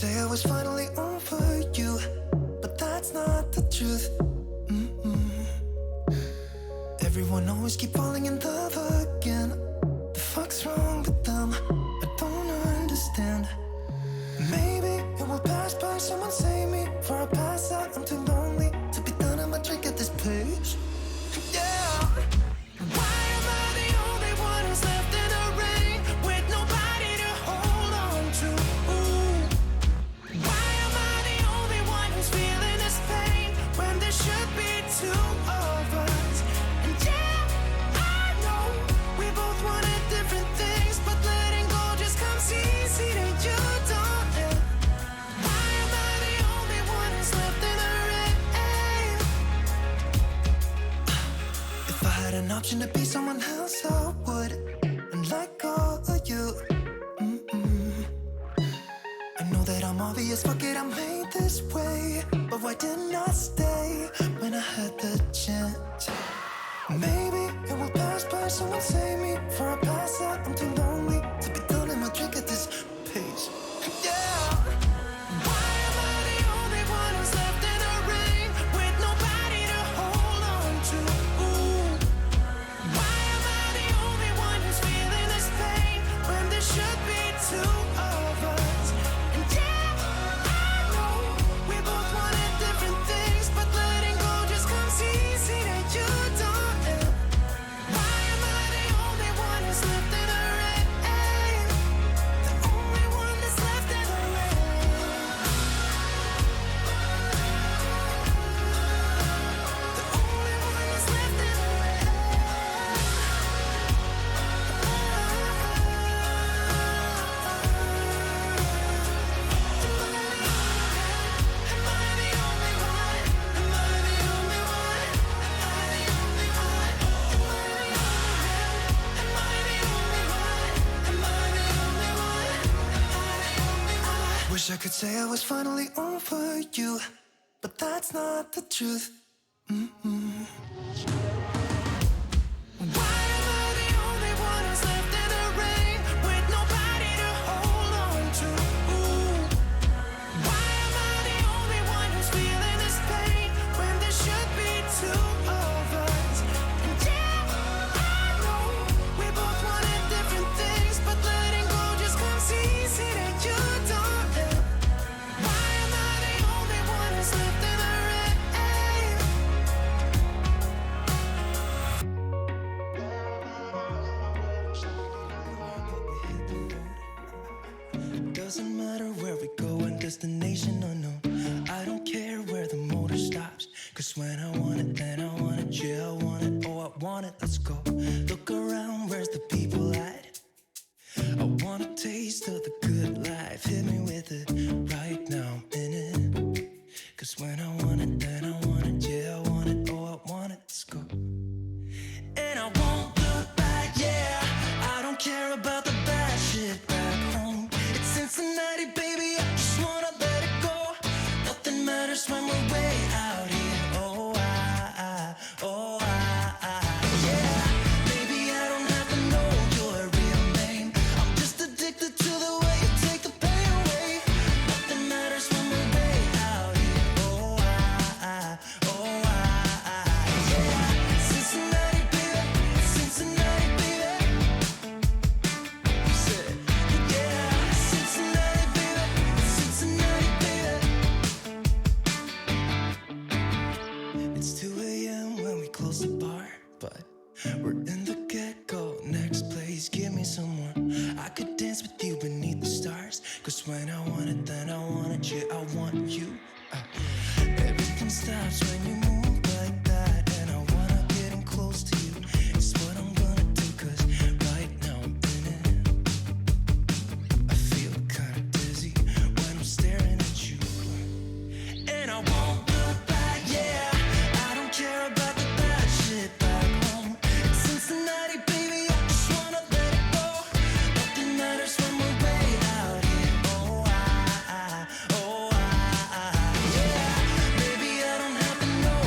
Say I was finally over you, but that's not the truth. Everyone always keep falling in love again. The fuck's wrong with them? I don't understand. Maybe it will pass by, someone save me. Before I pass out, I'm too lonely to be done. I'ma drink at this place. Yeah. Why am I the only one who's left in the rain with nobody to hold on to? Ooh. Why am I the only one who's feeling this pain when there should be two of us? And yeah, I know we both wanted different things, but letting go just comes easy to you, don't it? Why am I the only one who's left in the rain? If I had an option to be someone else, I would, and let go of you. I know that I'm obvious, fuck it, I'm made this way. But why didn't I stay when I had the chance? Maybe it will pass by, someone save me. Before I pass out, I'm too lonely to be done, and I'll drink at this pace. Yeah. Why am I the only one who's left in the rain with nobody to hold on to? Ooh. Why am I the only one who's feeling this pain when there should be two of us? And yeah, I know we both wanted different things, but letting go just comes easy to you, don't it? Why am I the only one who's left in the rain? The only one that's left in the rain. The only one that's left in the rain. Am I the only one? Am I the only one? Am I the only one? Am I the only one? Am I the only one? Am I the only one? Wish I could say I was finally over you, but that's not the truth. Why am I the only one who's left in the rain with nobody to hold on to? Ooh. Why am I the only one who's feeling this pain when there should be two of us? And yeah, I know we both wanted different things, but letting go just comes easy to you, don't it? Why am I the only one who's left in the rain? Doesn't matter where we go and destination unknown. I don't care where the motor stops, cause when I want it, then I want it. Yeah, I want it, oh I want it, let's go. Look around, where's the people at? I want a taste of the good life. Hit me with it right now, I'm in it. Cause when I want it, then I want it. Yeah, I want it, oh I want it, let's go. And I won't look back, yeah. I don't care about the bad shit back home. It's Cincinnati, baby, I just wanna let it go. Nothing matters when we're way out here. Oh, yeah. Maybe I don't have to know your real name. I'm just addicted to the way you take the pain away. Nothing matters when we're way out here. Oh, yeah. Cincinnati, baby, Cincinnati, baby. You said, yeah, Cincinnati, baby, Cincinnati, baby. It's 2 a.m. when we close the bar, but we're in the get-go. Next place, give me someone I could dance with you beneath the stars. Cause when I want it, then I want it. Yeah, I want you. Everything stops when you move like that, and I wanna get in close to you. It's what I'm gonna do, cause right now I'm in it. I feel kinda dizzy when I'm staring at you. And I won't look back, yeah. I don't care about the bad shit back home. It's Cincinnati, baby, I just wanna let it go. Nothing matters when we're way out here. Oh, yeah. Maybe I don't have to know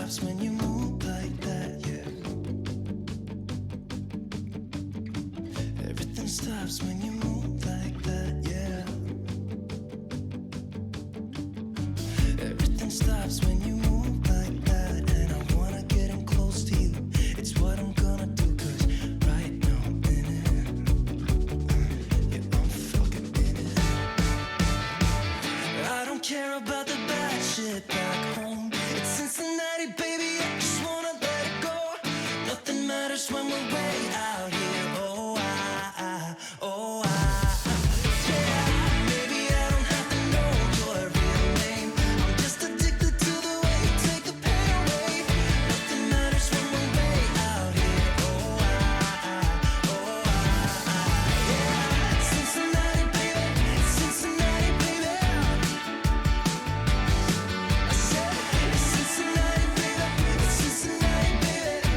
stops when you move like that, yeah. Everything stops when you move like that, yeah. Everything stops when you move like that. And I wanna get in close to you. It's what I'm gonna do, 'cause right now I'm in it. Yeah, I'm fucking in it. I don't care about the bad shit back home. It's Cincinnati, baby, I just wanna let it go. Nothing matters when we're way out here. Oh, yeah. Maybe I don't have to know your real name. I'm just addicted to the way you take the pain away. Nothing matters when we're way out here. Oh, yeah. Cincinnati, baby, Cincinnati, baby. I said, it's Cincinnati, baby, it's Cincinnati, baby.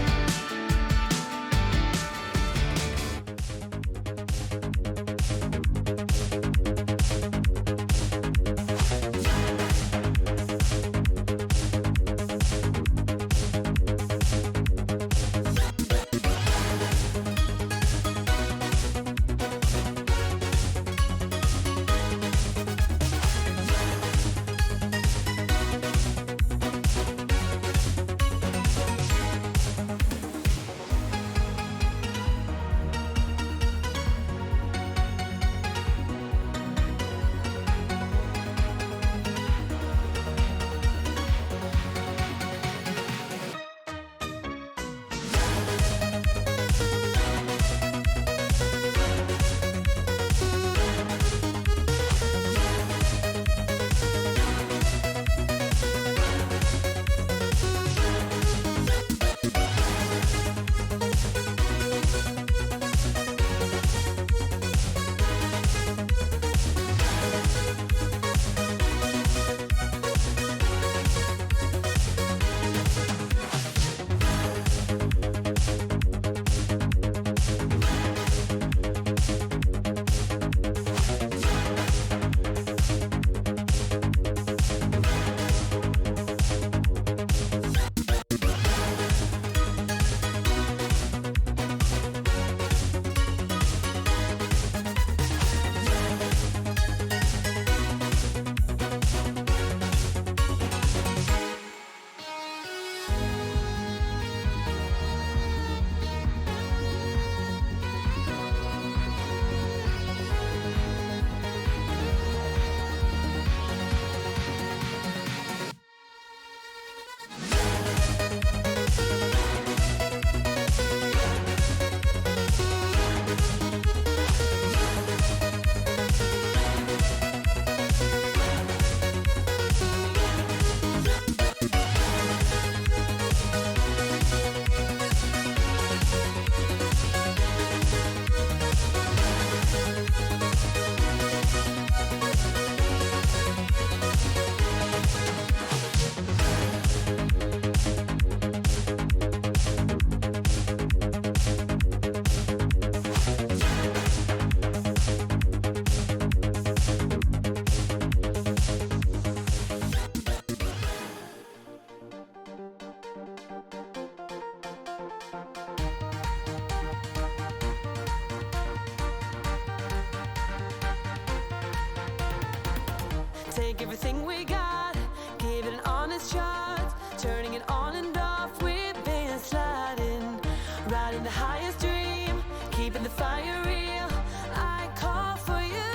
Take everything we got, give it an honest shot. Turning it on and off, we've been sliding. Riding the highest dream, keeping the fire real. I call for you.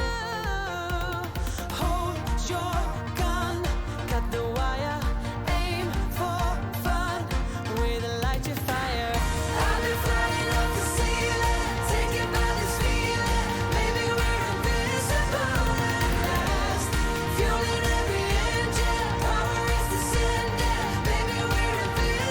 Hold your gun, cut the wire. Aim for fun, with a light to fire. I've been flying up the ceiling, taken by this feeling. Maybe we're invincible at last. Fueling every engine, power is descending. Maybe we're invincible.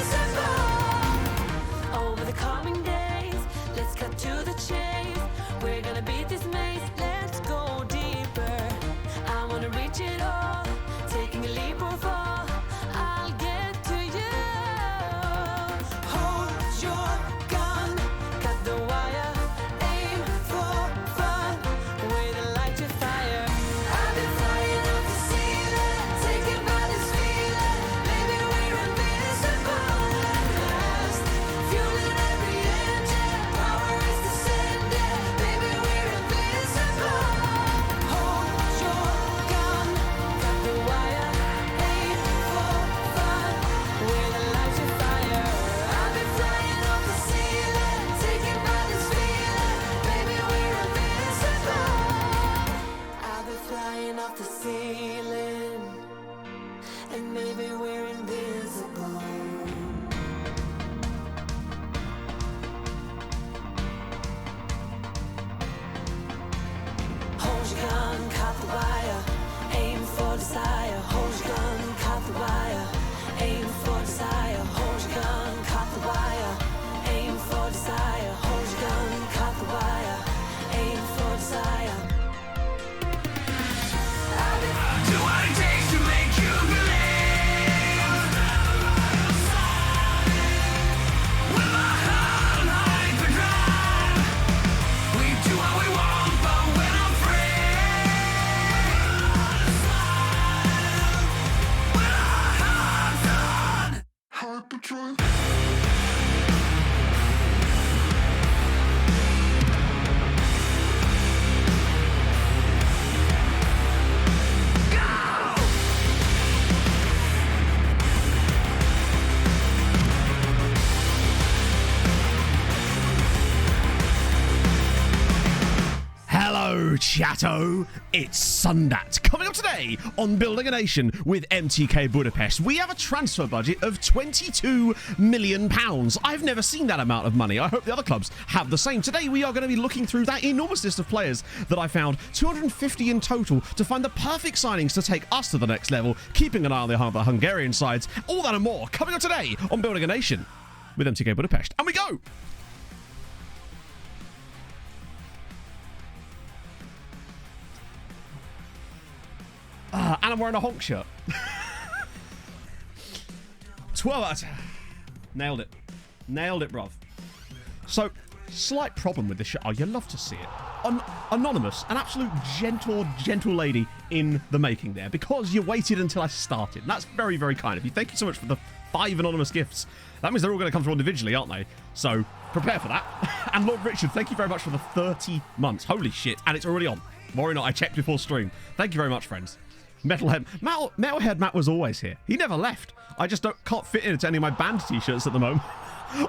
like the truth. Hello, chatto. It's Sundat. Coming up today on Building a Nation with MTK Budapest, we have a transfer budget of £22 million. I've never seen that amount of money. I hope the other clubs have the same. Today, we are going to be looking through that enormous list of players that I found, 250 in total, to find the perfect signings to take us to the next level, keeping an eye on the Hungarian sides. All that and more coming up today on Building a Nation with MTK Budapest. And we go! And I'm wearing a honk shirt. 12 out of 10. Nailed it. Nailed it, bruv. So, slight problem with this shirt. Oh, you love to see it. Anonymous, an absolute gentle lady in the making there, because you waited until I started. And that's very, very kind of you. Thank you so much for the 5 anonymous gifts. That means they're all going to come through individually, aren't they? So, prepare for that. And Lord Richard, thank you very much for the 30 months. Holy shit. And it's already on. Worry not, I checked before stream. Thank you very much, friends. Metalhead Matt was always here. He never left. I just can't fit into any of my band t-shirts at the moment.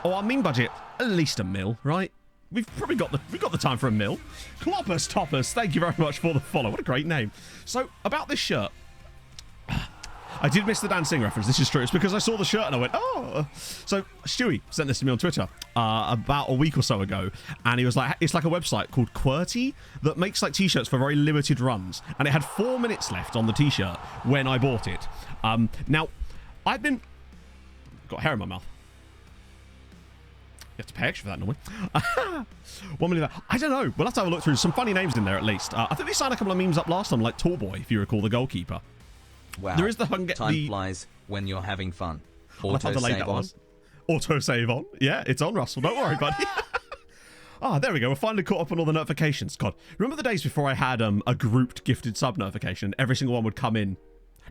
Oh, our mean budget, at least £1 million, right? We've probably got the time for £1 million. Cloppers Toppers, thank you very much for the follow. What a great name. So, about this shirt. I did miss the dancing reference. This is true. It's because I saw the shirt and I went, oh. So Stewie sent this to me on Twitter about a week or so ago, and he was like, it's like a website called QWERTY that makes like t-shirts for very limited runs, and it had 4 minutes left on the t-shirt when I bought it. Now, got hair in my mouth. You have to pay extra for that normally. 1 million. I don't know. We'll have to have a look through. Some funny names in there at least. I think they signed a couple of memes up last time, like Tallboy, if you recall, the goalkeeper. Wow. There is the Time flies when you're having fun. Auto save on. Auto save on. Yeah, it's on, Russell. Don't worry, buddy. There we go. We're finally caught up on all the notifications. God, remember the days before I had a grouped gifted sub notification? Every single one would come in.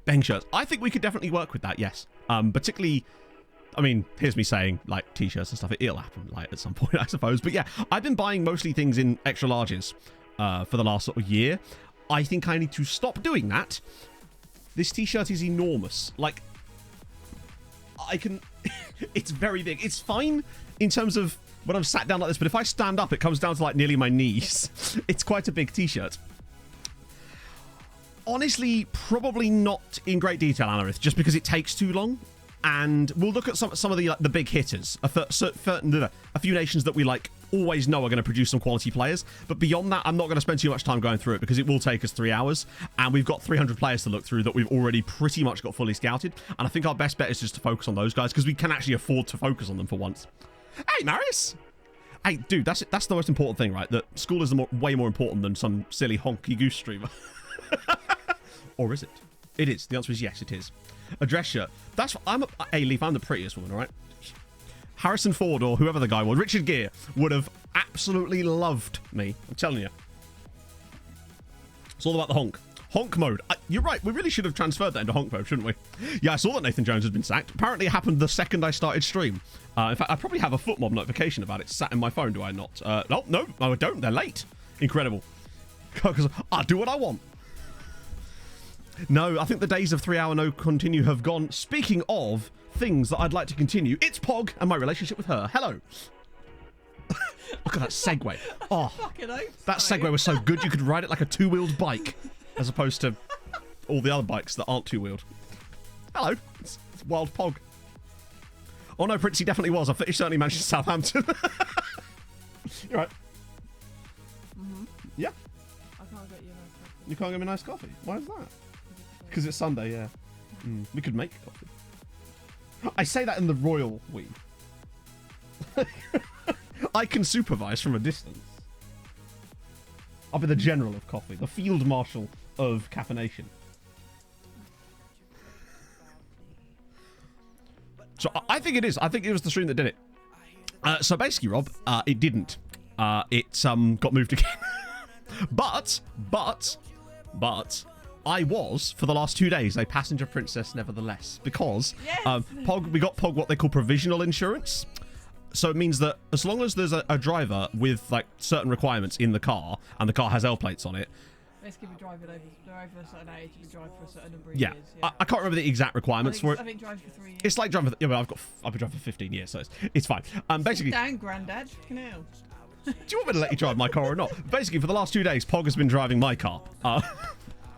Bang shirts. I think we could definitely work with that. Yes. Particularly, I mean, here's me saying like t-shirts and stuff. It'll happen like at some point, I suppose. But yeah, I've been buying mostly things in extra larges for the last sort of year. I think I need to stop doing that. This t-shirt is enormous. Like, I can... It's very big. It's fine in terms of when I'm sat down like this, but if I stand up, it comes down to, like, nearly my knees. It's quite a big t-shirt. Honestly, probably not in great detail, Anarith, just because it takes too long. And we'll look at some of the, like, the big hitters. A few nations that we, like, always know are going to produce some quality players. But beyond that, I'm not going to spend too much time going through it because it will take us 3 hours. And we've got 300 players to look through that we've already pretty much got fully scouted. And I think our best bet is just to focus on those guys because we can actually afford to focus on them for once. Hey, Marius! Hey, dude, that's the most important thing, right? That school is way more important than some silly honky goose streamer. Or is it? It is. The answer is yes, it is. A dress shirt. Hey, Leaf, I'm the prettiest woman, all right? Harrison Ford or whoever the guy was, Richard Gere, would have absolutely loved me. I'm telling you. It's all about the honk. Honk mode. You're right. We really should have transferred that into honk mode, shouldn't we? Yeah, I saw that Nathan Jones has been sacked. Apparently it happened the second I started stream. In fact, I probably have a footmob notification about it sat in my phone, do I not? No, I don't. They're late. Incredible. Because I do what I want. No, I think the days of 3 hour no continue have gone. Speaking of things that I'd like to continue, it's Pog and my relationship with her. Hello. Look at that segue. Oh, that segue was so good you could ride it like a two-wheeled bike as opposed to all the other bikes that aren't two-wheeled. Hello. It's Wild Pog. Oh no, Prince, he definitely was. He certainly managed to Southampton. You're right. Mm-hmm. Yeah. I can't get you a nice coffee. You can't get me a nice coffee? Why is that? Because it's Sunday, yeah. We could make coffee. I say that in the royal we. I can supervise from a distance. I'll be the general of coffee, the field marshal of caffeination. So I think it is. I think it was the stream that did it. So basically, Rob, it didn't. It got moved again. But I was, for the last 2 days, a passenger princess nevertheless. Because Yes. we got Pog what they call provisional insurance. So it means that as long as there's a driver with like certain requirements in the car, and the car has L plates on it, Basically, we drive it over a certain age, we drive for a certain number of yeah, years. I can't remember the exact requirements for it. I think drive for 3 years. It's like driving. Yeah, well, I've been driving for 15 years, so it's fine. Basically, Down, Grandad. Canal. do you want me to let you drive my car or not? Basically, for the last 2 days, Pog has been driving my car,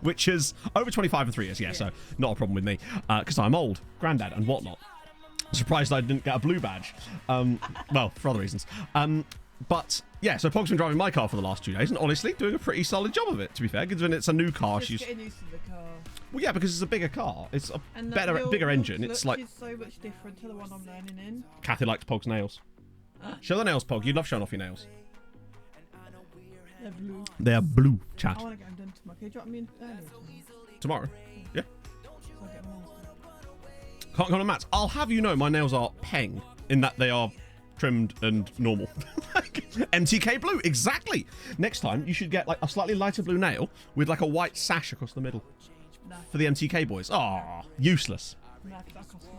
which is over 25 and 3 years. Yeah, so not a problem with me because I'm old, Grandad and whatnot. Surprised I didn't get a blue badge. Well, for other reasons. But yeah, so Pog's been driving my car for the last 2 days, and honestly, doing a pretty solid job of it. To be fair, given it's a new car, Just getting used to the car. well, yeah, because it's a bigger car. It's a And bigger engine. It's like is so much different to the one I'm learning in. Kathy likes Pog's nails. Show the nails, Pog. You'd love showing off your nails. They're blue. They are blue, chat. I want to get them done tomorrow. Can you drop me in early? Tomorrow. Yeah. So I get my nails done. Can't come on mats. I'll have you know my nails are peng in that they are trimmed and normal. MTK blue, exactly. Next time you should get like a slightly lighter blue nail with like a white sash across the middle No. for the MTK boys. Ah, useless. No, 'cause that costs me.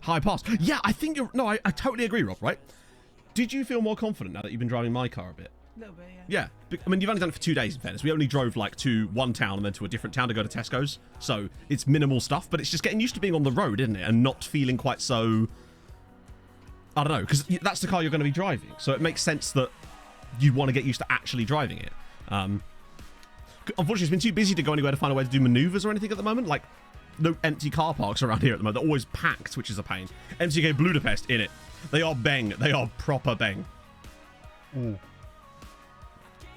High pass. Yeah, I think you're. No, I totally agree, Rob. Right? Did you feel more confident now that you've been driving my car a bit? A little bit, yeah. Yeah, I mean, you've only done it for 2 days, in fairness. We only drove, like, to one town and then to a different town to go to Tesco's. So it's minimal stuff, but it's just getting used to being on the road, isn't it? And not feeling quite so... I don't know, because that's the car you're going to be driving. So it makes sense that you want to get used to actually driving it. Unfortunately, it's been too busy to go anywhere to find a way to do manoeuvres or anything at the moment. Like, no empty car parks around here at the moment. They're always packed, which is a pain. MTK Budapest in it. They are bang. They are proper bang. Ooh.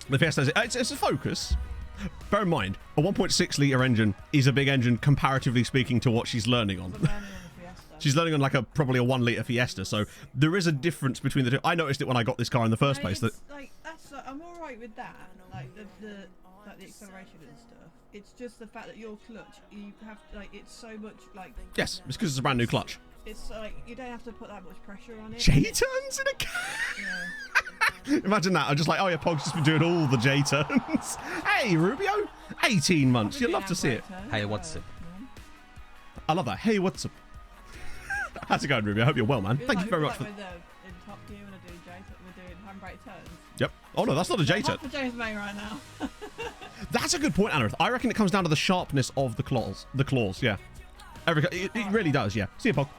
The Fiesta, it's a Focus. Bear in mind, a 1.6 litre engine is a big engine comparatively speaking to what she's learning on. I'm learning on the Fiesta. She's learning on like probably a 1 litre Fiesta, so there is a difference between the two. I noticed it when I got this car in the first place. That It's like that's I'm all right with that, like the acceleration and stuff. It's just the fact that your clutch, you have like it's so much like. yes, it's because it's a brand new clutch. It's like you don't have to put that much pressure on it. J-turns in a car. Yeah. Imagine that. I'm just like, oh yeah, Pog's just been doing all the J-turns. Hey, Rubio, 18 months. You'd love to see it. Hey, what's up? I love that. Hey, what's up? How's it going, Rubio? I hope you're well, man. Thank you very much for. In Top Gear when I do we're doing handbrake turns. Yep. Oh no, that's not a J-turn. Hot for James May right now. That's a good point, Anarith. I reckon it comes down to the sharpness of the claws. The claws, yeah. It really does, yeah. See you, Pog.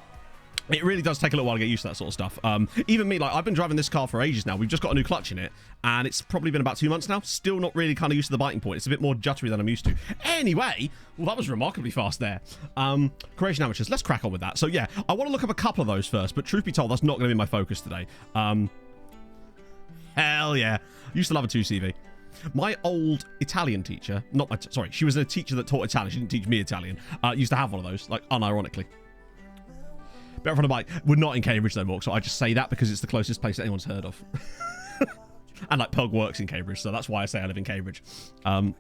It really does take a little while to get used to that sort of stuff. Even me, like, I've been driving this car for ages now. We've just got a new clutch in it, and it's probably been about 2 months now. Still not really kind of used to the biting point. It's a bit more juttery than I'm used to. Anyway, well, that was remarkably fast there. Croatian amateurs, let's crack on with that. So, yeah, I want to look up a couple of those first, but truth be told, that's not going to be my focus today. Hell yeah. Used to love a 2CV. My old Italian teacher, sorry, she was a teacher that taught Italian. She didn't teach me Italian. Used to have one of those, like, unironically. Better on a bike. We're not in Cambridge no more, so I just say that because it's the closest place that anyone's heard of. And like Pug works in Cambridge, so that's why I say I live in Cambridge. You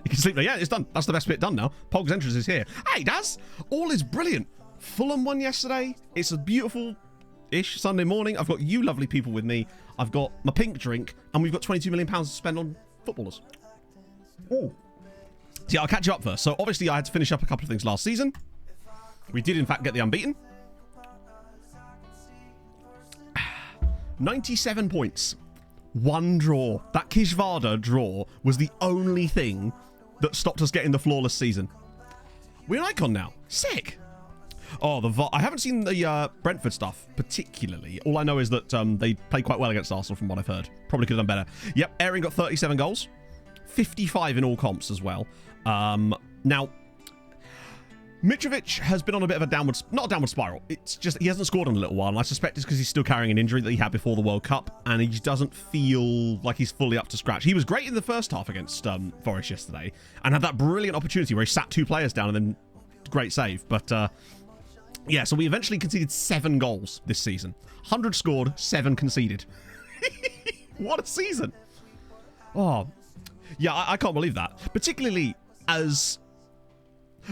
can sleep there. Yeah, it's done. That's the best bit done now. Pog's entrance is here. Hey, Daz! All is brilliant. Fulham won yesterday. It's a beautiful-ish Sunday morning. I've got you lovely people with me. I've got my pink drink, and we've got £22 million to spend on footballers. Ooh. So yeah, I'll catch you up first. So obviously I had to finish up a couple of things last season. We did, in fact, get the unbeaten. 97 points. 1 draw. That Kishvarda draw was the only thing that stopped us getting the flawless season. We're an icon now. Sick. Oh, I haven't seen the Brentford stuff particularly. All I know is that they played quite well against Arsenal from what I've heard. Probably could have done better. Yep, Aaron got 37 goals. 55 in all comps as well. Now, Mitrovic has been on a bit of a not a downward spiral. It's just he hasn't scored in a little while, and I suspect it's because he's still carrying an injury that he had before the World Cup, and he just doesn't feel like he's fully up to scratch. He was great in the first half against Forest yesterday, and had that brilliant opportunity where he sat 2 players down and then great save. But yeah, so we eventually conceded 7 goals this season. 100 scored, 7 conceded. What a season! Oh, yeah, I can't believe that. Particularly as...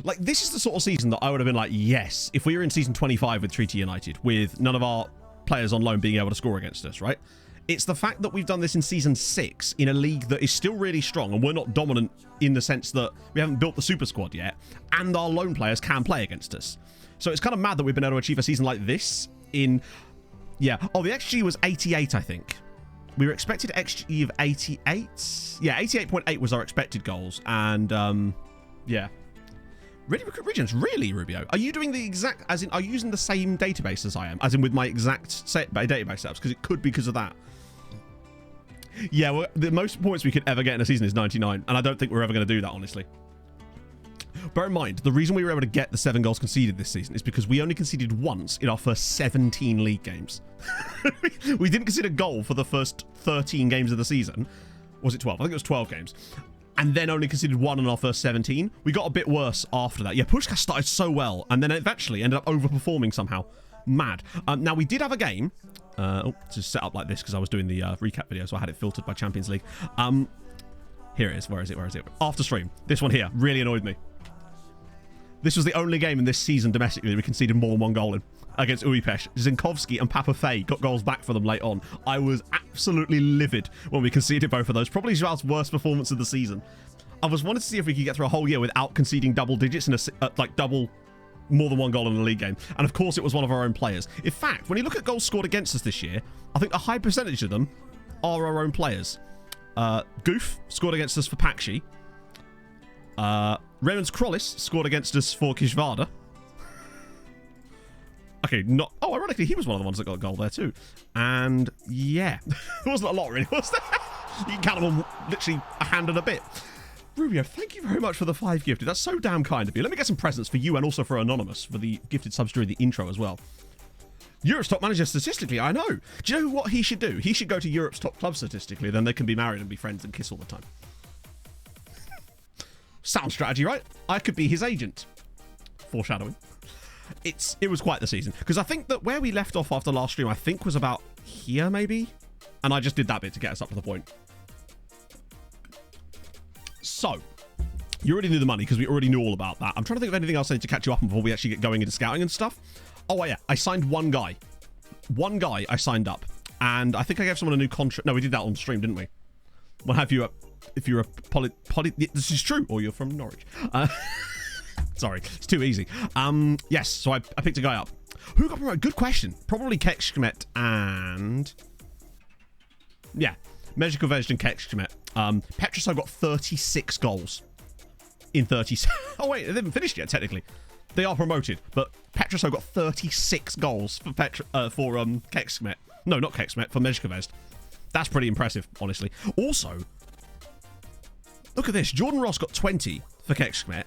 like, this is the sort of season that I would have been like, yes, if we were in season 25 with Treaty United, with none of our players on loan being able to score against us, right? It's the fact that we've done this in Season 6 in a league that is still really strong, and we're not dominant in the sense that we haven't built the super squad yet, and our lone players can play against us. So it's kind of mad that we've been able to achieve a season like this in... Yeah. Oh, the XG was 88, I think. We were expected XG of 88. Yeah, 88.8 was our expected goals, and, yeah. Really, Recruit Regions? Really, Rubio? Are you doing the exact... As in, are you using the same database as I am? As in with my exact database setups? Because it could be because of that. Yeah, well, the most points we could ever get in a season is 99, and I don't think we're ever going to do that, honestly. Bear in mind, the reason we were able to get the 7 goals conceded this season is because we only conceded once in our first 17 league games. We didn't concede a goal for the first 13 games of the season. Was it 12? I think it was 12 games. And then only conceded 1 in our first 17. We got a bit worse after that. Yeah, Pushkas started so well, and then eventually ended up overperforming somehow. Mad. Now, we did have a game... just set up like this because I was doing the recap video, so I had it filtered by Champions League. Here it is. Where is it? After stream. This one here really annoyed me. This was the only game in this season domestically we conceded more than 1 goal in against Uipesh. Zinkovsky and Papa Fey got goals back for them late on. I was absolutely livid when we conceded both of those. Probably Joao's worst performance of the season. I was wanting to see if we could get through a whole year without conceding double digits in more than 1 goal in a league game. And of course, it was one of our own players. In fact, when you look at goals scored against us this year, I think a high percentage of them are our own players. Goof scored against us for Pakshi. Raymond's Krollis scored against us for Kishvarda. Okay, not... Oh, ironically, he was one of the ones that got a goal there too. And, yeah. There wasn't a lot, really, was there? You can count them on literally a hand and a bit. Rubio, thank you very much for the 5 gifted. That's so damn kind of you. Let me get some presents for you and also for Anonymous for the gifted subs during the intro as well. Europe's top manager statistically, I know. Do you know what he should do? He should go to Europe's top club statistically, then they can be married and be friends and kiss all the time. Sound strategy, right? I could be his agent. Foreshadowing. It was quite the season. Because I think that where we left off after last stream, I think was about here, maybe? And I just did that bit to get us up to the point. So, you already knew the money because we already knew all about that. I'm trying to think of anything else I need to catch you up on before we actually get going into scouting and stuff. Oh, yeah. I signed one guy. One guy I signed up. And I think I gave someone a new contract. No, we did that on stream, didn't we? We'll have you up. If you're a this is true, or you're from Norwich. Sorry, it's too easy. Yes, so I picked a guy up. Who got promoted? Good question. Probably Kekshmet and... Yeah, Mezhkovej and Kekshmet. Petrosov got 36 goals in 30... Oh, wait, they haven't finished yet, technically. They are promoted, but Petrosov got 36 goals for Kekshmet. No, not Kekshmet, for Mezhkovej. That's pretty impressive, honestly. Also... Look at this. Jordan Ross got 20 for Kekshmet,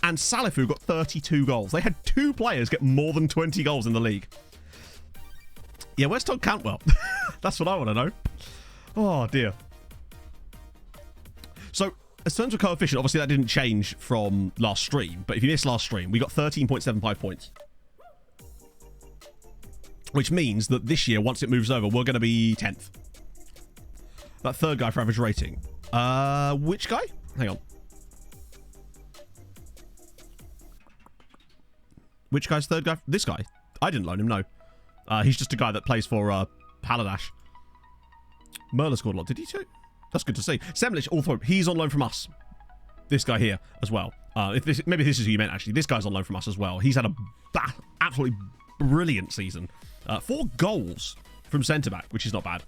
and Salifu got 32 goals. They had 2 players get more than 20 goals in the league. Yeah, where's Todd Cantwell? That's what I want to know. Oh, dear. So, in terms of coefficient, obviously that didn't change from last stream, but if you missed last stream, we got 13.75 points. Which means that this year, once it moves over, we're going to be 10th. That 3rd guy for average rating. Which guy? Hang on. Which guy's 3rd guy? This guy. I didn't loan him, no. He's just a guy that plays for Paladash. Merla scored a lot. Did he too? That's good to see. Semlich, also, he's on loan from us. This guy here as well. Maybe this is who you meant, actually. This guy's on loan from us as well. He's had a absolutely brilliant season. 4 goals from centre-back, which is not bad.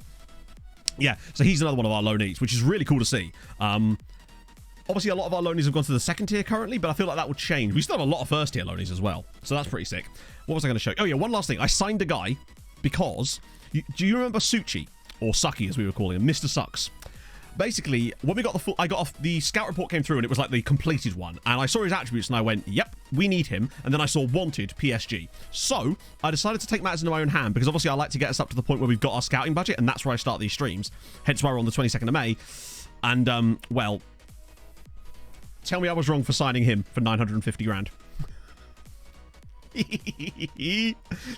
Yeah, so he's another one of our loanees, which is really cool to see. Obviously, a lot of our loanees have gone to the 2nd tier currently, but I feel like that will change. We still have a lot of 1st tier loanees as well, so that's pretty sick. What was I going to show you? Oh, yeah, one last thing. I signed a guy because... do you remember Suchi? Or Sucky, as we were calling him. Mr. Sucks. Basically, when we got the scout report came through, and it was like the completed one. And I saw his attributes, and I went, yep, we need him. And then I saw wanted PSG. So, I decided to take matters into my own hand, because obviously I like to get us up to the point where we've got our scouting budget, and that's where I start these streams. Hence why we're on the 22nd of May. And, well, tell me I was wrong for signing him for 950 grand.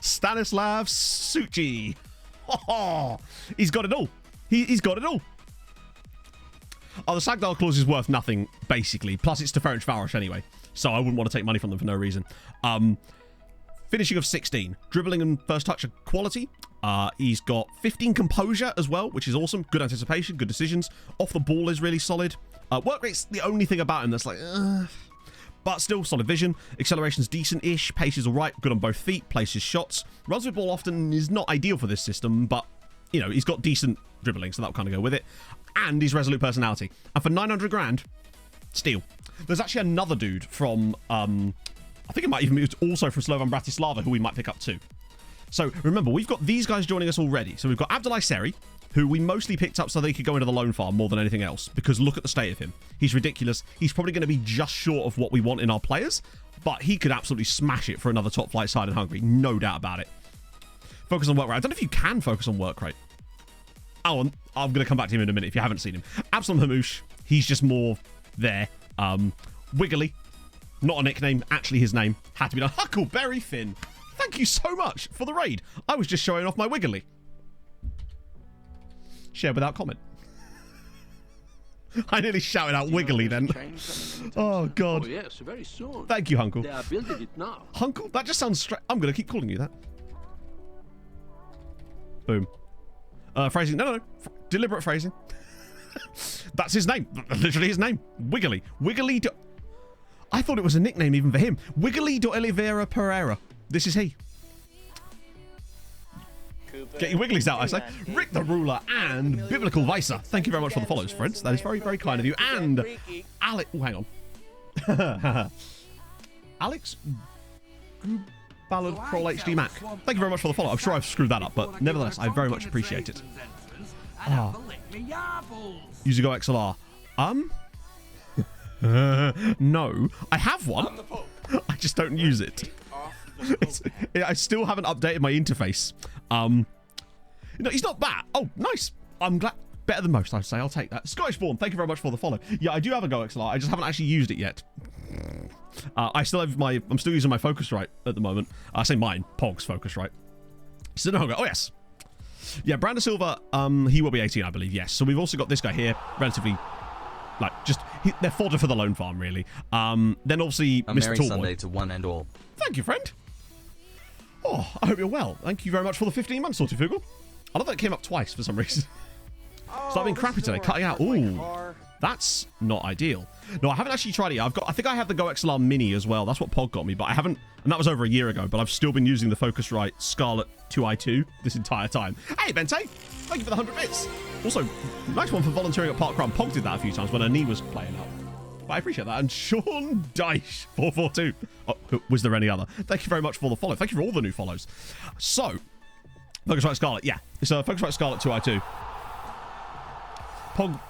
Stanislav Suchi. Oh, he's got it all. He's got it all. Oh, the Sagdal clause is worth nothing, basically. Plus, it's to Ferencvaros anyway. So I wouldn't want to take money from them for no reason. Finishing of 16. Dribbling and first touch are quality. He's got 15 composure as well, which is awesome. Good anticipation, good decisions. Off the ball is really solid. Work rate's the only thing about him that's like, but still solid vision. Acceleration's decent-ish. Pace is all right. Good on both feet. Places shots. Runs with ball often is not ideal for this system, but you know he's got decent dribbling, so that'll kind of go with it. And he's resolute personality. And for 900 grand, steal. There's actually another dude from I think it might even be also from Slovan Bratislava who we might pick up too. So remember, we've got these guys joining us already. So we've got Abdullah Seri, who we mostly picked up so they could go into the loan farm more than anything else, because look at the state of him. He's ridiculous. He's probably going to be just short of what we want in our players, but he could absolutely smash it for another top flight side in Hungary, no doubt about it. Focus on work rate. I don't know if you can focus on work rate. Oh, and I'm going to come back to him in a minute if you haven't seen him. Absalom Hamouche, he's just more there. Wiggly, not a nickname, actually his name had to be done. Huckleberry Finn, thank you so much for the raid. I was just showing off my Wiggly. Share without comment. I nearly shouted out Wiggly then. Oh, God. Oh, yes, very soon. Thank you, Hunkle. They are building it now. Hunkle? That just sounds straight. I'm going to keep calling you that. Boom. Phrasing. No. Deliberate phrasing. That's his name. Literally his name. Wiggly. Wiggly. I thought it was a nickname even for him. Wiggly do Oliveira Pereira. This is he. Get your wigglies out, I say. Rick the Ruler and Biblical Visa. Thank you very much for the follows, friends. That is very, very kind of you. And Alex. Oh, hang on. Alex Ballard Crawl HD Mac. Thank you very much for the follow. I'm sure I've screwed that up, but nevertheless, I very much appreciate it. Use a Go XLR. No. I have one. I just don't use it. I still haven't updated my interface. No, he's not bad. Oh, nice. I'm glad. Better than most, I'd say. I'll take that. Scottish Born, thank you very much for the follow. Yeah, I do have a Go XLR. I just haven't actually used it yet. I'm still using my Focusrite at the moment. I say mine. Pog's Focusrite. So no, oh yes. Yeah, Brandon Silva, he will be 18, I believe, yes. So we've also got this guy here, relatively, like, they're fodder for the loan farm, really. Then obviously, A Mr. merry Tallboy. Sunday to one and all. Thank you, friend. Oh, I hope you're well. Thank you very much for the 15 months, Sortifugel. I love that it came up twice for some reason. So I've been crappy today, cutting out. Ooh, that's not ideal. No, I haven't actually tried it yet. I think I have the Go XLR Mini as well. That's what Pog got me, but I haven't, and that was over a year ago, but I've still been using the Focusrite Scarlett 2i2 this entire time. Hey, Bente, thank you for the 100 bits. Also, nice one for volunteering at Parkrun. Pog did that a few times when her knee was playing up. But I appreciate that. And Sean Dyche 442. Oh, was there any other? Thank you very much for the follow. Thank you for all the new follows. So, Focusrite Scarlett, yeah. It's a Focusrite Scarlett 2i2. Pog,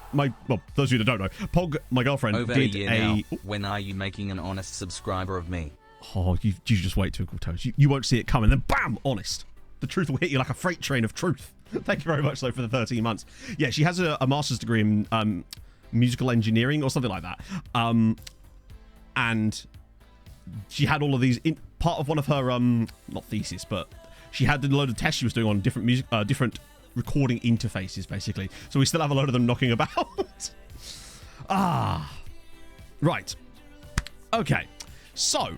those of you that don't know, Pog, my girlfriend, Over did a year now. When are you making an honest subscriber of me? Oh, you just wait, Twinkle Toes. You won't see it coming. Then bam, honest. The truth will hit you like a freight train of truth. Thank you very much, though, for the 13 months. Yeah, she has a master's degree in musical engineering or something like that. And she had all of these in part of one of her not thesis, but she had a load of tests she was doing on different music, different recording interfaces, basically. So we still have a load of them knocking about. Right. Okay. So,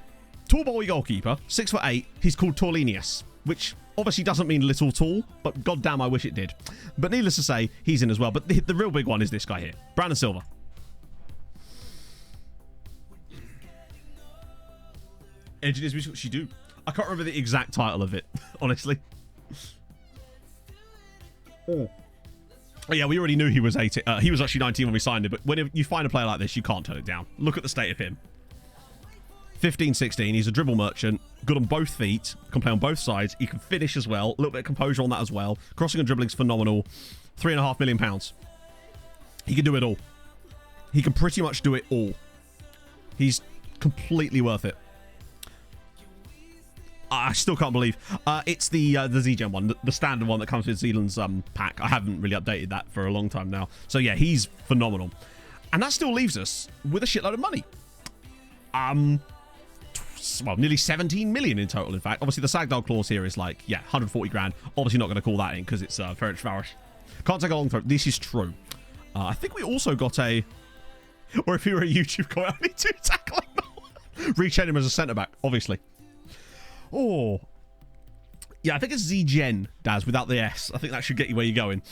tall boy goalkeeper, 6'8". He's called Torlinius, which obviously doesn't mean little tall, but goddamn, I wish it did. But needless to say, he's in as well. But the real big one is this guy here, Brandon Silva. Engineers musical, she do. I can't remember the exact title of it, honestly. Oh yeah, we already knew he was 18. He was actually 19 when we signed him, but when you find a player like this, you can't turn it down. Look at the state of him. 15, 16. He's a dribble merchant. Good on both feet. Can play on both sides. He can finish as well. A little bit of composure on that as well. Crossing and dribbling's phenomenal. £3.5 million. He can do it all. He can pretty much do it all. He's completely worth it. I still can't believe it's the Z-Gen one, the standard one that comes with Zealand's pack. I haven't really updated that for a long time now. So yeah, he's phenomenal, and that still leaves us with a shitload of money. Well, nearly 17 million in total. In fact, obviously the Sagdal clause here is like 140 grand. Obviously not going to call that in because it's Ferenc Varos. Can't take a long throw. This is true. I think we also got a, or if you were a YouTube comment, I need to tackling. Rechain him as a centre back, obviously. Oh, Yeah, I think it's Zgen, Daz, without the S. I think that should get you where you're going.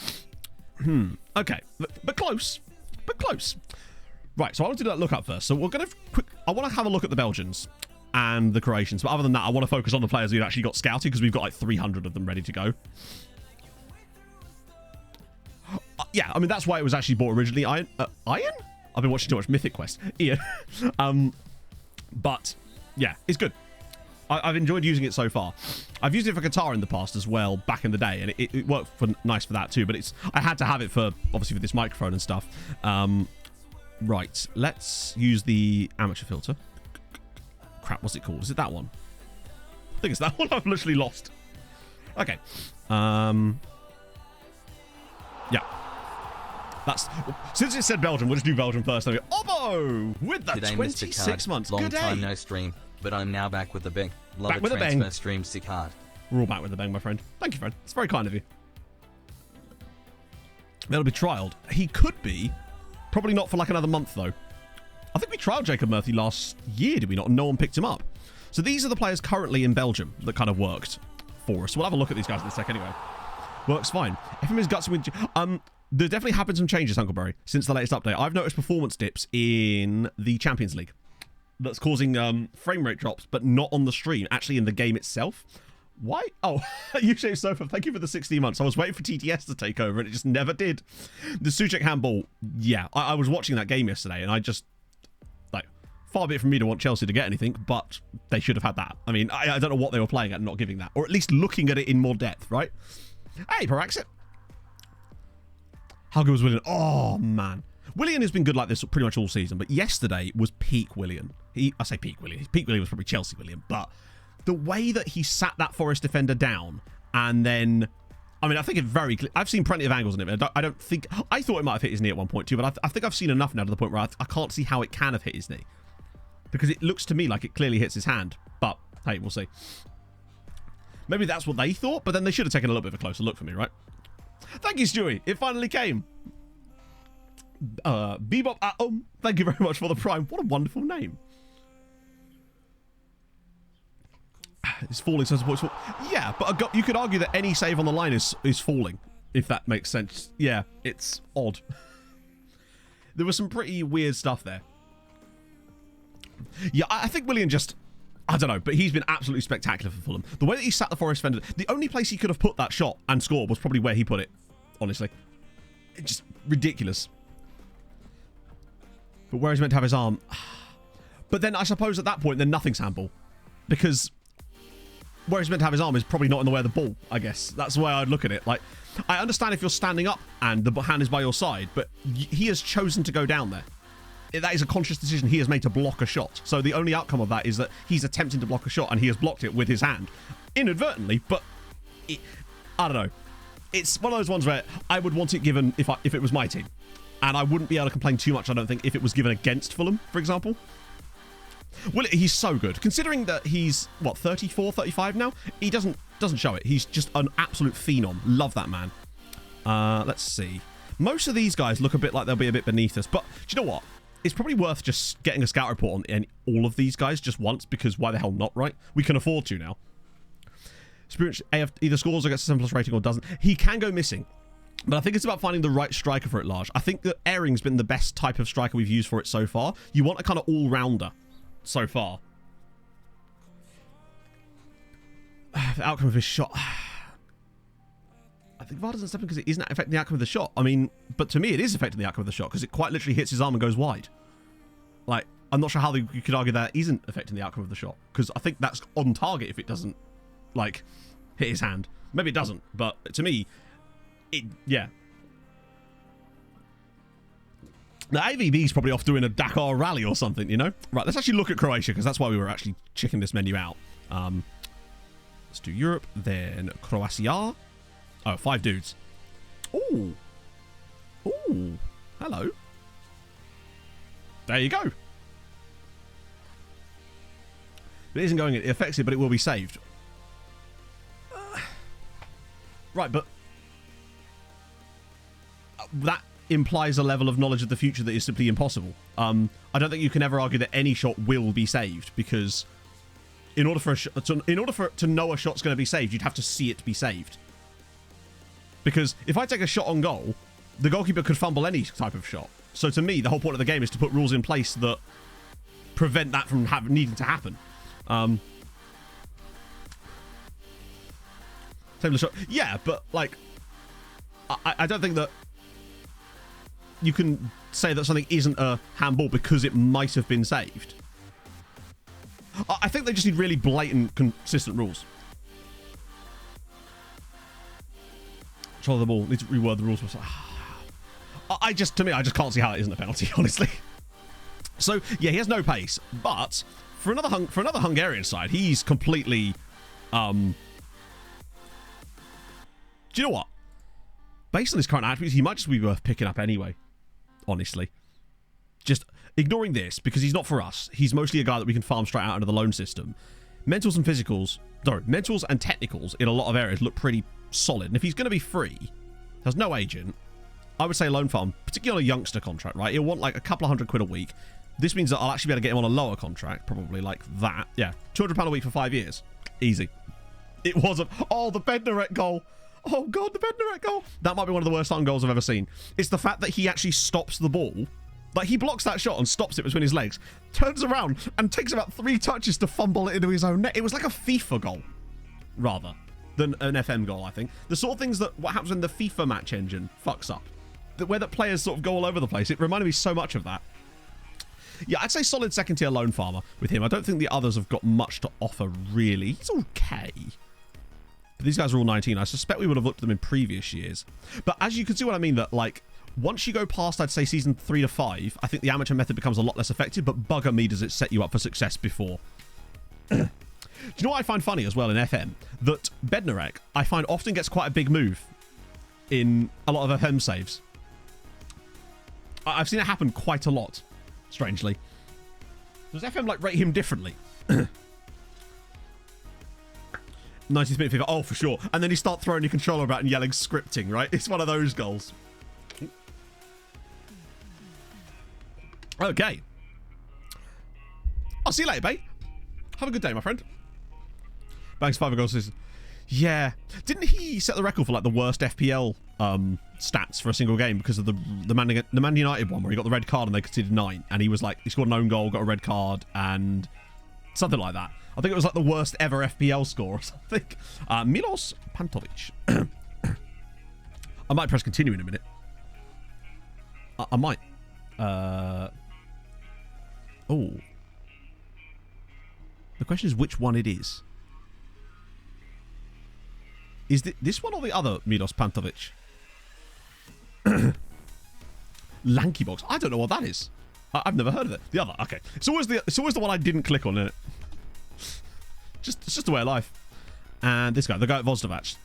Okay, but close. But close. Right, so I want to do that look up first. So we're going to I want to have a look at the Belgians and the Croatians. But other than that, I want to focus on the players who actually got scouted because we've got like 300 of them ready to go. Yeah, I mean, that's why it was actually bought originally. Iron? I've been watching too much Mythic Quest. Ian. But, yeah, it's good. I've enjoyed using it so far. I've used it for guitar in the past as well, back in the day, and it worked nice for that too. But I had to have it for, obviously, for this microphone and stuff. Right, let's use the amateur filter. Crap, what's it called? Is it that one? I think it's that one. I've literally lost. Okay. Yeah. Since it said Belgium, we'll just do Belgium first. Obo with the G'day, 26 Mr. Card. months. Long Good day. time no stream, but I'm now back with a bang. Love Back a with a transfer bang. stream, sick hard. We're all back with the bang, my friend. Thank you, friend. It's very kind of you. That'll be trialed. He could be. Probably not for like another month, though. I think we trialed Jacob Murphy last year, did we not? No one picked him up. So these are the players currently in Belgium that kind of worked for us. We'll have a look at these guys in a sec anyway. Works fine. FM's guts with... there definitely have been some changes, Hunkleberry, since the latest update. I've noticed performance dips in the Champions League. That's causing frame rate drops, but not on the stream, actually in the game itself. Why? Oh, U-shaped sofa. Thank you for the 16 months. I was waiting for TTS to take over, and it just never did. The Suchek handball, yeah. I was watching that game yesterday, and I just, like, far be it from me to want Chelsea to get anything, but they should have had that. I mean, I don't know what they were playing at and not giving that, or at least looking at it in more depth, right? Hey, Paraxit. How good was Willian? Oh, man. Willian has been good like this pretty much all season, but yesterday was peak Willian. I say peak Willian. Peak Willian was probably Chelsea Willian, but the way that he sat that Forest defender down and then... I mean, I think it's very clear. I've seen plenty of angles on it. I don't think... I thought it might have hit his knee at one point too, but I think I've seen enough now to the point where I can't see how it can have hit his knee. Because it looks to me like it clearly hits his hand. But, hey, we'll see. Maybe that's what they thought, but then they should have taken a little bit of a closer look for me, right? Thank you, Stewie. It finally came. Bebop Atom. Thank you very much for the Prime. What a wonderful name. It's falling, so it's fall. Yeah, but you could argue that any save on the line is falling, if that makes sense. Yeah, it's odd. There was some pretty weird stuff there. Yeah, I think Willian just... I don't know, but he's been absolutely spectacular for Fulham. The way that he sat the Forest defender... The only place he could have put that shot and scored was probably where he put it, honestly. It's just ridiculous. But where he's meant to have his arm... But then I suppose at that point, then nothing's handball. Because... where he's meant to have his arm is probably not in the way of the ball, I guess. That's the way I'd look at it. Like, I understand if you're standing up and the hand is by your side, but he has chosen to go down there. That is a conscious decision he has made to block a shot. So the only outcome of that is that he's attempting to block a shot and he has blocked it with his hand. Inadvertently, but I don't know. It's one of those ones where I would want it given if it was my team. And I wouldn't be able to complain too much, I don't think, if it was given against Fulham, for example. Well, he's so good. Considering that he's, what, 34, 35 now? He doesn't show it. He's just an absolute phenom. Love that man. Let's see. Most of these guys look a bit like they'll be a bit beneath us. But do you know what? It's probably worth just getting a scout report on all of these guys just once, because why the hell not, right? We can afford to now. Spirit AF either scores or gets a 7+ rating or doesn't. He can go missing. But I think it's about finding the right striker for it, Large. I think that Airing's been the best type of striker we've used for it so far. You want a kind of all-rounder so far. The outcome of his shot. I think VAR doesn't step in because it isn't affecting the outcome of the shot. I mean, but to me it is affecting the outcome of the shot because it quite literally hits his arm and goes wide. Like, I'm not sure how you could argue that isn't affecting the outcome of the shot, because I think that's on target if it doesn't, like, hit his hand. Maybe it doesn't, but to me, yeah. The AVB's probably off doing a Dakar rally or something, you know? Right, let's actually look at Croatia, because that's why we were actually checking this menu out. Let's do Europe, then Croatia. Oh, 5 dudes. Ooh. Ooh. Hello. There you go. It isn't going, it affects it, but it will be saved. Right, but that implies a level of knowledge of the future that is simply impossible. I don't think you can ever argue that any shot will be saved, because in order for it to know a shot's going to be saved, you'd have to see it be saved. Because if I take a shot on goal, the goalkeeper could fumble any type of shot. So to me, the whole point of the game is to put rules in place that prevent that from needing to happen. Table shot. Yeah, but like, I don't think that you can say that something isn't a handball because it might have been saved. I think they just need really blatant, consistent rules. Control of the ball. Need to reword the rules. To me, I just can't see how it isn't a penalty, honestly. So yeah, he has no pace, but for another Hungarian side, he's completely. Do you know what? Based on his current attributes, he might just be worth picking up anyway. Honestly, just ignoring this because he's not for us. He's mostly a guy that we can farm straight out under the loan system. Mentals and technicals in a lot of areas look pretty solid. And if he's going to be free, has no agent, I would say loan farm, particularly on a youngster contract, right? He'll want like a couple of £100 a week. This means that I'll actually be able to get him on a lower contract, probably like that. Yeah, £200 a week for 5 years. Easy. It wasn't. Oh, the Bednarek goal. Oh, God, the Bednarek goal. That might be one of the worst own goals I've ever seen. It's the fact that he actually stops the ball. Like, he blocks that shot and stops it between his legs, turns around and takes about 3 touches to fumble it into his own net. It was like a FIFA goal, rather, than an FM goal, I think. The sort of things that what happens when the FIFA match engine fucks up. Where the players sort of go all over the place. It reminded me so much of that. Yeah, I'd say solid second-tier loan farmer with him. I don't think the others have got much to offer, really. He's okay. But these guys are all 19. I suspect we would have looked at them in previous years. But as you can see what I mean, that, like, once you go past, I'd say, season 3 to 5, I think the amateur method becomes a lot less effective, but bugger me does it set you up for success before. Do you know what I find funny as well in FM? That Bednarek, I find, often gets quite a big move in a lot of FM saves. I've seen it happen quite a lot, strangely. Does FM, like, rate him differently? 90th minute FIFA. Oh, for sure. And then you start throwing your controller about and yelling scripting, right? It's one of those goals. Okay. I'll see you later, mate. Have a good day, my friend. Banks 5 goals season. Yeah. Didn't he set the record for like the worst FPL stats for a single game because of the Man United one where he got the red card and they conceded 9, and he was like, he scored an own goal, got a red card, and something like that. I think it was like the worst ever FPL score or something. Milos Pantovic. I might press continue in a minute. I might. Oh. The question is which one it is. Is this one or the other Milos Pantovic? Lanky box. I don't know what that is. I've never heard of it. The other. Okay. It's always the one I didn't click on, isn't it? It's just the way of life. And this guy, the guy at Vozdavac.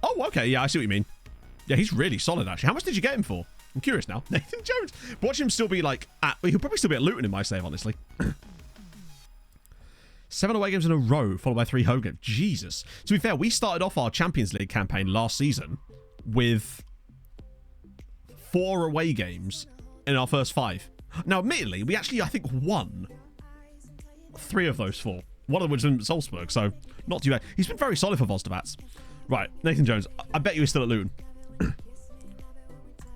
Oh, okay. Yeah, I see what you mean. Yeah, he's really solid, actually. How much did you get him for? I'm curious now. Nathan Jones. Watch him still be like he'll probably still be at Luton in my save, honestly. 7 away games in a row, followed by 3 home games. Jesus. To be fair, we started off our Champions League campaign last season with 4 away games in our first 5. Now, admittedly, we actually, I think, won 3 of those 4. One of them was in Salzburg, so not too bad. He's been very solid for Vozdavac. Right, Nathan Jones. I bet you he's still at Luton.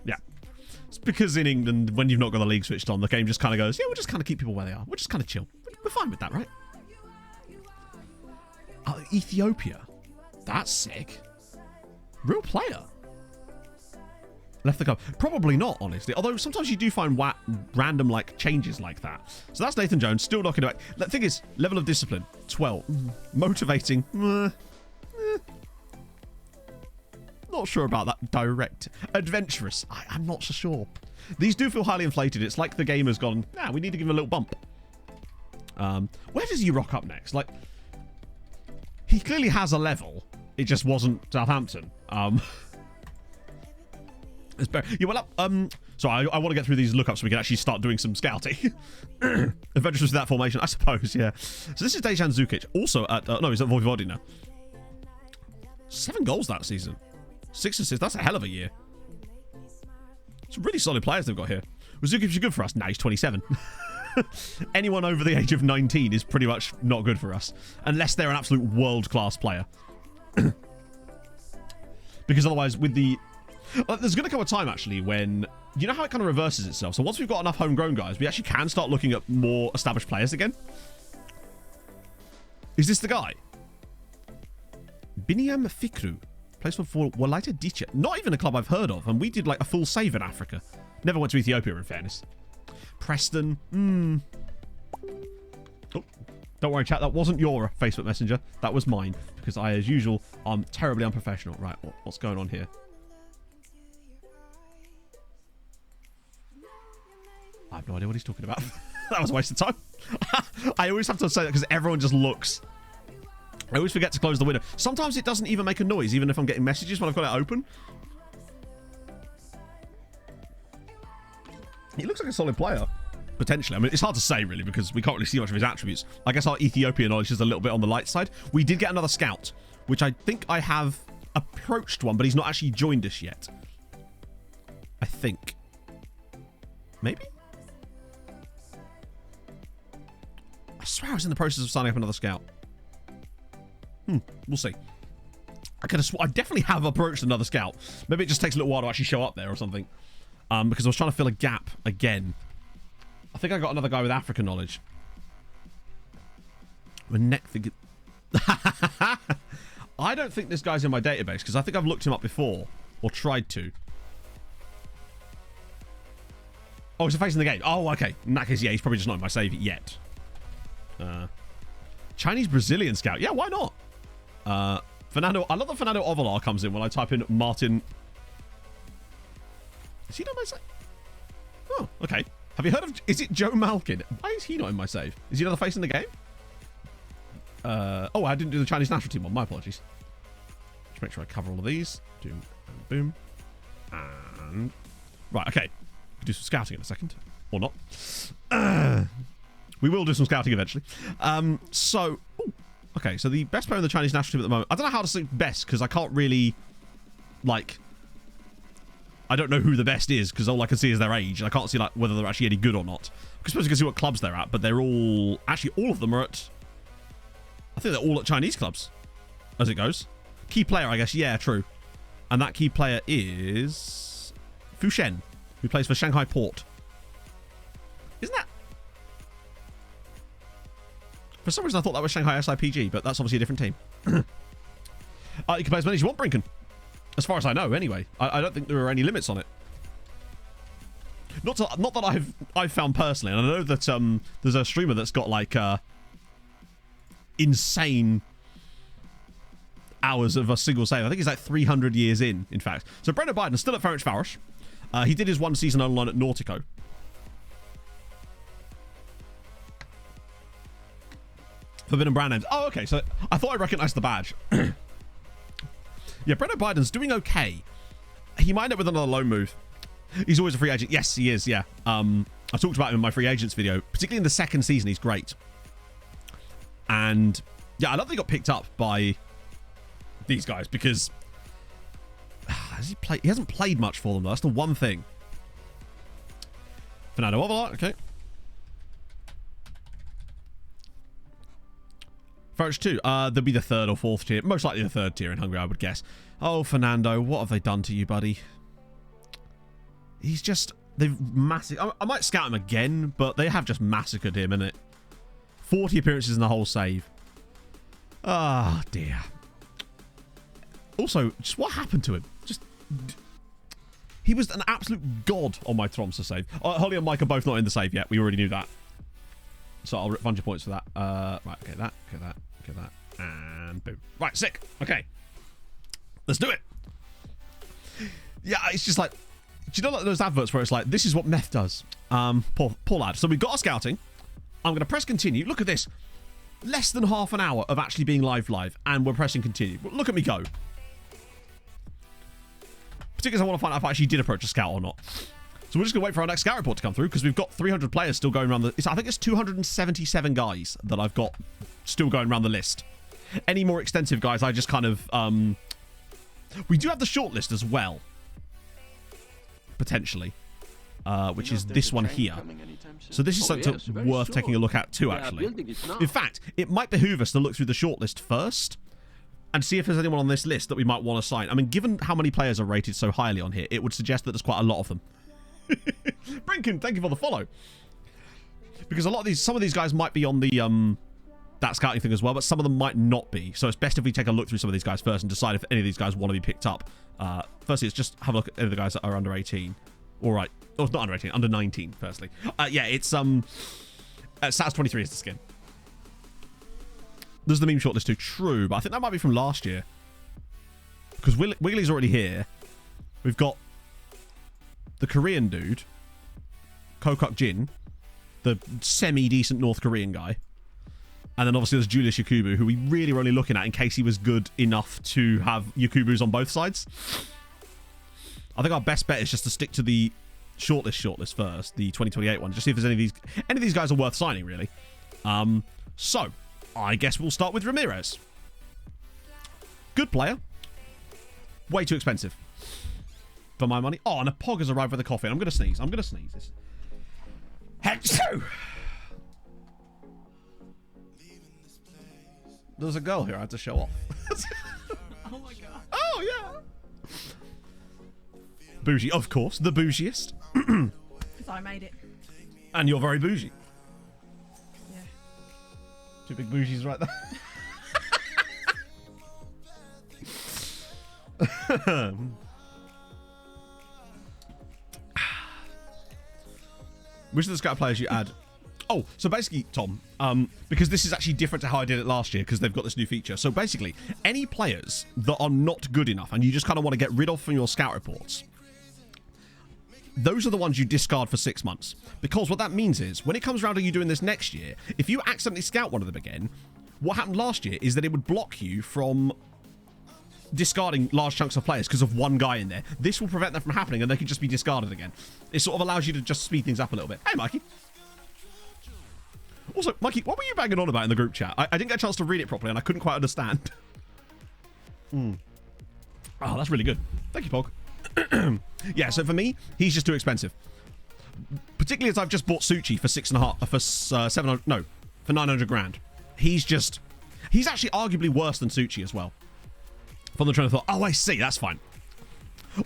Yeah. It's because in England, when you've not got the league switched on, the game just kind of goes, yeah, we'll just kind of keep people where they are. We'll just kind of chill. We're fine with that, right? Ethiopia. That's sick. Real player. Left the club. Probably not, honestly. Although sometimes you do find random like changes like that. So that's Nathan Jones. Still knocking it back. The thing is, level of discipline, 12. Motivating. Not sure about that. Direct. Adventurous. I'm not so sure. These do feel highly inflated. It's like the game has gone, nah, we need to give him a little bump. Where does he rock up next? Like, he clearly has a level. It just wasn't Southampton. It's better. Yeah, well, sorry, I want to get through these lookups so we can actually start doing some scouting. Adventures with that formation, I suppose, yeah. So this is Dejan Zukic, also at, no, he's at Vojvodina. 7 goals that season. 6 assists, that's a hell of a year. Some really solid players they've got here. Was Zukic good for us? Nah, he's 27. Anyone over the age of 19 is pretty much not good for us. Unless they're an absolute world-class player. Because otherwise, with the... there's going to come a time, actually, when... You know how it kind of reverses itself? So once we've got enough homegrown guys, we actually can start looking at more established players again. Is this the guy? Biniam Fikru. Plays for Walaita Dicha. Not even a club I've heard of. And we did like a full save in Africa. Never went to Ethiopia, in fairness. Preston. Oh, don't worry, chat. That wasn't your Facebook Messenger. That was mine. Because I, as usual, I'm terribly unprofessional. Right, what's going on here? I have no idea what he's talking about. That was a waste of time. I always have to say that because everyone just looks. I always forget to close the window. Sometimes it doesn't even make a noise, even if I'm getting messages when I've got it open. He looks like a solid player, potentially. I mean, it's hard to say, really, because we can't really see much of his attributes. I guess our Ethiopian knowledge is a little bit on the light side. We did get another scout, which I think I have approached one, but he's not actually joined us yet. I think. Maybe? I swear I was in the process of signing up another scout. We'll see. I definitely have approached another scout. Maybe it just takes a little while to actually show up there or something. Because I was trying to fill a gap again. I think I got another guy with African knowledge. I don't think this guy's in my database because I think I've looked him up before. Or tried to. Oh, he's facing the game. Oh, okay. In that case, yeah, he's probably just not in my save yet. Chinese-Brazilian scout. Yeah, why not? Fernando. I love that Fernando Ovalar comes in when I type in Martin. Is he not in my save? Oh, okay. Have you heard of... Is it Joe Malkin? Why is he not in my save? Is he another face in the game? Oh, I didn't do the Chinese national team one. My apologies. Just make sure I cover all of these. Boom, boom. And... Right, okay. We'll do some scouting in a second. Or not. We will do some scouting eventually. So... Ooh, okay, so the best player in the Chinese national team at the moment... I don't know how to say best, because I can't really... Like... I don't know who the best is, because all I can see is their age, and I can't see like whether they're actually any good or not. I suppose you can see what clubs they're at, but they're all... Actually, all of them are at... I think they're all at Chinese clubs, as it goes. Key player, I guess. Yeah, true. And that key player is... Fu Shen, who plays for Shanghai Port. Isn't that... For some reason, I thought that was Shanghai SIPG, but that's obviously a different team. You can play as many as you want, Brinken. As far as I know, anyway. I don't think there are any limits on it. Not that I've found personally. And I know that there's a streamer that's got like insane hours of a single save. I think he's like 300 years in fact. So Brendan Biden still at Ferencváros. He did his one season online at Nautico. Forbidden brand names. Oh, okay. So I thought I recognised the badge. Yeah, Brendan Biden's doing okay. He might end up with another loan move. He's always a free agent. Yes, he is, yeah. I talked about him in my free agents video. Particularly in the second season, he's great. And, yeah, I love that he got picked up by these guys because... He hasn't played much for them, though. That's the one thing. Fernando Ovalar, okay. Ferencváros 2, there'll be the third or fourth tier. Most likely the third tier in Hungary, I would guess. Oh, Fernando, what have they done to you, buddy? He's just... They've massacred... I might scout him again, but they have just massacred him, innit? 40 appearances in the whole save. Ah, dear. Also, just what happened to him? Just... He was an absolute god on my Tromsø save. Holly and Mike are both not in the save yet. We already knew that. So I'll refund your points for that. Right, okay, that. And boom. Right, sick. Okay. Let's do it. Yeah, it's just like... Do you know like those adverts where it's like, this is what meth does? Poor lad. So we've got our scouting. I'm going to press continue. Look at this. Less than half an hour of actually being live. And we're pressing continue. Look at me go. Particularly as I want to find out if I actually did approach a scout or not. So we're just going to wait for our next scout report to come through because we've got 300 players still going around the... I think it's 277 guys that I've got still going around the list. Any more extensive guys, I just kind of... We do have the shortlist as well. Potentially. which is this one here. So this is something worth taking a look at too, actually. In fact, it might behoove us to look through the shortlist first and see if there's anyone on this list that we might want to sign. I mean, given how many players are rated so highly on here, it would suggest that there's quite a lot of them. Brinken, thank you for the follow. Because some of these guys might be on the that scouting thing as well, but some of them might not be. So it's best if we take a look through some of these guys first and decide if any of these guys want to be picked up. Firstly, let's just have a look at any of the guys that are under 18. All right. Oh, it's not under 18, under 19, firstly. Yeah, it's SAS 23 is the skin. There's the meme shortlist too. True, but I think that might be from last year. Because Wiggly's already here. We've got the Korean dude, Kokuk Jin, the semi-decent North Korean guy. And then obviously there's Julius Yakubu, who we really were only looking at in case he was good enough to have Yakubus on both sides. I think our best bet is just to stick to the shortlist first, the 2028 one, just see if there's any of these guys are worth signing, really. So, I guess we'll start with Ramirez. Good player. Way too expensive for my money. Oh, and a Pog has arrived with a coffee. I'm going to sneeze. This. There's a girl here I had to show off. Oh my god. Oh, yeah. Bougie, of course. The bougiest. Because I made it. And you're very bougie. Yeah. Two big bougies right there. Which of the scout players you add? Oh, so basically, Tom, because this is actually different to how I did it last year because they've got this new feature. So basically, any players that are not good enough and you just kind of want to get rid of from your scout reports, those are the ones you discard for 6 months. Because what that means is, when it comes around to you doing this next year, if you accidentally scout one of them again, what happened last year is that it would block you from discarding large chunks of players because of one guy in there. This will prevent that from happening and they can just be discarded again. It sort of allows you to just speed things up a little bit. Hey, Mikey. Also, Mikey, what were you banging on about in the group chat? I didn't get a chance to read it properly and I couldn't quite understand. Oh, that's really good. Thank you, Pog. Yeah, so for me, he's just too expensive. Particularly as I've just bought Suchi for 700, no, for 900 grand. He's actually arguably worse than Suchi as well. From the train of thought, oh, I see, that's fine.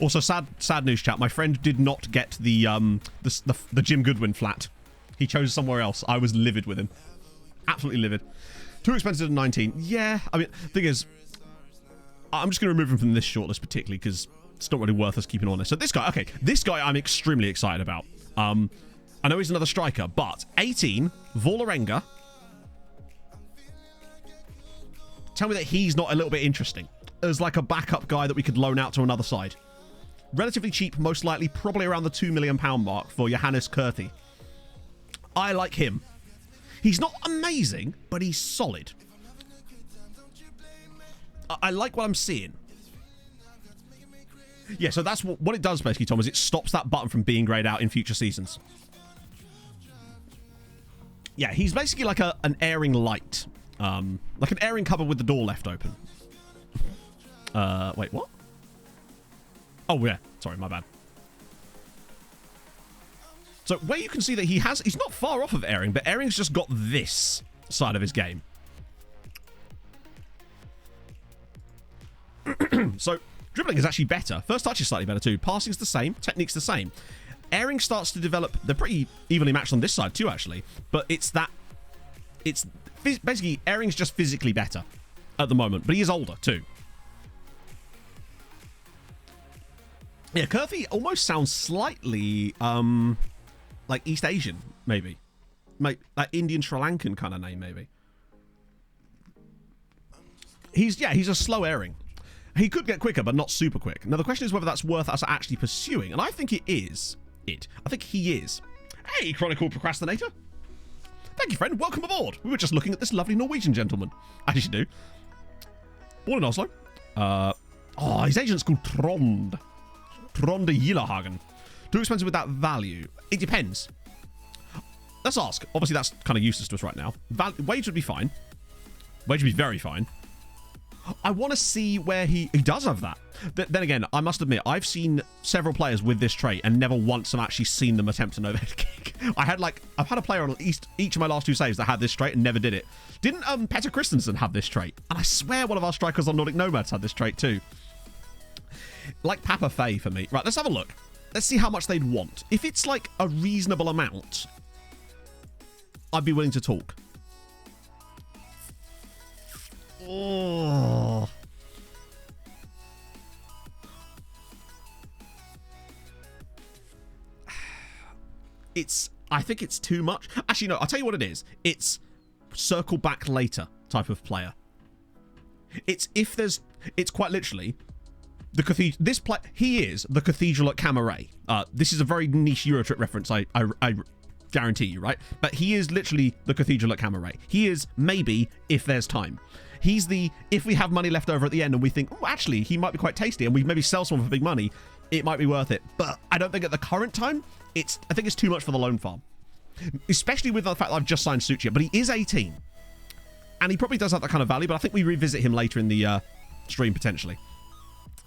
Also, sad news, chat. My friend did not get the Jim Goodwin flat. He chose somewhere else. I was livid with him. Absolutely livid. Too expensive than 19. Yeah, I mean, thing is, I'm just going to remove him from this shortlist particularly because it's not really worth us keeping on this. So this guy, okay, this guy I'm extremely excited about. I know he's another striker, but 18, Vålerenga. Tell me that he's not a little bit interesting as like a backup guy that we could loan out to another side. Relatively cheap, most likely, probably around the £2 million mark for Johannes Kurti. I like him. He's not amazing, but he's solid. I like what I'm seeing. Yeah, so that's what it does basically, Tom, is it stops that button from being grayed out in future seasons. Yeah, he's basically like an airing light. Like an airing cupboard with the door left open. Wait, what? Oh, yeah. Sorry, my bad. So where you can see that he's not far off of airing, but airing's just got this side of his game. So dribbling is actually better. First touch is slightly better too. Passing's the same. Technique's the same. Airing starts to develop. They're pretty evenly matched on this side too, actually. But it's basically airing's just physically better at the moment. But he is older too. Yeah, Kurthi almost sounds slightly like East Asian, maybe. Like Indian Sri Lankan kind of name, maybe. He's a slow airing. He could get quicker, but not super quick. Now, the question is whether that's worth us actually pursuing, and I think it is. I think he is. Hey, Chronicle Procrastinator. Thank you, friend. Welcome aboard. We were just looking at this lovely Norwegian gentleman. As you do. Born in Oslo. His agent's called Trond. Trond Gillehagen. Too expensive with that value? It depends. Let's ask. Obviously, that's kind of useless to us right now. Wage would be fine. Wage would be very fine. I want to see where he does have that. Then again, I must admit, I've seen several players with this trait and never once have actually seen them attempt an overhead kick. I've had a player on each of my last 2 saves that had this trait and never did it. Didn't Petter Christensen have this trait? And I swear one of our strikers on Nordic Nomads had this trait too. Like Papa Fay for me. Right, let's have a look. Let's see how much they'd want. If it's like a reasonable amount, I'd be willing to talk. Oh. I think it's too much. Actually, no, I'll tell you what it is. It's circle back later type of player. It's quite literally the cathedral. He is the cathedral at Camaret. This is a very niche Eurotrip reference, I guarantee you, right? But he is literally the cathedral at Camaret. He is maybe if there's time. He's if we have money left over at the end and we think, oh, actually, he might be quite tasty and we maybe sell someone for big money, it might be worth it. But I don't think at the current time, I think it's too much for the loan farm. Especially with the fact that I've just signed Suchia, but he is 18. And he probably does have that kind of value, but I think we revisit him later in the stream, potentially.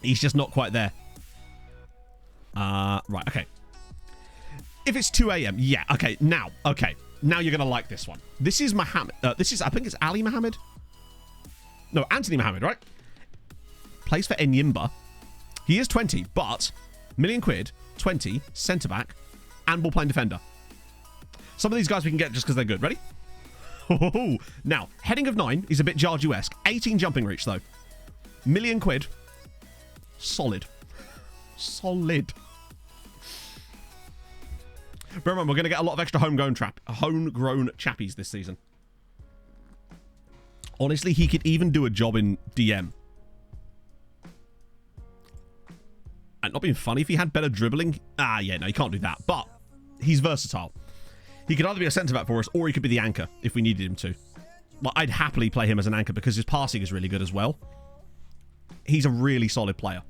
He's just not quite there. Right, okay. If it's 2 a.m., yeah, okay, now you're going to like this one. This is Mohammed. I think it's Ali Mohammed. No, Anthony Mohammed, right? Plays for Enyimba. He is 20, but £1 million, 20, centre-back, and ball-playing defender. Some of these guys we can get just because they're good. Ready? Now, heading of 9 is a bit Jarju-esque. 18 jumping reach, though. £1 million. Solid. Solid. But remember, we're going to get a lot of extra homegrown chappies this season. Honestly, he could even do a job in DM. And not being funny, if he had better dribbling... yeah, no, he can't do that. But he's versatile. He could either be a centre-back for us, or he could be the anchor, if we needed him to. Well, I'd happily play him as an anchor, because his passing is really good as well. He's a really solid player.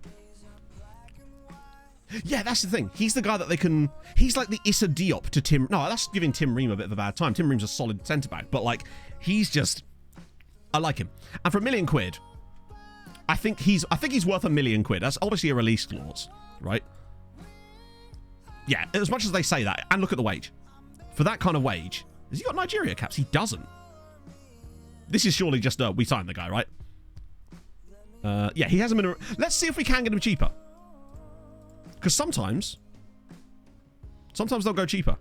Yeah, that's the thing. He's the guy that they can... He's like the Issa Diop to Tim... No, that's giving Tim Ream a bit of a bad time. Tim Ream's a solid centre-back, but, like, he's just... I like him. And for £1 million, I think he's worth £1 million. That's obviously a release clause, right? Yeah, as much as they say that, and look at the wage. For that kind of wage, has he got Nigeria caps? He doesn't. This is surely just we signed the guy, right? Yeah, he hasn't been... Let's see if we can get him cheaper. Because sometimes they'll go cheaper.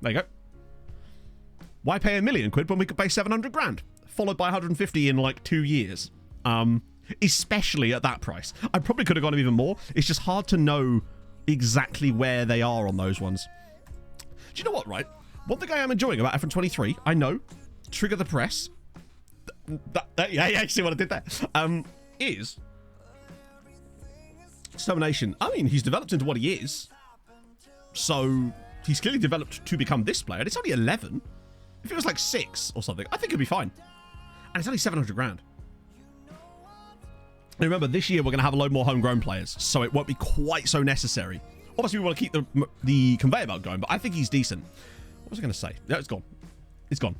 There you go. Why pay £1 million when we could pay 700 grand? Followed by 150 in like 2 years. Especially at that price. I probably could have gone even more. It's just hard to know exactly where they are on those ones. Do you know what, right? One thing I am enjoying about FM23, I know, trigger the press. Yeah, you see what I did there? Is Determination. I mean, he's developed into what he is. So, he's clearly developed to become this player. And it's only 11. If it was like 6 or something, I think it'd be fine. And it's only 700 grand. And remember, this year we're going to have a load more homegrown players, so it won't be quite so necessary. Obviously, we want to keep the conveyor belt going, but I think he's decent. What was I going to say? No, it's gone. It's gone.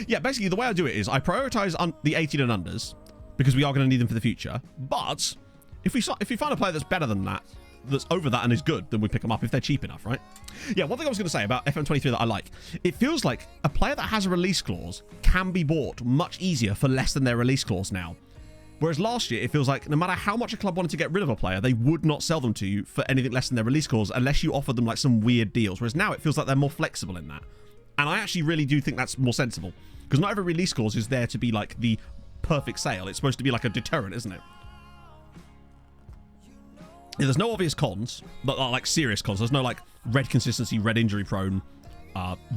Yeah, basically, the way I do it is I prioritize the 18 and unders, because we are going to need them for the future. But if we find a player that's better than that, that's over that and is good, then we pick them up if they're cheap enough, right? Yeah, one thing I was going to say about FM23 that I like, it feels like a player that has a release clause can be bought much easier for less than their release clause now. Whereas last year, it feels like no matter how much a club wanted to get rid of a player, they would not sell them to you for anything less than their release clause unless you offered them like some weird deals. Whereas now it feels like they're more flexible in that. And I actually really do think that's more sensible. Because not every release clause is there to be like the perfect sale. It's supposed to be like a deterrent, isn't it? Yeah, there's no obvious cons, but like serious cons. There's no like red consistency, red injury prone.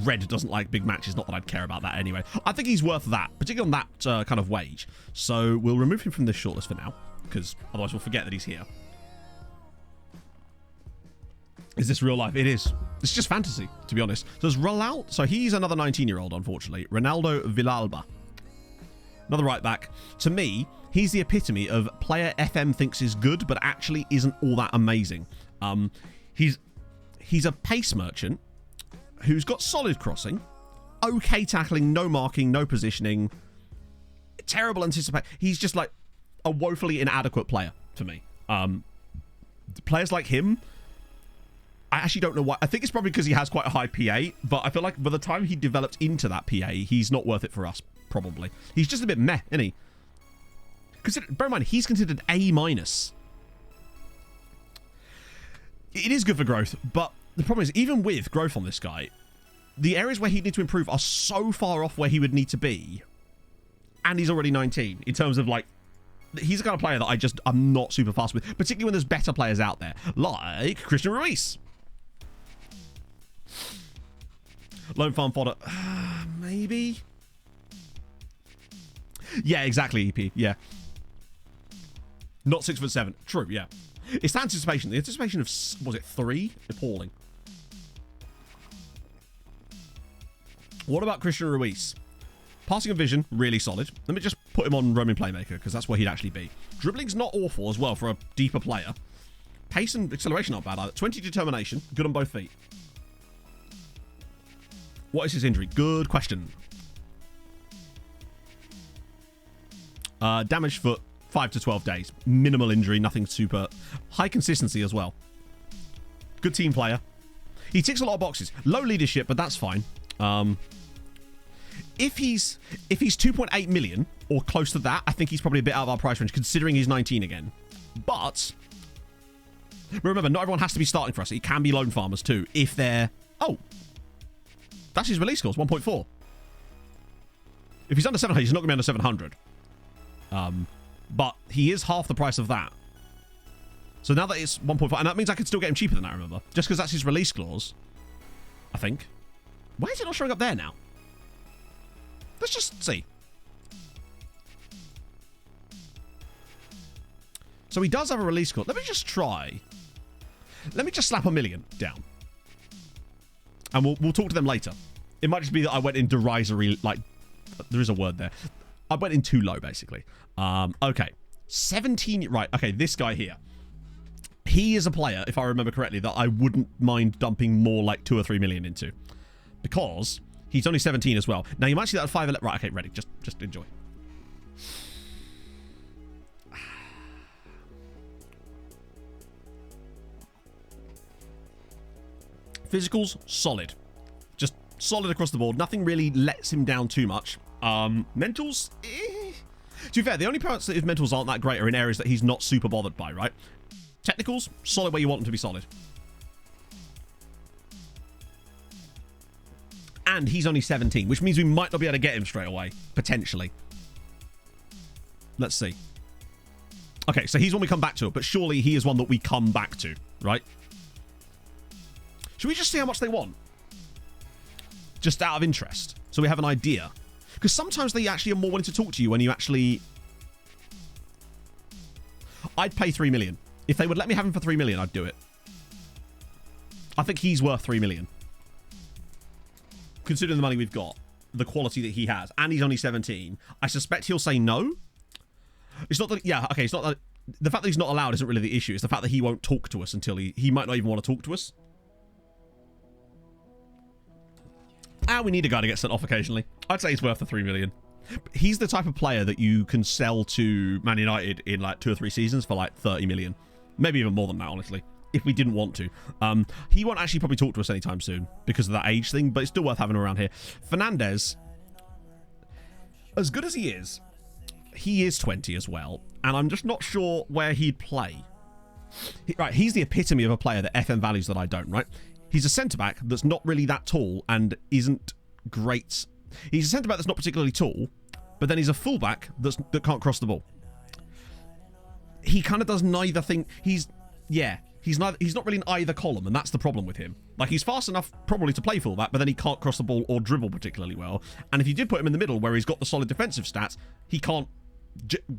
Red doesn't like big matches. Not that I'd care about that anyway. I think he's worth that, particularly on that kind of wage. So we'll remove him from this shortlist for now, because otherwise we'll forget that he's here. Is this real life? It is. It's just fantasy, to be honest. So there's Ronaldo. So he's another 19-year-old, unfortunately. Ronaldo Villalba. Another right back. To me, he's the epitome of player FM thinks is good, but actually isn't all that amazing. He's a pace merchant who's got solid crossing, okay tackling, no marking, no positioning, terrible anticipation. He's just like a woefully inadequate player to me. Players like him, I actually don't know why. I think it's probably because he has quite a high PA, but I feel like by the time he developed into that PA, he's not worth it for us, probably. He's just a bit meh, isn't he? Bear in mind, he's considered A-. It is good for growth, but the problem is, even with growth on this guy, the areas where he'd need to improve are so far off where he would need to be, and he's already 19, in terms of, like, he's the kind of player that I'm not super fast with, particularly when there's better players out there, like Christian Ruiz. Lone farm fodder. Maybe? Yeah, exactly, EP. Yeah. Not 6'7". True, yeah. It's the anticipation. The anticipation of, was it 3? Appalling. What about Christian Ruiz? Passing and vision, really solid. Let me just put him on roaming playmaker, because that's where he'd actually be. Dribbling's not awful as well for a deeper player. Pace and acceleration not bad either. 20 determination, good on both feet. What is his injury? Good question. Damaged foot, 5 to 12 days. Minimal injury, nothing super. High consistency as well. Good team player. He ticks a lot of boxes. Low leadership, but that's fine. If he's 2.8 million or close to that, I think he's probably a bit out of our price range, considering he's 19 again. But remember, not everyone has to be starting for us. It can be loan farmers too, if they're... Oh, that's his release scores, 1.4. If he's under 700, he's not going to be under 700. But he is half the price of that. So now that it's 1.5, and that means I could still get him cheaper than that, remember? Just because that's his release clause, I think. Why is it not showing up there now? Let's just see. So he does have a release clause. Let me just try. Let me just slap 1 million down. And we'll talk to them later. It might just be that I went in derisory, like, there is a word there. I went in too low, basically. Okay. 17, right, okay, this guy here. He is a player, if I remember correctly, that I wouldn't mind dumping more like 2 or 3 million into. Because he's only 17 as well. Now, you might see that at 5... Right, okay, ready. Just enjoy. Physicals, solid. Just solid across the board. Nothing really lets him down too much. Mentals, to be fair, the only parts that his mentals aren't that great are in areas that he's not super bothered by, right? Technicals, solid where you want them to be solid. And he's only 17, which means we might not be able to get him straight away, potentially. Let's see. Okay, so he's one we come back to, but surely he is one that we come back to, right? Should we just see how much they want? Just out of interest, so we have an idea. Because sometimes they actually are more willing to talk to you when you actually... I'd pay 3 million. If they would let me have him for 3 million, I'd do it. I think he's worth 3 million. Considering the money we've got, the quality that he has, and he's only 17, I suspect he'll say no. It's not that... Yeah, okay, it's not that... The fact that he's not allowed isn't really the issue. It's the fact that he won't talk to us until he might not even want to talk to us. And we need a guy to get sent off occasionally. I'd say he's worth the 3 million. He's the type of player that you can sell to Man United in like 2 or 3 seasons for like 30 million. Maybe even more than that, honestly, if we didn't want to. He won't actually probably talk to us anytime soon because of that age thing, but it's still worth having him around here. Fernandez, as good as he is 20 as well, and I'm just not sure where he'd play. Right, he's the epitome of a player that FM values that I don't, right? He's a centre-back that's not really that tall and isn't great. He's a centre-back that's not particularly tall, but then he's a full-back that can't cross the ball. He kind of does neither thing. He's not really in either column, and that's the problem with him. Like, he's fast enough probably to play full-back, but then he can't cross the ball or dribble particularly well. And if you did put him in the middle where he's got the solid defensive stats, he can't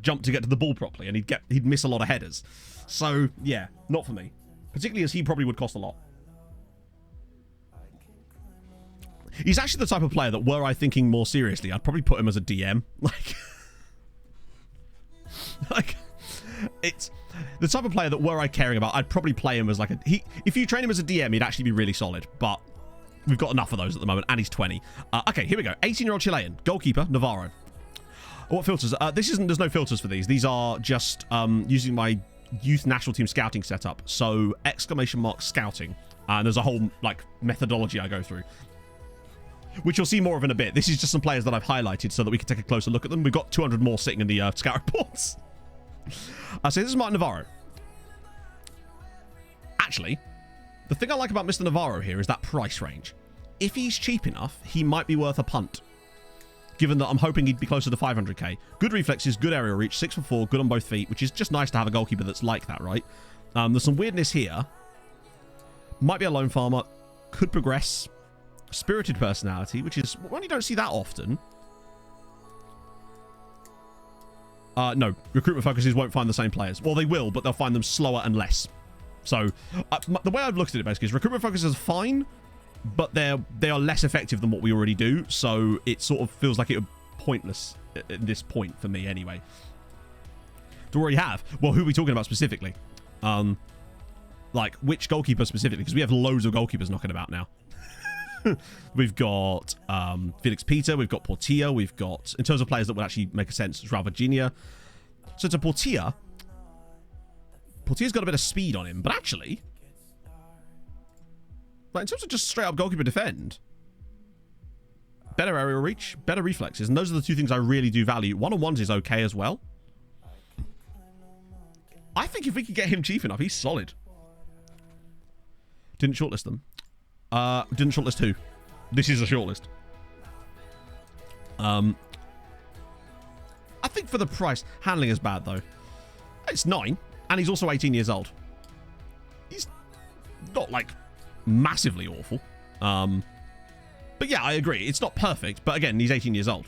jump to get to the ball properly, and he'd miss a lot of headers. So, yeah, not for me. Particularly as he probably would cost a lot. He's actually the type of player that, were I thinking more seriously, I'd probably put him as a DM. Like, it's the type of player that, were I caring about, I'd probably play him as like if you train him as a DM, he'd actually be really solid. But we've got enough of those at the moment, and he's 20. Okay, here we go. 18-year-old Chilean. Goalkeeper, Navarro. Oh, what filters? There's no filters for these. These are just using my youth national team scouting setup. So ! Scouting. And there's a whole like methodology I go through, which you'll see more of in a bit. This is just some players that I've highlighted so that we can take a closer look at them. We've got 200 more sitting in the scout reports. So this is Martin Navarro. Actually, the thing I like about Mr. Navarro here is that price range. If he's cheap enough, he might be worth a punt. Given that I'm hoping he'd be closer to 500k. Good reflexes, good aerial reach, 6'4", good on both feet, which is just nice to have a goalkeeper that's like that, right? There's some weirdness here. Might be a lone farmer. Could progress. Spirited personality, which is one you don't see that often. No, recruitment focuses won't find the same players. Well, they will, but they'll find them slower and less. So, the way I've looked at it basically is recruitment focuses are fine, but they are less effective than what we already do. So it sort of feels like it would be pointless at this point for me anyway. To already have. Well, who are we talking about specifically? Like which goalkeeper specifically? Because we have loads of goalkeepers knocking about now. We've got Felix Peter, we've got Portilla, we've got, in terms of players that would actually make a sense, Raul Virginia. So to Portilla's got a bit of speed on him, but actually, like in terms of just straight up goalkeeper defend, better aerial reach, better reflexes, and those are the two things I really do value. One-on-ones is okay as well. I think if we could get him cheap enough, he's solid. Didn't shortlist them. Didn't shortlist who? This is a shortlist. I think for the price, handling is bad though. It's 9, and he's also 18 years old. He's not like massively awful. But yeah, I agree. It's not perfect, but again, he's 18 years old.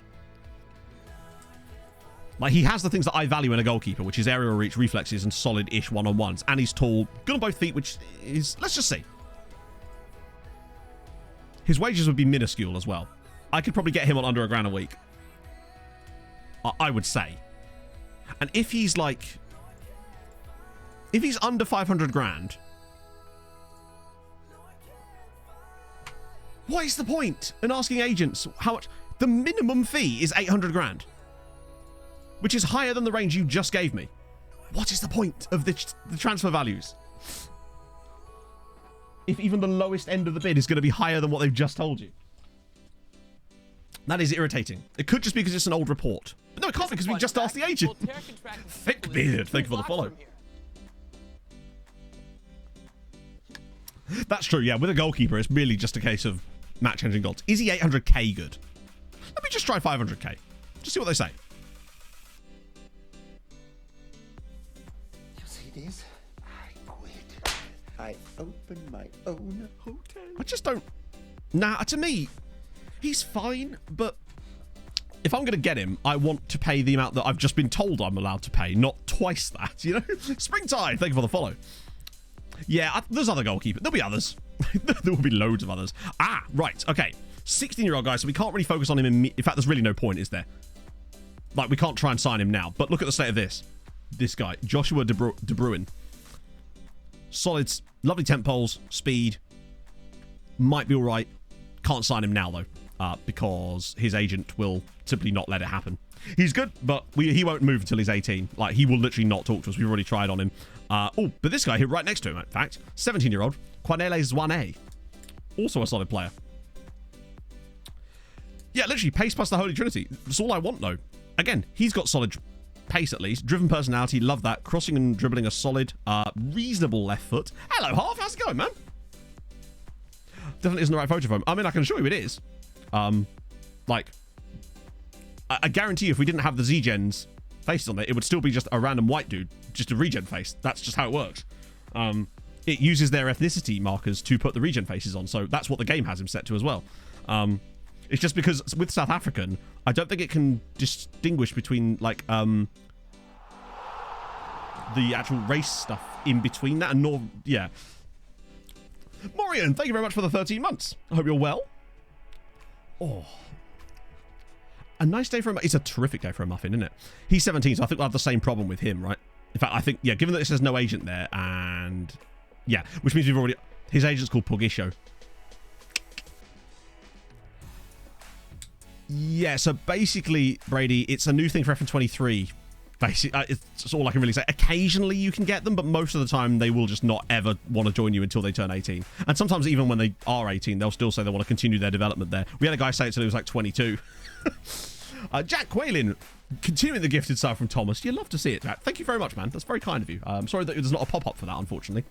Like, he has the things that I value in a goalkeeper, which is aerial reach, reflexes, and solid-ish one-on-ones. And he's tall, good on both feet, which is, let's just see. His wages would be minuscule as well. I could probably get him on under £1,000 a week. I would say. And if he's like... if he's under 500 grand... what is the point in asking agents how much? The minimum fee is 800 grand. Which is higher than the range you just gave me. What is the point of the transfer values? If even the lowest end of the bid is going to be higher than what they've just told you. That is irritating. It could just be because it's an old report. But no, it can't be because we just asked the agent. Thick beard. Thank you for the follow. That's true, yeah. With a goalkeeper, it's really just a case of match-changing goals. Is he 800k good? Let me just try 500k. Just see what they say. You see this? I quit. I opened my own hotel. I just don't... Nah, to me, he's fine, but if I'm going to get him, I want to pay the amount that I've just been told I'm allowed to pay, not twice that, you know? Springtime, thank you for the follow. Yeah, there's other goalkeepers. There'll be others. There will be loads of others. Ah, right, okay. 16-year-old guy, so we can't really focus on him. In fact, there's really no point, is there? Like, we can't try and sign him now. But look at the state of this. This guy, Joshua De Bruin. Solid, lovely temp poles, speed. Might be all right. Can't sign him now, though, because his agent will simply not let it happen. He's good, but he won't move until he's 18. Like, he will literally not talk to us. We've already tried on him. Oh, but this guy here right next to him, in fact, 17-year-old, Cornelis 1A. Also a solid player. Yeah, literally, pace plus the Holy Trinity. That's all I want, though. Again, he's got solid pace, at least. Driven personality, love that. Crossing and dribbling a solid, reasonable left foot. Hello, Half. How's it going, man? Definitely isn't the right photo for him. I mean, I can assure you it is. Like, I guarantee you if we didn't have the Z-Gens faces on there, it would still be just a random white dude, just a regen face. That's just how it works. It uses their ethnicity markers to put the regen faces on, so that's what the game has him set to as well. It's just because with South African, I don't think it can distinguish between, like, the actual race stuff in between that and nor... yeah. Morian, thank you very much for the 13 months. I hope you're well. Oh. A nice day for a muffin. It's a terrific day for a muffin, isn't it? He's 17, so I think we'll have the same problem with him, right? In fact, I think, yeah, given that it says no agent there, and... yeah, which means we've already... his agent's called Pugisho. Yeah, so basically, Brady, it's a new thing for FN23. Basically, it's all I can really say. Occasionally you can get them, but most of the time they will just not ever want to join you until they turn 18. And sometimes even when they are 18, they'll still say they want to continue their development there. We had a guy say it till he was like 22. Jack Quaylen, continuing the gifted stuff from Thomas. You love to see it, Jack. Thank you very much, man. That's very kind of you. I'm sorry that there's not a pop-up for that, unfortunately.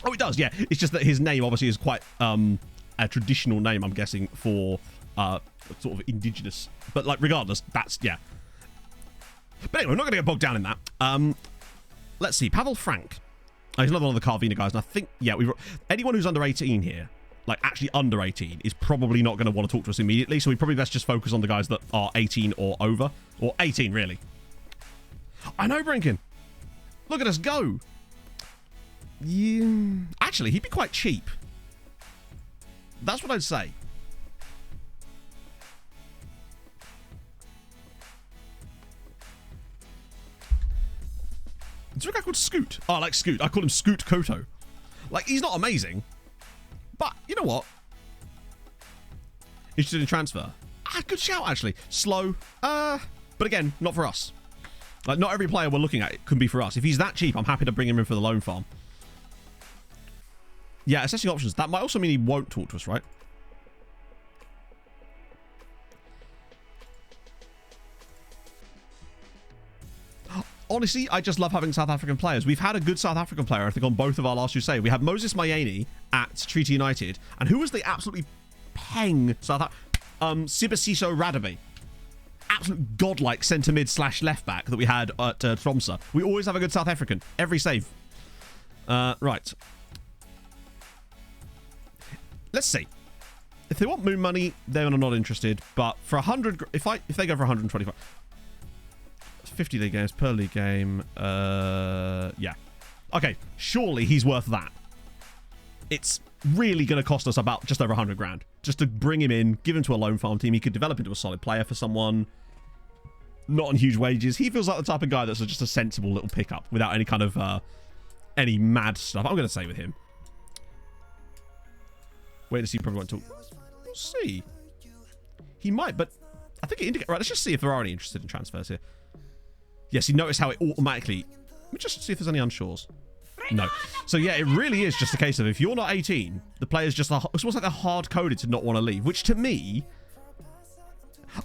Oh, it does, yeah. It's just that his name obviously is quite a traditional name, I'm guessing, for sort of indigenous. But, like, regardless, that's, yeah. But anyway, we're not going to get bogged down in that. Let's see. Pavel Frank. He's another one of the Carvina guys. And I think, yeah, anyone who's under 18 here, like actually under 18, is probably not going to want to talk to us immediately. So we probably best just focus on the guys that are 18 or over. Or 18, really. I know, Brinkin. Look at us go. Yeah. Actually, he'd be quite cheap. That's what I'd say. Is there a guy called Scoot? Oh, I like Scoot. I call him Scoot Koto. Like, he's not amazing. But, you know what? Interested in transfer? Ah, good shout, actually. Slow. But again, not for us. Like, not every player we're looking at can be for us. If he's that cheap, I'm happy to bring him in for the loan farm. Yeah, assessing options. That might also mean he won't talk to us, right? Honestly, I just love having South African players. We've had a good South African player, I think, on both of our last two say. We had Moses Mayeni at Treaty United. And who was the absolutely peng South African? Sibasiso Radaby. Absolute godlike centre mid / left back that we had at Tromsø. We always have a good South African. Every save. Right. Let's see. If they want moon money, they're not interested. But for 100, if they go for 125. 50 league games per league game. Yeah. Okay, surely he's worth that. It's really going to cost us about just over 100 grand just to bring him in, give him to a loan farm team. He could develop into a solid player for someone. Not on huge wages. He feels like the type of guy that's just a sensible little pickup without any kind of any mad stuff. I'm going to say with him. Wait to see. Probably won't talk. We'll see. He might, but I think it indicates. Right, let's just see if there are any interested in transfers here. Yes, you notice how it automatically... Let me just see if there's any unshores. No. So, yeah, it really is just a case of if you're not 18, the players just... It's almost like they're hard-coded to not want to leave, which to me...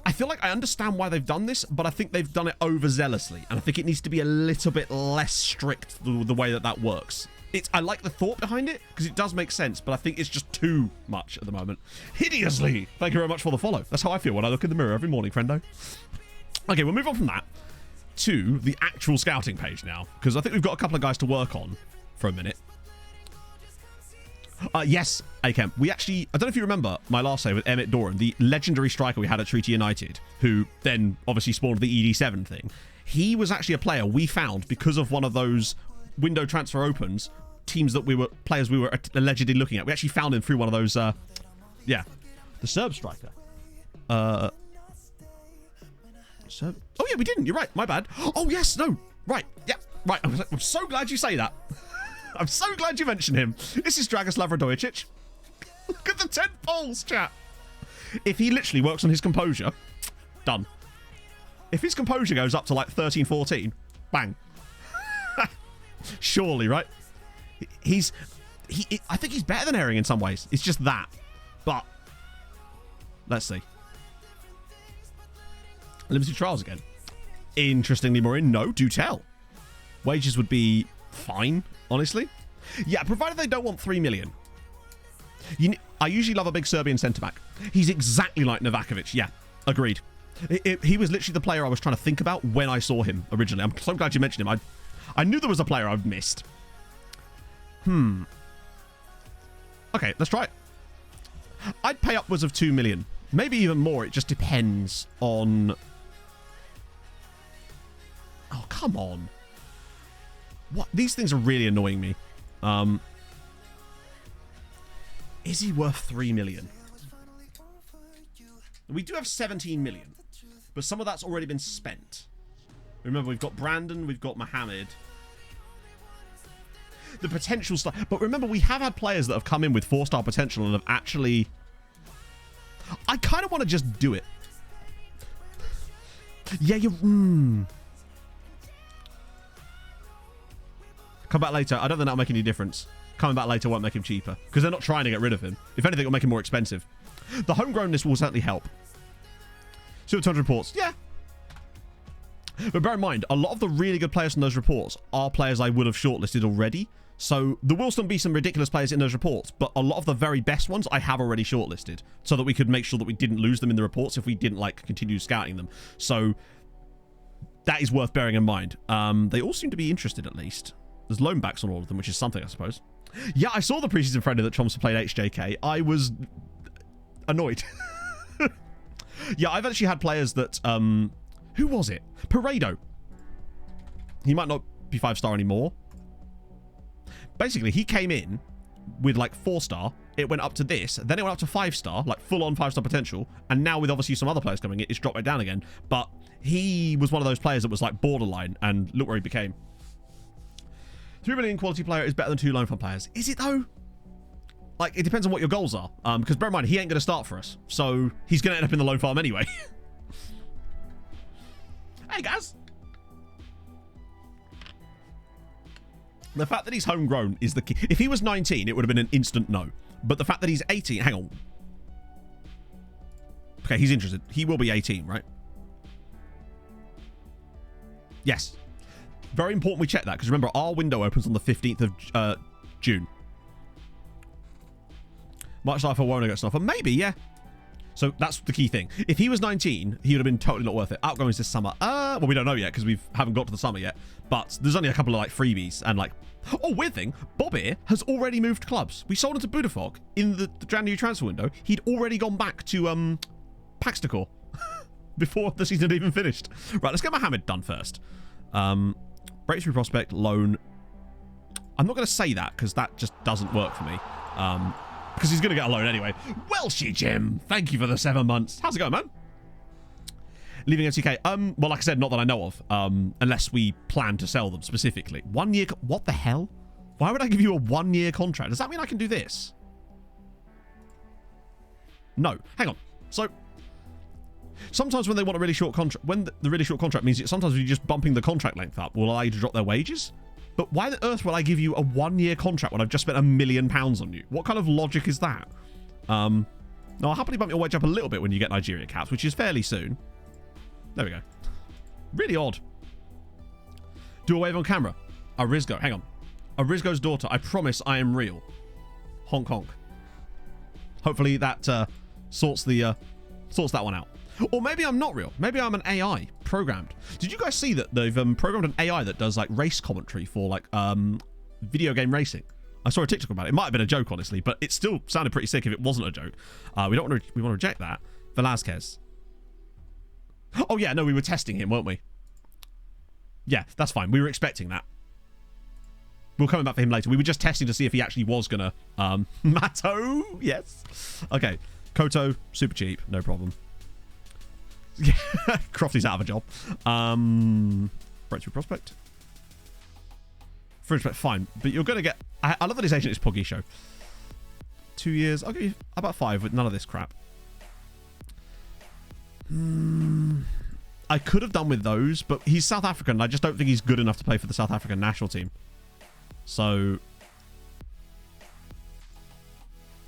I feel like I understand why they've done this, but I think they've done it overzealously, and I think it needs to be a little bit less strict the way that works. I like the thought behind it, because it does make sense, but I think it's just too much at the moment. Hideously! Thank you very much for the follow. That's how I feel when I look in the mirror every morning, friendo. Okay, we'll move on from that to the actual scouting page now, because I think we've got a couple of guys to work on for a minute. Yes, Akem. We actually, I don't know if you remember my last say with Emmett Doran, the legendary striker we had at Treaty United, who then obviously spawned the ED7 thing. He was actually a player we found because of one of those window transfer opens, players we were allegedly looking at. We actually found him through one of those, yeah, the Serb striker. So, oh yeah, we didn't. You're right. My bad. Oh yes, no. Right. Yeah. Right. I'm so glad you say that. I'm so glad you mentioned him. This is Dragoslav Radojic. Look at the 10 polls, chat. If he literally works on his composure, done. If his composure goes up to like 13, 14, bang. Surely, right? I think he's better than Herring in some ways. It's just that. But let's see. Limited trials again. Interestingly, Maureen, no, do tell. Wages would be fine, honestly. Yeah, provided they don't want 3 million. I usually love a big Serbian centre-back. He's exactly like Novakovic. Yeah, agreed. He was literally the player I was trying to think about when I saw him originally. I'm so glad you mentioned him. I knew there was a player I've missed. Okay, let's try it. I'd pay upwards of 2 million. Maybe even more. It just depends on... Oh, come on. What? These things are really annoying me. Is he worth 3 million? We do have 17 million, but some of that's already been spent. Remember, we've got Brandon, we've got Mohammed. The potential star, but remember, we have had players that have come in with 4-star potential and have actually... I kind of want to just do it. Yeah, you... Come back later. I don't think that'll make any difference. Coming back later won't make him cheaper. Because they're not trying to get rid of him. If anything, it'll make him more expensive. The homegrownness will certainly help. So 200 reports. Yeah. But bear in mind, a lot of the really good players in those reports are players I would have shortlisted already. So there will still be some ridiculous players in those reports, but a lot of the very best ones I have already shortlisted so that we could make sure that we didn't lose them in the reports if we didn't like continue scouting them. So that is worth bearing in mind. They all seem to be interested at least. There's loan backs on all of them, which is something, I suppose. Yeah, I saw the preseason friendly that Chomsky played HJK. I was annoyed. Yeah, I've actually had players that... who was it? Paredo. He might not be 5-star anymore. Basically, he came in with like 4-star. It went up to this. Then it went up to 5-star, like full-on 5-star potential. And now with obviously some other players coming in, it's dropped back down again. But he was one of those players that was like borderline. And look where he became. 3 million quality player is better than 2 loan fund players. Is it though? Like, it depends on what your goals are. Because bear in mind, he ain't going to start for us. So he's going to end up in the loan farm anyway. Hey, guys. The fact that he's homegrown is the key. If he was 19, it would have been an instant no. But the fact that he's 18... Hang on. Okay, he's interested. He will be 18, right? Yes. Very important we check that, because remember, our window opens on the 15th of June. Much life for Warren against Snuffer. Maybe, yeah. So that's the key thing. If he was 19, he would have been totally not worth it. Outgoings this summer. Well, we don't know yet because we haven't got to the summer yet. But there's only a couple of like freebies and like... Oh, weird thing. Bob here has already moved clubs. We sold him to Budapest in the January transfer window. He'd already gone back to Paxticor before the season had even finished. Right, let's get Mohammed done first. Breakthrough prospect, loan. I'm not going to say that because that just doesn't work for me. Because he's going to get a loan anyway. Welshie Jim, thank you for the 7 months. How's it going, man? Leaving MTK. Well, like I said, not that I know of. Unless we plan to sell them specifically. 1 year. What the hell? Why would I give you a 1 year contract? Does that mean I can do this? No. Hang on. So, sometimes when they want a really short contract, when the really short contract means sometimes you're just bumping the contract length up will allow you to drop their wages. But why the earth will I give you a 1 year contract when I've just spent £1 million on you? What kind of logic is that? No, I'll happily bump your wage up a little bit when you get Nigeria caps, which is fairly soon. There we go. Really odd. Do a wave on camera. Arizgo. Hang on. Arizgo's daughter. I promise I am real. Honk honk. Hopefully that sorts that one out. Or maybe I'm not real. Maybe I'm an AI programmed. Did you guys see that they've programmed an AI that does like race commentary for like video game racing? I saw a TikTok about it. It might have been a joke, honestly, but it still sounded pretty sick if it wasn't a joke. We want to reject that. Velazquez. Oh yeah, no, we were testing him, weren't we? Yeah, that's fine. We were expecting that. We'll come back for him later. We were just testing to see if he actually was gonna Matto, yes. Okay. Koto, super cheap, no problem. Yeah, Crofty's out of a job. Breakthrough prospect. Fringe prospect, fine. But you're gonna get I love that his agent is Poggy Show. 2 years. I'll give you about 5 with none of this crap. I could have done with those, but he's South African. I just don't think he's good enough to play for the South African national team. So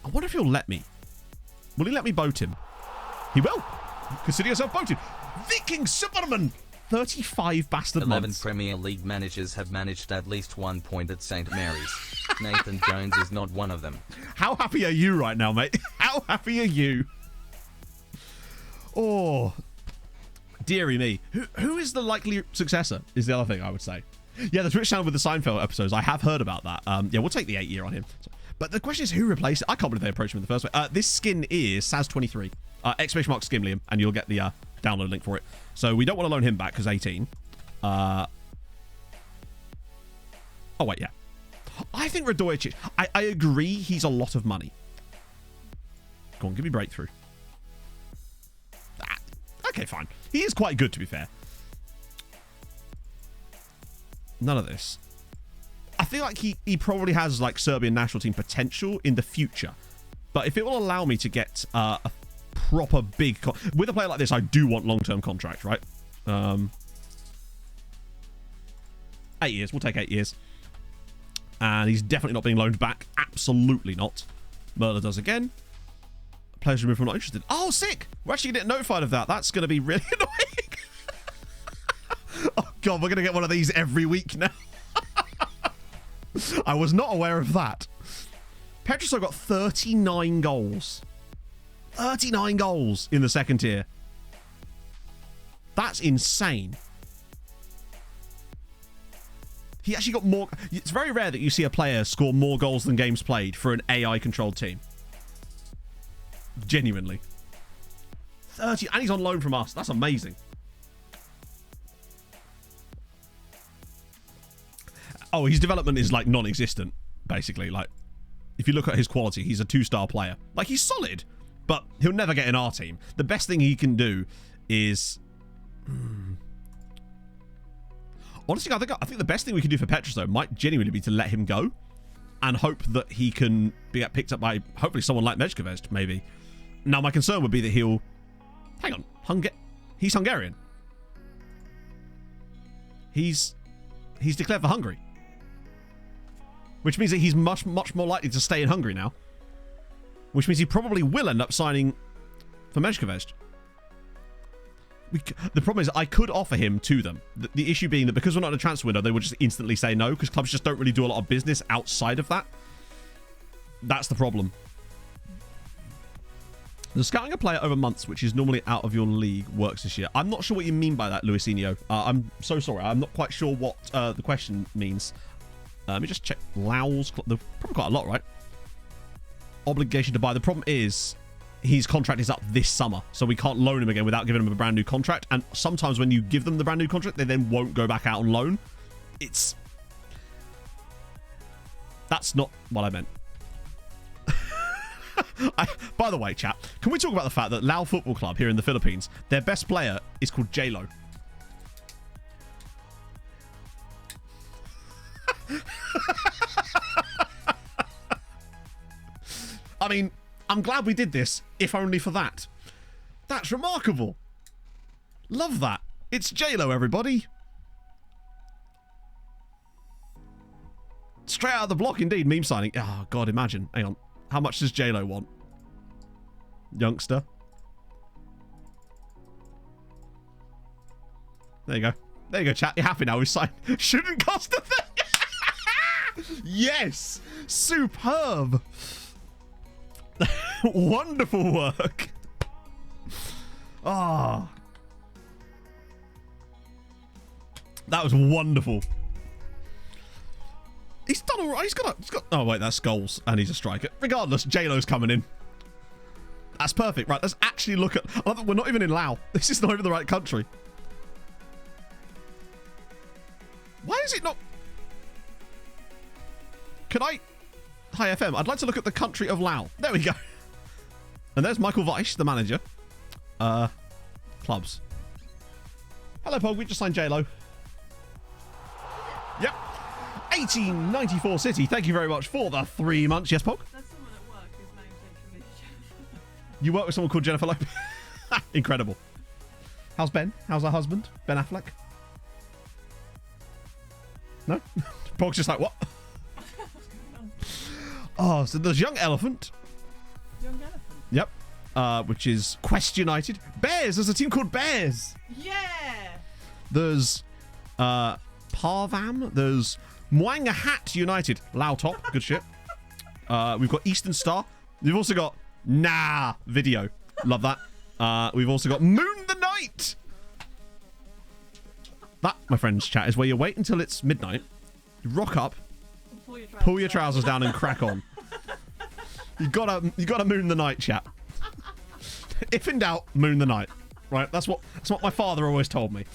I wonder if he'll let me. Will he let me boat him? He will. Consider yourself boated. Viking Superman. 35 bastard 11 months. Premier League managers have managed at least 1 point at St. Mary's. Nathan Jones is not one of them. How happy are you right now, mate? How happy are you? Oh, dearie me. Who is the likely successor is the other thing I would say. Yeah, the Twitch channel with the Seinfeld episodes. I have heard about that. Yeah, we'll take the 8 year on him. But the question is who replaced it? I can't believe they approached him in the first way. This skin is Saz23. Exclamation mark skin Liam, and you'll get the download link for it. So we don't want to loan him back because 18. Oh, wait, yeah. I think Radojic, I agree he's a lot of money. Go on, give me breakthrough. Okay, fine. He is quite good, to be fair. None of this. I feel like he probably has like Serbian national team potential in the future. But if it will allow me to get a proper big... With a player like this, I do want long-term contract, right? 8 years. We'll take 8 years. And he's definitely not being loaned back. Absolutely not. Merler does again. Players removed from not interested. Oh, sick! We're actually going to get notified of that. That's going to be really annoying. Oh, God, we're going to get one of these every week now. I was not aware of that. Petroso got 39 goals. 39 goals in the second tier. That's insane. He actually got more... It's very rare that you see a player score more goals than games played for an AI-controlled team. Genuinely. 30... And he's on loan from us. That's amazing. Oh, his development is, like, non-existent, basically. Like, if you look at his quality, he's a 2-star player. Like, he's solid, but he'll never get in our team. The best thing he can do is... Honestly, I think the best thing we can do for Petrus, though, might genuinely be to let him go and hope that he can be picked up by, hopefully, someone like Mejkevest, maybe. Now, my concern would be that he'll... Hang on. He's Hungarian. He's declared for Hungary. Which means that he's much more likely to stay in Hungary now. Which means he probably will end up signing for Mejkevest. The problem is I could offer him to them. The issue being that because we're not in a transfer window, they would just instantly say no, because clubs just don't really do a lot of business outside of that. That's the problem. The scouting a player over months, which is normally out of your league, works this year. I'm not sure what you mean by that, Luisinho. I'm so sorry. I'm not quite sure what the question means. Let me just check. Laos. Probably quite a lot, right? Obligation to buy. The problem is his contract is up this summer, so we can't loan him again without giving him a brand new contract. And sometimes when you give them the brand new contract, they then won't go back out on loan. That's not what I meant. By the way, chat, can we talk about the fact that Lao Football Club here in the Philippines, their best player is called J-Lo? I mean, I'm glad we did this, if only for that. That's remarkable. Love that. It's J-Lo, everybody. Straight out of the block, indeed. Meme signing. Oh, God, imagine. Hang on. How much does J-Lo want? Youngster. There you go. There you go, chat. You're happy now. We've signed. Shouldn't cost a thing. Yes. Superb. Wonderful work. Ah. Oh. That was wonderful. He's done all right. He's got. Oh wait, that's goals, and he's a striker. Regardless, J-Lo's coming in. That's perfect. Right, let's actually look at. We're not even in Laos. This is not even the right country. Why is it not? Can I? Hi FM. I'd like to look at the country of Laos. There we go. And there's Michael Weiss, the manager. Clubs. Hello, Pog. We just signed J-Lo. Yep. 1894 City, thank you very much for the 3 months. Yes, Pog? That's someone at work whose name's literally Jennifer. You work with someone called Jennifer Lopez? Incredible. How's Ben? How's her husband? Ben Affleck? No? Pog's just like, what? Oh, so there's Young Elephant. Young Elephant? Yep. Which is Quest United. Bears! There's a team called Bears! Yeah! There's Parvam. There's Muangahat United. Lao Top. Good shit. We've got Eastern Star. We've also got Nah Video. Love that. We've also got Moon the Night. That, my friends, chat, is where you wait until it's midnight, you rock up, pull your trousers down and crack on. You gotta moon the night, chat. If in doubt, moon the night. Right? That's what my father always told me.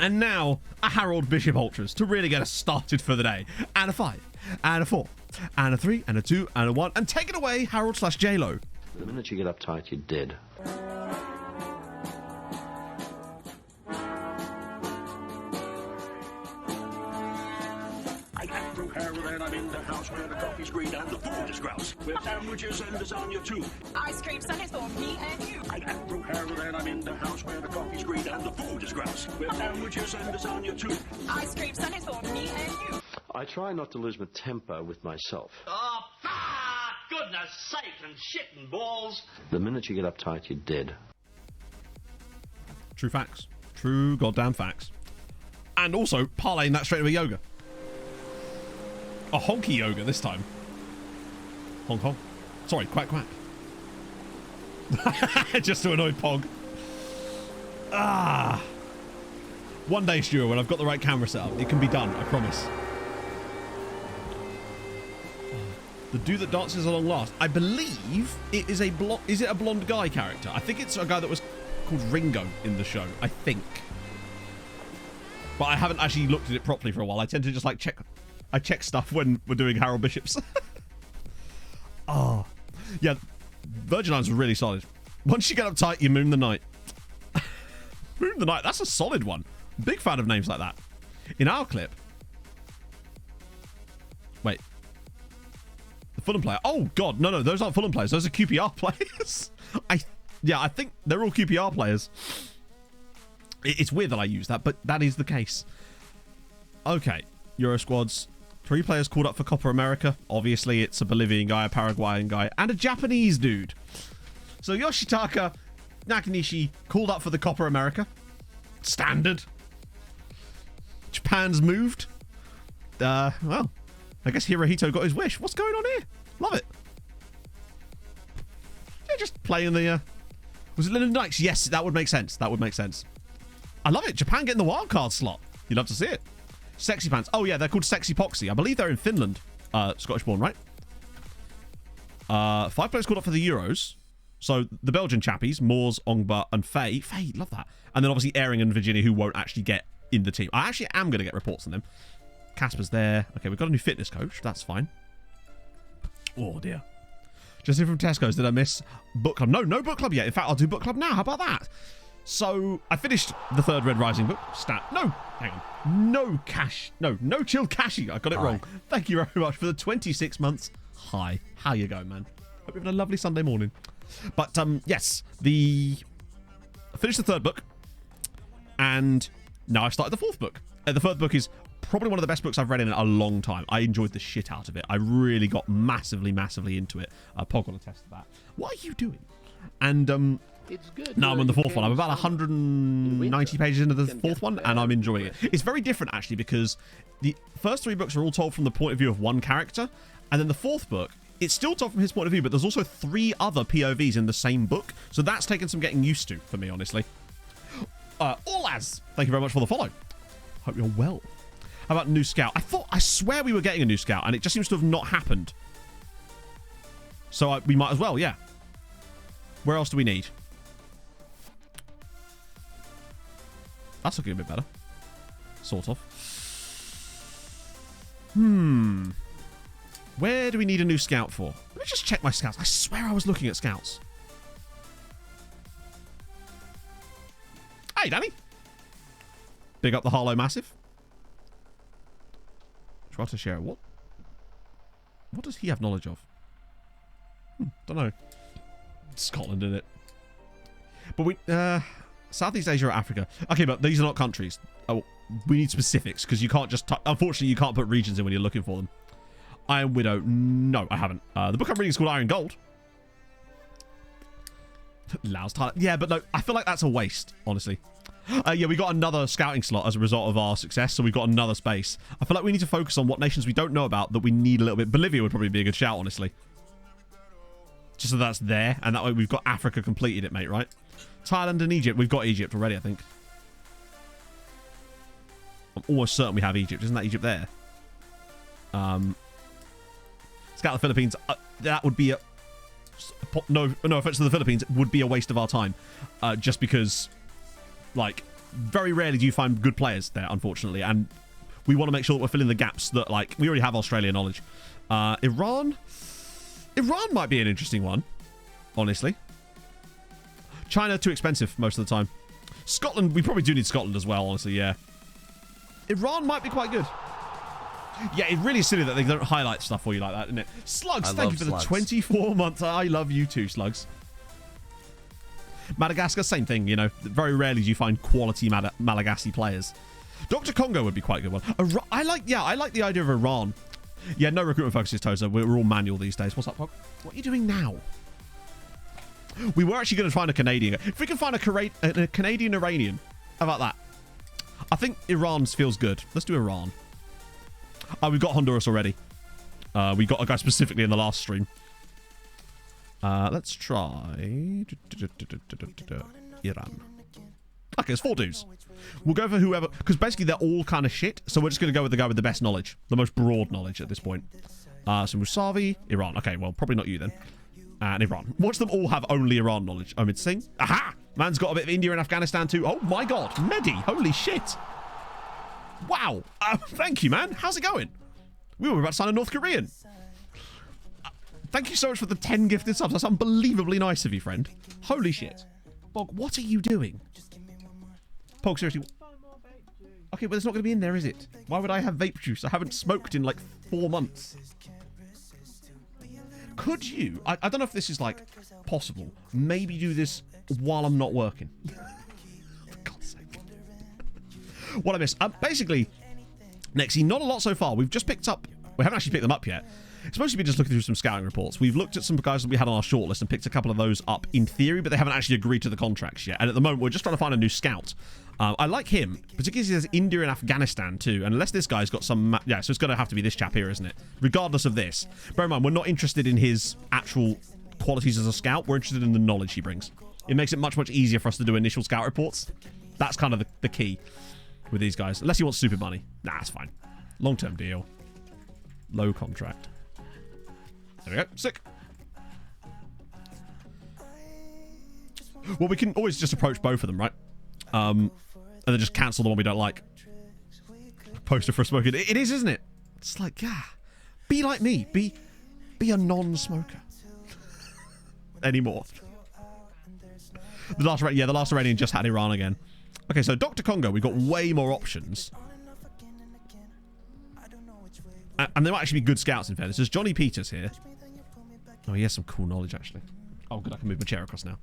And now, a Harold Bishop Ultras to really get us started for the day. And a 5, and a 4, and a 3, and a 2, and a 1. And take it away, Harold/J-Lo. The minute you get uptight, you're dead. am from Harold and I'm in the house where the coffee's green and the food is grouse. With sandwiches and lasagna too. Ice cream sundaes for me and you. I am from Harold and I'm in the house where the coffee's green and the food is grouse. With sandwiches and lasagna too. Ice cream sundaes for me and you. I try not to lose my temper with myself. Oh, goodness sake and shit and balls. The minute you get uptight, you're dead. True facts. True goddamn facts. And also, parlaying that straight into a yoga. A honky yoga this time. Honk honk. Sorry, quack quack. Just to annoy Pog. Ah. One day, Stuart, when I've got the right camera set up, it can be done, I promise. The dude that dances along last. I believe it is a blonde. Is it a blonde guy character? I think it's a guy that was called Ringo in the show. I think. But I haven't actually looked at it properly for a while. I tend to just like check. I check stuff when we're doing Harold Bishops. Oh, yeah. Virgin Islands are really solid. Once you get uptight, you moon the night. Moon the night. That's a solid one. Big fan of names like that. In our clip. Wait. The Fulham player. Oh God, no, those aren't Fulham players. Those are QPR players. I think they're all QPR players. It's weird that I use that, but that is the case. Okay, Euro squads. 3 players called up for Copa America. Obviously, it's a Bolivian guy, a Paraguayan guy, and a Japanese dude. So Yoshitaka Nakanishi called up for the Copa America. Standard. Japan's moved. Well, I guess Hirohito got his wish. What's going on here? Love it. Yeah, just playing the... Was it Linden Knights? Yes, that would make sense. That would make sense. I love it. Japan getting the wildcard slot. You'd love to see it. Sexy Pants. Oh, yeah, they're called Sexy Poxy. I believe they're in Finland. Scottish born, right? 5 players called up for the Euros. So the Belgian chappies, Moors, Ongba, and Faye. Faye, love that. And then obviously Airing and Virginia, who won't actually get in the team. I actually am going to get reports on them. Casper's there. Okay, we've got a new fitness coach. That's fine. Oh, dear. Just in from Tesco's, did I miss book club? No book club yet. In fact, I'll do book club now. How about that? So, I finished the 3rd Red Rising book. No, hang on. No cash. No chilled cashy. I got it wrong. Thank you very much for the 26 months. Hi. How you going, man? Hope you're having a lovely Sunday morning. But, yes. I finished the 3rd book. And now I've started the 4th book. The 3rd book is probably one of the best books I've read in a long time. I enjoyed the shit out of it. I really got massively into it. Pog will attest to that. What are you doing? And, It's good. now I'm on the 4th one. I'm about 190 pages into the 4th one, and I'm enjoying it. It's very different, actually, because the first 3 books are all told from the point of view of one character, and then the 4th book, it's still told from his point of view, but there's also 3 other POVs in the same book, so that's taken some getting used to for me, honestly. Allaz, thank you very much for the follow. Hope you're well. How about new scout? I swear we were getting a new scout, and it just seems to have not happened. So we might as well, yeah. Where else do we need? That's looking a bit better. Sort of. Where do we need a new scout for? Let me just check my scouts. I swear I was looking at scouts. Hey, Danny. Big up the Harlow Massive. Try to share what? What does he have knowledge of? Don't know. Scotland, in it. But we... Southeast Asia or Africa. Okay, but these are not countries. Oh, we need specifics, because you can't just... Unfortunately, you can't put regions in when you're looking for them. Iron Widow. No, I haven't. The book I'm reading is called Iron Gold. Laos, Thailand. Yeah, but no, I feel like that's a waste, honestly. Yeah, we got another scouting slot as a result of our success, so we've got another space. I feel like we need to focus on what nations we don't know about that we need a little bit. Bolivia would probably be a good shout, honestly. Just so that's there, and that way we've got Africa completed it, mate, right? Thailand and Egypt. We've got Egypt already, I think. I'm almost certain we have Egypt. Isn't that Egypt there? Scout the Philippines. That would be a... No offense to the Philippines. It would be a waste of our time. Just because, like, very rarely do you find good players there, unfortunately. And we want to make sure that we're filling the gaps that, like, we already have Australia knowledge. Iran might be an interesting one, honestly. China, too expensive most of the time. Scotland, we probably do need Scotland as well, honestly, yeah. Iran might be quite good. Yeah, it really is silly that they don't highlight stuff for you like that, isn't it? Slugs, thank you for the 24 months. I love you too, Slugs. Madagascar, same thing, you know. Very rarely do you find quality Malagasy players. Dr. Congo would be quite a good one. I like the idea of Iran. Yeah, no recruitment focuses, Toza. We're all manual these days. What's up, Pog? What are you doing now? We were actually going to find a Canadian. If we can find a Canadian Iranian, how about that? I think Iran's feels good. Let's do Iran. We've got Honduras already. We got a guy specifically in the last stream. Let's try Iran. Okay, it's 4 dudes. We'll go for whoever, because basically they're all kind of shit. So we're just going to go with the guy with the best knowledge, the most broad knowledge at this point. So Musavi, Iran. Okay, well, probably not you then. And Iran. Watch them all have only Iran knowledge. Omid Singh. Aha! Man's got a bit of India and Afghanistan too. Oh my god. Mehdi. Holy shit. Wow. Thank you, man. How's it going? We were about to sign a North Korean. Thank you so much for the 10 gifted subs. That's unbelievably nice of you, friend. Holy shit. Bog, what are you doing? Pog, seriously. Okay, but it's not going to be in there, is it? Why would I have vape juice? I haven't smoked in like 4 months. Could you? I don't know if this is like possible. Maybe do this while I'm not working. For God's sake. What I missed. Basically, Nexy, not a lot so far. We've just picked up. We haven't actually picked them up yet. It's supposed to be just looking through some scouting reports. We've looked at some guys that we had on our shortlist and picked a couple of those up in theory, but they haven't actually agreed to the contracts yet. And at the moment, we're just trying to find a new scout. I like him, particularly as he says India and Afghanistan too. And unless this guy's got some... Yeah, so it's going to have to be this chap here, isn't it? Regardless of this. Bear in mind, we're not interested in his actual qualities as a scout. We're interested in the knowledge he brings. It makes it much, much easier for us to do initial scout reports. That's kind of the key with these guys. Unless he wants stupid money. Nah, it's fine. Long-term deal. Low contract. There we go. Sick. Well, we can always just approach both of them, right? And then just cancel the one we don't like. Poster for a smoker. It is, isn't it? It's like, yeah. Be like me. Be a non-smoker. Anymore. The last Iranian just had Iran again. Okay, so Dr. Congo, we've got way more options. And they might actually be good scouts, in fairness. There's Johnny Peters here. Oh, he has some cool knowledge, actually. Oh, good. I can move my chair across now.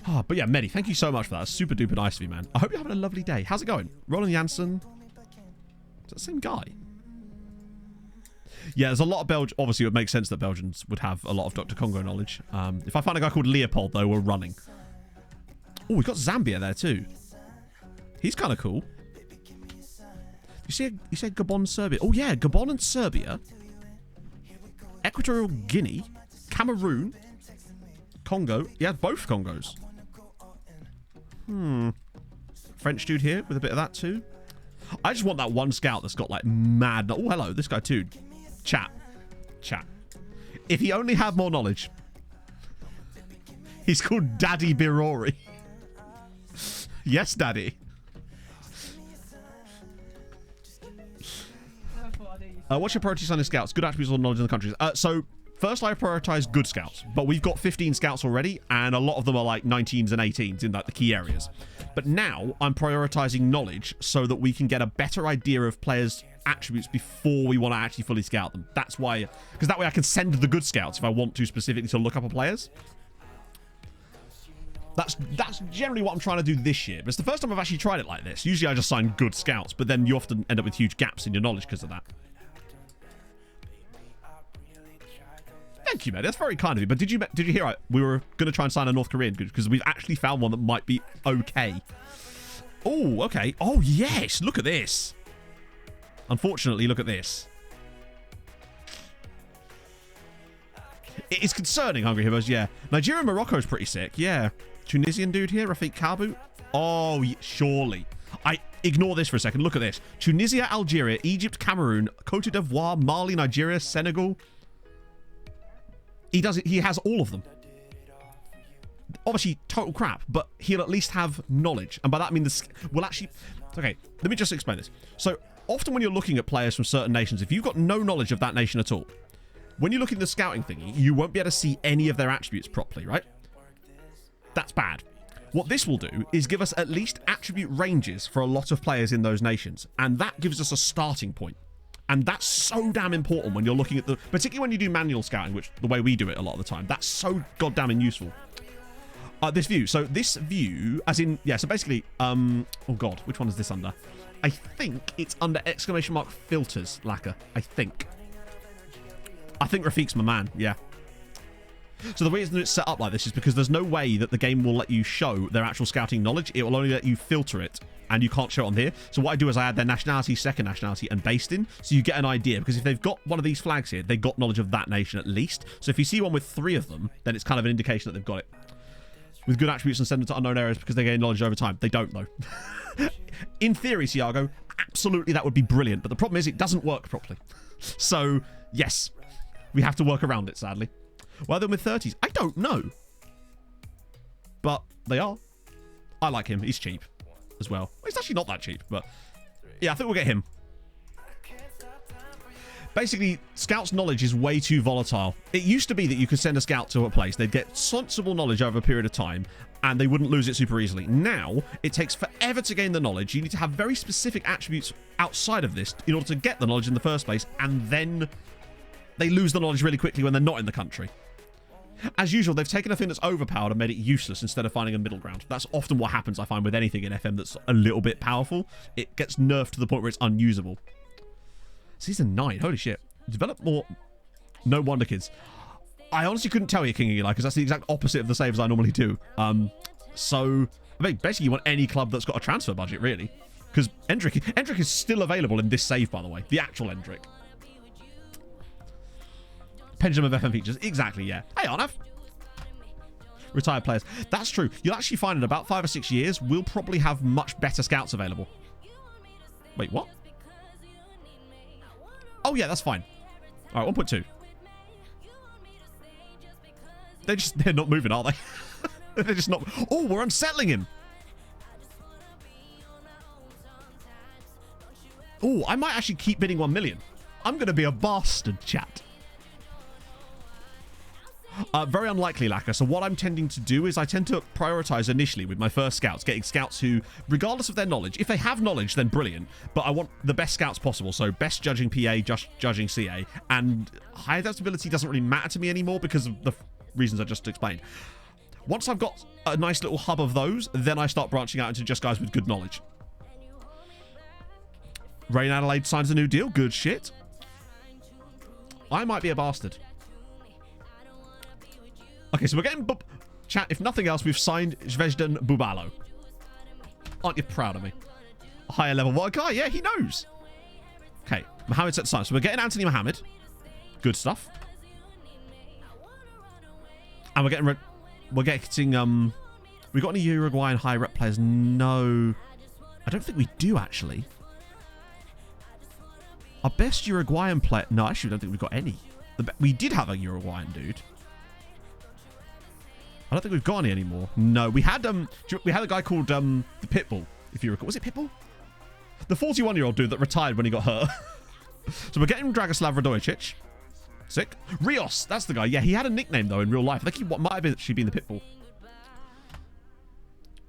Oh, but yeah, Mehdi, thank you so much for that. That's super duper nice of you, man. I hope you're having a lovely day. How's it going? Roland Janssen. Is that the same guy? Yeah, there's a lot of Belgians. Obviously, it would make sense that Belgians would have a lot of Dr. Congo knowledge. If I find a guy called Leopold, though, we're running. Oh, we've got Zambia there, too. He's kind of cool. You said Gabon, Serbia. Oh, yeah, Gabon and Serbia. Equatorial Guinea. Cameroon. Congo. Yeah, both Congos. French dude here with a bit of that too. I just want that one scout that's got like mad... Oh, hello, this guy too. Chat. If he only had more knowledge. He's called Daddy Birori. Yes, Daddy. What's your priority signing scouts? Good attributes or knowledge in the countries. So, first I prioritize good scouts, but we've got 15 scouts already, and a lot of them are like 19s and 18s in like the key areas. But now I'm prioritizing knowledge so that we can get a better idea of players' attributes before we want to actually fully scout them. That's why, because that way I can send the good scouts if I want to specifically to look up a players. That's generally what I'm trying to do this year. But it's the first time I've actually tried it like this. Usually I just sign good scouts, but then you often end up with huge gaps in your knowledge because of that. Thank you, mate. That's very kind of you. But did you hear? We were going to try and sign a North Korean because we've actually found one that might be okay. Oh, okay. Oh, yes. Look at this. Unfortunately, look at this. It is concerning, Hungry Hippos. Yeah. Nigeria and Morocco is pretty sick. Yeah. Tunisian dude here, Rafiq Kabu. Oh, surely. I ignore this for a second. Look at this. Tunisia, Algeria, Egypt, Cameroon, Cote d'Ivoire, Mali, Nigeria, Senegal. He has all of them. Obviously, total crap, but he'll at least have knowledge. And by that I mean we'll actually... Okay, let me just explain this. So, often when you're looking at players from certain nations, if you've got no knowledge of that nation at all, when you look at the scouting thingy, you won't be able to see any of their attributes properly, right? That's bad. What this will do is give us at least attribute ranges for a lot of players in those nations, and that gives us a starting point. And that's so damn important when you're looking at particularly when you do manual scouting, which the way we do it a lot of the time. That's so goddamn useful. This view. So this view, as in, yeah, so basically, oh god, which one is this under? I think it's under exclamation mark filters, Lacquer. I think Rafiq's my man, yeah. So the reason it's set up like this is because there's no way that the game will let you show their actual scouting knowledge. It will only let you filter it, and you can't show it on here. So what I do is I add their nationality, second nationality, and based in, so you get an idea. Because if they've got one of these flags here, they've got knowledge of that nation at least. So if you see one with 3 of them, then it's kind of an indication that they've got it. With good attributes and send them to unknown areas because they gain knowledge over time. They don't, though. In theory, Siago, absolutely that would be brilliant. But the problem is it doesn't work properly. So, yes, we have to work around it, sadly. Well, then with 30s, I don't know. But they are. I like him. He's cheap as well. He's actually not that cheap, but yeah, I think we'll get him. Basically, Scout's knowledge is way too volatile. It used to be that you could send a Scout to a place, they'd get sensible knowledge over a period of time, and they wouldn't lose it super easily. Now, it takes forever to gain the knowledge. You need to have very specific attributes outside of this in order to get the knowledge in the first place, and then they lose the knowledge really quickly when they're not in the country. As usual, they've taken a thing that's overpowered and made it useless instead of finding a middle ground. That's often what happens, I find, with anything in FM that's a little bit powerful. It gets nerfed to the point where it's unusable. Season 9, holy shit. Develop more... No wonder, kids. I honestly couldn't tell you, King of Eli, because that's the exact opposite of the saves I normally do. So, I mean, basically you want any club that's got a transfer budget, really. Because Endrick is still available in this save, by the way. The actual Endrick. Pendulum of FM features. Exactly, yeah. Hey, Arnav. Retired players. That's true. You'll actually find in about 5 or 6 years, we'll probably have much better scouts available. Wait, what? Oh, yeah, that's fine. All right, 1.2. They're not moving, are they? They're just not... Oh, we're unsettling him. Oh, I might actually keep bidding 1 million. I'm going to be a bastard, chat. Very unlikely, Lacquer. So what I'm tending to do is I tend to prioritize initially with my first scouts, getting scouts who, regardless of their knowledge, if they have knowledge, then brilliant. But I want the best scouts possible. So best judging PA, just judging CA. And high adaptability doesn't really matter to me anymore because of the reasons I just explained. Once I've got a nice little hub of those, then I start branching out into just guys with good knowledge. Rain Adelaide signs a new deal. Good shit. I might be a bastard. Okay, so we're getting... Chat, if nothing else, we've signed Zvezdan Bubalo. Aren't you proud of me? A higher level white guy? Yeah, he knows. Okay, Mohammed set the sign. So we're getting Anthony Mohammed. Good stuff. And we're getting... we got any Uruguayan high rep players? No. I don't think we do, actually. Our best Uruguayan player... No, actually, I don't think we've got any. We did have a Uruguayan dude. I don't think we've got any anymore. No, we had a guy called the Pitbull, if you recall. Was it Pitbull? The 41-year-old dude that retired when he got hurt. So we're getting Dragoslav Radojicic. Sick. Rios, that's the guy. Yeah, he had a nickname though in real life. I think he might have actually been the Pitbull.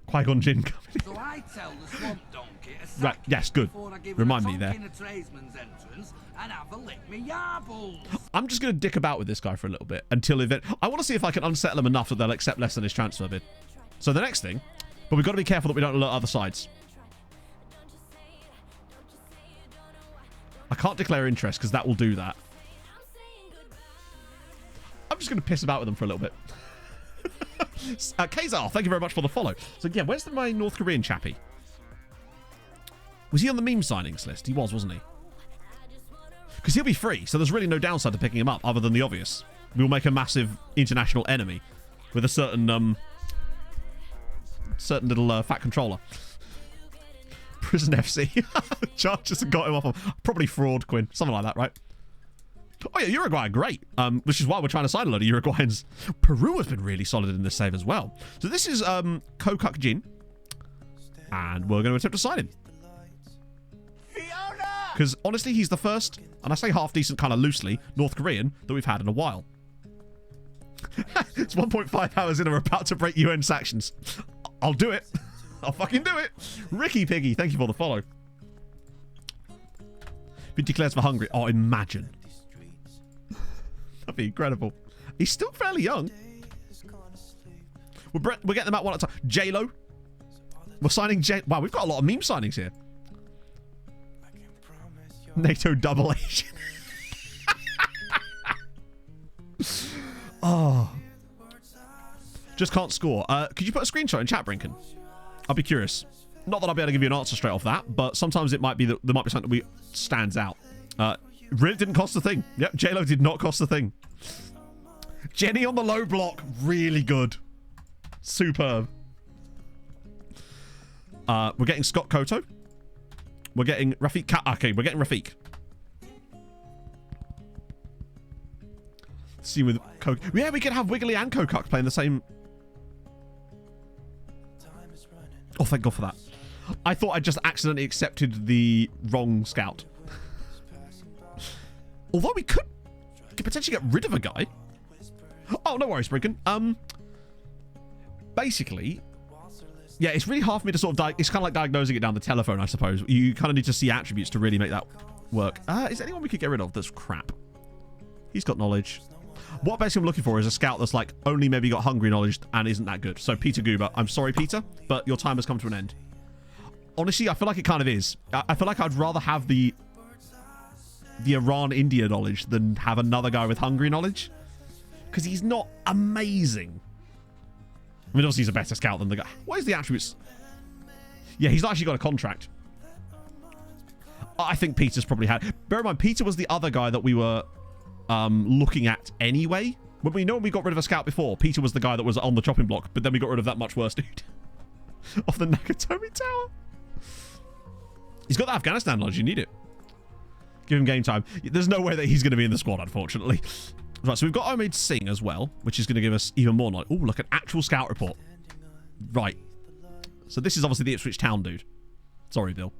Qui-Gon Jinn coming in. So I tell the swamp donkey to right, yes, good. Remind me there. I'm just going to dick about with this guy for a little bit until I want to see if I can unsettle him enough that they'll accept less than his transfer bid. So the next thing, but we've got to be careful that we don't alert other sides. I can't declare interest because that will do that. I'm just going to piss about with them for a little bit. Kazar, thank you very much for the follow. So yeah, where's my North Korean chappie? Was he on the meme signings list? He was, wasn't he? Because he'll be free, so there's really no downside to picking him up other than the obvious. We'll make a massive international enemy with a certain little fat controller. Prison FC. Charges got him off of probably fraud, Quinn. Something like that, right? Oh yeah, Uruguay, great. Which is why we're trying to sign a load of Uruguayans. Peru has been really solid in this save as well. So this is Kokuk Jin. And we're going to attempt to sign him. Because honestly, he's the first, and I say half decent kind of loosely, North Korean that we've had in a while. It's 1.5 hours in and we're about to break UN sanctions. I'll do it. I'll fucking do it. Ricky Piggy, thank you for the follow. Been declared for Hungary. Oh, imagine. That'd be incredible. He's still fairly young. We're getting them out one at a time. J-Lo. We're signing J... Wow, we've got a lot of meme signings here. NATO double Asian. Oh. Just can't score. Could you put a screenshot in chat, Brinken? I'll be curious. Not that I'll be able to give you an answer straight off that, but sometimes it might be that there might be something that stands out. Really didn't cost a thing. Yep, J-Lo did not cost a thing. Jenny on the low block. Really good. Superb. We're getting Scott Koto. We're getting Rafiq. Okay, we're getting Rafiq. See with Coke. Yeah, we could have Wiggly and Kokuk playing the same. Oh, thank God for that. I thought I just accidentally accepted the wrong scout. Although we could potentially get rid of a guy. Oh, no worries, Brinken. Basically, yeah, it's really hard for me to sort of... It's kind of like diagnosing it down the telephone, I suppose. You kind of need to see attributes to really make that work. Is there anyone we could get rid of that's crap? He's got knowledge. What basically I'm looking for is a scout that's like only maybe got Hungary knowledge and isn't that good. So Peter Goober, I'm sorry, Peter, but your time has come to an end. Honestly, I feel like it kind of is. I feel like I'd rather have the Iran-India knowledge than have another guy with Hungary knowledge. Because he's not amazing. I mean, obviously he's a better scout than the guy. What is the attributes? Yeah, he's actually got a contract. I think Peter's probably had... Bear in mind, Peter was the other guy that we were looking at anyway. When we got rid of a scout before, Peter was the guy that was on the chopping block, but then we got rid of that much worse dude. Off the Nakatomi Tower. He's got the Afghanistan knowledge. You need it. Give him game time. There's no way that he's going to be in the squad, unfortunately. Right, so we've got Omid Singh as well, which is going to give us even more knowledge. Oh, look, an actual scout report. Right. So this is obviously the Ipswich Town dude. Sorry, Bill.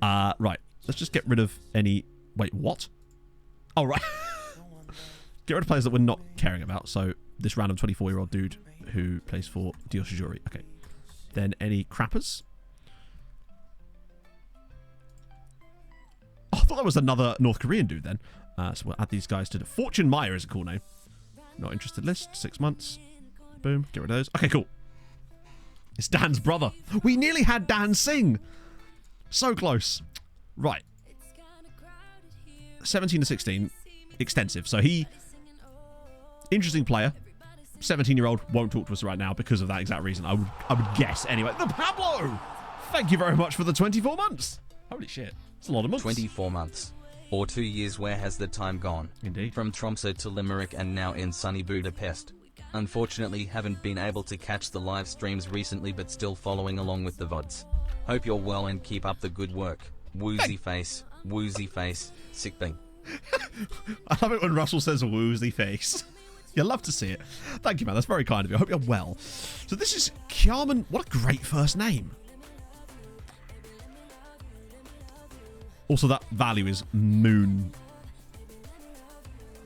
Right. Let's just get rid of any... Wait, what? Oh, right. Get rid of players that we're not caring about. So this random 24-year-old dude who plays for Diosajuri. Okay. Then any crappers? Oh, I thought that was another North Korean dude then. So we'll add these guys to the... Fortune Meyer is a cool name. Not interested list. 6 months. Boom. Get rid of those. Okay, cool. It's Dan's brother. We nearly had Dan Singh. So close. Right. 17 to 16. Extensive. So he... Interesting player. 17-year-old won't talk to us right now because of that exact reason. I would guess. Anyway, the Pablo! Thank you very much for the 24 months. Holy shit. It's a lot of months. 24 months. Or 2 years. Where has the time gone? Indeed. From Tromsø to Limerick and now in sunny Budapest. Unfortunately, haven't been able to catch the live streams recently, but still following along with the VODs. Hope you're well and keep up the good work. Woozy face, sick thing. I love it when Russell says woozy face. You love to see it. Thank you, man. That's very kind of you. I hope you're well. So this is Kjarman. What a great first name. Also, that value is Moon.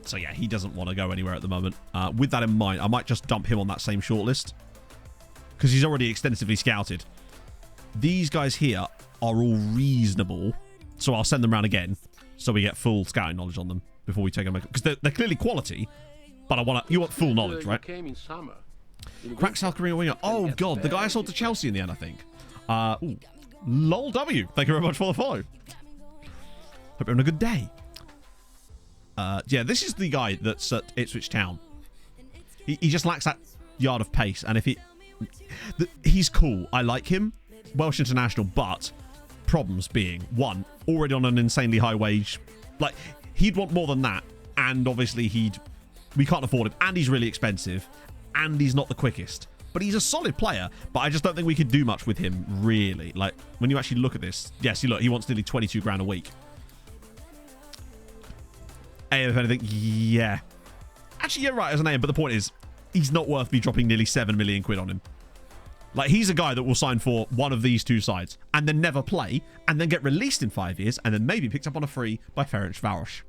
So yeah, he doesn't want to go anywhere at the moment. With that in mind, I might just dump him on that same shortlist. Because he's already extensively scouted. These guys here are all reasonable. So I'll send them around again. So we get full scouting knowledge on them before we take them. Because they're clearly quality. But you want full knowledge, right? Crack South Korean winger. Oh, God. The guy I sold to Chelsea in the end, I think. Ooh. LOL W. Thank you very much for the follow. Hope you're having a good day. Yeah, this is the guy that's at Ipswich Town. He just lacks that yard of pace. And if he's cool. I like him. Welsh international, but problems being, one, already on an insanely high wage. Like, he'd want more than that. And obviously we can't afford him. And he's really expensive. And he's not the quickest. But he's a solid player. But I just don't think we could do much with him, really. Like, when you actually look at this. Yes, he wants nearly 22 grand a week. AM, if anything, yeah. Actually, you're right as an AM, but the point is, he's not worth me dropping nearly 7 million quid on him. Like, he's a guy that will sign for one of these two sides, and then never play, and then get released in 5 years, and then maybe picked up on a free by Ferencvaros.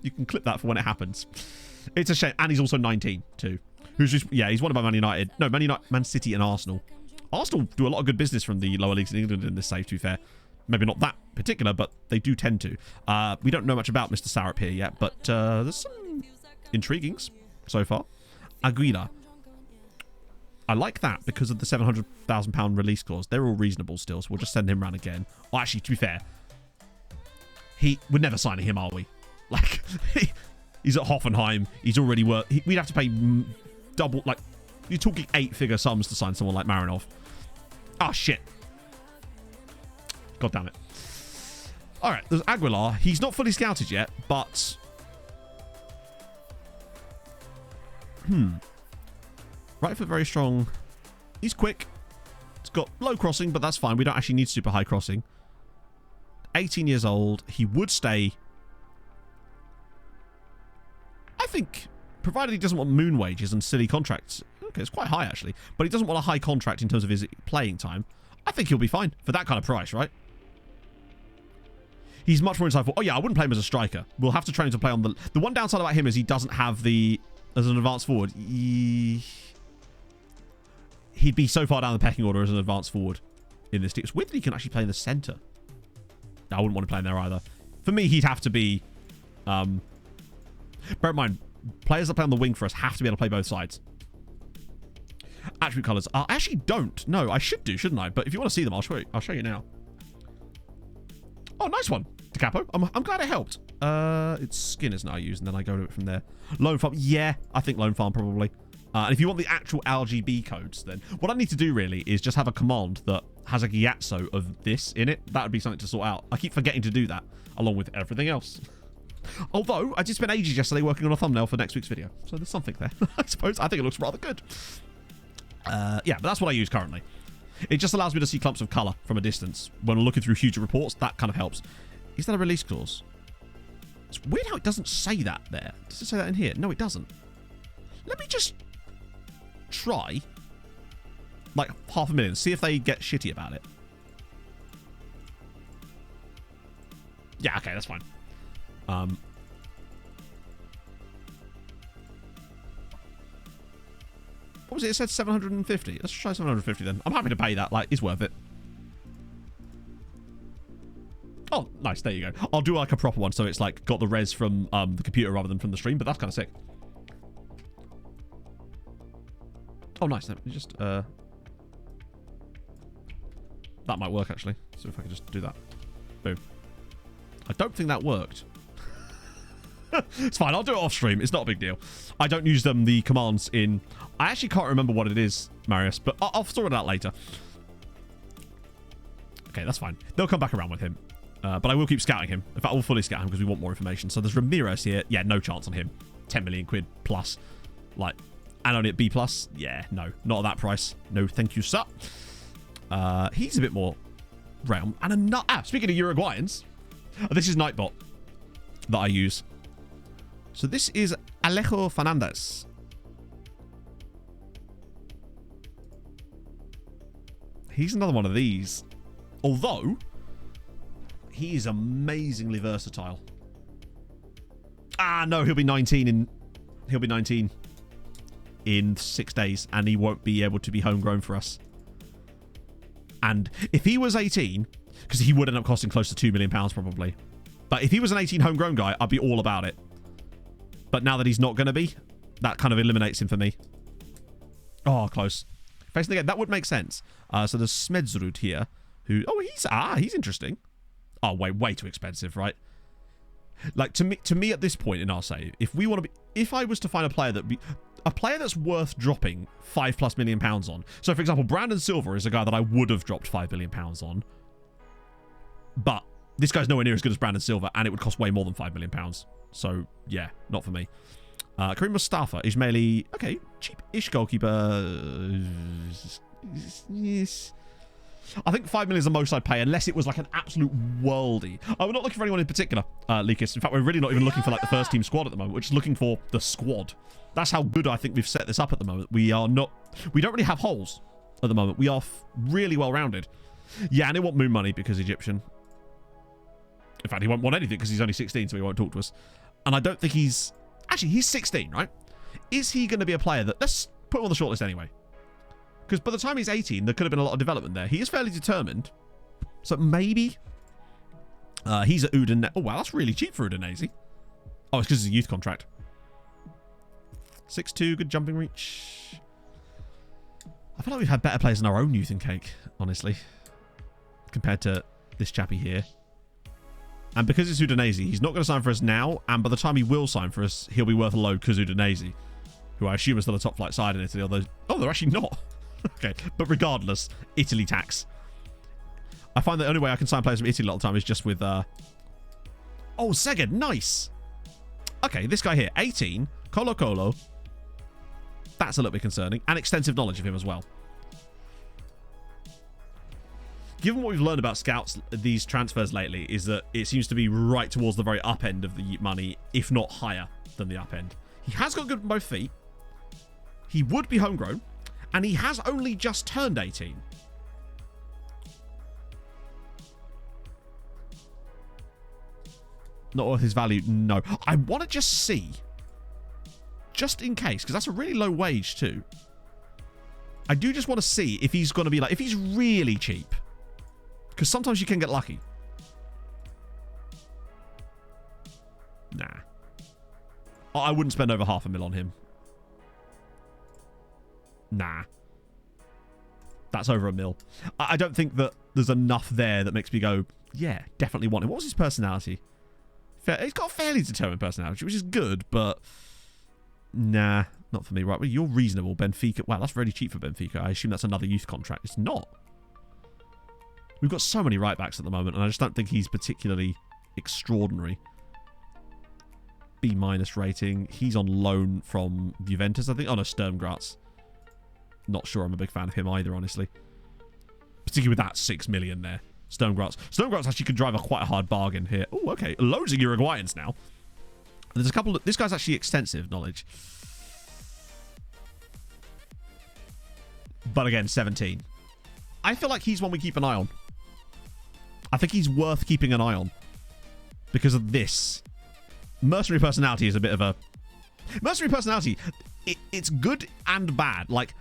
You can clip that for when it happens. It's a shame. And he's also 19, too. Who's just, yeah, he's wanted by Man United. No, Man City and Arsenal. Arsenal do a lot of good business from the lower leagues in England in this save, to be fair. Maybe not that particular, but they do tend to. We don't know much about Mr. Sarup here yet, but there's some intriguings so far. Aguila. I like that because of the £700,000 release clause. They're all reasonable still, so we'll just send him around again. Well, actually, to be fair, we're never signing him, are we? Like, he's at Hoffenheim. He's already worth... We'd have to pay double... Like, you're talking 8-figure sums to sign someone like Marinov. Oh, shit. God damn it. All right, there's Aguilar. He's not fully scouted yet, but... Right foot very strong. He's quick. It's got low crossing, but that's fine. We don't actually need super high crossing. 18 years old. He would stay... I think, provided he doesn't want moon wages and silly contracts. Okay, it's quite high, actually. But he doesn't want a high contract in terms of his playing time. I think he'll be fine for that kind of price, right? He's much more insightful. Oh, yeah, I wouldn't play him as a striker. We'll have to train him to play on the... The one downside about him is he doesn't have the... As an advanced forward, he'd be so far down the pecking order as an advanced forward in this team. It's weird that he can actually play in the centre. No, I wouldn't want to play in there either. For me, he'd have to be... bear in mind, players that play on the wing for us have to be able to play both sides. Attribute colours. I actually don't. No, I should do, shouldn't I? But if you want to see them, I'll show you. I'll show you now. Oh, nice one, DeCapo. I'm glad it helped. It's skin, isn't it, I use, and then I go to it from there. Lone Farm. Yeah, I think Lone Farm probably. And if you want the actual RGB codes, then what I need to do really is just have a command that has a Gyatso of this in it. That would be something to sort out. I keep forgetting to do that, along with everything else. Although, I did spend ages yesterday working on a thumbnail for next week's video. So there's something there, I suppose. I think it looks rather good. Yeah, but that's what I use currently. It just allows me to see clumps of colour from a distance. When I'm looking through huge reports, that kind of helps. Is that a release clause? It's weird how it doesn't say that there. Does it say that in here? No, it doesn't. Let me just try like 500,000. See if they get shitty about it. Yeah, okay, that's fine. What was it? It said 750. Let's try 750 then. I'm happy to pay that. Like, it's worth it. Oh, nice. There you go. I'll do like a proper one, so it's like got the res from the computer rather than from the stream, but that's kind of sick. Oh, nice. Let me just... That might work, actually. So if I can just do that. Boom. I don't think that worked. It's fine. I'll do it off stream. It's not a big deal. I don't use the commands in... I actually can't remember what it is, Marius, but I'll sort it out later. Okay, that's fine. They'll come back around with him. But I will keep scouting him. In fact, I will fully scout him because we want more information. So there's Ramirez here. Yeah, no chance on him. 10 million quid plus. Like, and only at B+. Yeah, no. Not at that price. No, thank you, sir. He's a bit more realm. And speaking of Uruguayans, this is Nightbot that I use. So this is Alejo Fernandez. He's another one of these. Although, he is amazingly versatile. No, he'll be 19 in 6 days, and he won't be able to be homegrown for us. And if he was 18, because he would end up costing close to £2 million probably. But if he was an 18 homegrown guy, I'd be all about it. But now that he's not going to be, that kind of eliminates him for me. Oh, close. Facing again, that would make sense. So there's Smedzrud here, who... Oh, he's interesting. Oh, way too expensive, right? Like, to me at this point in our save, if we want to be... If I was to find a player that's worth dropping £5+ million on. So, for example, Brandon Silva is a guy that I would have dropped £5 million on. But this guy's nowhere near as good as Brandon Silva, and it would cost way more than £5 million. So, yeah, not for me. Karim Mustafa, Ismaili, okay, cheap-ish goalkeeper. Yes. I think £5 million is the most I'd pay, unless it was like an absolute worldie. We're not looking for anyone in particular, Leakis. In fact, we're really not even looking for like the first team squad at the moment. We're just looking for the squad. That's how good I think we've set this up at the moment. We don't really have holes at the moment. We are really well-rounded. Yeah, and they want moon money because Egyptian. In fact, he won't want anything because he's only 16, so he won't talk to us. And I don't think he's... Actually, he's 16, right? Is he going to be a player that... Let's put him on the shortlist anyway. Because by the time he's 18, there could have been a lot of development there. He is fairly determined. So maybe... he's at Udinese. Oh, wow, that's really cheap for Udinese. Oh, it's because it's a youth contract. 6'2", good jumping reach. I feel like we've had better players in our own youth in Cake, honestly. Compared to this chappy here. And because it's Udinese, he's not going to sign for us now. And by the time he will sign for us, he'll be worth a load because Udinese, who I assume is still a top flight side in Italy. Although, oh, they're actually not. Okay, but regardless, Italy tax. I find the only way I can sign players from Italy a lot of the time is just with... Oh, Szeged, nice. Okay, this guy here, 18, Colo Colo. That's a little bit concerning. And extensive knowledge of him as well. Given what we've learned about scouts, these transfers lately, is that it seems to be right towards the very up end of the money, if not higher than the up end. He has got good on both feet. He would be homegrown. And he has only just turned 18. Not worth his value, no. I want to just see, just in case, because that's a really low wage too. I do just want to see if he's going to be like, if he's really cheap. Because sometimes you can get lucky. Nah. I wouldn't spend over $500,000 on him. Nah. That's over $1 million. I don't think that there's enough there that makes me go, yeah, definitely want him. What was his personality? He's got a fairly determined personality, which is good, but nah, not for me. Right, well, you're reasonable, Benfica. Wow, that's really cheap for Benfica. I assume that's another youth contract. It's not. We've got so many right backs at the moment, and I just don't think he's particularly extraordinary. B- rating. He's on loan from Juventus, I think. Oh, no, Sturm Graz. Not sure I'm a big fan of him either, honestly. Particularly with that 6 million there. Sturm Graz. Sturm Graz actually could drive quite a hard bargain here. Oh, okay. Loads of Uruguayans now. There's a couple... This guy's actually extensive knowledge. But again, 17. I feel like he's one we keep an eye on. I think he's worth keeping an eye on. Because of this. Mercenary personality is a bit of a... Mercenary personality, it's good and bad. Like,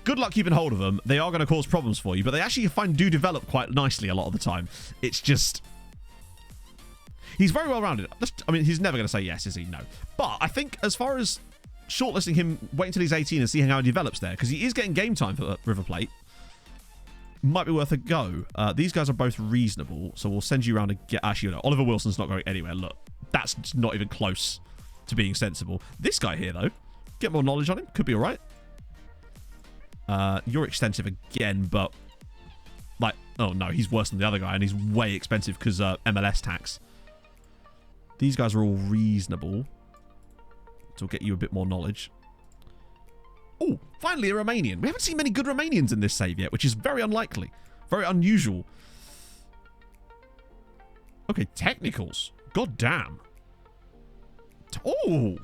good luck keeping hold of them. They are going to cause problems for you, but they actually do develop quite nicely a lot of the time. It's just... He's very well-rounded. I mean, he's never going to say yes, is he? No. But I think as far as shortlisting him, wait until he's 18 and see how he develops there, because he is getting game time for River Plate. Might be worth a go. These guys are both reasonable, so we'll send you around and get... Actually, no, Oliver Wilson's not going anywhere. Look, that's not even close to being sensible. This guy here, though, get more knowledge on him. Could be all right. You're extensive again, but... Like, oh no, he's worse than the other guy, and he's way expensive because MLS tax. These guys are all reasonable. So we'll get you a bit more knowledge. Oh, finally a Romanian. We haven't seen many good Romanians in this save yet, which is very unlikely. Very unusual. Okay, technicals. God damn. Oh.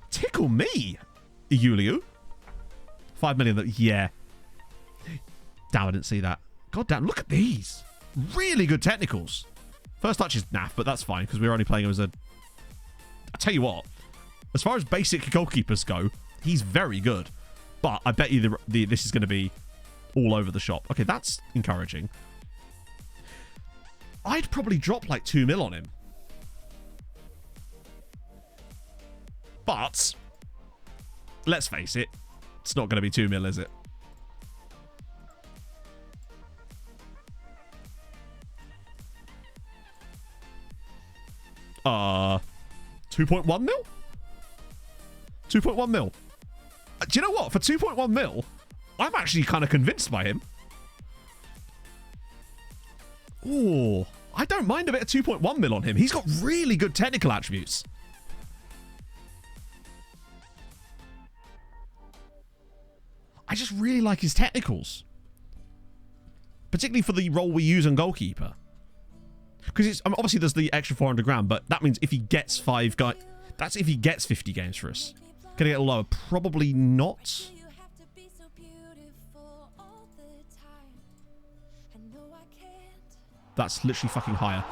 Tickle me, Iuliu. 5 million. Yeah. Damn, I didn't see that. God damn, look at these. Really good technicals. First touch is naff, but that's fine because we're only playing him as a... I tell you what. As far as basic goalkeepers go, he's very good. But I bet you this is going to be all over the shop. Okay, that's encouraging. I'd probably drop like 2 mil on him. But, let's face it, it's not going to be 2 mil, is it? Uh, 2.1 mil? 2.1 mil. Do you know what? For 2.1 mil, I'm actually kind of convinced by him. Oh, I don't mind a bit of 2.1 mil on him. He's got really good technical attributes. I just really like his technicals. Particularly for the role we use on goalkeeper. Because it's obviously there's the extra 400 grand, but that means if he gets that's if he gets 50 games for us. Can I get lower? Probably not. That's literally fucking higher.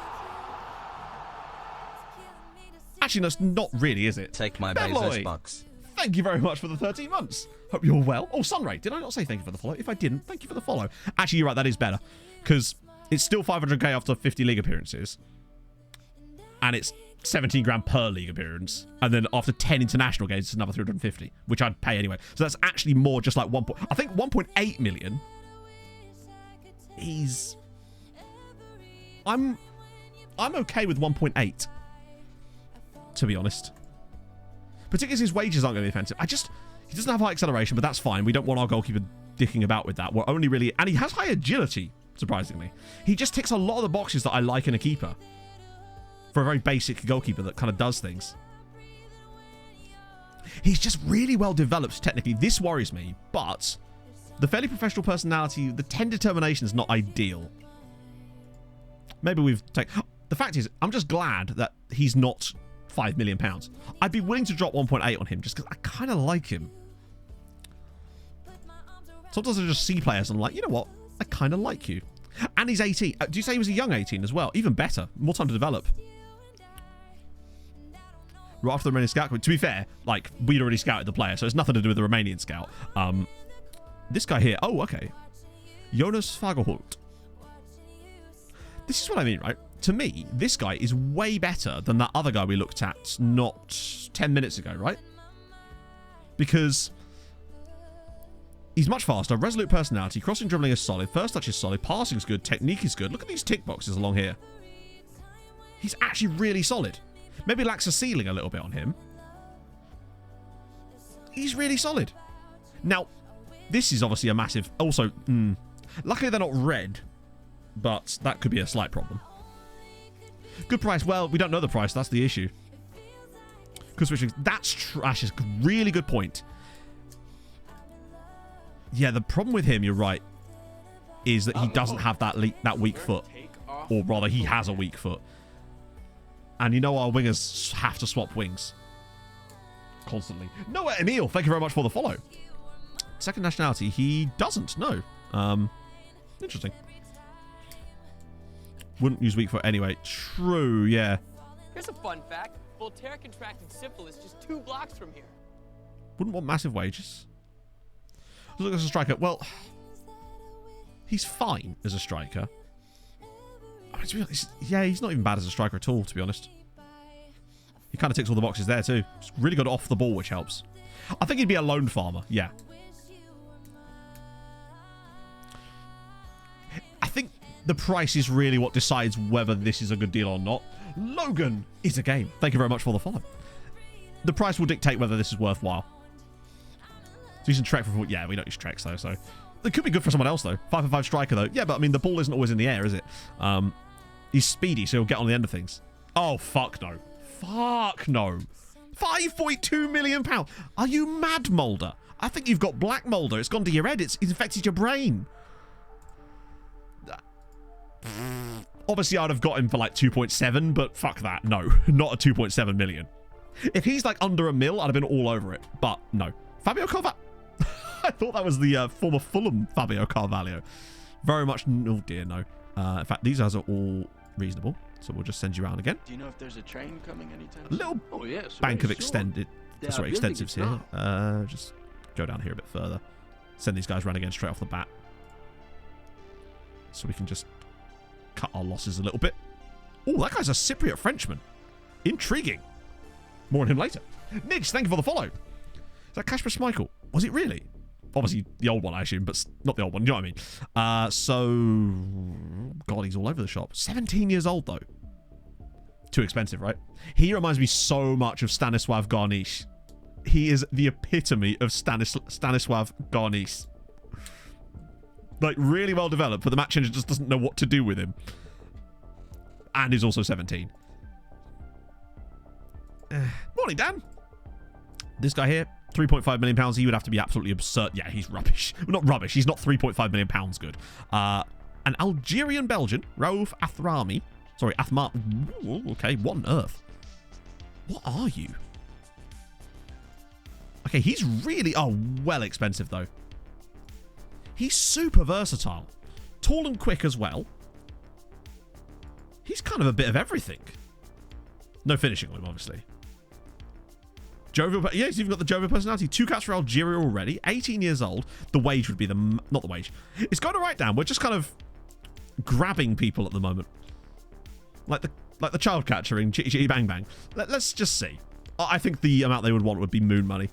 Actually, no, it's not really, is it? Take my Beloy. Bezos bucks. Thank you very much for the 13 months. Hope you're well. Oh, Sunray, did I not say thank you for the follow? If I didn't, thank you for the follow. Actually, you're right, that is better. Because it's still 500k after 50 league appearances. And it's 17 grand per league appearance. And then after 10 international games, it's another 350, which I'd pay anyway. So that's actually more just like I think 1.8 million. I'm okay with 1.8, to be honest. Particularly as his wages aren't going to be offensive. He doesn't have high acceleration, but that's fine. We don't want our goalkeeper dicking about with that. We're only really... And he has high agility, surprisingly. He just ticks a lot of the boxes that I like in a keeper. For a very basic goalkeeper that kind of does things. He's just really well developed technically. This worries me, but the fairly professional personality, the 10 determination is not ideal. Maybe we've taken... The fact is, I'm just glad that he's not £5 million. I'd be willing to drop 1.8 on him just because I kind of like him. Sometimes I just see players and I'm like, you know what? I kind of like you. And he's 18. Do you say he was a young 18 as well? Even better. More time to develop. Right after the Romanian scout. To be fair, like, we'd already scouted the player, so it's nothing to do with the Romanian scout. This guy here. Oh, okay. Jonas Fagerholt. This is what I mean, right? To me, this guy is way better than that other guy we looked at not 10 minutes ago, right? Because he's much faster, resolute personality, crossing dribbling is solid, first touch is solid, passing is good, technique is good. Look at these tick boxes along here. He's actually really solid. Maybe lacks a ceiling a little bit on him. He's really solid. Now, this is obviously a massive... Also, luckily they're not red, but that could be a slight problem. Good price. Well, we don't know the price. That's the issue. Good switching. That's trash. Is a really good point. Yeah, the problem with him, you're right, is that he doesn't have that weak foot. Or rather, he has a weak foot. And you know our wingers have to swap wings. Constantly. Noah Emil, thank you very much for the follow. Second nationality, he doesn't. No. Interesting. Wouldn't use weak foot anyway. True, yeah. Here's a fun fact. Voltaire contracted syphilis just 2 blocks from here. Wouldn't want massive wages. Look as a striker. Well, he's fine as a striker. I mean, to be honest, yeah, he's not even bad as a striker at all, to be honest. He kind of ticks all the boxes there too. He's really good off the ball, which helps. I think he'd be a loan farmer, yeah. I think the price is really what decides whether this is a good deal or not. Logan is a game. Thank you very much for the follow. The price will dictate whether this is worthwhile. So using Trek for... Yeah, we don't use Treks though, so... It could be good for someone else though. 5-5 striker though. Yeah, but I mean, the ball isn't always in the air, is it? He's speedy, so he'll get on the end of things. Oh, fuck no. Fuck no. £5.2 million. Are you mad, Mulder? I think you've got black Mulder. It's gone to your head. It's infected your brain. Obviously, I'd have got him for like 2.7, but fuck that. No, not a 2.7 million. If he's like under a mil, I'd have been all over it. But no. Fabio Carvalho. I thought that was the former Fulham Fabio Carvalho. Very much. Oh dear, no. In fact, these guys are all reasonable. So we'll just send you around again. Do you know if there's a train coming anytime soon? A little bank of extended, extensives here. Just go down here a bit further. Send these guys around again straight off the bat. So we can just cut our losses a little bit. Oh, that guy's a Cypriot Frenchman. Intriguing. More on him later. Nidge, thank you for the follow. Is that Kasper Schmeichel? Was it really? Obviously the old one, I assume, but not the old one. You know what I mean? So... God, he's all over the shop. 17 years old, though. Too expensive, right? He reminds me so much of Stanislav Garnish. He is the epitome of Stanislav Garnish. Like, really well developed, but the match engine just doesn't know what to do with him. And he's also 17. Morning, Dan. This guy here, £3.5 million. He would have to be absolutely absurd. Yeah, he's rubbish. Well, not rubbish. He's not £3.5 million good. An Algerian Belgian, Raouf Athrami. Sorry, Athmar. Ooh, okay, what on earth? What are you? Okay, he's really... Oh, well expensive, though. He's super versatile. Tall and quick as well. He's kind of a bit of everything. No finishing on him, obviously. Jovial, yeah, he's even got the jovial personality. 2 caps for Algeria already. 18 years old. The wage would be not the wage. It's going to write down. We're just kind of grabbing people at the moment, like the child catcher in Chitty Chitty Bang Bang. Let's just see. I think the amount they would want would be moon money.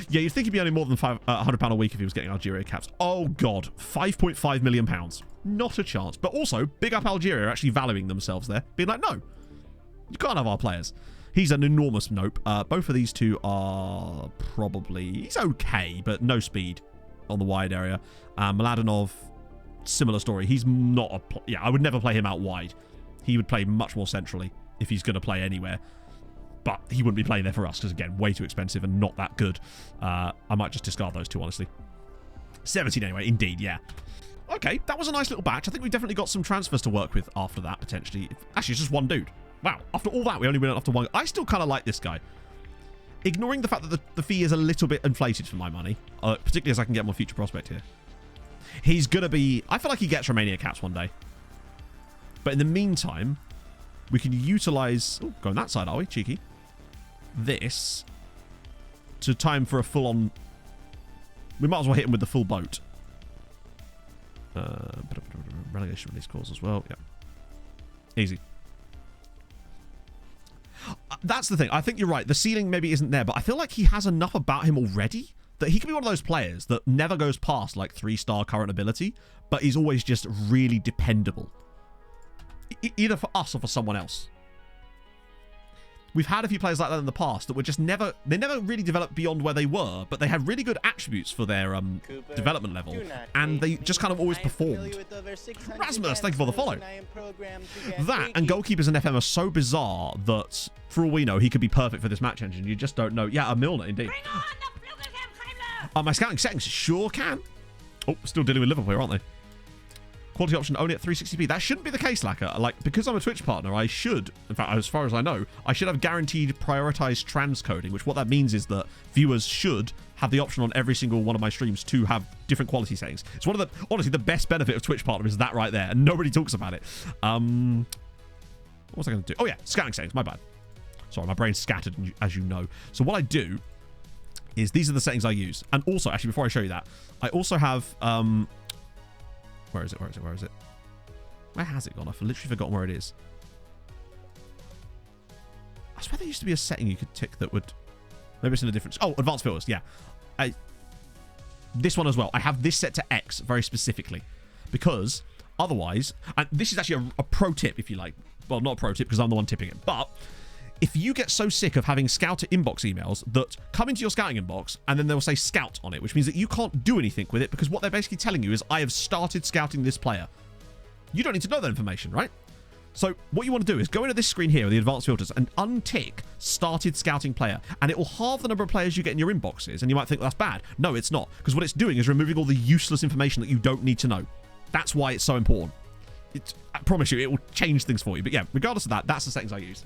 Yeah, you'd think he'd be earning more than £100 a week if he was getting Algeria caps. Oh God, £5.5 million. Not a chance. But also, big up Algeria actually valuing themselves there, being like, no. You can't have our players. He's an enormous nope. Both of these two are probably... He's okay, but no speed on the wide area. Mladenov, similar story. He's not a... Yeah, I would never play him out wide. He would play much more centrally if he's going to play anywhere. But he wouldn't be playing there for us because, again, way too expensive and not that good. I might just discard those two, honestly. 17 anyway, indeed, yeah. Okay, that was a nice little batch. I think we definitely got some transfers to work with after that, potentially. Actually, it's just one dude. Wow, after all that, we only went after one. I still kind of like this guy. Ignoring the fact that the fee is a little bit inflated for my money, particularly as I can get more future prospect here. He's going to be... I feel like he gets Romania caps one day. But in the meantime, we can utilise... Oh, going that side, are we? Cheeky. This to time for a full-on... We might as well hit him with the full boat. Relegation release clause as well. Yeah. Easy. That's the thing. I think you're right. The ceiling maybe isn't there, but I feel like he has enough about him already that he can be one of those players that never goes past like 3-star current ability, but he's always just really dependable. Either for us or for someone else. We've had a few players like that in the past that were just never... They never really developed beyond where they were, but they had really good attributes for their development level, and they just kind of always performed. Rasmus, thank you for the follow. That and goalkeepers and FM are so bizarre that, for all we know, he could be perfect for this match engine. You just don't know. Yeah, a Milner, indeed. My scouting settings sure can. Oh, still dealing with Liverpool here, aren't they? Quality option only at 360p. That shouldn't be the case, Lacquer. Like, because I'm a Twitch partner, I should, in fact, as far as I know, I should have guaranteed prioritized transcoding, which what that means is that viewers should have the option on every single one of my streams to have different quality settings. It's one of the, honestly, the best benefit of Twitch partner is that right there, and nobody talks about it. What was I going to do? Oh, yeah, scouting settings, my bad. Sorry, my brain's scattered, as you know. So what I do is these are the settings I use. And also, actually, before I show you that, I also have... Where is it? Where is it? Where is it? Where has it gone? I've literally forgotten where it is. I swear there used to be a setting you could tick that would... Maybe it's in a different... Oh, advanced filters. Yeah. This one as well. I have this set to X very specifically. Because otherwise... And this is actually a pro tip, if you like. Well, not a pro tip because I'm the one tipping it. But if you get so sick of having scouter inbox emails that come into your scouting inbox and then they'll say scout on it, which means that you can't do anything with it because what they're basically telling you is I have started scouting this player. You don't need to know that information, right? So what you want to do is go into this screen here with the advanced filters and untick started scouting player, and it will halve the number of players you get in your inboxes. And you might think, well, that's bad. No, it's not, because what it's doing is removing all the useless information that you don't need to know. That's why it's so important. I promise you, it will change things for you. But yeah, regardless of that, that's the settings I use.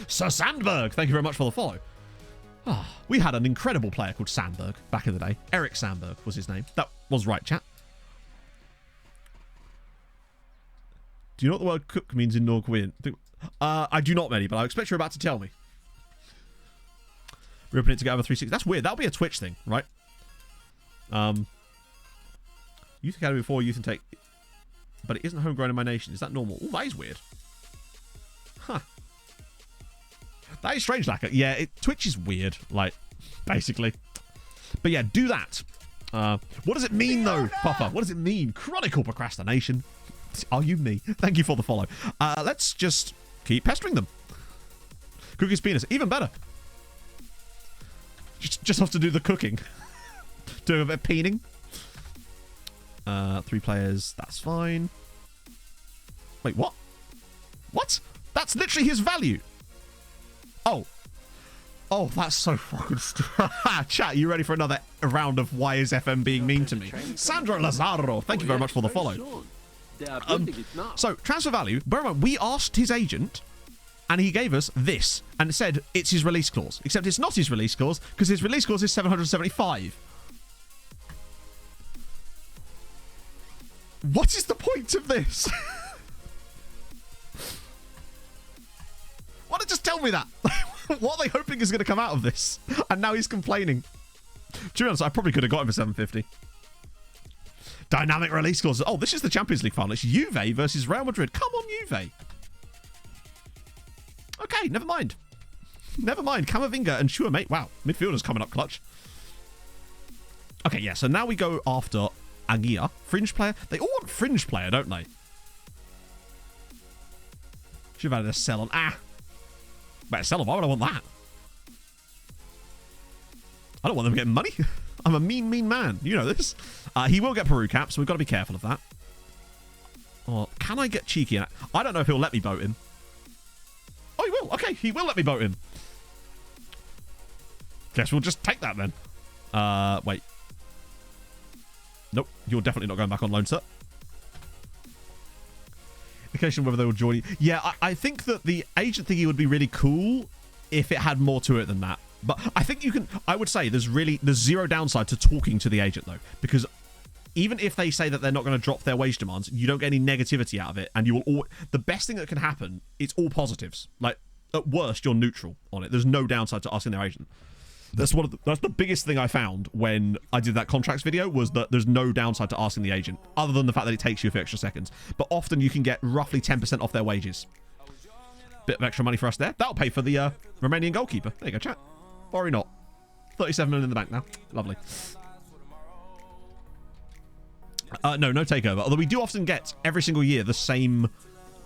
Sir Sandberg, thank you very much for the follow. We had an incredible player called Sandberg back in the day. Eric Sandberg was his name. That was right, chat. Do you know what the word cook means in Norwegian? I do not, many, but I expect you're about to tell me. Ripping it to get over 360. That's weird. That'll be a Twitch thing, right? Youth Academy before Youth and Take... But it isn't homegrown in my nation. Is that normal? Oh, that is weird. Huh. That is strange, Lacquer. Yeah, Twitch is weird, like, basically. But yeah, do that. What does it mean, though, Papa? What does it mean? Chronicle procrastination. Are you me? Thank you for the follow. Let's just keep pestering them. Cookie's penis. Even better. Just have to do the cooking. Do a bit of peening. 3 players. That's fine. Wait, what? What? That's literally his value. Oh. Oh, that's so fucking Chat, you ready for another round of why is FM being mean to me? Sandro Lazaro, thank you very much for the follow. So, transfer value, bear in mind, we asked his agent, and he gave us this, and it said it's his release clause. Except it's not his release clause, because his release clause is 775. What is the point of this? What? Just tell me that. What are they hoping is going to come out of this? And now he's complaining. To be honest, I probably could have got him for 750. Dynamic release clauses. Oh, this is the Champions League final. It's Juve versus Real Madrid. Come on, Juve. Okay, never mind. Never mind. Camavinga and Chouameni. Wow, midfielders coming up clutch. Okay, yeah, so now we go after Aguirre. Fringe player. They all want fringe player, don't they? Should have added a sell on. Better sell on. Why would I want that? I don't want them getting money. I'm a mean, mean man. You know this. He will get Peru cap, so we've got to be careful of that. Or can I get cheeky? I don't know if he'll let me boat him. Oh, he will. Okay, he will let me boat him. Guess we'll just take that then. Wait. Nope, you're definitely not going back on loan, sir. Occasion whether they will join you. Yeah, I think that the agent thingy would be really cool if it had more to it than that. But I think you can... I would say there's zero downside to talking to the agent, though. Because even if they say that they're not going to drop their wage demands, you don't get any negativity out of it. And you will... the best thing that can happen, it's all positives. Like, at worst, you're neutral on it. There's no downside to asking their agent. That's the biggest thing I found when I did that contracts video, was that there's no downside to asking the agent, other than the fact that it takes you a few extra seconds. But often you can get roughly 10% off their wages. Bit of extra money for us there. That'll pay for the Romanian goalkeeper. There you go, chat. Worry not. 37 million in the bank now. Lovely. No takeover. Although we do often get, every single year, the same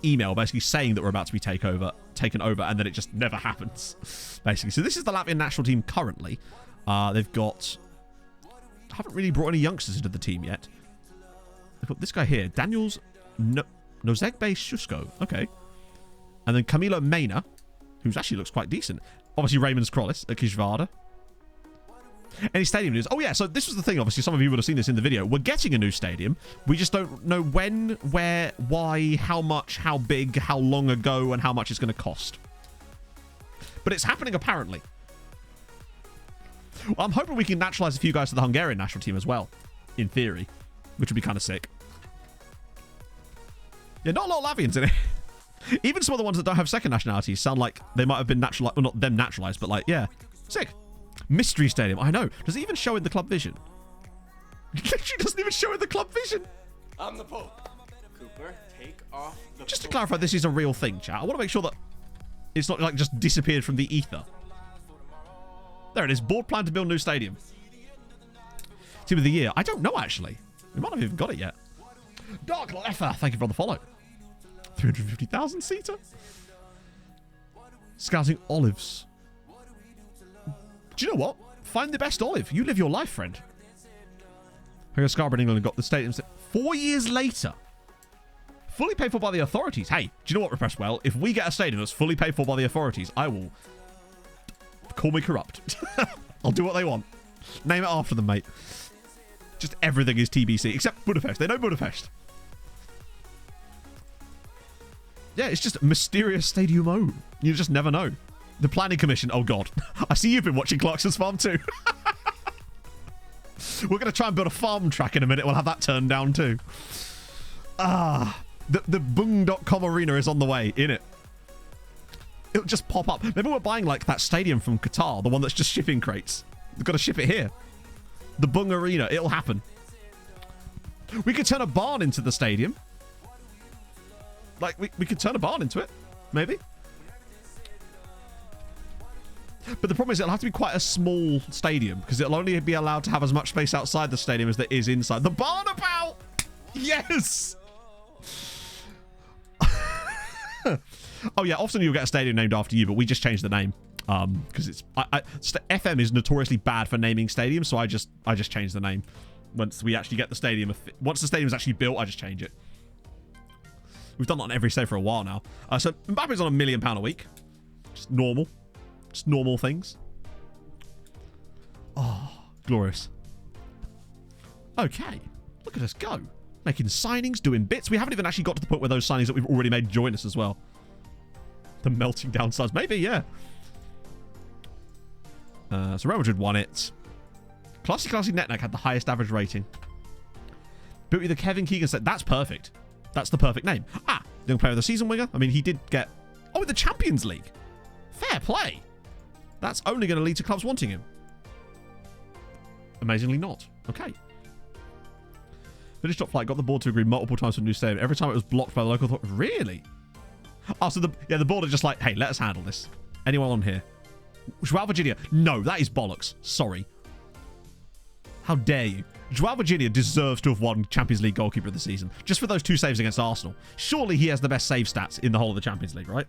email basically saying that we're about to be taken over, and then it just never happens, basically. So this is the Latvian national team currently. They've got... haven't really brought any youngsters into the team yet. They've got this guy here, Daniels Nozegbe Shusko. Okay. And then Camilo Mena, who actually looks quite decent. Obviously, Raymond Krollis at Kijvada. Any stadium news? Oh, yeah, so this was the thing. Obviously, some of you would have seen this in the video. We're getting a new stadium. We just don't know when, where, why, how much, how big, how long ago, and how much it's going to cost. But it's happening, apparently. Well, I'm hoping we can naturalise a few guys to the Hungarian national team as well, in theory, which would be kind of sick. Yeah, not a lot of Latvians in it. Even some of the ones that don't have second nationalities sound like they might have been naturalised. Well, not them naturalised, but like, yeah. Sick. Mystery Stadium. I know. Does it even show in the club vision? It literally doesn't even show in the club vision. I'm the Pope. Cooper, take off the Just to clarify, this is a real thing, chat. I want to make sure that it's not like just disappeared from the ether. There it is. Board plan to build new stadium. Team of the year. I don't know, actually. We might have even got it yet. Dark Leffer. Thank you for the follow. 350,000 seater. Scouting olives. Do you know what? Find the best olive. You live your life, friend. Scarborough in England got the stadium 4 years later. Fully paid for by the authorities. Hey, do you know what, Repressed Well? If we get a stadium that's fully paid for by the authorities, I will... call me corrupt. I'll do what they want. Name it after them, mate. Just everything is TBC, except Budapest. They know Budapest. Yeah, it's just Mysterious Stadium O. You just never know. The Planning Commission. Oh, God. I see you've been watching Clarkson's Farm too. We're going to try and build a farm track in a minute. We'll have that turned down too. The Bung.com arena is on the way, innit? It'll just pop up. Maybe we're buying like that stadium from Qatar, the one that's just shipping crates. We've got to ship it here. The Bung Arena. It'll happen. We could turn a barn into the stadium. Like, we could turn a barn into it. Maybe. But the problem is it'll have to be quite a small stadium, because it'll only be allowed to have as much space outside the stadium as there is inside. The Barnabout! Yes! Oh, yeah, often you'll get a stadium named after you, but we just changed the name. Because it's... FM is notoriously bad for naming stadiums, so I just changed the name. Once we actually get the stadium... Once the stadium's actually built, I just change it. We've done that on every save for a while now. So Mbappe's on £1 million a week. Just normal. Just normal things. Oh, glorious. Okay. Look at us go. Making signings, doing bits. We haven't even actually got to the point where those signings that we've already made join us as well. The melting down sides. Maybe, yeah. So Real Madrid won it. Classy Netneck had the highest average rating. But with the Kevin Keegan said, that's perfect. That's the perfect name. Young player of the season winger. I mean, he did get... Oh, in the Champions League. Fair play. That's only going to lead to clubs wanting him. Amazingly not. Okay. Finished top flight, got the board to agree multiple times for a new stadium. Every time it was blocked by the local authority. Really? Oh, so the board are just like, hey, let us handle this. Anyone on here? Joao Virginia. No, that is bollocks. Sorry. How dare you? Joao Virginia deserves to have won Champions League goalkeeper of the season. Just for those 2 saves against Arsenal. Surely he has the best save stats in the whole of the Champions League, right?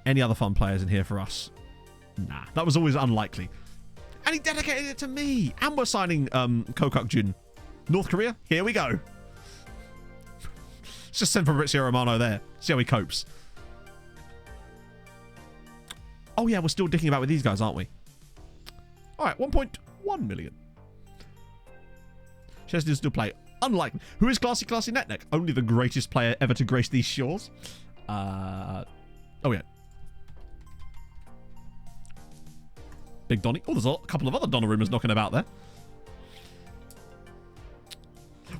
Any other fun players in here for us? Nah, that was always unlikely. And he dedicated it to me. And we're signing Kokuk Jun. North Korea? Here we go. Let's just send Fabrizio Romano there. See how he copes. Oh yeah, we're still dicking about with these guys, aren't we? Alright, 1.1 million. Chesney still play. Unlikely. Who is Classy Netneck? Only the greatest player ever to grace these shores. Oh yeah. Big Donny. Oh, there's a couple of other Donnarummas knocking about there.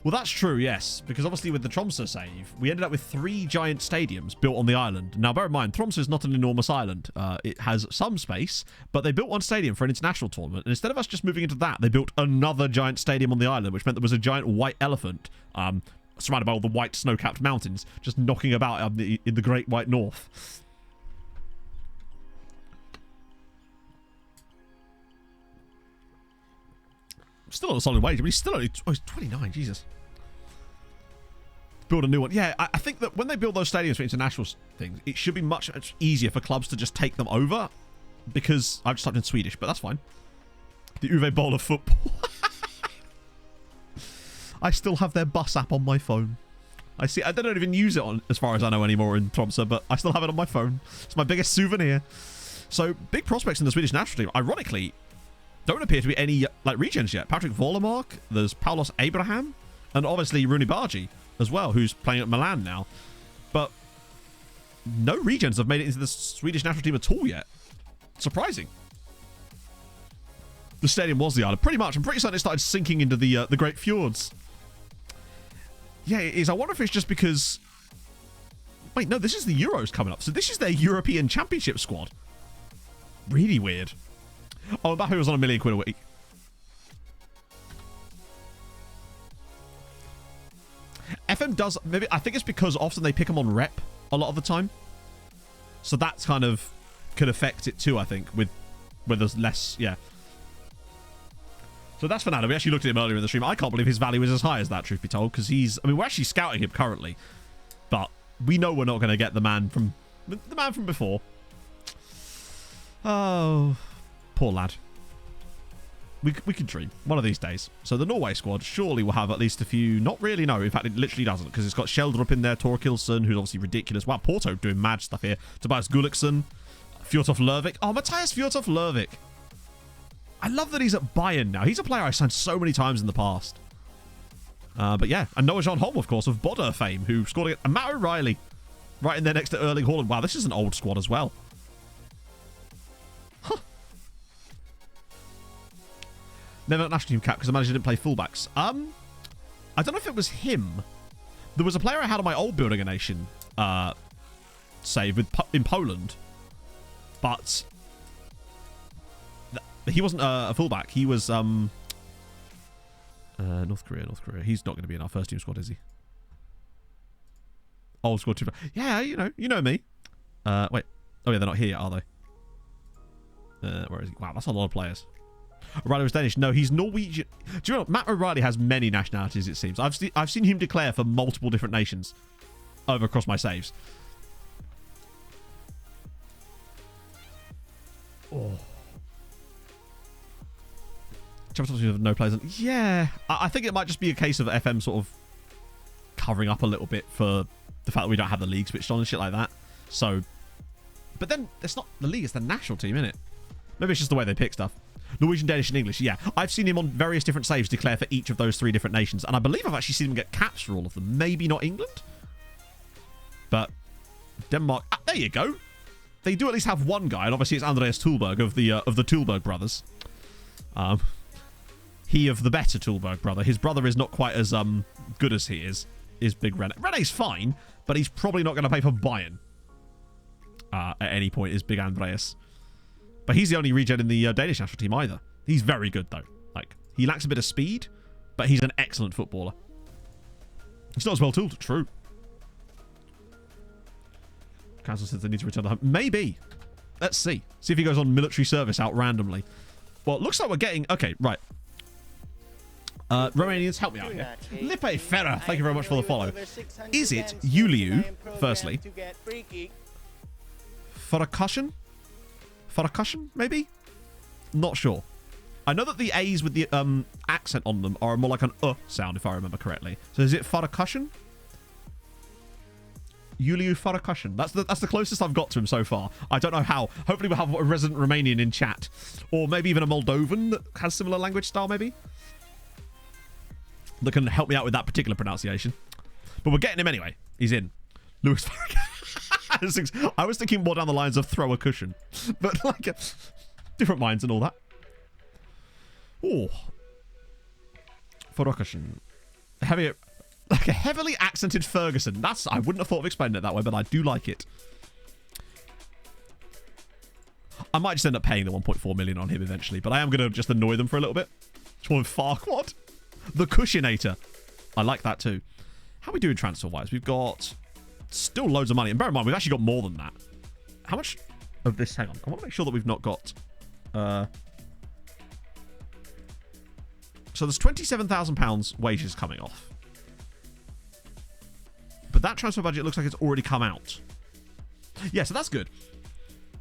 Well, that's true, yes. Because obviously with the Tromsø save, we ended up with 3 giant stadiums built on the island. Now, bear in mind, Tromsø is not an enormous island. It has some space, but they built one stadium for an international tournament. And instead of us just moving into that, they built another giant stadium on the island, which meant there was a giant white elephant surrounded by all the white snow-capped mountains just knocking about in the Great White North. Still on a solid wage, but he's still only... Oh, he's 29, Jesus. Build a new one. Yeah, I think that when they build those stadiums for international things, it should be much easier for clubs to just take them over. Because... I've just typed in Swedish, but that's fine. The Uwe Boll of football. I still have their bus app on my phone. I don't even use it on, as far as I know anymore in Tromsø, but I still have it on my phone. It's my biggest souvenir. So, big prospects in the Swedish national team. Ironically... don't appear to be any like regens yet. Patrick Vollemark, there's Paulos Abraham, and obviously Rooney Bargi as well, who's playing at Milan now. But no regens have made it into the Swedish national team at all yet. Surprising. The stadium was the island. Pretty much. I'm pretty certain it started sinking into the Great Fjords. Yeah, it is. I wonder if it's just because... Wait, no, this is the Euros coming up. So this is their European Championship squad. Really weird. Oh, Mbappe was on £1 million a week. FM does... maybe I think it's because often they pick them on rep a lot of the time. So that's kind of... could affect it too, I think, with where there's less... yeah. So that's Fernando. We actually looked at him earlier in the stream. I can't believe his value is as high as that, truth be told, because he's... I mean, we're actually scouting him currently. But we know we're not going to get the man from before. Oh... poor lad. We could dream one of these days. So the Norway squad surely will have at least a few... not really, no. In fact, it literally doesn't, because it's got Sheldrup in there, Torkilsson, who's obviously ridiculous. Wow, Porto doing mad stuff here. Tobias Gullikson, Fjortof Lurvik. Oh, Matthias Fjortof Lurvik. I love that he's at Bayern now. He's a player I signed so many times in the past. But yeah, and Noah John Holm, of course, of Bodø fame, who scored against... and Matt O'Reilly, right in there next to Erling Haaland. Wow, this is an old squad as well. Huh. Never national team cap because the manager didn't play fullbacks. I don't know if it was him. There was a player I had on my old Building a Nation save in Poland, but he wasn't a fullback. He was North Korea. He's not going to be in our first team squad, is he? Old squad 2. Yeah, you know me. Wait. Oh yeah, they're not here yet, are they? Where is he? Wow, that's a lot of players. O'Reilly was Danish. No, he's Norwegian. Do you know what? Matt O'Reilly has many nationalities, it seems. I've seen him declare for multiple different nations over across my saves. Oh. No players. Yeah, I think it might just be a case of FM sort of covering up a little bit for the fact that we don't have the league switched on and shit like that. So, but then it's not the league; it's the national team, isn't it? Maybe it's just the way they pick stuff. Norwegian, Danish, and English. Yeah, I've seen him on various different saves declare for each of those 3 different nations, and I believe I've actually seen him get caps for all of them. Maybe not England, but Denmark. Ah, there you go. They do at least have one guy, and obviously it's Andreas Tulberg of the Tulberg brothers. He of the better Tulberg brother. His brother is not quite as good as he is Big Rene. Rene's fine, but he's probably not going to play for Bayern. at any point is Big Andreas. But he's the only regen in the Danish national team either. He's very good, though. Like, he lacks a bit of speed, but he's an excellent footballer. He's not as well tooled. True. Council says they need to return to home. Maybe. Let's see. See if he goes on military service out randomly. Well, it looks like we're getting... Okay, right. Romanians, help me out here. Lipe Ferra, thank you very much for the follow. Is it Yuliu, firstly? Farakasan? Farakasan, maybe? Not sure. I know that the A's with the accent on them are more like an sound, if I remember correctly. So is it Farakasan? Yuliu Farakasan. That's the closest I've got to him so far. I don't know how. Hopefully we'll have a resident Romanian in chat. Or maybe even a Moldovan that has similar language style, maybe? That can help me out with that particular pronunciation. But we're getting him anyway. He's in. Lewis Farakasan. I was thinking more down the lines of throw a cushion. But like, different minds and all that. Oh. Farakasan. Like a heavily accented Ferguson. I wouldn't have thought of explaining it that way, but I do like it. I might just end up paying the 1.4 million on him eventually, but I am going to just annoy them for a little bit. Which one? Farquad? The Cushionator. I like that too. How are we doing transfer-wise? We've got still loads of money. And bear in mind, we've actually got more than that. How much of this? Hang on. I want to make sure that we've not got... So there's £27,000 wages coming off. But that transfer budget looks like it's already come out. Yeah, so that's good.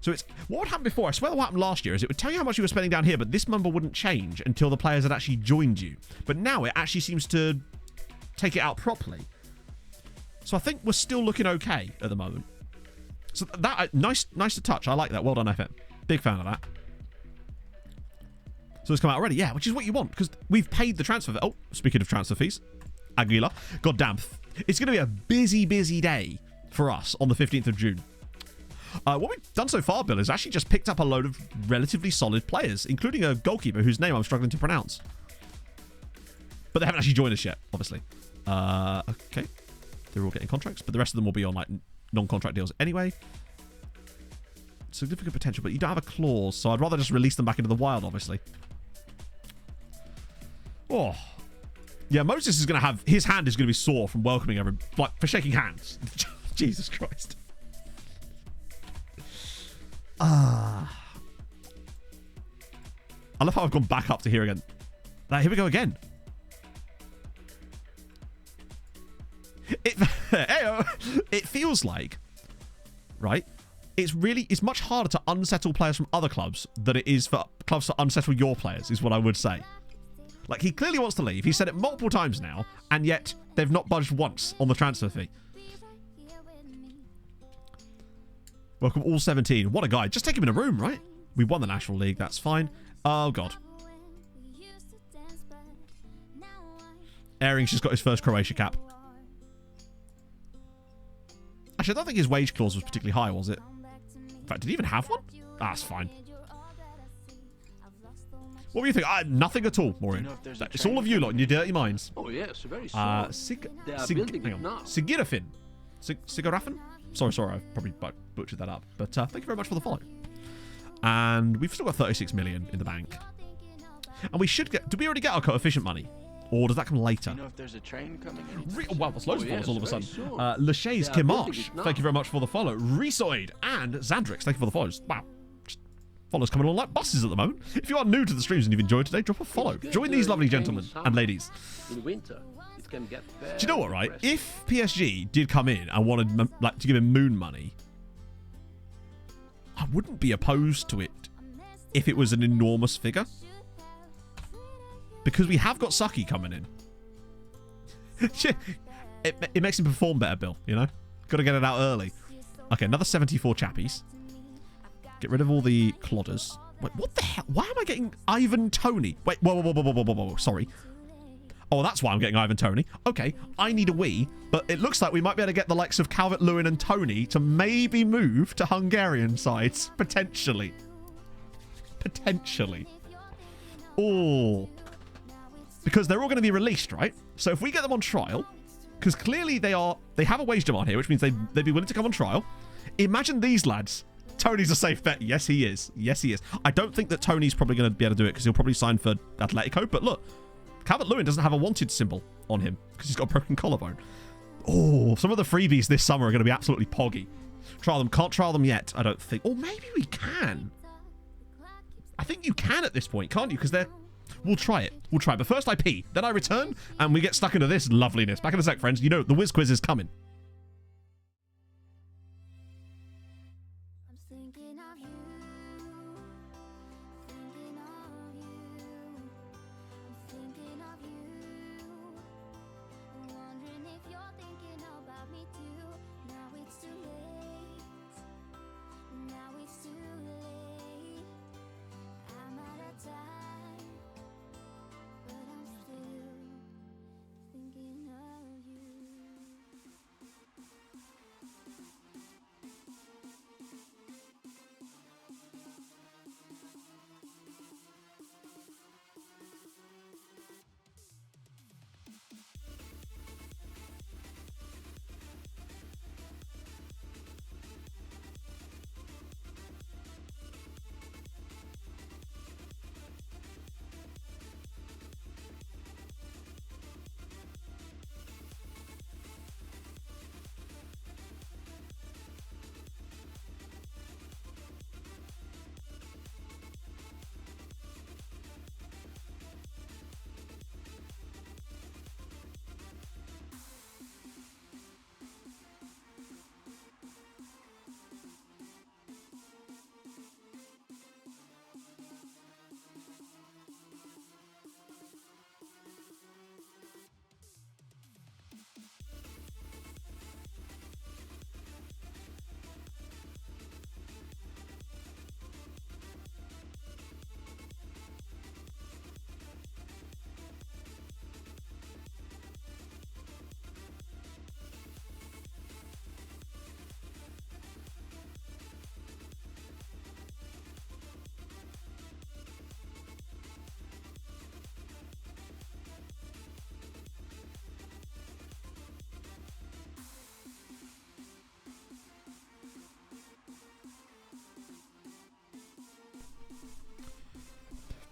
So it's... What would happen before? I swear what happened last year is it would tell you how much you were spending down here, but this number wouldn't change until the players had actually joined you. But now it actually seems to take it out properly. So I think we're still looking okay at the moment. So that... Nice to touch. I like that. Well done, FM. Big fan of that. So it's come out already. Yeah, which is what you want, because we've paid the transfer... Oh, speaking of transfer fees. Aguila. God damn. It's going to be a busy, busy day for us on the 15th of June. What we've done so far, Bill, is actually just picked up a load of relatively solid players, including a goalkeeper whose name I'm struggling to pronounce. But they haven't actually joined us yet, obviously. Okay. They're all getting contracts, but the rest of them will be on like non-contract deals anyway. Significant potential, but you don't have a clause, so I'd rather just release them back into the wild, obviously. Oh. Yeah, Moses is going to have... His hand is going to be sore from welcoming everyone. Like, for shaking hands. Jesus Christ. I love how I've gone back up to here again. Here we go again. It feels like... Right? It's much harder to unsettle players from other clubs than it is for clubs to unsettle your players, is what I would say. Like, he clearly wants to leave. He said it multiple times now, and yet they've not budged once on the transfer fee. Welcome all 17. What a guy. Just take him in a room, right? We won the National League. That's fine. Oh, God. Airing's just got his first Croatia cap. Actually, I don't think his wage clause was particularly high, was it? In fact, did he even have one? That's fine. What do you think? Nothing at all, Maureen. It's all of you lot in your dirty minds. Oh, yes, very strong. Sigirafin. Sigirafin? Sorry, I've probably butchered that up. But thank you very much for the follow. And we've still got 36 million in the bank. And we should get... Did we already get our coefficient money? Or does that come later? Do you know if there's a train coming in? Wow, that's loads of followers all of a sudden. Lachey's Kimarsh, thank you very much for the follow. Resoid and Xandrix, thank you for the follows. Wow. Followers coming along like buses at the moment. If you are new to the streams and you've enjoyed today, drop a follow. Join these lovely gentlemen and ladies. In winter, it can get very... Do you know what, right? If PSG did come in and wanted to give him moon money, I wouldn't be opposed to it if it was an enormous figure. Because we have got Saki coming in. It makes him perform better, Bill, you know? Got to get it out early. Okay, another 74 chappies. Get rid of all the clodders. Wait, what the hell? Why am I getting Ivan Toney? Wait, whoa. Sorry. Oh, that's why I'm getting Ivan Toney. Okay, I need a wee, but it looks like we might be able to get the likes of Calvert-Lewin and Toney to maybe move to Hungarian sides. Potentially. Oh. Because they're all going to be released, right? So if we get them on trial, Because clearly they have a wage demand here, which means they'd be willing to come on trial. Imagine these lads. Tony's a safe bet. Yes, he is. Yes, he is. I don't think that Tony's probably going to be able to do it because he'll probably sign for Atletico. But look, Calvert-Lewin doesn't have a wanted symbol on him because he's got a broken collarbone. Oh, some of the freebies this summer are going to be absolutely poggy. Trial them. Can't trial them yet, I don't think. Or maybe we can. I think you can at this point, can't you? Because they're... We'll try it. We'll try it. But first I pee. Then I return, and we get stuck into this loveliness. Back in a sec, friends. You know, the whiz quiz is coming.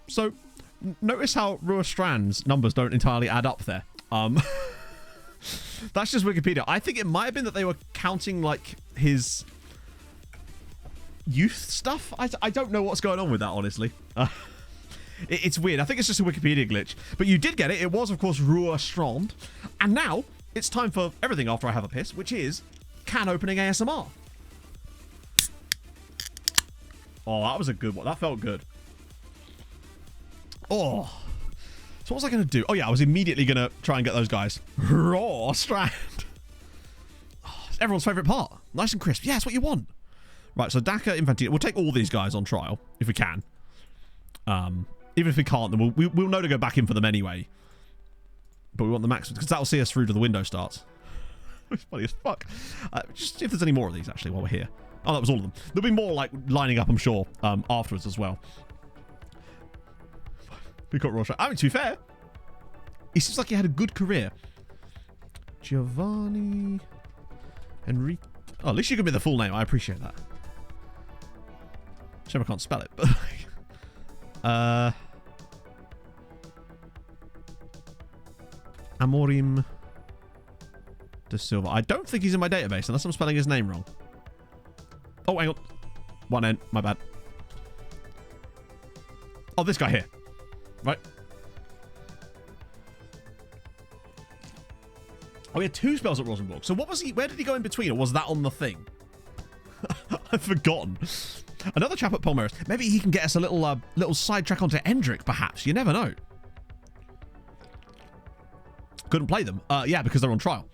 So, notice how Rua Strand's numbers don't entirely add up there. That's just Wikipedia. I think it might have been that they were counting, like, his youth stuff. I don't know what's going on with that, honestly. It's weird. I think it's just a Wikipedia glitch. But you did get it. It was, of course, Rua Strand. And now, it's time for everything after I have a piss, which is can opening ASMR. Oh, that was a good one. That felt good. Oh. So what was I going to do? Oh, yeah, I was immediately going to try and get those guys. Raw Strand. Oh, it's everyone's favourite part. Nice and crisp. Yeah, that's what you want. Right, so Daka, Infantino. We'll take all these guys on trial, if we can. Even if we can't, then we'll know to go back in for them anyway. But we want the max, because that'll see us through to the window starts. It's funny as fuck. Just see if there's any more of these, actually, while we're here. Oh, that was all of them. There'll be more, like, lining up, I'm sure, afterwards as well. We got Rocha. I mean, to be fair, he seems like he had a good career. Giovanni Enrique. Oh, at least you give me the full name. I appreciate that. Shame I can't spell it, but Amorim de Silva. I don't think he's in my database unless I'm spelling his name wrong. Oh, hang on. One N. My bad. Oh, this guy here. Right. Oh, he had 2 spells at Rosenborg. So what was he? Where did he go in between? Or was that on the thing? I've forgotten. Another chap at Palmeiras. Maybe he can get us a little sidetrack onto Endrick, perhaps. You never know. Couldn't play them. Yeah, because they're on trial.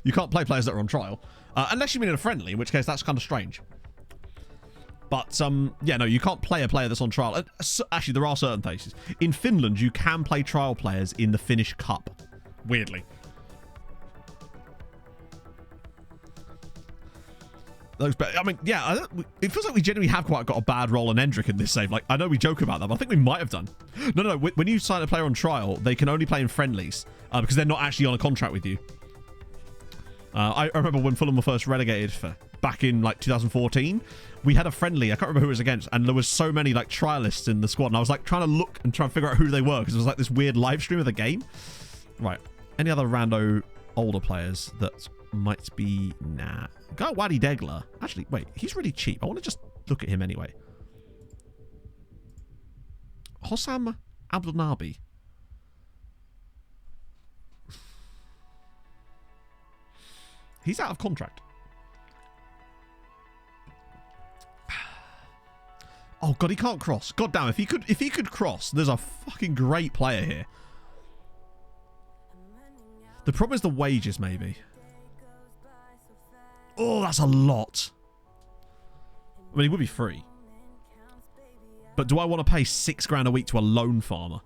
You can't play players that are on trial. Unless you mean in a friendly, in which case that's kind of strange. But, yeah, no, you can't play a player that's on trial. Actually, there are certain places. In Finland, you can play trial players in the Finnish Cup. Weirdly. I mean, yeah, it feels like we genuinely have quite got a bad role on Endrick in this save. Like, I know we joke about that, but I think we might have done. No, when you sign a player on trial, they can only play in friendlies because they're not actually on a contract with you. I remember when Fulham were first relegated back in like 2014, we had a friendly, I can't remember who it was against, and there was so many like trialists in the squad, and I was like trying to look and try and figure out who they were, because it was like this weird live stream of the game. Right. Any other rando older players that might be... Nah. Go Wadi Degler. Actually, wait, he's really cheap. I want to just look at him anyway. Hossam Abdelnabi. He's out of contract. Oh god, he can't cross. God damn, if he could cross, there's a fucking great player here. The problem is the wages, maybe. Oh, that's a lot. I mean, he would be free. But do I want to pay £6 grand a week to a loan farmer?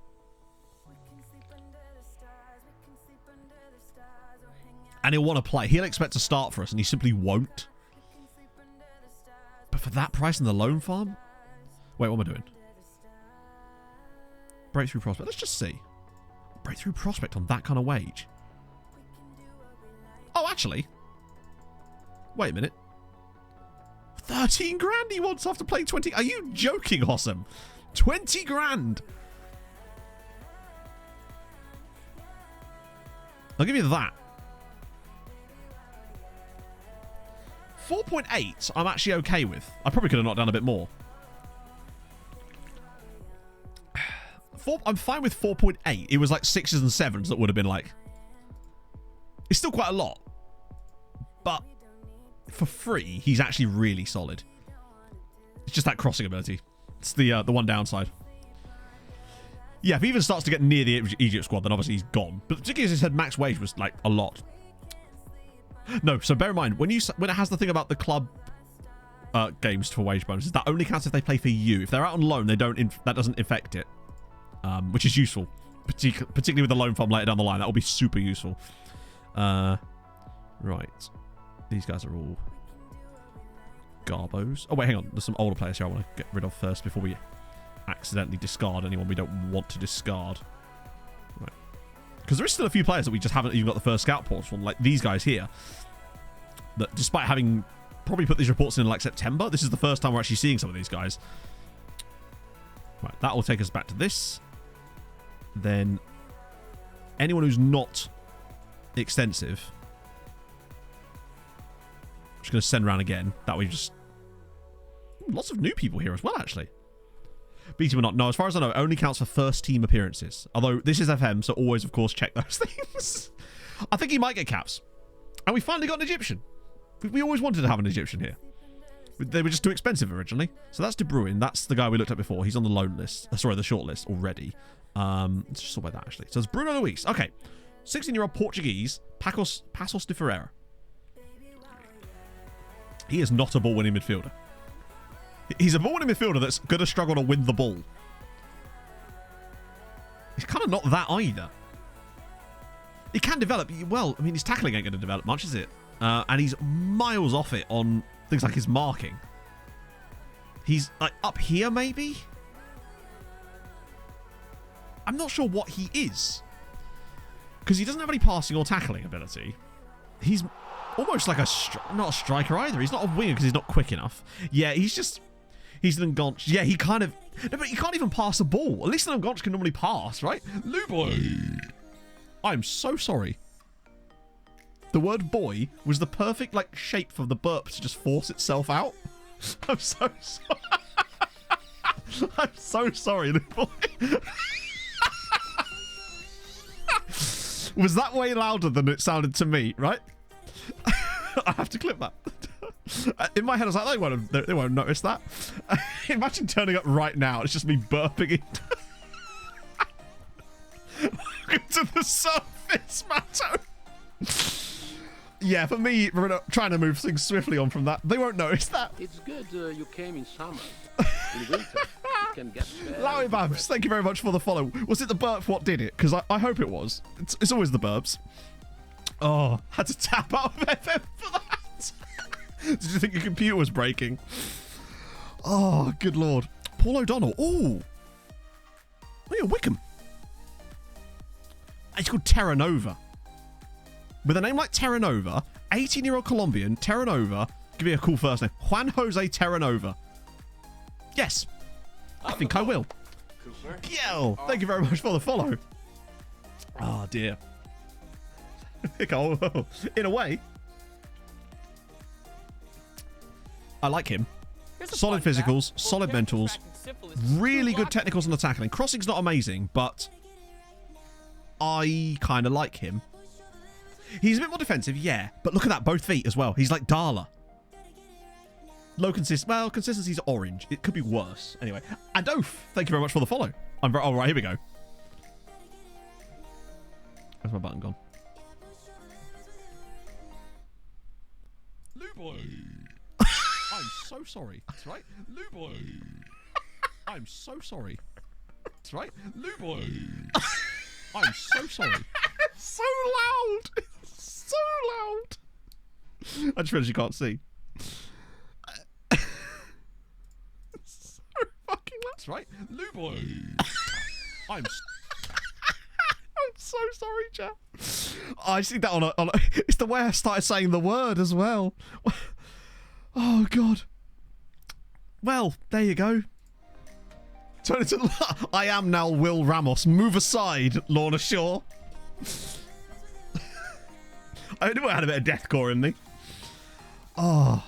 And he'll want to play. He'll expect to start for us, and he simply won't. But for that price in the loan farm? Wait, what am I doing? Breakthrough prospect. Let's just see. Breakthrough prospect on that kind of wage. Oh, actually. Wait a minute. 13 grand he wants after playing 20. Are you joking, Hossam? 20 grand. I'll give you that. 4.8 I'm actually okay with. I probably could have knocked down a bit more. I'm fine with 4.8. It was like 6s and 7s that would have been like... It's still quite a lot. But for free, he's actually really solid. It's just that crossing ability. It's the one downside. Yeah, if he even starts to get near the Egypt squad, then obviously he's gone. But particularly as I said, max wage was like a lot. No, so bear in mind, when it has the thing about the club games for wage bonuses, that only counts if they play for you. If they're out on loan, they don't. That doesn't affect it, which is useful, particularly with the loan farm later down the line. That will be super useful. Right, these guys are all Garbos. Oh wait, hang on. There's some older players here I want to get rid of first before we accidentally discard anyone we don't want to discard. Right. Because there is still a few players that we just haven't even got the first scout reports from, like these guys here. That despite having probably put these reports in like September, this is the first time we're actually seeing some of these guys. Right, that will take us back to this. Then anyone who's not extensive, I'm just going to send around again. That way just... Lots of new people here as well, actually. BT or not. No, as far as I know, it only counts for first team appearances. Although this is FM, so always, of course, check those things. I think he might get caps. And we finally got an Egyptian. We always wanted to have an Egyptian here. They were just too expensive originally. So that's De Bruyne. That's the guy we looked at before. He's on the loan list. Sorry, the short list already. Let's just sort by that, actually. So it's Bruno Luis. Okay. 16-year-old Portuguese, Passos de Ferreira. He is not a ball-winning midfielder. He's a ball-winning midfielder that's going to struggle to win the ball. He's kind of not that either. He can develop. Well, I mean, his tackling ain't going to develop much, is it? And he's miles off it on things like his marking. He's like up here, maybe? I'm not sure what he is. Because he doesn't have any passing or tackling ability. He's almost like not a striker either. He's not a winger because he's not quick enough. Yeah, he's an Ngonch. Yeah, he kind of... No, but he can't even pass a ball. At least an Ngonch can normally pass, right? Luboy. I'm so sorry. The word boy was the perfect like shape for the burp to just force itself out. I'm so sorry. I'm so sorry, Luboy. Was that way louder than it sounded to me, right? I have to clip that. In my head, I was like, they won't notice that. Imagine turning up right now. It's just me burping it. Welcome to the surface, Matto. Yeah, for me, we're trying to move things swiftly on from that. They won't notice that. It's good you came in summer. In winter, it can get Lowy Babs, thank you very much for the follow. Was it the burp what did it? Because I hope it was. It's always the burps. Oh, had to tap out of FM for that. Did you think your computer was breaking? Oh, good lord. Paul O'Donnell. Oh, yeah, Wickham. It's called Terra Nova. With a name like Terra Nova, 18-year-old Colombian, Terranova. Give me a cool first name. Juan Jose Terranova. Yes. I think I will. Cooper. Yo, thank you very much for the follow. Oh, dear. In a way. I like him. Solid physicals, solid mentals, really good technicals on the tackling. Crossing's not amazing, but I kind of like him. He's a bit more defensive, yeah, but look at that, both feet as well. He's like Darla. Low consistency's orange. It could be worse. Anyway, and Oaf, thank you very much for the follow. Oh, right, here we go. Where's my button gone? Luboy. I'm so sorry. That's right. Luboy. I'm so sorry. That's right. Luboy. I'm so sorry. So loud. So loud. I just realized you can't see. So fucking loud. That's right. Luboy. I'm so sorry, chap. I see that on a. It's the way I started saying the word as well. Oh, God. Well, there you go. Turn into... I am now Will Ramos. Move aside, Lorna Shaw. I knew I had a bit of deathcore in me. Oh.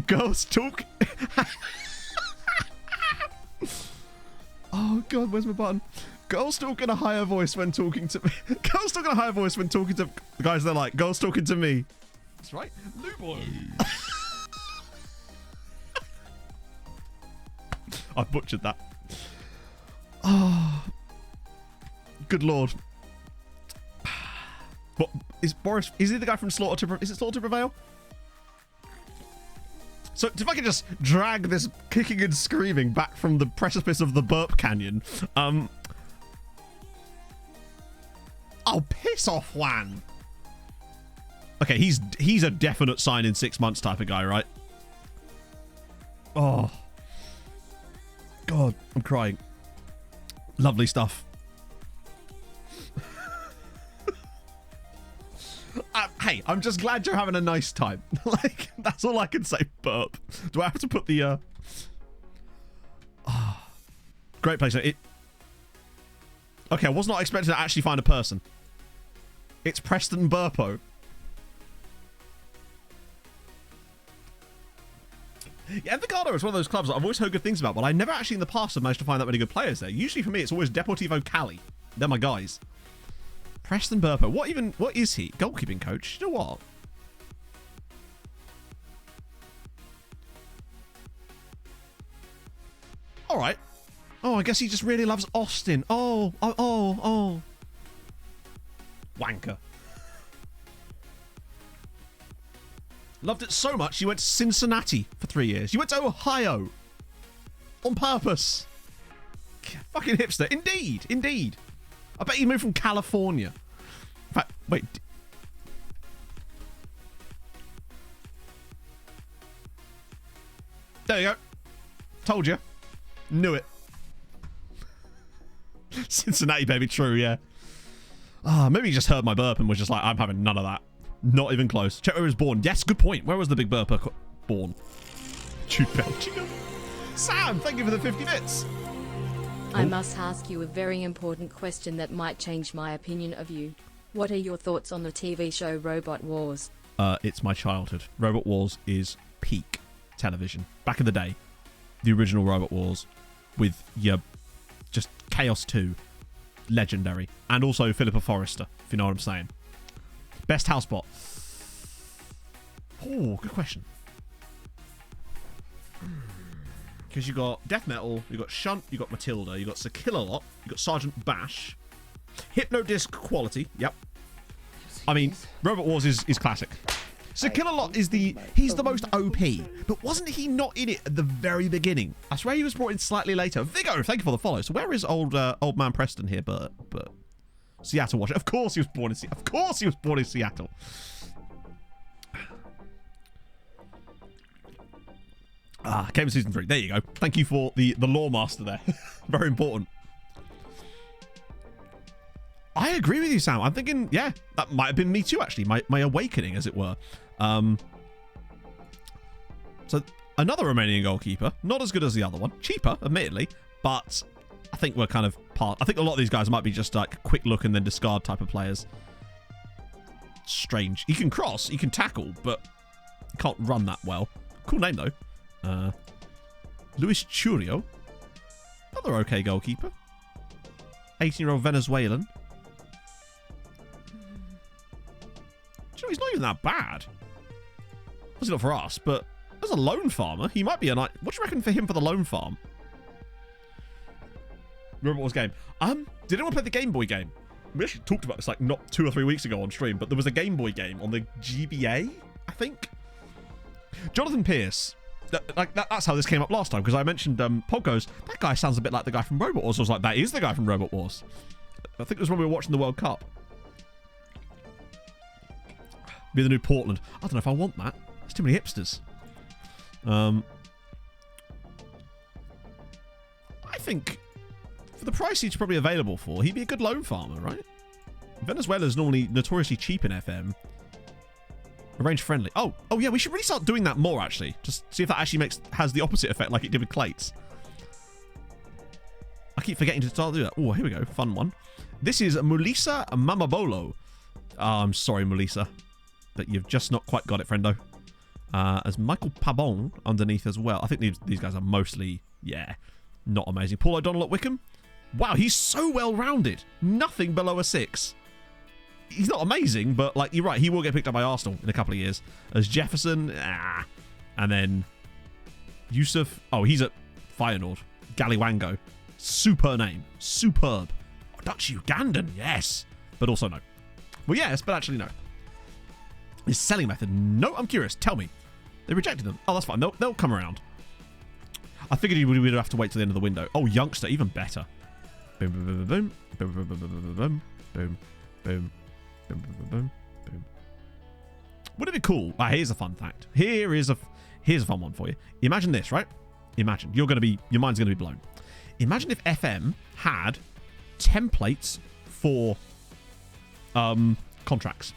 Girls talk... Oh, God, where's my button? Girls talk in a higher voice when talking to me. Girls talk in a higher voice when talking to the guys they're like. Girls talking to me. That's right. Luboy. I butchered that. Oh. Good Lord. What is Boris? Is he the guy from Slaughter to... Is it Slaughter to Prevail? So if I can just drag this kicking and screaming back from the precipice of the Burp Canyon. Oh, piss off, Juan. Okay, he's a definite sign in 6 months type of guy, right? Oh. God, I'm crying. Lovely stuff. Hey, I'm just glad you're having a nice time. Like, that's all I can say, Burp. Do I have to put the... Oh. Great place. Okay, I was not expecting to actually find a person. It's Preston Burpo. Yeah, Envigado is one of those clubs that I've always heard good things about, but I never actually in the past have managed to find that many good players there. Usually for me, it's always Deportivo Cali. They're my guys. Preston Burpo. What is he? Goalkeeping coach? You know what? All right. Oh, I guess he just really loves Austin. Oh. Wanker. Loved it so much, you went to Cincinnati for 3 years. You went to Ohio. On purpose. Fucking hipster. Indeed. I bet you moved from California. In fact, wait. There you go. Told you. Knew it. Cincinnati, baby. True, yeah. Maybe he just heard my burp and was just like, I'm having none of that. Not even close. Check where he was born. Yes, good point. Where was the big burper born? Belgium. Sam, thank you for the 50 bits. I must ask you a very important question that might change my opinion of you. What are your thoughts on the TV show Robot Wars? It's my childhood. Robot Wars is peak television. Back in the day, the original Robot Wars with your just Chaos 2, legendary. And also Philippa Forrester, if you know what I'm saying. Best house bot. Oh, good question. Because you got Death Metal, you got Shunt, you got Matilda, you got Sir Killalot, you got Sergeant Bash, Hypnodisc Quality. Yep. I mean, Robot Wars is classic. Sir Killalot is he's the most OP, but wasn't he not in it at the very beginning? I swear he was brought in slightly later. Vigo, thank you for the follow. So where is old man Preston here? But Seattle, Washington. Of course he was born in Seattle. Of course he was born in Seattle. Came in season 3. There you go. Thank you for the lore master there. Very important. I agree with you, Sam. I'm thinking, yeah, that might have been me too, actually. My awakening, as it were. So another Romanian goalkeeper, not as good as the other one, cheaper, admittedly, but I think we're kind of I think a lot of these guys might be just like quick look and then discard type of players. Strange. He can cross, he can tackle, but he can't run that well. Cool name though. Luis Churio, another okay goalkeeper. 18-year-old Venezuelan. He's not even that bad. Obviously not for us, but as a loan farmer, he might be a nice... What do you reckon for him for the loan farm? Remember what was game? Did anyone play the Game Boy game? We actually talked about this like not 2 or 3 weeks ago on stream, but there was a Game Boy game on the GBA, I think. Jonathan Pierce. That's how this came up last time, because I mentioned Pod goes, that guy sounds a bit like the guy from Robot Wars. I was like, that is the guy from Robot Wars. I think it was when we were watching the World Cup. Be the new Portland. I don't know if I want that. There's too many hipsters. I think for the price he's probably available for, he'd be a good loan farmer, right? Venezuela's normally notoriously cheap in FM. Arrange friendly. Oh yeah, we should really start doing that more, actually. Just see if that actually has the opposite effect like it did with Clates. I keep forgetting to start doing that. Oh, here we go. Fun one. This is Mulisa Mamabolo. Oh, I'm sorry, Mulisa, but you've just not quite got it, friendo. As Michael Pabon underneath as well. I think these guys are mostly, yeah, not amazing. Paul O'Donnell at Wickham. Wow, he's so well-rounded. Nothing below a 6. He's not amazing, but like you're right, he will get picked up by Arsenal in a couple of years. As Jefferson, and then Yusuf. Oh, he's at Feyenoord. Galiwango. Super name. Superb. Oh, Dutch Ugandan, yes. But also no. Well, yes, but actually no. His selling method. No, I'm curious. Tell me. They rejected them. Oh, that's fine. They'll come around. I figured we would have to wait till the end of the window. Oh, youngster, even better. Boom, boom, boom, boom, boom, boom, boom, boom, boom, boom, boom. Boom, boom, boom, boom. Would it be cool? Here's a fun fact. Here's a fun one for you. Imagine this, right? Imagine your mind's gonna be blown. Imagine if FM had templates for contracts.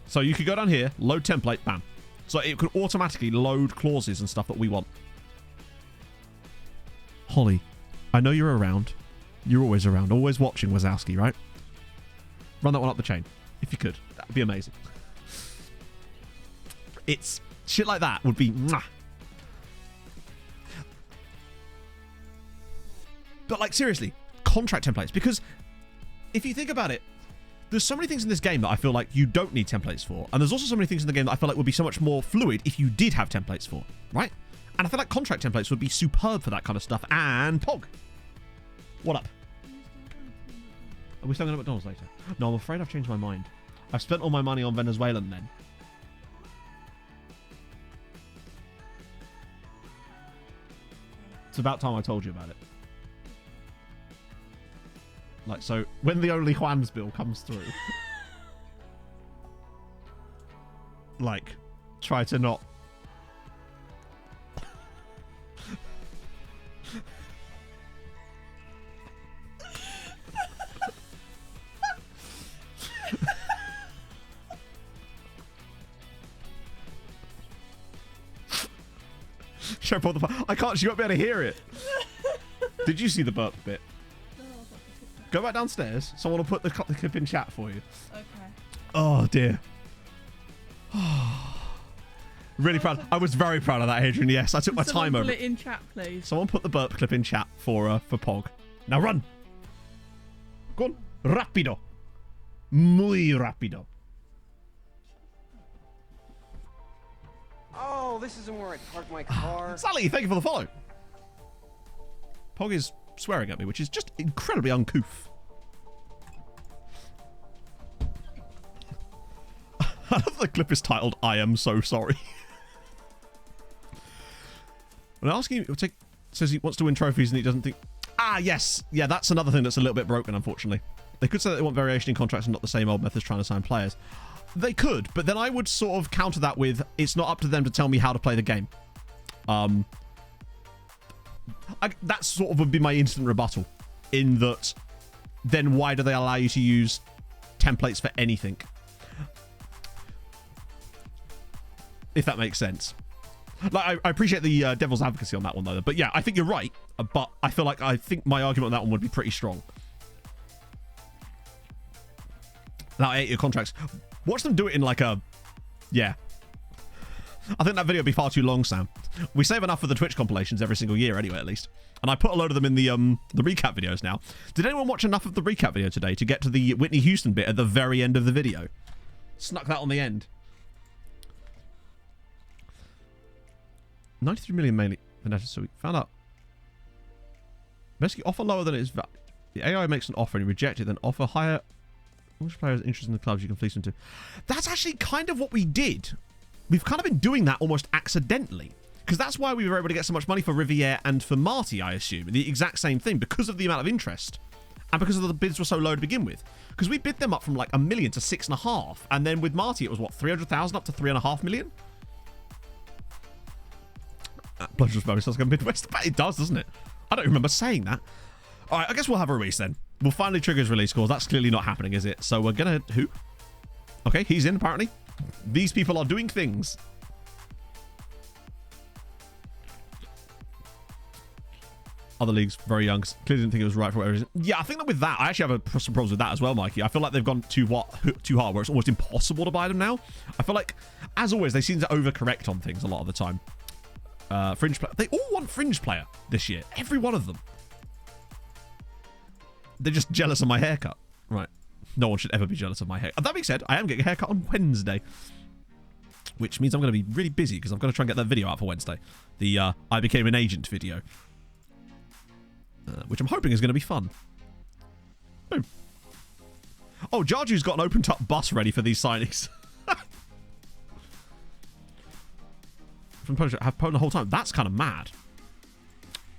So you could go down here, load template, bam. So it could automatically load clauses and stuff that we want. Holly, I know you're around. You're always around, always watching Wazowski, right? Run that one up the chain, if you could. That would be amazing. It's shit like that would be mwah. But like seriously, contract templates, because if you think about it, there's so many things in this game that I feel like you don't need templates for, and there's also so many things in the game that I feel like would be so much more fluid if you did have templates for, right? And I feel like contract templates would be superb for that kind of stuff. And Pog, what up? Are we still going to McDonald's later? No, I'm afraid I've changed my mind. I've spent all my money on Venezuelan men. It's about time I told you about it. Like, so, when the Only Juan's bill comes through, like, try to not... I can't, she won't be able to hear it. Did you see the burp bit? No, go back downstairs. Someone will put the clip in chat for you. Okay. Oh, dear. Really proud. I was very proud of that, Adrian. Yes, I took my time over. Put it in chat, please. Someone put the burp clip in chat for Pog. Now run. Go on. Rapido. Muy rapido. Oh, this isn't where I park my car. Sally, thank you for the follow. Pog is swearing at me, which is just incredibly uncouth. I love the clip is titled, I am so sorry. When asking him, says he wants to win trophies and he doesn't think... Ah, yes. Yeah, that's another thing that's a little bit broken, unfortunately. They could say that they want variation in contracts and not the same old methods trying to sign players. They could, but then I would sort of counter that with, it's not up to them to tell me how to play the game. That sort of would be my instant rebuttal, in that then why do they allow you to use templates for anything? If that makes sense. Like, I appreciate the devil's advocacy on that one, though. But yeah, I think you're right. But I think my argument on that one would be pretty strong. Now, 8-year contracts. Watch them do it in like a... Yeah. I think that video would be far too long, Sam. We save enough for the Twitch compilations every single year anyway, at least. And I put a load of them in the recap videos now. Did anyone watch enough of the recap video today to get to the Whitney Houston bit at the very end of the video? Snuck that on the end. 93 million mainly. So we found out. Basically, offer lower than it is valid. The AI makes an offer and you reject it, then offer higher. Which players interested in the clubs you can fleece them to? That's actually kind of what we did. We've kind of been doing that almost accidentally. Because that's why we were able to get so much money for Riviere and for Marty, I assume. The exact same thing, because of the amount of interest. And because of the bids were so low to begin with. Because we bid them up from like $1 million to 6.5. And then with Marty, it was what, 300,000 up to 3.5 million? Pleasure bonus does go Midwest. But it does, doesn't it? I don't remember saying that. All right, I guess we'll have a release then. We'll finally trigger his release scores. That's clearly not happening, is it? So we're gonna... Who? Okay, he's in, apparently. These people are doing things. Other leagues, very young. Clearly didn't think it was right for whatever reason. Yeah, I think that with that, I actually have some problems with that as well, Mikey. I feel like they've gone too hard, where it's almost impossible to buy them now. I feel like, as always, they seem to overcorrect on things a lot of the time. Fringe player. They all want Fringe player this year. Every one of them. They're just jealous of my haircut. Right. No one should ever be jealous of my hair. That being said, I am getting a haircut on Wednesday. Which means I'm going to be really busy because I'm going to try and get that video out for Wednesday. The I Became an Agent video. Which I'm hoping is going to be fun. Boom. Oh, Jarju's got an open-top bus ready for these signings. From Polish, have Poland the whole time. That's kind of mad.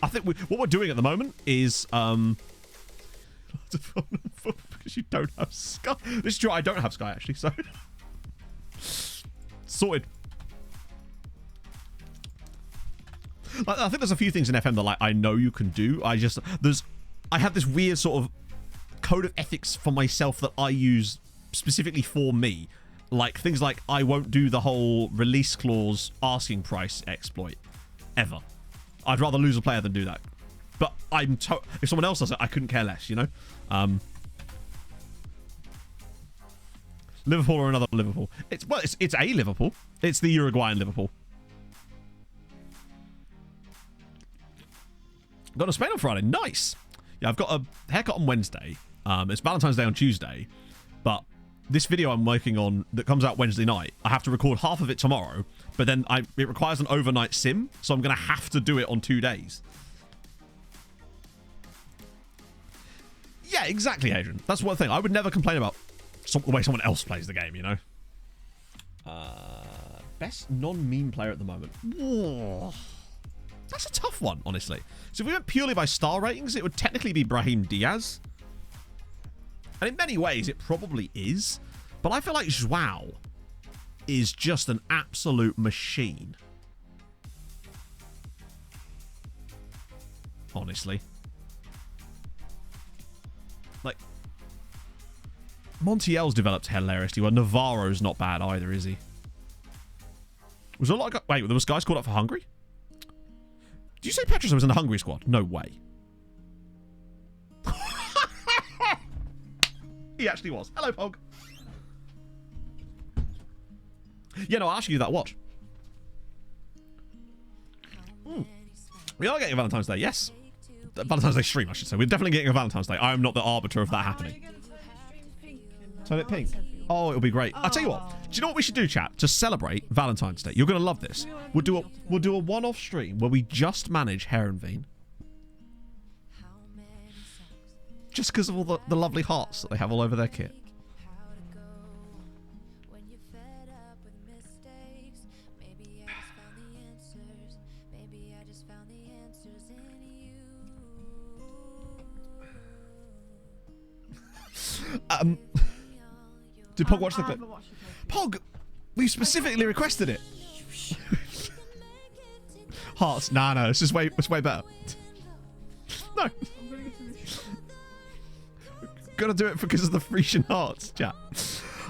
I think what we're doing at the moment is... because you don't have Sky. This is true, I don't have Sky, actually, so... Sorted. I think there's a few things in FM that like I know you can do. I have this weird sort of code of ethics for myself that I use specifically for me. Like things like I won't do the whole release clause asking price exploit ever. I'd rather lose a player than do that. But if someone else does it, I couldn't care less, you know? Liverpool or another Liverpool. It's a Liverpool. It's the Uruguayan Liverpool. Got to Spain on Friday. Nice. Yeah, I've got a haircut on Wednesday. It's Valentine's Day on Tuesday. But this video I'm working on that comes out Wednesday night, I have to record half of it tomorrow. But then it requires an overnight sim. So I'm going to have to do it on 2 days. Yeah, exactly, Adrian. That's one thing. I would never complain about the way someone else plays the game, you know? Best non-meme player at the moment. Whoa. That's a tough one, honestly. So if we went purely by star ratings, it would technically be Brahim Diaz. And in many ways, it probably is. But I feel like Joao is just an absolute machine. Honestly. Like, Montiel's developed hilariously well. Navarro's not bad either, is he? Was there a lot of... Wait, there was guys called up for Hungary? Did you say Petrus was in the Hungary squad? No way. He actually was. Hello, Pog. Yeah, no, I'll actually do that. Watch. We are getting a Valentine's Day, yes. Valentine's Day stream, I should say. We're definitely getting a Valentine's Day. I am not the arbiter of that happening. Turn it pink. Oh, it'll be great. I'll tell you what. Do you know what we should do, chat? To celebrate Valentine's Day. You're going to love this. We'll do a one-off stream where we just manage Heronveen. Just because of all the lovely hearts that they have all over their kit. Did Pog watch the clip? Pog, we specifically requested it. Hearts. Nah, it's way better. No. got to do it because of the Frisian hearts, chat.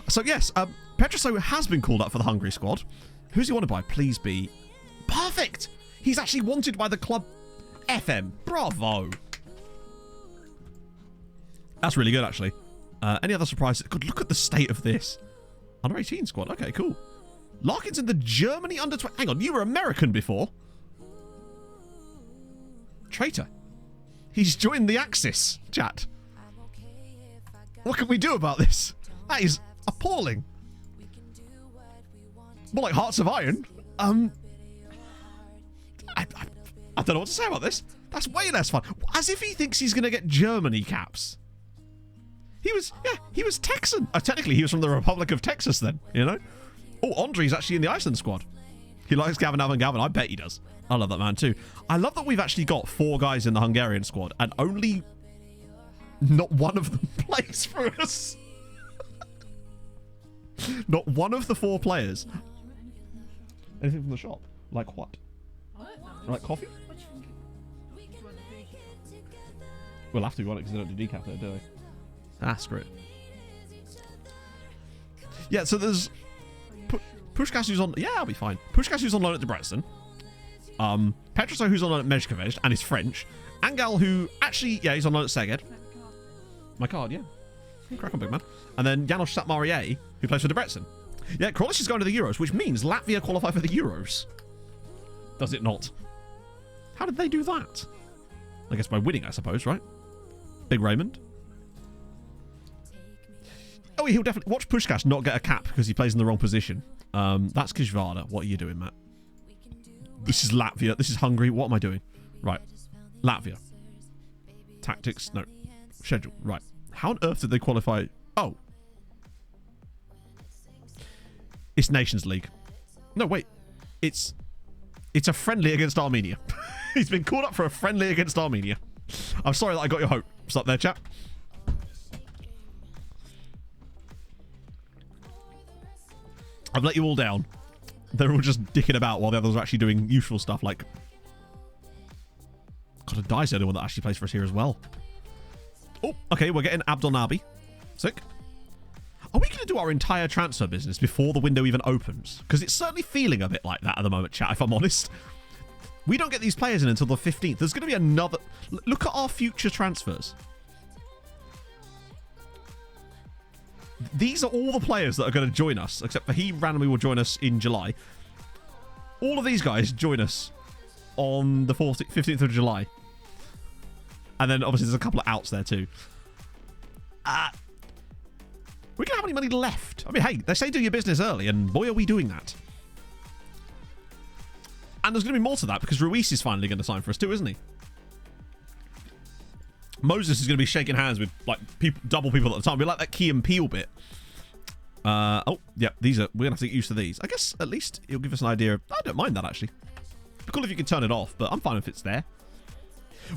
So yes, Petroso has been called up for the Hungary squad. Who's he wanted by? Please be... Perfect! He's actually wanted by the club FM. Bravo! That's really good, actually. Any other surprises? God, look at the state of this. Under 18 squad. Okay, cool. Larkin's in the Germany under 20. Hang on, you were American before. Traitor. He's joined the Axis, chat. What can we do about this? That is appalling. More like Hearts of Iron. I don't know what to say about this. That's way less fun. As if he thinks he's going to get Germany caps. He was Texan. Technically, he was from the Republic of Texas then, you know? Oh, Andre's actually in the Iceland squad. He likes Gavin. I bet he does. I love that man too. I love that we've actually got 4 guys in the Hungarian squad and only not one of them plays for us. Not one of the 4 players. Anything from the shop? Like what? Like coffee? We'll have to go on it because they don't do decaf there, do they? Ah, screw it. Yeah, so there's Pushkas who's on... Yeah, I'll be fine. Pushkas who's on loan at Debrecen. Petroso who's on loan at Mezhkovej and is French. Angal who... Actually, yeah, he's on loan at Szeged. My card, yeah. Crack on, big man. And then Janos Satmarie, who plays for Debrecen. Yeah, Krolic is going to the Euros, which means Latvia qualify for the Euros. Does it not? How did they do that? I guess by winning, I suppose, right? Big Raymond. Oh, he'll definitely... Watch Pushkas not get a cap because he plays in the wrong position. That's Kishvada. What are you doing, Matt? This is Latvia. This is Hungary. What am I doing? Right. Latvia. Tactics. No. Schedule. Right. How on earth did they qualify? Oh. It's Nations League. No, wait. It's a friendly against Armenia. He's been called up for a friendly against Armenia. I'm sorry that I got your hopes up there, chap. I've let you all down. They're all just dicking about while the others are actually doing useful stuff like... God, a Dye's the only one that actually plays for us here as well. Oh, okay, we're getting Abdel Nabi. Sick. Are we going to do our entire transfer business before the window even opens? Because it's certainly feeling a bit like that at the moment, chat, if I'm honest. We don't get these players in until the 15th. There's going to be another... Look at our future transfers. These are all the players that are going to join us, except for he randomly will join us in July. All of these guys join us on the 15th of July. And then, obviously, there's a couple of outs there, too. We don't have any money left. I mean, hey, they say do your business early, and boy, are we doing that. And there's going to be more to that, because Ruiz is finally going to sign for us, too, isn't he? Moses is going to be shaking hands with like double people at the time. We like that Key and Peel bit. Oh, yeah, we're going to have to get used to these. I guess at least it'll give us an idea. I don't mind that, actually. It'd be cool if you can turn it off, but I'm fine if it's there.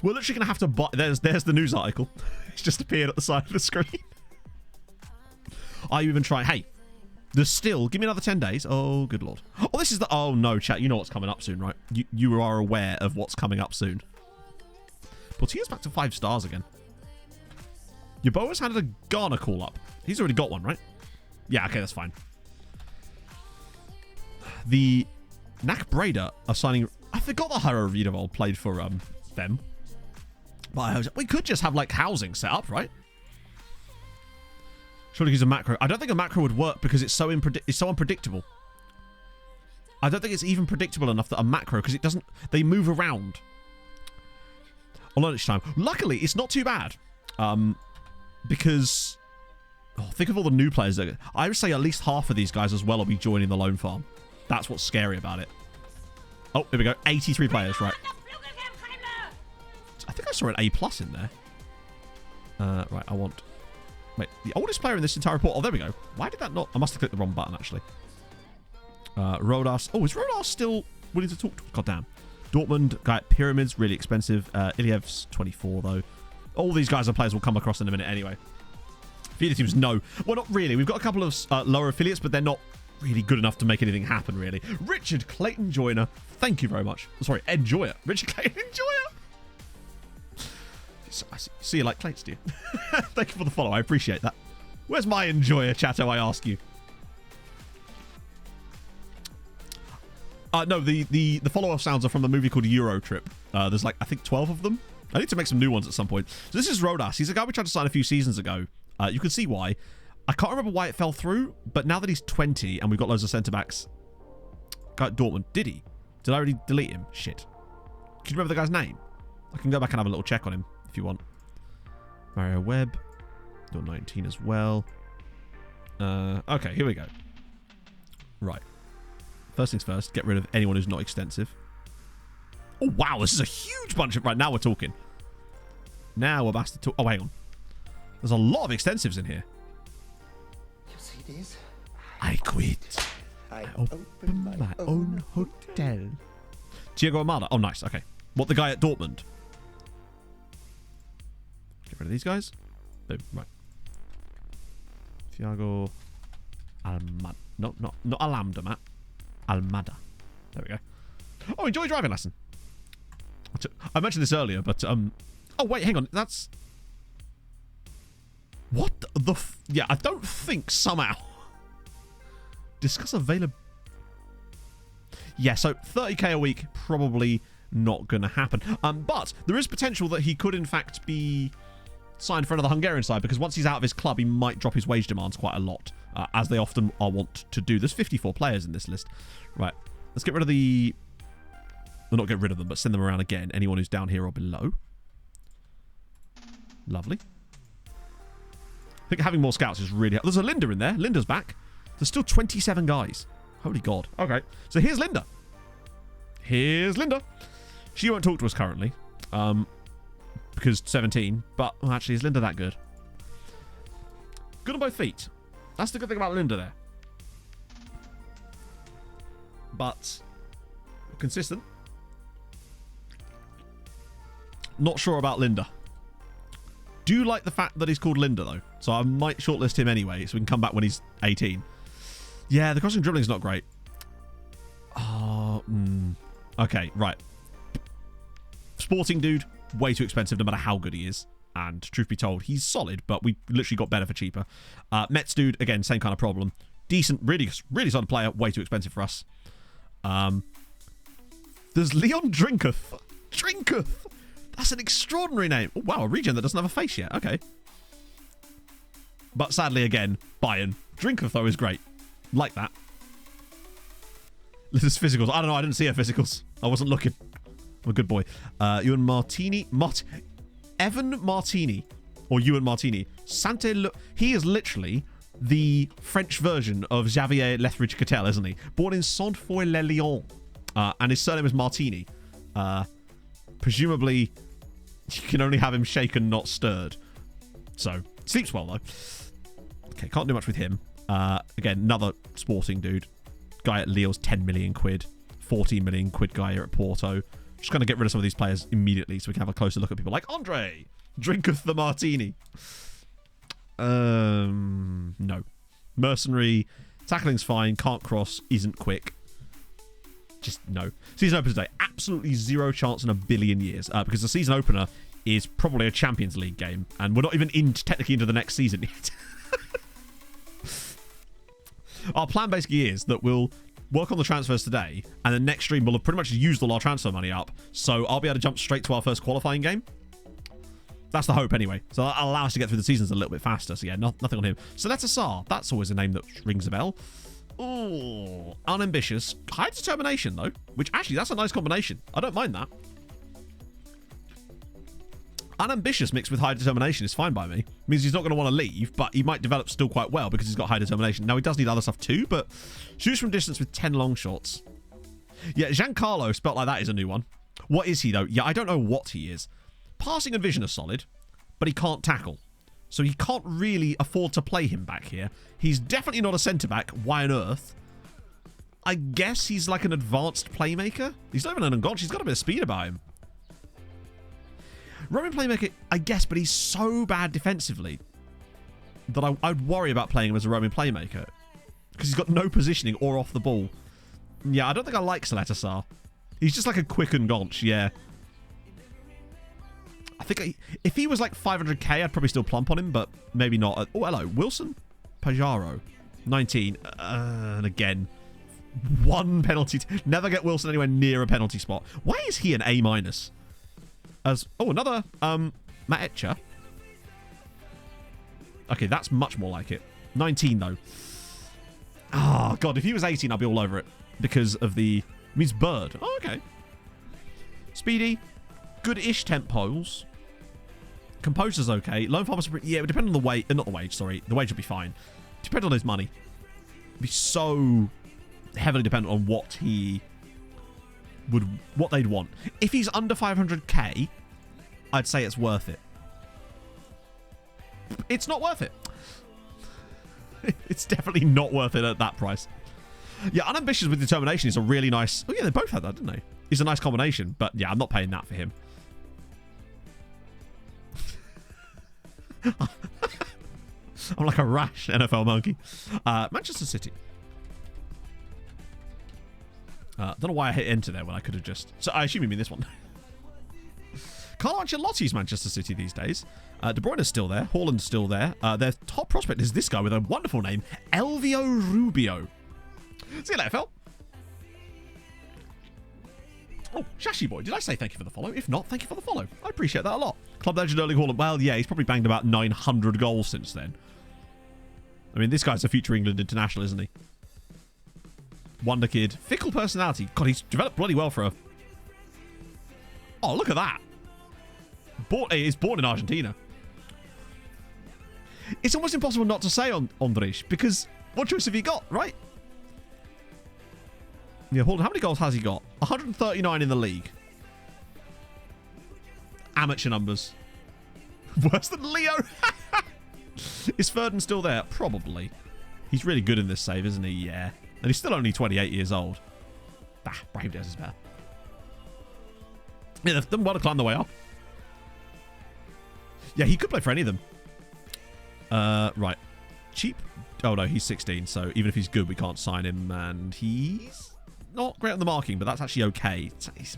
We're literally going to have to buy... There's the news article. It's just appeared at the side of the screen. Are you even trying? Hey, there's still... Give me another 10 days. Oh, good lord. Oh, this is the... Oh, no, chat. You know what's coming up soon, right? You are aware of what's coming up soon. Portilla's back to 5 stars again. Yaboa's had a Ghana call up. He's already got one, right? Yeah, okay, that's fine. The Nak Breda are signing... I forgot that Haro Vidovol played for them. But we could just have, like, housing set up, right? Surely use a macro. I don't think a macro would work because it's so unpredictable. I don't think it's even predictable enough that a macro... Because it doesn't... They move around. On lunchtime. Luckily, it's not too bad. Because... Oh, think of all the new players. I would say at least half of these guys as well will be joining the loan farm. That's what's scary about it. Oh, here we go. 83 players, right. I think I saw an A+ in there. Right, I want... Wait, the oldest player in this entire report... Oh, there we go. Why did that not... I must have clicked the wrong button, actually. Rodas... Oh, is Rodas still willing to talk to us? God damn. Dortmund, guy at Pyramids, really expensive. Iliev's 24, though. All these guys are players we'll come across in a minute anyway. Affiliate teams, no. Well, not really. We've got a couple of lower affiliates, but they're not really good enough to make anything happen, really. Richard Clayton Joyner. Thank you very much. Sorry, Enjoyer. Richard Clayton Enjoyer. I see you like plates, do you? Thank you for the follow. I appreciate that. Where's my enjoyer, Chatto, I ask you? No, the follow-up sounds are from the movie called Euro Trip. There's like, I think 12 of them. I need to make some new ones at some point. So this is Rodas. He's a guy we tried to sign a few seasons ago. You can see why. I can't remember why it fell through, but now that he's 20 and we've got loads of centre-backs... Guy at Dortmund. Did he? Did I already delete him? Shit. Can you remember the guy's name? I can go back and have a little check on him if you want. Mario Webb. You're 19 as well. Okay, here we go. Right. First things first, get rid of anyone who's not extensive. Oh, wow, this is a huge bunch of... Right, now we're talking. Now we're about to talk... Oh, hang on. There's a lot of extensives in here. You see this? I quit. I open my own hotel. Thiago Almada. Oh, nice. Okay. What, the guy at Dortmund? Get rid of these guys. Boom. Right. Thiago Almada. No, not Alhambra, Matt. Almada. There we go. Oh, enjoy driving lesson. I mentioned this earlier, but oh wait, hang on. That's what the yeah. I don't think somehow discuss available. Yeah, so 30k a week probably not gonna happen. But there is potential that he could in fact be signed for another Hungarian side, because once he's out of his club, he might drop his wage demands quite a lot, as they often are wont to do. There's 54 players in this list. Right, let's get rid of the... Well, not get rid of them, but send them around again. Anyone who's down here or below. Lovely. I think having more scouts is really... There's a Linda in there. Linda's back. There's still 27 guys. Holy God. Okay, so here's Linda. Here's Linda. She won't talk to us currently. Because 17, but well, actually, is Linda that good? Good on both feet. That's the good thing about Linda there. But consistent. Not sure about Linda. Do like the fact that he's called Linda, though. So I might shortlist him anyway, so we can come back when he's 18. Yeah, the crossing dribbling's not great. Oh, okay, right. Sporting dude. Way too expensive no matter how good he is. And truth be told, he's solid, but we literally got better for cheaper. Mets dude, again, same kind of problem. Decent, really, really solid player, way too expensive for us. There's Leon Drinketh. Drinketh! That's an extraordinary name. Oh, wow, a regen that doesn't have a face yet. Okay. But sadly, again, Bayern. Drinketh, though, is great. Like that. This is physicals. I don't know, I didn't see her physicals. I wasn't looking. I'm a good boy. Ewan Martini. Evan Martini. Or Ewan Martini. He is literally the French version of Xavier Lethbridge-Cattell, isn't he? Born in Saint-Foy-les-Lyons. And his surname is Martini. Presumably, you can only have him shaken, not stirred. So, sleeps well, though. Okay, can't do much with him. Again, another sporting dude. Guy at Leo's 10 million quid. 14 million quid guy here at Porto. Just going to get rid of some of these players immediately so we can have a closer look at people like Andre. Drinketh the Martini. No. Mercenary. Tackling's fine. Can't cross. Isn't quick. Just no. Season opener today. Absolutely zero chance in a billion years. Because the season opener is probably a Champions League game. And we're not even technically into the next season yet. Our plan basically is that we'll work on the transfers today, and the next stream we'll have pretty much used all our transfer money up, so I'll be able to jump straight to our first qualifying game. That's the hope anyway. So that'll allow us to get through the seasons a little bit faster. So yeah, nothing on him. Saleta Sarr, that's always a name that rings a bell. Oh, unambitious. High determination though, which actually that's a nice combination. I don't mind that. Unambitious mixed with high determination is fine by me. Means he's not going to want to leave, but he might develop still quite well because he's got high determination. Now, he does need other stuff too, but shoots from distance with 10 long shots. Yeah, Giancarlo, spelt like that, is a new one. What is he, though? Yeah, I don't know what he is. Passing and vision are solid, but he can't tackle. So he can't really afford to play him back here. He's definitely not a centre-back. Why on earth? I guess he's like an advanced playmaker. He's not even an ungodge. He's got a bit of speed about him. Roaming playmaker, I guess, but he's so bad defensively that I'd worry about playing him as a roaming playmaker because he's got no positioning or off the ball. Yeah, I don't think I like Saleta Sarr. He's just like a quick and gonch, yeah. I think if he was like 500k, I'd probably still plump on him, but maybe not. Oh, hello. Wilson Pajaro, 19. And again, one penalty. Never get Wilson anywhere near a penalty spot. Why is he an A-? As another Maetcha. Okay, that's much more like it. 19 though. Oh god, if he was 18, I'd be all over it because of the. It means bird. Oh, okay. Speedy, good-ish tempos. Composer's okay. Loan farmers, yeah, it would depend on the wage. Not the wage, sorry. The wage would be fine. Depend on his money. It'd be so heavily dependent on what he would, what they'd want. If he's under 500k, I'd say it's worth it. It's not worth it. It's definitely not worth it at that price. Yeah, unambitious with determination is a really nice. Oh yeah, they both had that, didn't they? It's a nice combination, but yeah, I'm not paying that for him. I'm like a rash NFL monkey. Manchester City. Don't know why I hit enter there when I could have just. So I assume you mean this one. Carlo Ancelotti's Manchester City these days. De Bruyne's still there. Haaland's still there. Their top prospect is this guy with a wonderful name, Elvio Rubio. See you later, Phil. Oh, Shashi Boy, did I say thank you for the follow? If not, thank you for the follow. I appreciate that a lot. Club legend Erling Haaland. Well, yeah, he's probably banged about 900 goals since then. I mean, this guy's a future England international, isn't he? Wonder kid. Fickle personality. God, he's developed bloody well for a... Oh, look at that. He's born in Argentina. It's almost impossible not to say on Andres, because what choice have he got, right? Yeah, hold on. How many goals has he got? 139 in the league. Amateur numbers. Worse than Leo. Is Ferdinand still there? Probably. He's really good in this save, isn't he? Yeah. And he's still only 28 years old. Brave Des is better. Yeah, they've done well to climb the way up. Yeah, he could play for any of them. Right. Cheap. Oh, no, he's 16, so even if he's good, we can't sign him. And he's not great on the marking, but that's actually okay. He's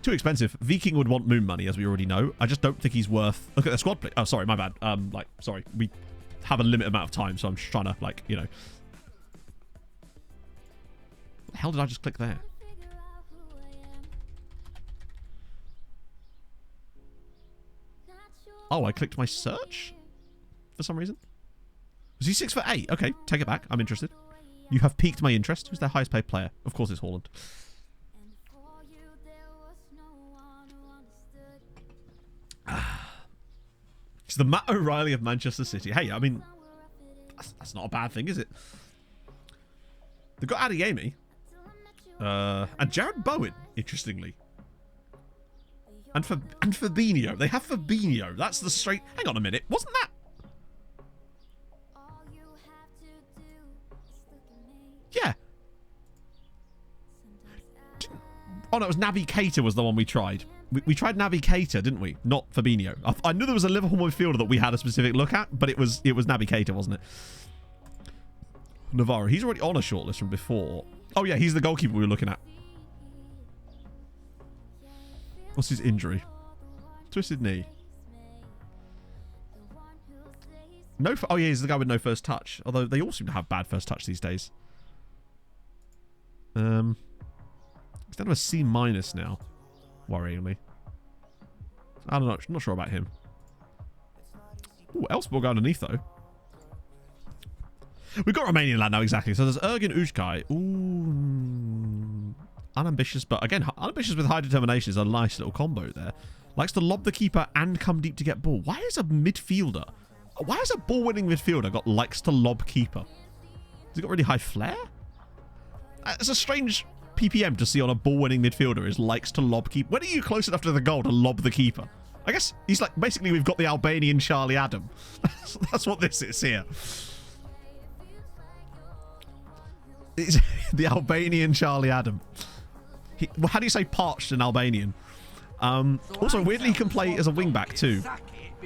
too expensive. Viking would want moon money, as we already know. I just don't think he's worth... Look at the squad play. Oh, sorry, my bad. Sorry. We have a limited amount of time, so I'm just trying to, what the hell did I just click there? Oh, I clicked my search? For some reason? Was he 6'8"? Okay, take it back. I'm interested. You have piqued my interest. Who's their highest paid player? Of course it's Haaland. It's the Matt O'Reilly of Manchester City. Hey, I mean, that's not a bad thing, is it? They've got Adeyemi. And Jared Bowen, interestingly. And Fabinho. They have Fabinho. That's the straight... Hang on a minute. Wasn't that... Yeah. Oh, no, it was Naby Keita was the one we tried. We tried Naby Keita, didn't we? Not Fabinho. I knew there was a Liverpool midfielder that we had a specific look at, but it was Naby Keita, wasn't it? Navarro. He's already on a shortlist from before. Oh, yeah, he's the goalkeeper we were looking at. What's his injury? Twisted knee. Oh, yeah, he's the guy with no first touch. Although they all seem to have bad first touch these days. He's down to a C- now. Worryingly. I don't know. I'm not sure about him. Ooh, Elfsborg underneath, though. We've got Romanian lad now, exactly. So there's Ergin Ujkai. Ooh. Unambitious, but again, unambitious with high determination is a nice little combo there. Likes to lob the keeper and come deep to get ball. Why has a ball-winning midfielder got likes to lob keeper? Has he got really high flair? It's a strange PPM to see on a ball-winning midfielder is likes to lob keeper. When are you close enough to the goal to lob the keeper? I guess he's like, basically we've got the Albanian Charlie Adam. That's what this is here. It's the Albanian Charlie Adam. How do you say parched in Albanian? Also, weirdly, he can play as a wing-back too.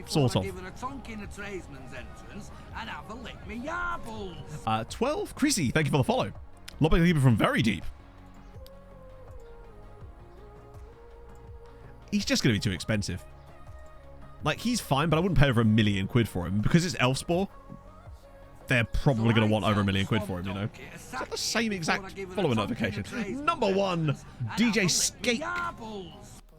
Sort of. 12. Chrissy, thank you for the follow. Lobbing the keeper from very deep. He's just going to be too expensive. Like, he's fine, but I wouldn't pay over £1 million for him. Because it's Elfspore, they're probably going to want over £1 million for him, you know? Is that the same exact follower notification? Number 1, DJ Skate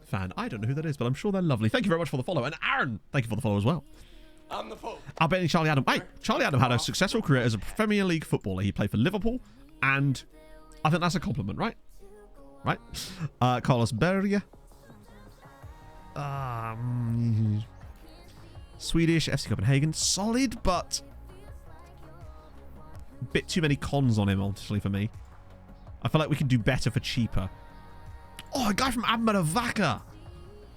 fan. I don't know who that is, but I'm sure they're lovely. Thank you very much for the follow. And Aaron, thank you for the follow as well. I'm the Pope. I'll bet Charlie Adam. Hey, Charlie Adam had a successful career as a Premier League footballer. He played for Liverpool, and I think that's a compliment, right? Right? Carlos Beria. Swedish, FC Copenhagen. Solid, but a bit too many cons on him, honestly, for me. I feel like we can do better for cheaper. Oh, a guy from Admira.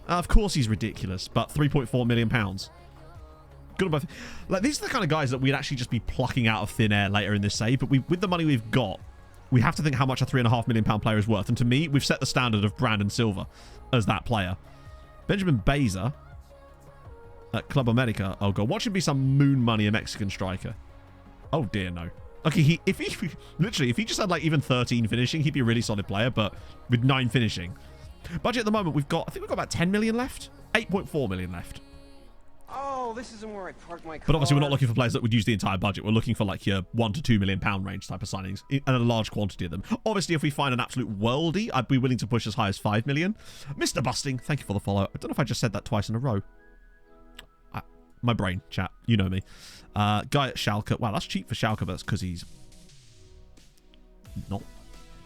Of course he's ridiculous, but £3.4 million. Good on both. Like, these are the kind of guys that we'd actually just be plucking out of thin air later in this save, but with the money we've got, we have to think how much a £3.5 million player is worth. And to me, we've set the standard of Brandon Silva as that player. Benjamin Beza at Club America. Oh, God. Watch him be some moon money, a Mexican striker. Oh, dear, no. Okay, if he just had, like, even 13 finishing, he'd be a really solid player, but with 9 finishing. Budget at the moment, I think we've got about 10 million left. 8.4 million left. Oh, this isn't where I park my car. But obviously, we're not looking for players that would use the entire budget. We're looking for, like, your £1 to £2 million range type of signings, and a large quantity of them. Obviously, if we find an absolute worldie, I'd be willing to push as high as 5 million. Mr. Busting, thank you for the follow. I don't know if I just said that twice in a row. My brain, chat. You know me. Guy at Schalke. Wow, that's cheap for Schalke, but that's because he's not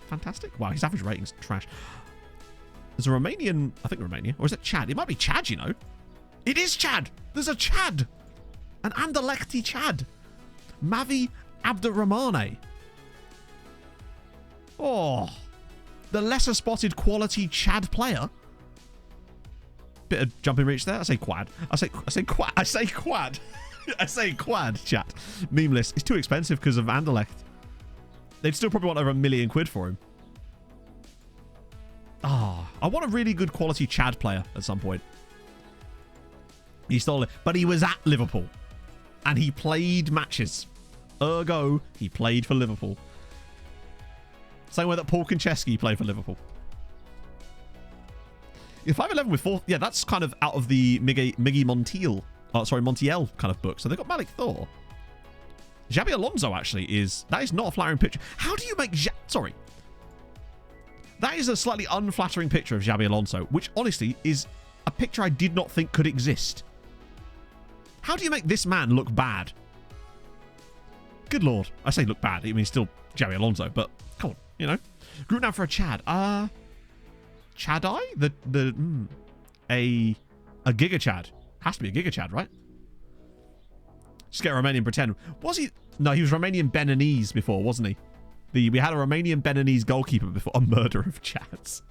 fantastic. Wow, his average rating's trash. There's a Romanian, I think Romania, or is it Chad? It might be Chad, you know. It is Chad. There's a Chad. An Anderlechti Chad. Mavi Abdurrahmane. Oh, the lesser spotted quality Chad player. Bit of jumping reach there. I say quad. I say quad. I say quad. I say quad, chat. Meme list. It's too expensive because of Anderlecht. They'd still probably want over £1 million for him. Ah, I want a really good quality Chad player at some point. He stole it, but he was at Liverpool. And he played matches. Ergo, he played for Liverpool. Same way that Paul Konchesky played for Liverpool. 5'11" with 4... Yeah, that's kind of out of the Miggy Montiel... Montiel kind of book. So they've got Malik Thor. Xabi Alonso, actually, is... That is not a flattering picture. How do you make... Sorry. That is a slightly unflattering picture of Xabi Alonso, which, honestly, is a picture I did not think could exist. How do you make this man look bad? Good lord. I say look bad. I mean, he's still Xabi Alonso, but come on, you know. Group now for a Chad. Chadai? A Giga Chad. Has to be a Giga Chad, right? Just get a Romanian pretend. Was he? No, he was Romanian Beninese before, wasn't he? We had a Romanian Beninese goalkeeper before. A murder of Chads.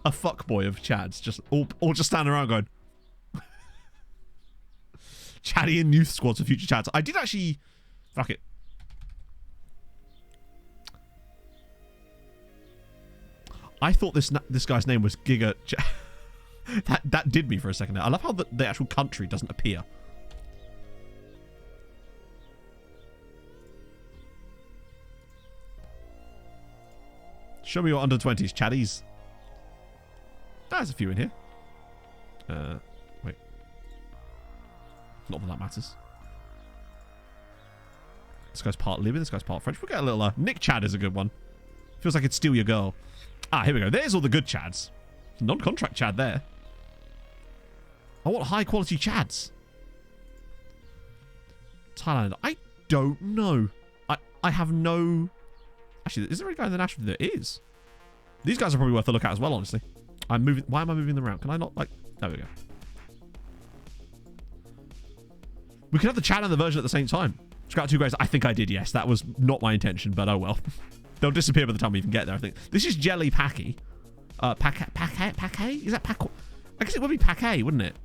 A fuckboy of Chads. Just all just standing around going... Chadian youth squads for future Chads. I did actually... Fuck it. I thought this guy's name was Giga... that did me for a second there. I love how the actual country doesn't appear. Show me your under-20s, Chaddies. There's a few in here. Wait. Not that matters. This guy's part Libyan, this guy's part French. We'll get a little... Nick Chad is a good one. Feels like it'd steal your girl. Ah, here we go. There's all the good Chads. Non-contract Chad there. I want high-quality Chads. Thailand. I don't know. I have no... Actually, is there a guy in the national? There is. These guys are probably worth a look at as well, honestly. I'm moving... Why am I moving them around? Can I not, like... There we go. We could have the Chad and the version at the same time. Scout 2 grades. I think I did, yes. That was not my intention, but oh well. They'll disappear by the time we even get there, I think. This is Jelly Packy. Paquet? Is that Paquet? I guess it would be Paquet, wouldn't it?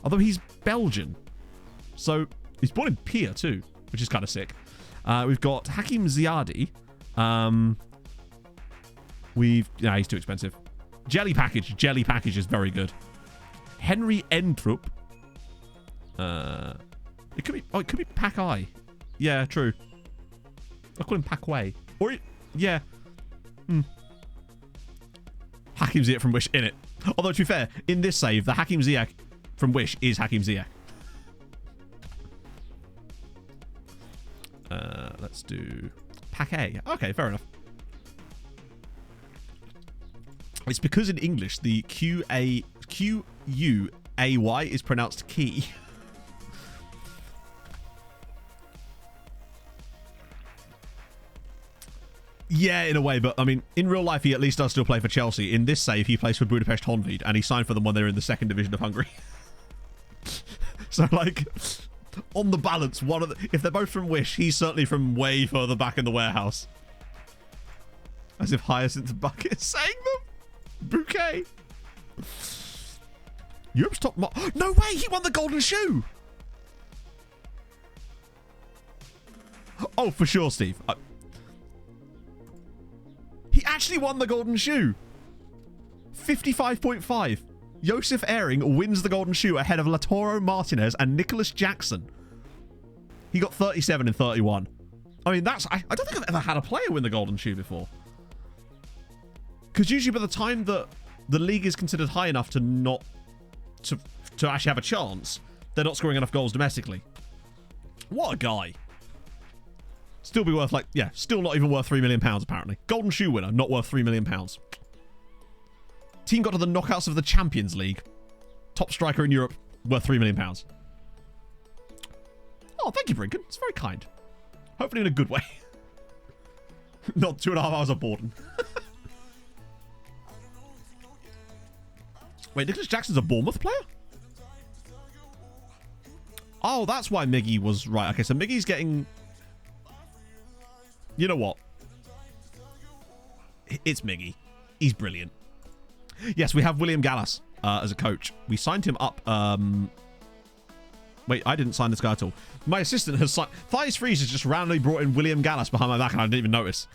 Although he's Belgian. So, he's born in Pia too, which is kind of sick. We've got Hakim Ziadi. Nah, he's too expensive. Jelly Package is very good. Henry Entrup. It could be Packeye. Yeah, true. I'll call him Paquet. Or, yeah. Hakim Ziyech from Wish in it. Although, to be fair, in this save, the Hakim Ziyech from Wish is Hakim Ziyech. Let's do Pack A. Okay, fair enough. It's because in English the Q-U-A-Y is pronounced key. Yeah, in a way, but I mean, in real life, he at least does still play for Chelsea. In this save, he plays for Budapest Honvéd, and he signed for them when they were in the second division of Hungary. So, like, on the balance, if they're both from Wish, he's certainly from way further back in the warehouse. As if Hyacinth Bucket is saying them. Bouquet. Europe's top. No way! He won the golden shoe. Oh, for sure, Steve. He actually won the golden shoe. 55.5. Josef Ehring wins the golden shoe ahead of Lautaro Martinez and Nicholas Jackson. He got 37 and 31. I mean, that's... I don't think I've ever had a player win the golden shoe before. Because usually by the time that the league is considered high enough to not... to actually have a chance, they're not scoring enough goals domestically. What a guy. Still be worth, like... Yeah, still not even worth £3 million, apparently. Golden shoe winner, not worth £3 million. Team got to the knockouts of the Champions League. Top striker in Europe, worth £3 million. Oh, thank you, Brinken. It's very kind. Hopefully in a good way. Not 2.5 hours of boredom. Wait, Nicholas Jackson's a Bournemouth player? Oh, that's why Miggy was right. Okay, so Miggy's getting... You know what? It's Miggy. He's brilliant. Yes, we have William Gallas as a coach. We signed him up. Wait, I didn't sign this guy at all. My assistant has signed... Thighs Freeze has just randomly brought in William Gallas behind my back and I didn't even notice.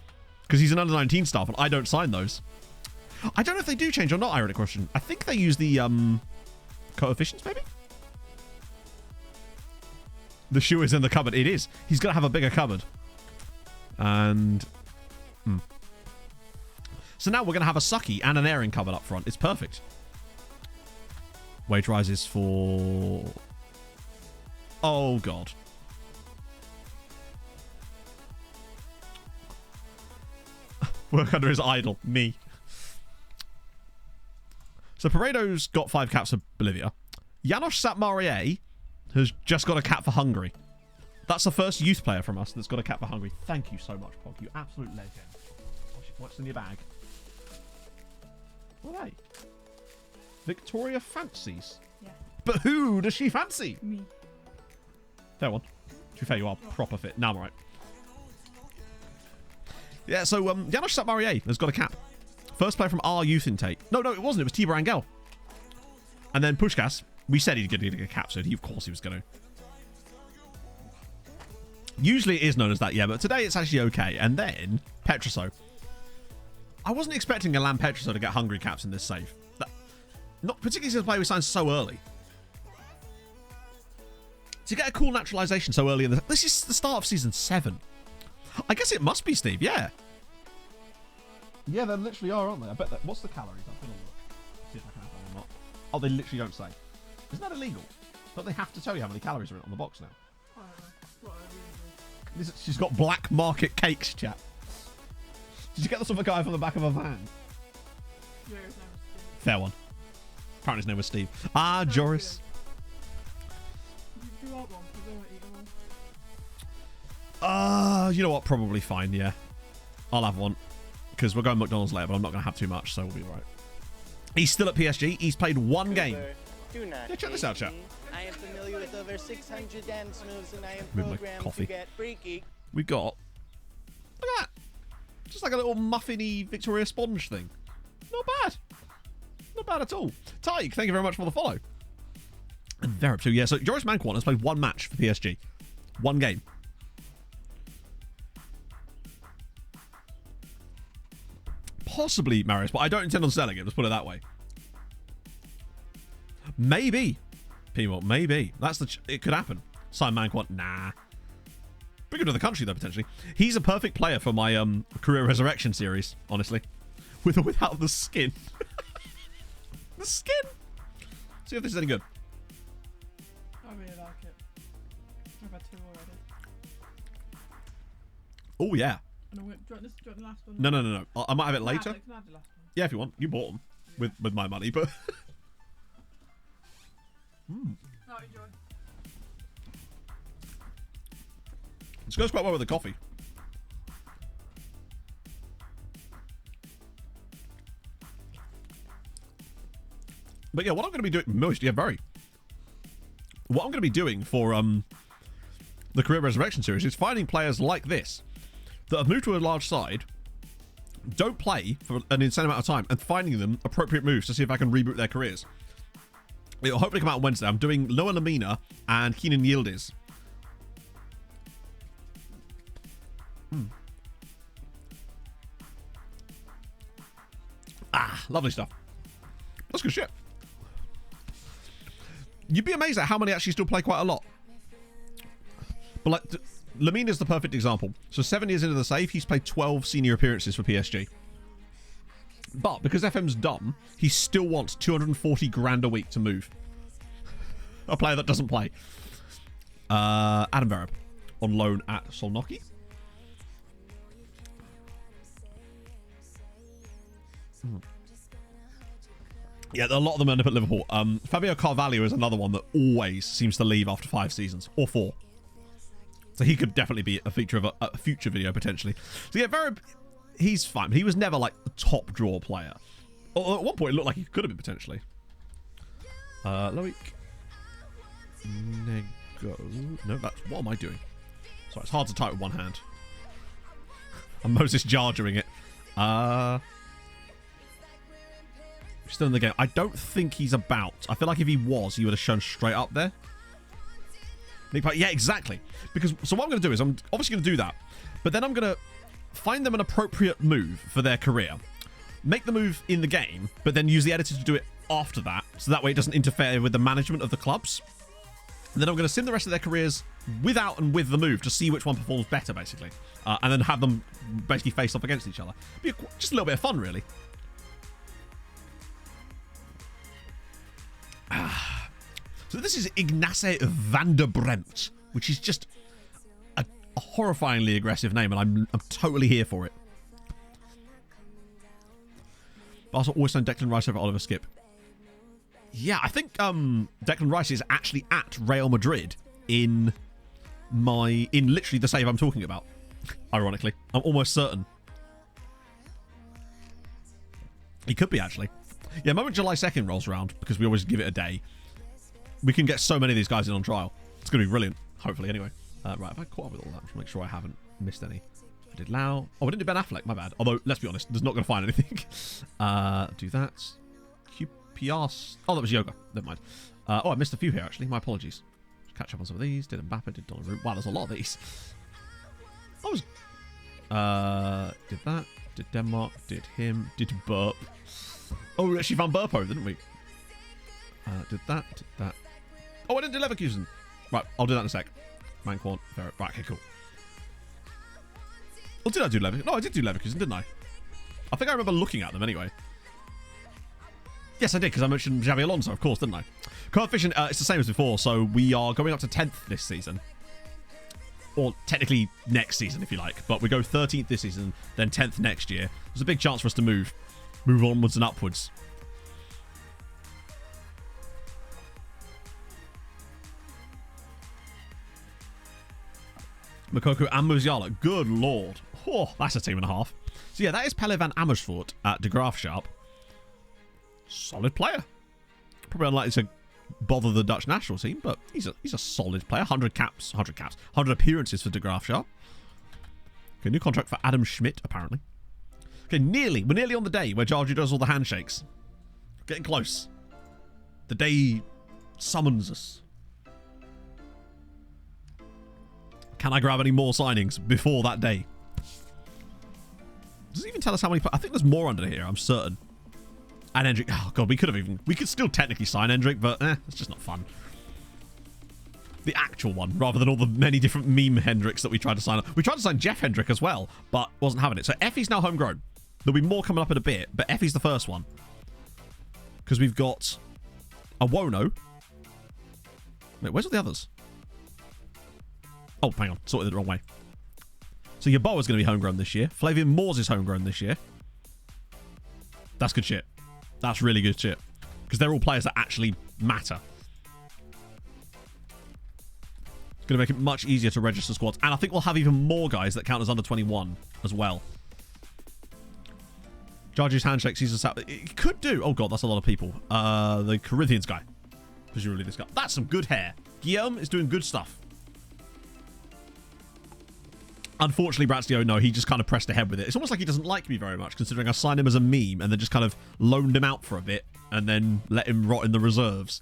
Because he's an under-19 staff and I don't sign those. I don't know if they do change or not, ironic question. I think they use the coefficients, maybe? The shoe is in the cupboard. It is. He's going to have a bigger cupboard. And... So now we're going to have a Sucky and an Ehring cupboard up front. It's perfect. Wage rises for... Oh, God. Work under his idol. Me. So Paredo's got 5 caps for Bolivia. Janos Satmarie has just got a cap for Hungary. That's the first youth player from us that's got a cap for Hungary. Thank you so much, Pog. You absolute legend. What's in your bag? What are they? Victoria fancies. Yeah. But who does she fancy? Me. Fair one. To be fair, you are proper fit. Now I'm alright. Yeah, so Janos Satmarie has got a cap. First player from our youth intake. No, it wasn't. It was Tibor Angel. And then Puskás. We said he'd get a cap, so of course he was going to. Usually it is known as that, yeah, but today it's actually okay. And then Petroso. I wasn't expecting Alan Petroso to get Hungary caps in this save. Not particularly since the player we signed so early. To get a cool naturalisation so early in the... This is the start of Season 7. I guess it must be, Steve, yeah. Yeah, they literally are, aren't they? I bet that... What's the calories? I'm going to look. See if I can have that or not. Oh, they literally don't say. Isn't that illegal? Don't they have to tell you how many calories are in it on the box now? I don't know. She's got black market cakes, chat. Did you get this off a guy from the back of a van? Yeah, his name was Steve. Fair one. Apparently his name was Steve. Ah, Joris. Do you want one? Because I won't eat them all. You know what? Probably fine, yeah. I'll have one. Because we're going McDonald's later, but I'm not going to have too much, so we'll be right. He's still at PSG. He's played one game. Do not check this out, chat. I am familiar with over 600 dance moves, and I am With my programmed coffee. to get freaky. We've got... Look at that. Just like a little muffiny Victoria Sponge thing. Not bad. Not bad at all. Tyke, thank you very much for the follow. And Verip too. Yeah, so Joris Manquant has played one match for PSG. One game. Possibly Marius, but I don't intend on selling it. Let's put it that way. Maybe. P-Malt, maybe. It could happen. Sign Manquant, nah. Bring him to the country, though, potentially. He's a perfect player for my Career Resurrection series, honestly. With or without the skin. The skin! See if this is any good. Oh, yeah. Do you want the last one? No. I might have it later. Can I have the last one? Yeah, if you want. You bought them with my money, but... No, enjoy. This goes quite well with the coffee. But yeah, what I'm going to be doing... Moist, yeah, very. What I'm going to be doing for the Career Resurrection series is finding players like this that have moved to a large side, don't play for an insane amount of time, and finding them appropriate moves to see if I can reboot their careers. It'll hopefully come out on Wednesday. I'm doing Noah Lamina and Keenan Yildiz. Lovely stuff. That's good shit. You'd be amazed at how many actually still play quite a lot. But like, Lamine is the perfect example. So 7 years into the save, he's played 12 senior appearances for PSG. But because FM's dumb, he still wants 240 grand a week to move. A player that doesn't play. Adam Vereb on loan at Solnoki. Yeah, a lot of them end up at Liverpool. Fabio Carvalho is another one that always seems to leave after 5 seasons. Or 4. So he could definitely be a feature of a future video, potentially. So yeah, Vereb, he's fine. He was never, like, a top draw player. Or at one point, it looked like he could have been, potentially. Loic. Nego. No, that's... What am I doing? Sorry, it's hard to type with one hand. I'm Moses Jar-Jaring it. Still in the game. I don't think he's about. I feel like if he was, he would have shown straight up there. Yeah, exactly. Because so what I'm going to do is I'm obviously going to do that, but then I'm going to find them an appropriate move for their career, make the move in the game, but then use the editor to do it after that, so that way it doesn't interfere with the management of the clubs. And then I'm going to sim the rest of their careers without and with the move to see which one performs better, basically, and then have them basically face off against each other. Be just a little bit of fun, really. So this is Ignace van der Bremt, which is just a horrifyingly aggressive name, and I'm totally here for it. Barca always signed Declan Rice over Oliver Skip. Yeah, I think Declan Rice is actually at Real Madrid in literally the save I'm talking about. Ironically, I'm almost certain. He could be, actually. Yeah, moment July 2nd rolls around, because we always give it a day, we can get so many of these guys in on trial. It's going to be brilliant, hopefully, anyway. Right, have I caught up with all that? Just make sure I haven't missed any. I did Lau. Oh, I didn't do Ben Affleck, my bad. Although, let's be honest, there's not going to find anything. Do that. QPR. Oh, that was Yoga. Never mind. Oh, I missed a few here, actually. My apologies. Just catch up on some of these. Did Mbappe, did Donnarumma. Wow, there's a lot of these. I was... did that. Did Denmark. Did him. Did Burp. Oh, we actually found Burpo, didn't we? Did that. Did that. Oh, I didn't do Leverkusen. Right, I'll do that in a sec. Manquant. Right, okay, cool. Or did I do Leverkusen? No, I did do Leverkusen, didn't I? I think I remember looking at them anyway. Yes, I did, because I mentioned Xavi Alonso, of course, didn't I? Coefficient, it's the same as before, so we are going up to 10th this season. Or technically next season, if you like. But we go 13th this season, then 10th next year. There's a big chance for us to move onwards and upwards. Makoko and Musiala. Good lord. Oh, that's a team and a half. So yeah, that is Pelle van Amersfoort at De Graafschap. Solid player. Probably unlikely to bother the Dutch national team, but he's a solid player. 100 appearances for De Graafschap. Okay, new contract for Adam Schmidt, apparently. Okay, we're nearly on the day where Jarju does all the handshakes. Getting close. The day summons us. Can I grab any more signings before that day? Does it even tell us how many? I think there's more under here, I'm certain. And Hendrick. Oh, God, we could still technically sign Hendrick, but it's just not fun. The actual one, rather than all the many different meme Hendricks that we tried to sign. We tried to sign Jeff Hendrick as well, but wasn't having it. So Effie's now homegrown. There'll be more coming up in a bit, but Effie's the first one. Because we've got a Wono. Wait, where's all the others? Oh, hang on. Sorted it the wrong way. So Yaboa's going to be homegrown this year. Flavian Moores is homegrown this year. That's good shit. That's really good shit. Because they're all players that actually matter. It's going to make it much easier to register squads. And I think we'll have even more guys that count as under 21 as well. Jarju's handshake sees us out. It could do. Oh, God, that's a lot of people. The Corinthians guy. Presumably this guy. That's some good hair. Guillaume is doing good stuff. Unfortunately, Bratstio, no, he just kind of pressed ahead with it. It's almost like he doesn't like me very much, considering I signed him as a meme and then just kind of loaned him out for a bit and then let him rot in the reserves.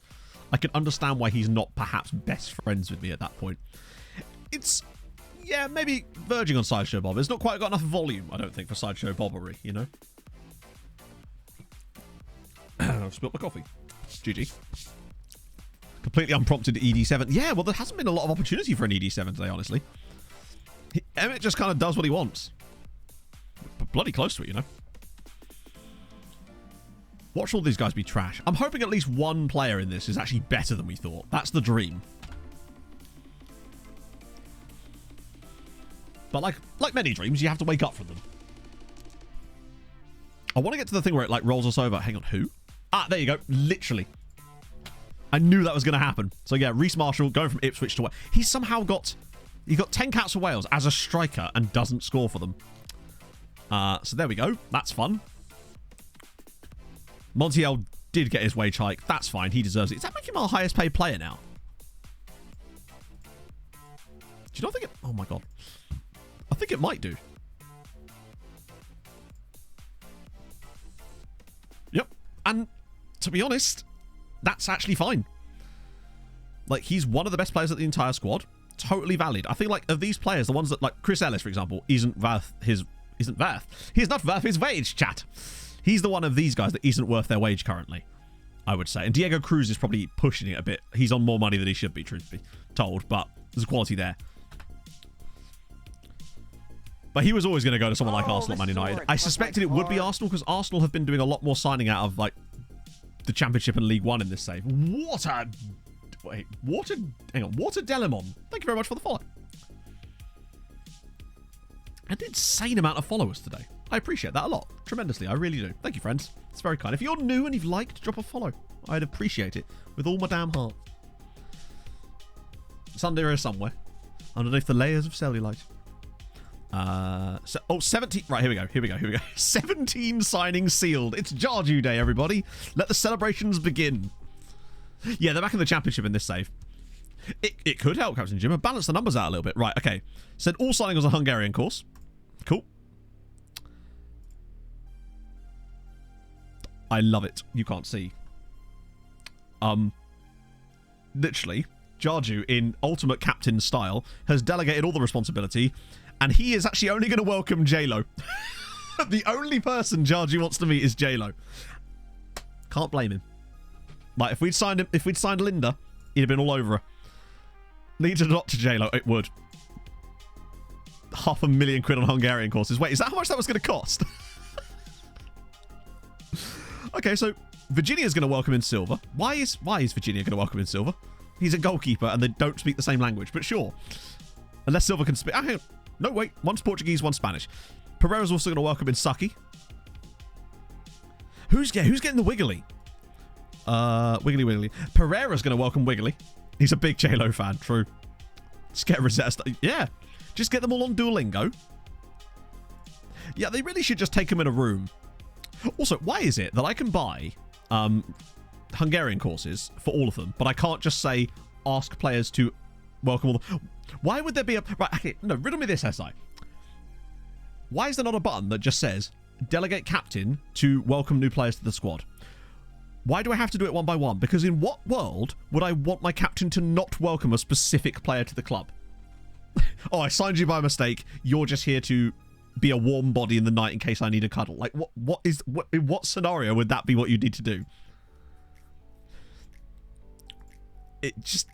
I can understand why he's not perhaps best friends with me at that point. It's, yeah, maybe verging on Sideshow Bob. It's not quite got enough volume, I don't think, for Sideshow Bobbery, you know? I've spilt my coffee. GG. Completely unprompted ED7. Yeah, well, there hasn't been a lot of opportunity for an ED7 today, honestly. Emmett just kind of does what he wants. But bloody close to it, you know. Watch all these guys be trash. I'm hoping at least one player in this is actually better than we thought. That's the dream. But like many dreams, you have to wake up from them. I want to get to the thing where it like rolls us over. Hang on, who? Ah, there you go. Literally. I knew that was going to happen. So yeah, Reece Marshall going from Ipswich to... He's somehow got... He got 10 caps for Wales as a striker and doesn't score for them. So there we go. That's fun. Montiel did get his wage hike. That's fine. He deserves it. Does that make him our highest paid player now? Do you not think it... Oh my God. I think it might do. Yep. And to be honest, that's actually fine. Like, he's one of the best players at the entire squad. Totally valid. I think, like, of these players, the ones that, like, Chris Ellis, for example, isn't worth his wage, chat. He's the one of these guys that isn't worth their wage currently, I would say. And Diego Cruz is probably pushing it a bit. He's on more money than he should be, truth be told, but there's a quality there. But he was always going to go to someone like Arsenal, Man United. I suspected it would be Arsenal because Arsenal have been doing a lot more signing out of, like, the Championship and League One in this save. Water Delimon. Thank you very much for the follow. An insane amount of followers today. I appreciate that a lot. Tremendously. I really do. Thank you, friends. It's very kind. If you're new and you've liked, drop a follow. I'd appreciate it with all my damn heart. Sunday is somewhere underneath the layers of cellulite. 17. Right, here we go. 17 signings sealed. It's Jarju Day, everybody. Let the celebrations begin. Yeah, they're back in the Championship in this save. It could help, Captain Jim. Balance the numbers out a little bit. Right, okay. Said all signing was a Hungarian course. Cool. I love it. You can't see. Literally, Jarju, in ultimate captain style, has delegated all the responsibility, and he is actually only going to welcome J-Lo. The only person Jarju wants to meet is J-Lo. Can't blame him. Like, if we'd signed Linda, he'd have been all over her. Leads a lot to J-Lo. It would. £500,000 on Hungarian courses. Wait, is that how much that was going to cost? Okay, so Virginia's going to welcome in Silva. Why is Virginia going to welcome in Silva? He's a goalkeeper and they don't speak the same language, but sure. Unless Silva can speak... No, wait. One's Portuguese, one's Spanish. Pereira's also going to welcome in Sucky. Who's getting the Wiggly? Wiggly. Pereira's going to welcome Wiggly. He's a big J-Lo fan, true. Let's get Rosetta. Yeah. Just get them all on Duolingo. Yeah, they really should just take them in a room. Also, why is it that I can buy Hungarian courses for all of them, but I can't just say, ask players to welcome all them? Why would there be a... Right, okay, no, riddle me this, SI. Why is there not a button that just says, delegate captain to welcome new players to the squad? Why do I have to do it one by one? Because in what world would I want my captain to not welcome a specific player to the club? Oh, I signed you by mistake. You're just here to be a warm body in the night in case I need a cuddle. Like, in what scenario would that be what you need to do? It just...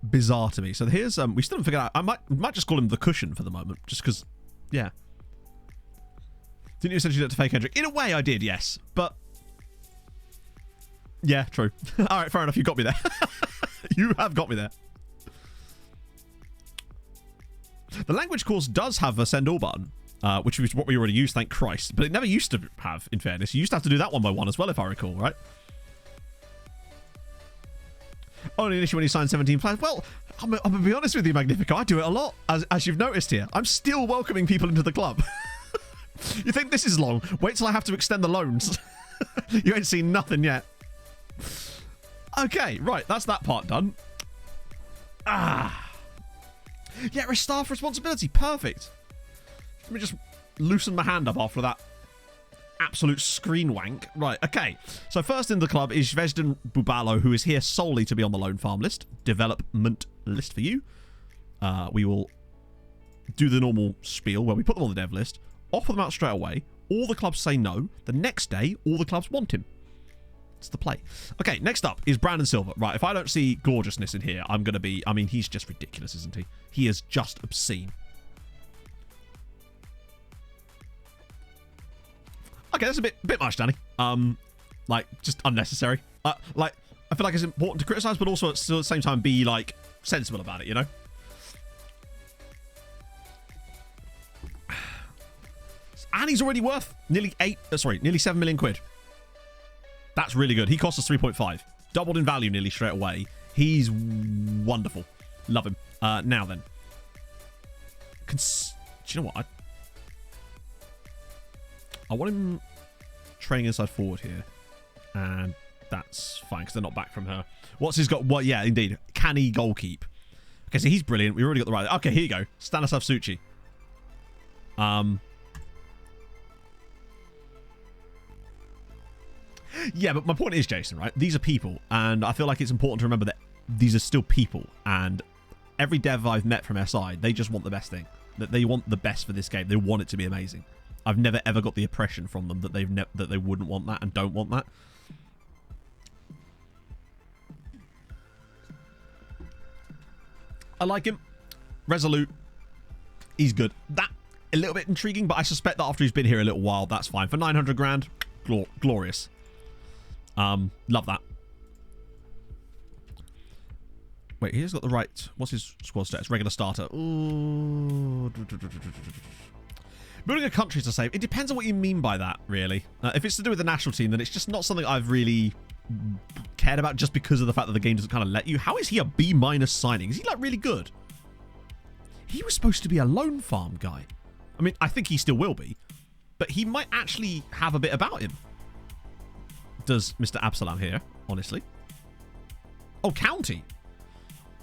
bizarre to me. So here's... we still haven't figured out... I might just call him the cushion for the moment. Just because... Yeah. Didn't you essentially do it to fake Hendrick? In a way, I did, yes. But... Yeah, true. All right, fair enough. You got me there. You have got me there. The language course does have a send all button, which is what we already used, thank Christ. But it never used to have, in fairness. You used to have to do that one by one as well, if I recall, right? Only an issue when you sign 17 plans. Well, I'm going to be honest with you, Magnifico. I do it a lot, as you've noticed here. I'm still welcoming people into the club. You think this is long? Wait till I have to extend the loans. You ain't seen nothing yet. Okay, right. That's that part done. Ah. Yeah, a staff responsibility. Perfect. Let me just loosen my hand up after that absolute screen wank. Right, okay. So first in the club is Zvezdan Bubalo, who is here solely to be on the loan farm list. Development list for you. We will do the normal spiel where we put them on the dev list, offer them out straight away. All the clubs say no. The next day, all the clubs want him. It's the play. Okay, next up is Brandon Silva. Right, if I don't see gorgeousness in here, I'm going to be... I mean, he's just ridiculous, isn't he? He is just obscene. Okay, that's a bit much, Danny. Like, just unnecessary. Like, I feel like it's important to criticize, but also at the same time be, like, sensible about it, you know? And he's already worth nearly 7 million quid. That's really good. He cost us 3.5. Doubled in value nearly straight away. He's wonderful. Love him. Now then. Do you know what? I want him training inside forward here. And that's fine, because they're not back from her. What's he's got? What? Yeah, indeed. Can he goal keep? Okay, so he's brilliant. We already got the right... Okay, here you go. Stanislav Suchi. Yeah, but my point is, Jason, right? These are people, and I feel like it's important to remember that these are still people, and every dev I've met from SI, they just want the best thing. That they want the best for this game. They want it to be amazing. I've never ever got the impression from them that that they wouldn't want that and don't want that. I like him. Resolute. He's good. That a little bit intriguing, but I suspect that after he's been here a little while, that's fine. For 900 grand, glorious. Love that. Wait, he's got the right... What's his squad status? Regular starter. Ooh. Building a country to save. It depends on what you mean by that, really. If it's to do with the national team, then it's just not something I've really cared about just because of the fact that the game doesn't kind of let you. How is he a B- signing? Is he, like, really good? He was supposed to be a loan farm guy. I mean, I think he still will be. But he might actually have a bit about him. Does Mr. Absalam here, honestly. Oh, county.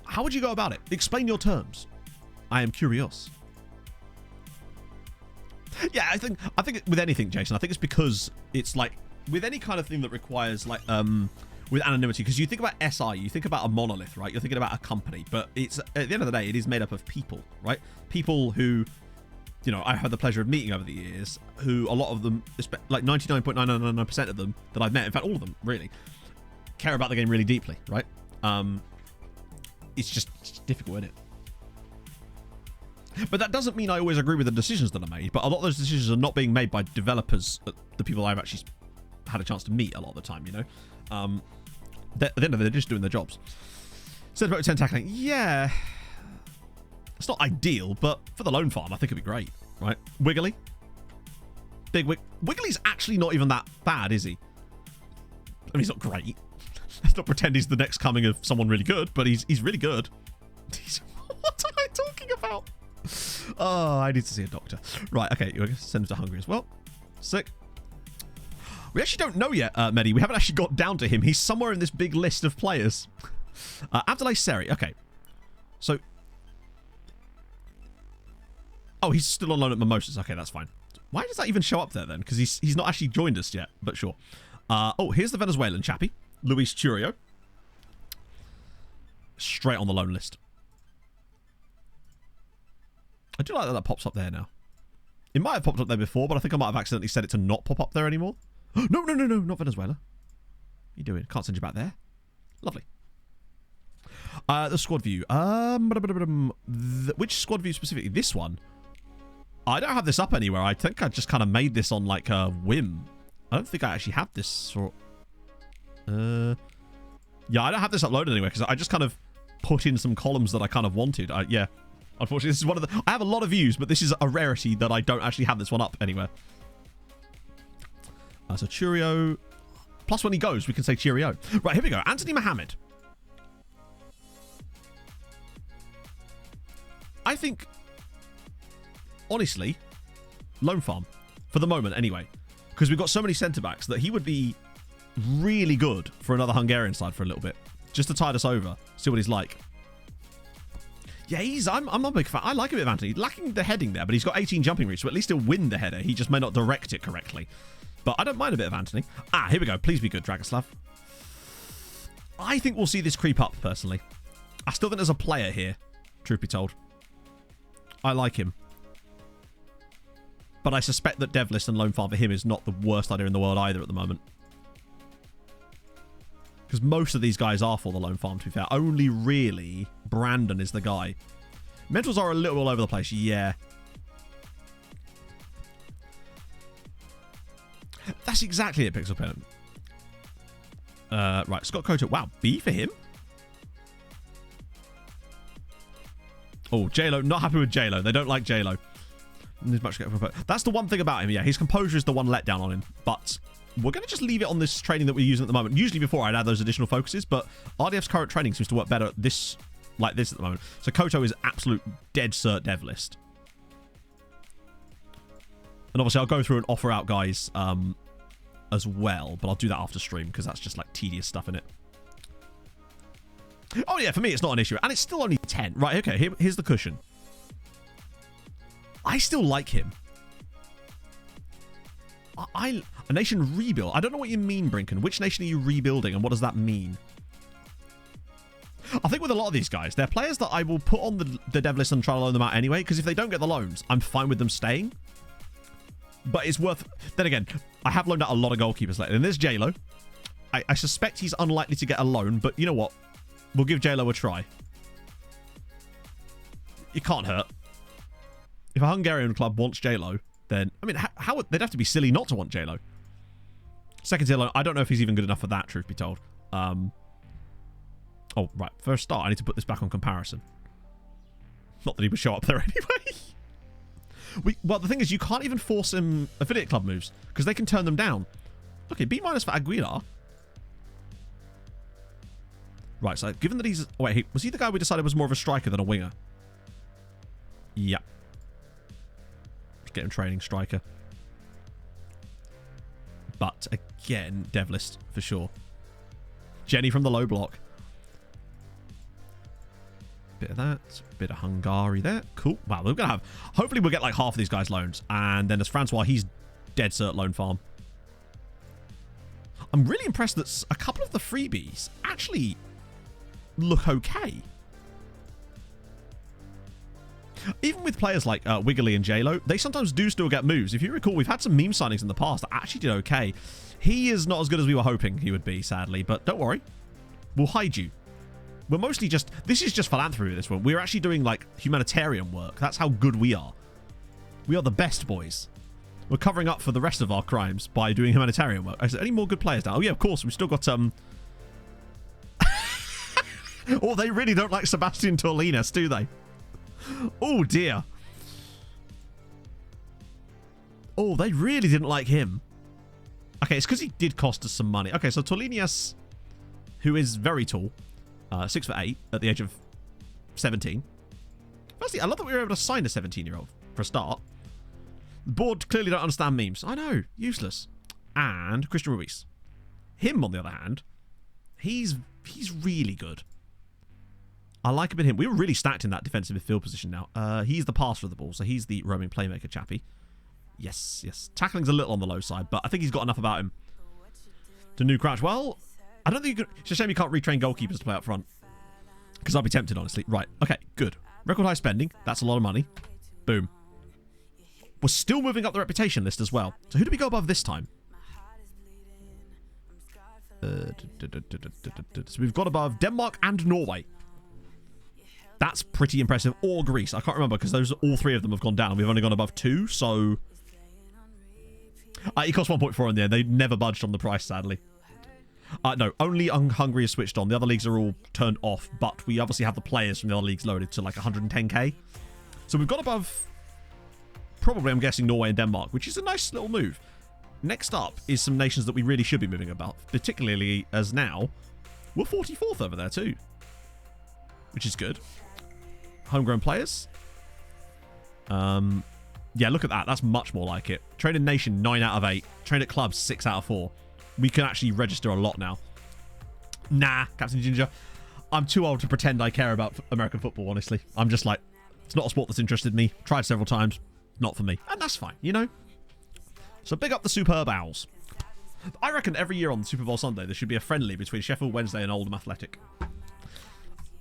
How would you go about it? Explain your terms. I am curious. Yeah, I think with anything, Jason, I think it's because it's like with any kind of thing that requires like with anonymity, because you think about SI, you think about a monolith, right? You're thinking about a company, but it's at the end of the day, it is made up of people, right? People who, you know, I've had the pleasure of meeting over the years, who a lot of them, like 99.999% of them that I've met, in fact all of them really, care about the game really deeply, right? It's just difficult, isn't it? But that doesn't mean I always agree with the decisions that are made, but a lot of those decisions are not being made by developers, the people I've actually had a chance to meet a lot of the time, you know? At the end of it, they're just doing their jobs. Said about 10 tackling. Yeah. It's not ideal, but for the loan farm, I think it'd be great, right? Wiggly. Big Wiggly's actually not even that bad, is he? I mean, he's not great. Let's not pretend he's the next coming of someone really good, but he's really good. What am I talking about? Oh, I need to see a doctor. Right, okay, you're going to send him to Hungary as well. Sick. We actually don't know yet, Mehdi. We haven't actually got down to him. He's somewhere in this big list of players. Abdoulaye Seri. Okay. So... Oh, he's still on loan at Mimosas. Okay, that's fine. Why does that even show up there, then? Because he's not actually joined us yet, but sure. Oh, here's the Venezuelan chappie. Luis Churio. Straight on the loan list. I do like that pops up there now. It might have popped up there before, but I think I might have accidentally set it to not pop up there anymore. No, not Venezuela. What are you doing? Can't send you back there. Lovely. The squad view. Which squad view specifically? This one. I don't have this up anywhere. I think I just kind of made this on like a whim. I don't think I actually have this sort. Yeah, I don't have this uploaded anywhere because I just kind of put in some columns that I kind of wanted. Yeah. Unfortunately, this is one of the... I have a lot of views, but this is a rarity that I don't actually have this one up anywhere. So cheerio. Plus when he goes, we can say cheerio. Right, here we go. Anthony Mohammed. I think, honestly, loan farm. For the moment, anyway. Because we've got so many centre-backs that he would be really good for another Hungarian side for a little bit. Just to tide us over. See what he's like. Yeah, I'm a big fan. I like a bit of Anthony. Lacking the heading there, but he's got 18 jumping reach, so at least he'll win the header. He just may not direct it correctly. But I don't mind a bit of Anthony. Ah, here we go. Please be good, Dragoslav. I think we'll see this creep up, personally. I still think there's a player here, truth be told. I like him. But I suspect that dev list and loan farm for him is not the worst idea in the world either at the moment. Because most of these guys are for the loan farm, to be fair. Only really Brandon is the guy. Mentals are a little all over the place, yeah. That's exactly it, Pixel Pen. Right, Scott Koto. Wow, B for him? Oh, J-Lo. Not happy with J-Lo. They don't like J-Lo. That's the one thing about him, yeah. His composure is the one letdown on him. But we're going to just leave it on this training that we're using at the moment. Usually before I'd add those additional focuses, but RDF's current training seems to work better like this at the moment. So Koto is absolute dead cert dev list. And obviously I'll go through and offer out guys as well, but I'll do that after stream because that's just like tedious stuff in it. Oh yeah, for me it's not an issue. And it's still only 10. Right, okay, here's the cushion. I still like him. A nation rebuild. I don't know what you mean, Brinken. Which nation are you rebuilding and what does that mean? I think with a lot of these guys, they're players that I will put on the dev list and try to loan them out anyway, because if they don't get the loans, I'm fine with them staying. But it's worth... Then again, I have loaned out a lot of goalkeepers lately. And there's J-Lo. I suspect he's unlikely to get a loan, but you know what? We'll give J-Lo a try. It can't hurt. If a Hungarian club wants J-Lo, then... I mean, how they'd have to be silly not to want J-Lo. Second tier loan, I don't know if he's even good enough for that, truth be told. Oh, right. First start, I need to put this back on comparison. Not that he would show up there anyway. Well, the thing is, you can't even force him affiliate club moves, because they can turn them down. Okay, B- for Aguilar. Right, so given that he's... Oh, wait, was he the guy we decided was more of a striker than a winger? Yeah. Get him training striker. But, again, dev list, for sure. Jenny from the low block. Bit of that. Bit of Hungary there. Cool. Wow, we're going to have... Hopefully we'll get like half of these guys loans. And then as Francois, he's dead cert loan farm. I'm really impressed that a couple of the freebies actually look okay. Even with players like Wiggly and J-Lo, they sometimes do still get moves. If you recall, we've had some meme signings in the past that actually did okay. He is not as good as we were hoping he would be, sadly. But don't worry. We'll hide you. We're mostly just... This is just philanthropy, this one. We're actually doing, like, humanitarian work. That's how good we are. We are the best boys. We're covering up for the rest of our crimes by doing humanitarian work. Is there any more good players now? Oh, yeah, of course. We've still got... Oh, they really don't like Sebastian Torlinas, do they? Oh, dear. Oh, they really didn't like him. Okay, it's because he did cost us some money. Okay, so Torlinas, who is very tall, 6'8", at the age of 17. Firstly, I love that we were able to sign a 17-year-old for a start. The board clearly don't understand memes. I know, useless. And Christian Ruiz. Him, on the other hand, he's really good. I like a bit of him. We were really stacked in that defensive midfield position now. He's the passer of the ball, so he's the roaming playmaker chappy. Yes, yes. Tackling's a little on the low side, but I think he's got enough about him to new crouch. Well, I don't think you can... It's a shame you can't retrain goalkeepers to play up front. Because I'd be tempted, honestly. Right, okay, good. Record high spending. That's a lot of money. Boom. We're still moving up the reputation list as well. So who do we go above this time? So we've got above Denmark and Norway. That's pretty impressive. Or Greece. I can't remember because all three of them have gone down. We've only gone above 2, so... it cost 1.4 in there. They never budged on the price, sadly. No, only Hungary is switched on. The other leagues are all turned off, but we obviously have the players from the other leagues loaded to like 110k. So we've got above, probably I'm guessing Norway and Denmark, which is a nice little move. Next up is some nations that we really should be moving about, particularly as now we're 44th over there too, which is good. Homegrown players. Yeah, look at that. That's much more like it. Train in nation, 9 out of 8. Train at clubs, 6 out of 4. We can actually register a lot now. Nah, Captain Ginger. I'm too old to pretend I care about American football, honestly. I'm just like, it's not a sport that's interested me. Tried several times. Not for me. And that's fine, you know? So big up the Superb Owls. I reckon every year on Super Bowl Sunday, there should be a friendly between Sheffield Wednesday and Oldham Athletic.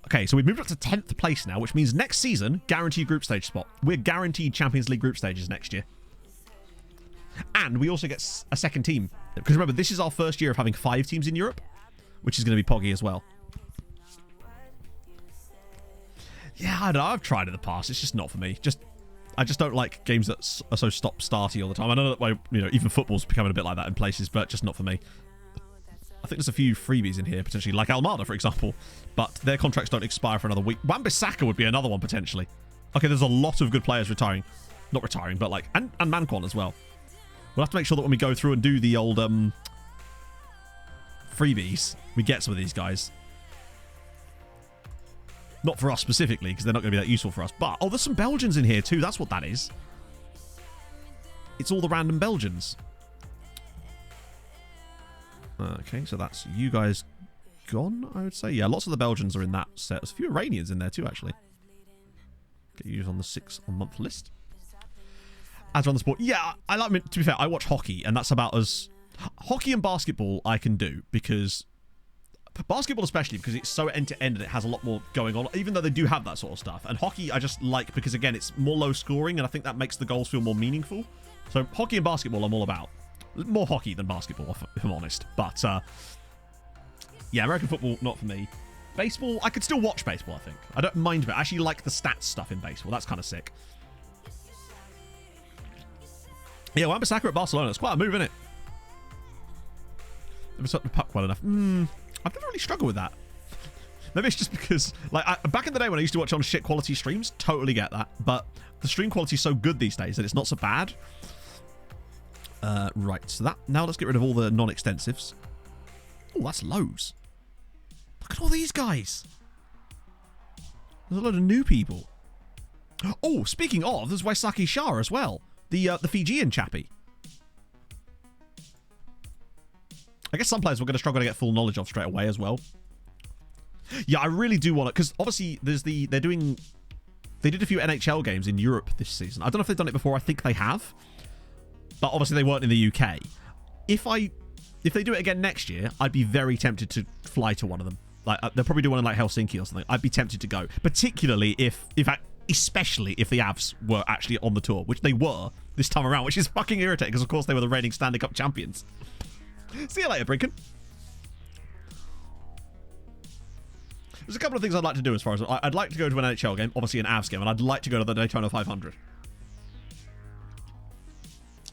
Okay, so we've moved up to 10th place now, which means next season, guaranteed group stage spot. We're guaranteed Champions League group stages next year. And we also get a second team. Because remember, this is our first year of having 5 teams in Europe, which is going to be poggy as well. Yeah, I don't know. I've tried in the past. It's just not for me. I just don't like games that are so stop-starty all the time. I know that, you know, even football's becoming a bit like that in places, but just not for me. I think there's a few freebies in here, potentially, like Almada, for example. But their contracts don't expire for another week. Wan-Bissaka would be another one, potentially. Okay, there's a lot of good players retiring. Not retiring, but like... And Manquan as well. We'll have to make sure that when we go through and do the old freebies, we get some of these guys. Not for us specifically, because they're not going to be that useful for us. But, oh, there's some Belgians in here too. That's what that is. It's all the random Belgians. Okay, so that's you guys gone, I would say. Yeah, lots of the Belgians are in that set. There's a few Iranians in there too, actually. Get you on the 6-month list. As on the sport. Yeah, to be fair, I watch hockey, and that's about as... Hockey and basketball I can do, because... Basketball especially, because it's so end-to-end and it has a lot more going on, even though they do have that sort of stuff. And hockey I just like, because again, it's more low scoring, and I think that makes the goals feel more meaningful. So hockey and basketball I'm all about. More hockey than basketball, if I'm honest. But, yeah, American football, not for me. Baseball, I could still watch baseball, I think. I don't mind it. I actually like the stats stuff in baseball. That's kind of sick. Yeah, Wan-Bissaka at Barcelona. It's quite a move, isn't it? Never shot the puck well enough. I've never really struggled with that. Maybe it's just because, like, back in the day when I used to watch on shit quality streams, totally get that. But the stream quality is so good these days that it's not so bad. Right, so that... Now let's get rid of all the non-extensives. Oh, that's loads. Look at all these guys. There's a load of new people. Oh, speaking of, there's Waisaki Shah as well. The Fijian chappie. I guess some players we're going to struggle to get full knowledge of straight away as well. Yeah, I really do want it, because obviously there's they did a few NHL games in Europe this season. I don't know if they've done it before. I think they have. But obviously they weren't in the UK. If they do it again next year, I'd be very tempted to fly to one of them. Like they'll probably do one in like Helsinki or something. I'd be tempted to go, particularly especially if the Avs were actually on the tour, which they were this time around, which is fucking irritating because of course they were the reigning Stanley Cup champions. See you later, Brinken. There's a couple of things I'd like to do as far as... I'd like to go to an NHL game, obviously an Avs game, and I'd like to go to the Daytona 500.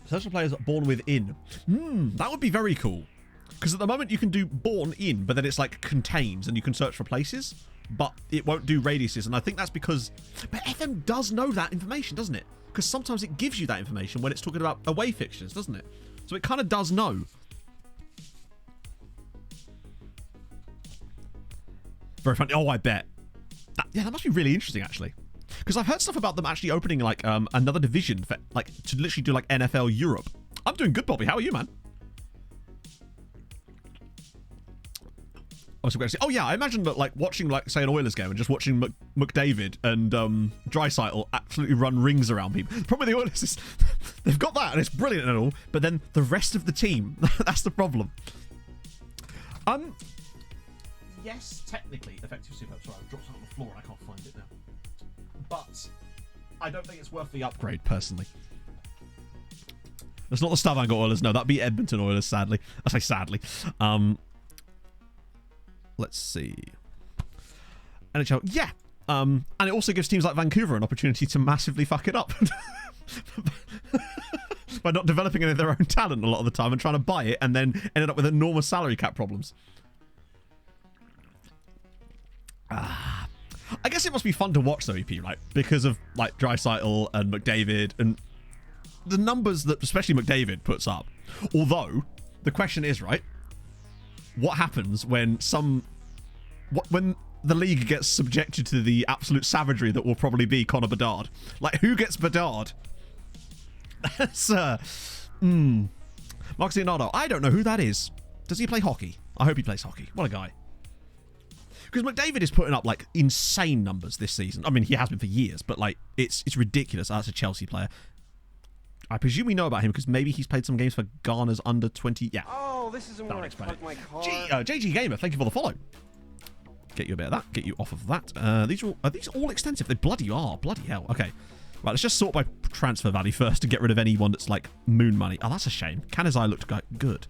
Search for players born within. That would be very cool. Because at the moment you can do born in, but then it's like contains, and you can search for places, but it won't do radiuses, and I think that's because... But FM does know that information, doesn't it? Because sometimes it gives you that information when it's talking about away fixtures, doesn't it? So it kind of does know. Very funny. Oh, I bet. That must be really interesting, actually. Because I've heard stuff about them actually opening like another division for like to literally do like NFL Europe. I'm doing good, Bobby. How are you, man? Oh yeah, I imagine that like watching like say an Oilers game and just watching McDavid and Draisaitl absolutely run rings around people. The problem with the Oilers is they've got that and it's brilliant and all, but then the rest of the team, that's the problem. Yes, technically effective super. Sorry, I've dropped something on the floor and I can't find it now. But I don't think it's worth the upgrade, personally. That's not the Stavanger Oilers, no. That'd be Edmonton Oilers, sadly. I say sadly. Let's see. NHL, yeah. And it also gives teams like Vancouver an opportunity to massively fuck it up. By not developing any of their own talent a lot of the time and trying to buy it and then ended up with enormous salary cap problems. I guess it must be fun to watch though, EP, right? Because of like Draisaitl and McDavid and the numbers that especially McDavid puts up. Although the question is, right, what happens when when the league gets subjected to the absolute savagery that will probably be Connor Bedard? Like, who gets Bedard? That's Marcus Leonardo. I don't know who that is. Does he play hockey? I hope he plays hockey. What a guy. Because McDavid is putting up like insane numbers this season. I mean, he has been for years, but like it's ridiculous. That's a Chelsea player. I presume we know about him because maybe he's played some games for Ghana's under 20. Yeah. Oh, this isn't where I parked my car. JG Gamer, thank you for the follow. Get you a bit of that. Get you off of that. Are these all extensive? They bloody are. Bloody hell. Okay. Right, let's just sort by transfer value first to get rid of anyone that's like moon money. Oh, that's a shame. Kanazai looked good.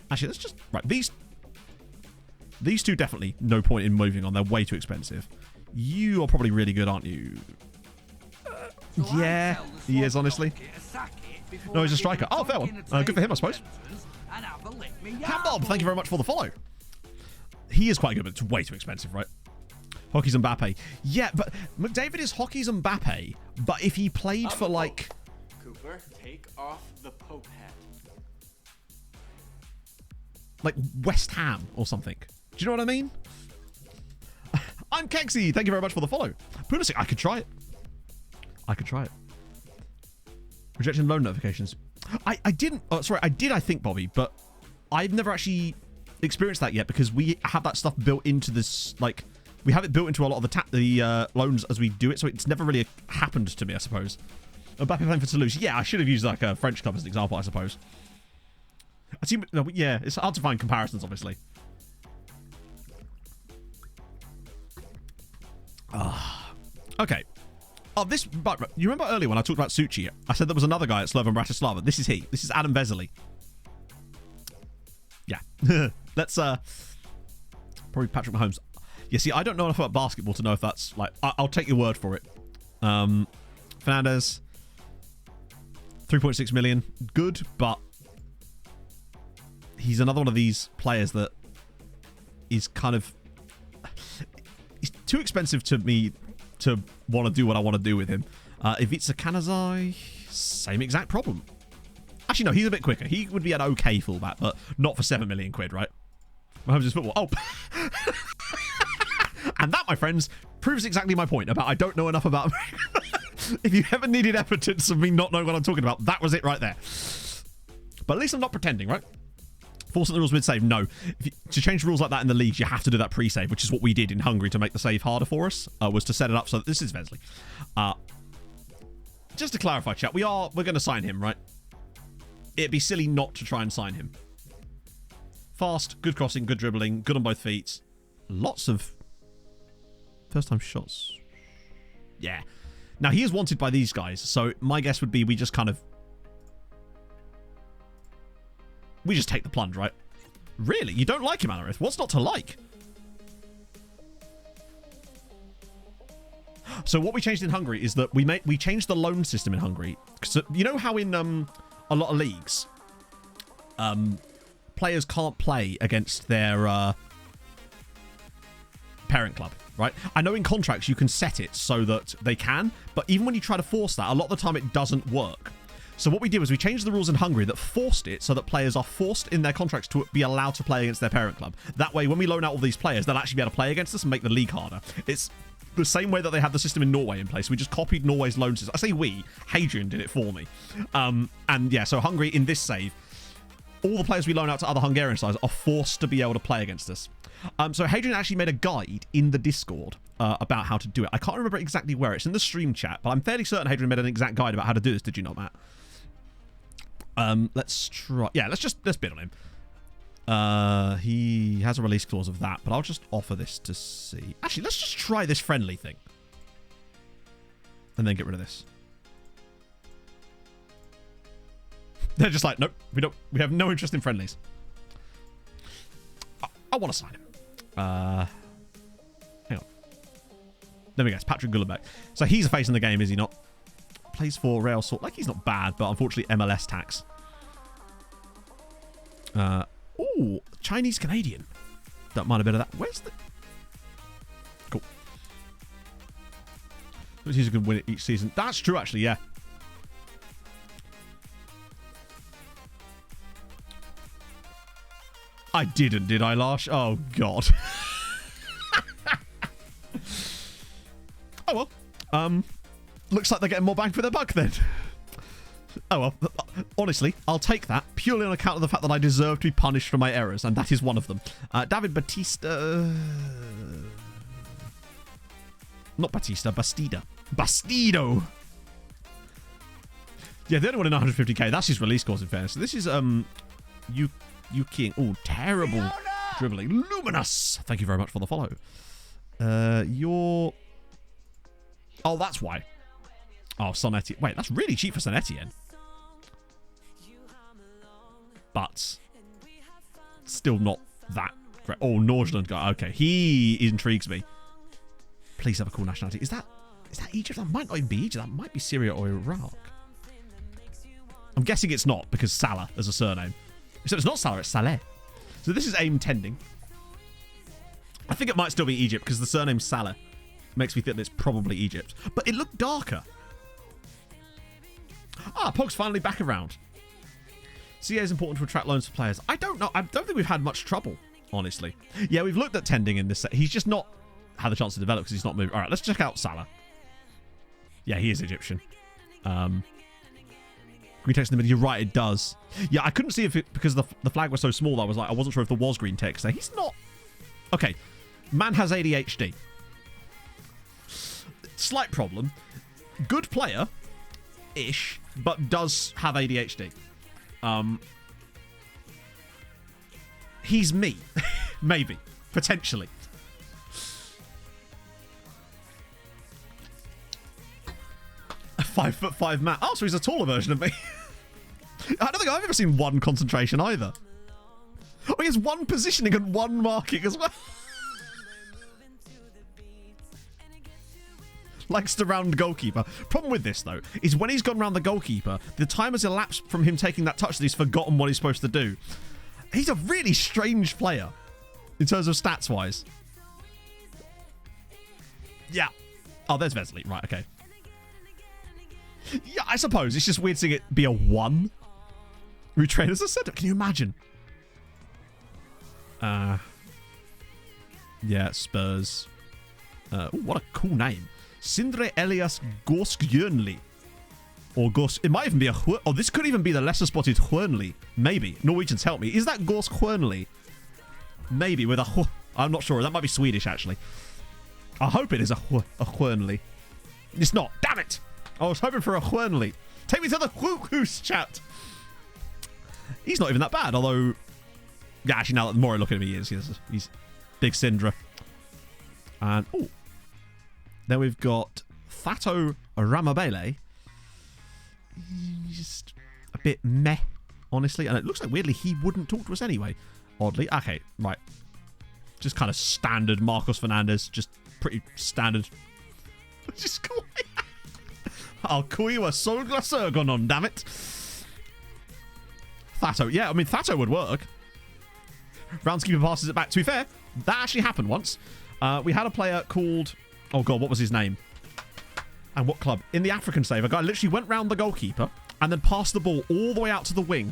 Actually, let's just... Right, these two definitely no point in moving on. They're way too expensive. You are probably really good, aren't you? Yeah, he is, honestly. No, he's a striker. Oh, fair one. Good for him, I suppose. Cam Bob, thank you very much for the follow. He is quite good, but it's way too expensive, right? Hockey's Mbappe. Yeah, but McDavid is Hockey's Mbappe, but if he played for, like... Cooper, take off the Pope hat. Like West Ham or something. Do you know what I mean? I'm Kexy. Thank you very much for the follow. Pulisic, I could try it. Rejection loan notifications. I didn't... Oh, sorry, I did, I think, Bobby, but I've never actually experienced that yet because we have that stuff built into this, like... We have it built into a lot of the loans as we do it, so it's never really happened to me, I suppose. Mbappe playing for Toulouse. Yeah, I should have used like a French club as an example, I suppose. Yeah, it's hard to find comparisons, obviously. Okay. Oh, but you remember earlier when I talked about Suchi? I said there was another guy at Slovan Bratislava. This is he. This is Adam Vesely. Yeah. Let's probably Patrick Mahomes. Yeah, see, I don't know enough about basketball to know if that's like... I'll take your word for it. Fernandez, 3.6 million. Good, but he's another one of these players that is kind of... He's too expensive to me to want to do what I want to do with him. If it's a Kanazai, same exact problem. Actually, no, he's a bit quicker. He would be an okay fullback, but not for 7 million quid, right? Mahomes is football. Oh. And that, my friends, proves exactly my point about I don't know enough about... If you ever needed evidence of me not knowing what I'm talking about, that was it right there. But at least I'm not pretending, right? Forcing the rules mid-save, no. To change rules like that in the leagues, you have to do that pre-save, which is what we did in Hungary to make the save harder for us, was to set it up so that this is Vesely. Just to clarify, chat, we're going to sign him, right? It'd be silly not to try and sign him. Fast, good crossing, good dribbling, good on both feet. Lots of first-time shots. Yeah. Now, he is wanted by these guys, so my guess would be we just kind of... We just take the plunge, right? Really? You don't like him, Alarith? What's not to like? So what we changed in Hungary is that we changed the loan system in Hungary. So you know how in a lot of leagues, players can't play against their parent club, right? I know in contracts you can set it so that they can, but even when you try to force that, a lot of the time it doesn't work. So what we did was we changed the rules in Hungary that forced it so that players are forced in their contracts to be allowed to play against their parent club. That way, when we loan out all these players, they'll actually be able to play against us and make the league harder. It's the same way that they had the system in Norway in place. We just copied Norway's loan system. I say we. Hadrian did it for me. And yeah, so Hungary, in this save, all the players we loan out to other Hungarian sides are forced to be able to play against us. So Hadrian actually made a guide in the Discord about how to do it. I can't remember exactly where. It's in the stream chat, but I'm fairly certain Hadrian made an exact guide about how to do this. Did you not, Matt? Let's try... Yeah, let's bid on him. He has a release clause of that, but I'll just offer this to see. Actually, let's just try this friendly thing. And then get rid of this. They're just like, nope, we have no interest in friendlies. I want to sign him. Hang on. There we go. It's Patrick Gullenbeck. So he's a face in the game, is he not? Plays for Real Salt. Like, he's not bad, but unfortunately MLS tax. Ooh, Chinese Canadian. Don't mind a bit of that. Where's the... Cool. He's going to win it each season. That's true, actually, yeah. I didn't, did I, Lars? Oh, God. Oh, well. Looks like they're getting more bang for their buck, then. Oh, well. Honestly, I'll take that purely on account of the fact that I deserve to be punished for my errors, and that is one of them. David Batista... Not Batista, Bastida. Bastido! Yeah, the only one in 150k. That's his release course, in fairness. So this is, Yuki. Oh, terrible dribbling. Luminous! Thank you very much for the follow. You're... Oh, that's why. Oh, Son Etienne. Wait, that's really cheap for Son Etienne. But still not that great. Oh, Nordland guy. Okay, he intrigues me. Please have a cool nationality. Is that Egypt? That might not even be Egypt. That might be Syria or Iraq. I'm guessing it's not because Salah as a surname. So it's not Salah, it's Saleh. So this is aim tending. I think it might still be Egypt because the surname Salah makes me think that it's probably Egypt. But it looked darker. Ah, Pog's finally back around. CA is important to attract loans for players. I don't know. I don't think we've had much trouble, honestly. Yeah, we've looked at tending in this set. He's just not had the chance to develop because he's not moved. All right, let's check out Salah. Yeah, he is Egyptian. Green text in the middle. You're right, it does. Yeah, I couldn't see if it, because the flag was so small, I wasn't sure if there was green text there. He's not. Okay, man has ADHD. Slight problem. Good player-ish, but does have ADHD. He's me. Maybe. Potentially. A 5'5" man. Oh, so he's a taller version of me. I don't think I've ever seen one concentration either. Oh, he has one positioning and one marking as well. Likes to round goalkeeper. Problem with this, though, is when he's gone round the goalkeeper, the time has elapsed from him taking that touch that he's forgotten what he's supposed to do. He's a really strange player in terms of stats-wise. Yeah. Oh, there's Vesely. Right, okay. Yeah, I suppose. It's just weird seeing it be a 1. Retrain as a centre. Can you imagine? Yeah, Spurs. Ooh, what a cool name. Sindre Elias Gorskjørnli. Or Gors... It might even be a... Oh, this could even be the lesser spotted Hjørnli. Maybe. Norwegians, help me. Is that Gorskjørnli? Maybe with a... I'm not sure. That might be Swedish, actually. I hope it is a Hjørnli. It's not. Damn it! I was hoping for a Hjørnli. Take me to the Hoos chat. He's not even that bad, although... Yeah, actually, now that the more I look at him, he is. He's big Sindra. And... Oh. Then we've got Fato Ramabele. Just a bit meh, honestly. And it looks like, weirdly, he wouldn't talk to us anyway. Oddly. Okay, right. Just kind of standard Marcos Fernandez. Just pretty standard. Just cool. I'll call you a Solglassergonon, damn it. Thato. Yeah, I mean, Thato would work. Roundskeeper passes it back. To be fair, that actually happened once. We had a player called... Oh, God, what was his name? And what club? In the African save, a guy literally went round the goalkeeper and then passed the ball all the way out to the wing.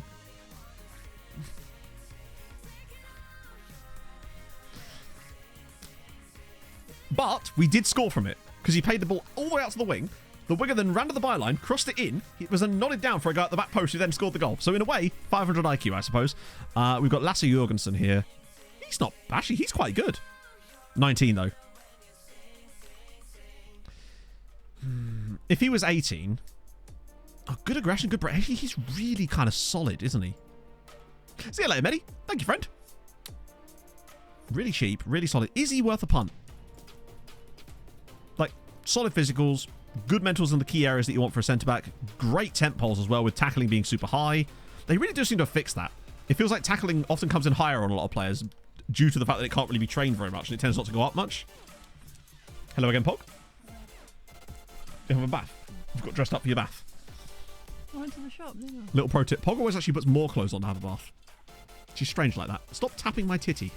But we did score from it because he played the ball all the way out to the wing. The winger then ran to the byline, crossed it in. It was then nodded down for a guy at the back post who then scored the goal. So in a way, 500 IQ, I suppose. We've got Lasse Jorgensen here. He's not... Actually, he's quite good. 19, though. If he was 18... Oh, good aggression, good break. He's really kind of solid, isn't he? See you later, Medi. Thank you, friend. Really cheap, really solid. Is he worth a punt? Like, solid physicals, good mentals in the key areas that you want for a centre-back. Great temp poles as well, with tackling being super high. They really do seem to have fixed that. It feels like tackling often comes in higher on a lot of players due to the fact that it can't really be trained very much and it tends not to go up much. Hello again, Pog. You have a bath. You've got dressed up for your bath. I went to the shop, didn't I? Little pro tip. Pog always actually puts more clothes on to have a bath. She's strange like that. Stop tapping my titty.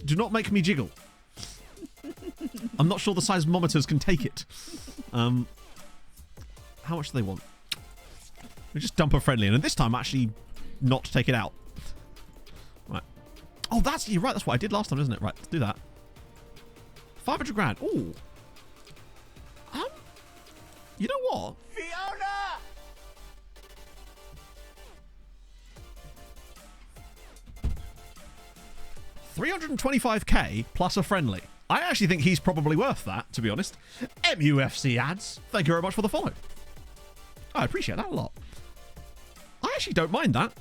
Do not make me jiggle. I'm not sure the seismometers can take it. How much do they want? We just dump a friendly in, and this time actually not to take it out. Right. Oh, you're right. That's what I did last time, isn't it? Right, let's do that. 500 grand. Ooh. You know what? Fiona! 325k plus a friendly. I actually think he's probably worth that, to be honest. MUFC ads. Thank you very much for the follow. I appreciate that a lot. I actually don't mind that.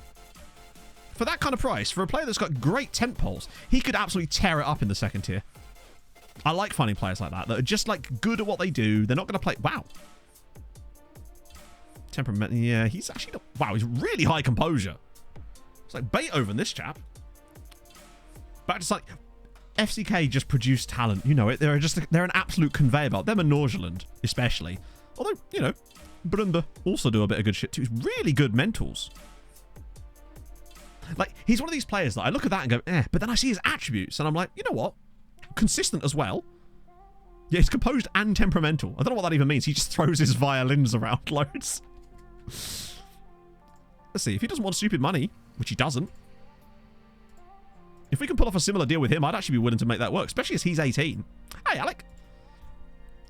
For that kind of price, for a player that's got great tent poles, he could absolutely tear it up in the second tier. I like finding players like that are just like good at what they do. They're not going to play. Wow. Temperament. Yeah, he's actually. Wow, he's really high composure. It's like Beethoven, this chap. But just like FCK just produced talent. You know it. They're an absolute conveyor belt. Them and Norgeland, especially. Although, you know, Brumba also do a bit of good shit too. He's really good mentals. Like, he's one of these players that I look at that and go, but then I see his attributes and I'm like, you know what? Consistent as well. Yeah, he's composed and temperamental. I don't know what that even means. He just throws his violins around loads. Let's see. If he doesn't want stupid money, which he doesn't, if we can pull off a similar deal with him, I'd actually be willing to make that work, especially as he's 18. Hey, Alec.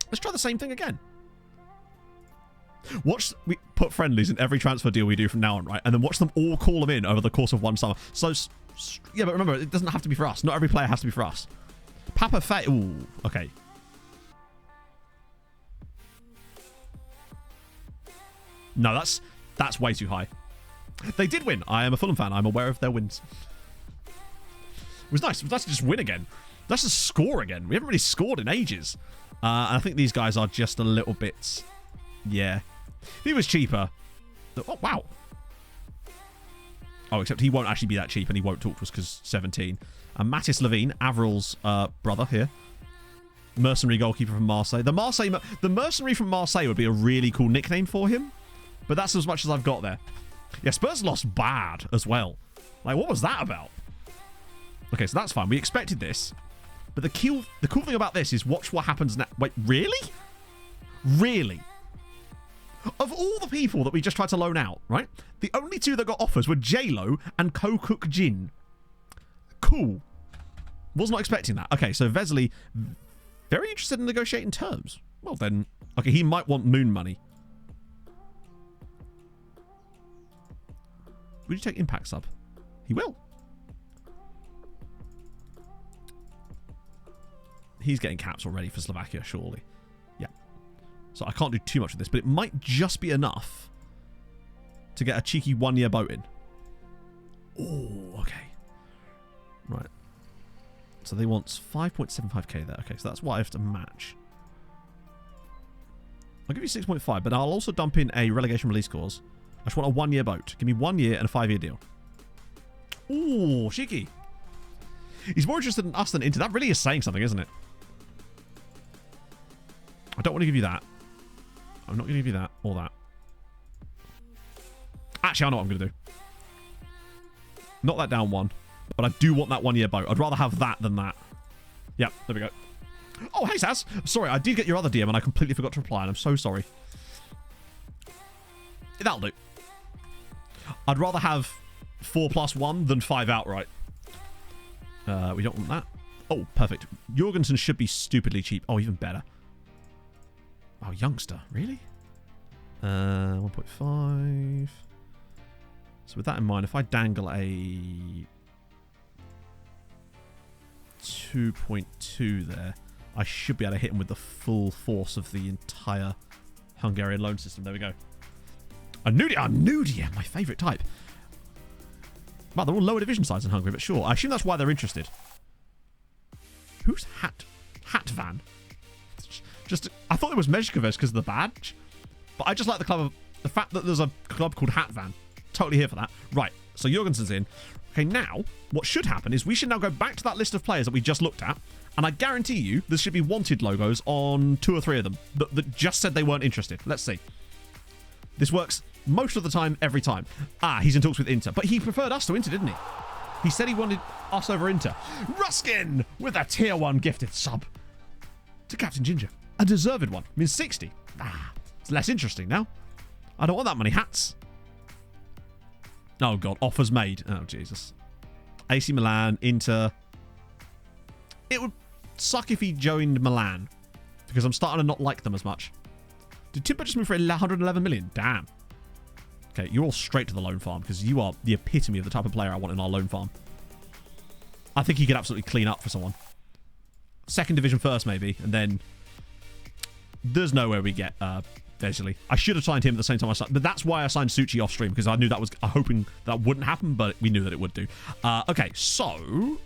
Let's try the same thing again. We put friendlies in every transfer deal we do from now on, right? And then watch them all call them in over the course of one summer. So, yeah, but remember, it doesn't have to be for us. Not every player has to be for us. Papa Fay. Ooh, okay. No, that's way too high. They did win. I am a Fulham fan. I'm aware of their wins. It was nice. It was nice to just win again. Let's just score again. We haven't really scored in ages. And I think these guys are just a little bit... Yeah. If he was cheaper... Oh, wow. Oh, except he won't actually be that cheap and he won't talk to us because 17. And Mattis Levine, Avril's brother here. Mercenary goalkeeper from Marseille. The mercenary from Marseille would be a really cool nickname for him. But that's as much as I've got there. Yeah, Spurs lost bad as well. Like, what was that about? Okay, so that's fine. We expected this. But the cool thing about this is watch what happens now. Wait, really? Really? Of all the people that we just tried to loan out, right? The only two that got offers were J-Lo and Ko-Cook Jin. Cool. Was not expecting that. Okay, so Vesely, very interested in negotiating terms. Well then, okay, he might want moon money. Would you take impact sub? He will. He's getting caps already for Slovakia, surely. Yeah. So I can't do too much with this, but it might just be enough to get a cheeky one-year boat in. Oh, okay. Right. So they want 5.75k there. Okay, so that's what I have to match. I'll give you 6.5, but I'll also dump in a relegation release clause. I just want a one-year boat. Give me 1 year and a 5-year deal. Ooh, cheeky. He's more interested in us than Inter. That really is saying something, isn't it? I don't want to give you that. I'm not going to give you that or that. Actually, I know what I'm going to do. Not that down one, but I do want that 1 year boat. I'd rather have that than that. Yep, there we go. Oh, hey, Saz. Sorry, I did get your other DM and I completely forgot to reply, and I'm so sorry. That'll do. I'd rather have 4+1 than 5 outright. We don't want that. Oh, perfect. Jorgensen should be stupidly cheap. Oh, even better. Oh, youngster. Really? 1.5. So with that in mind, if I dangle a 2.2 there, I should be able to hit him with the full force of the entire Hungarian loan system. There we go. A Nudia, my favourite type. Well, they're all lower division sides in Hungary, but sure. I assume that's why they're interested. Who's Hatvan? I thought it was Mezhkovez because of the badge, but I just like the fact that there's a club called Hatvan. Totally here for that. Right, so Jorgensen's in. Okay, now, what should happen is we should now go back to that list of players that we just looked at, and I guarantee you there should be wanted logos on 2 or 3 of them that just said they weren't interested. Let's see. This works most of the time, every time. Ah, he's in talks with Inter. But he preferred us to Inter, didn't he? He said he wanted us over Inter. Ruskin with a tier 1 gifted sub. to Captain Ginger. A deserved one. I mean, 60. Ah, it's less interesting now. I don't want that many hats. Oh, God. Offers made. Oh, Jesus. AC Milan, Inter. It would suck if he joined Milan, because I'm starting to not like them as much. Did Timber just move for 111 million? Damn. Okay, you're all straight to the loan farm, because you are the epitome of the type of player I want in our loan farm. I think he could absolutely clean up for someone. Second division first, maybe, and then there's nowhere we get Vesely. I should have signed him at the same time I signed, but that's why I signed Suchi off stream, because I knew that was hoping that wouldn't happen, but we knew that it would do. Okay, so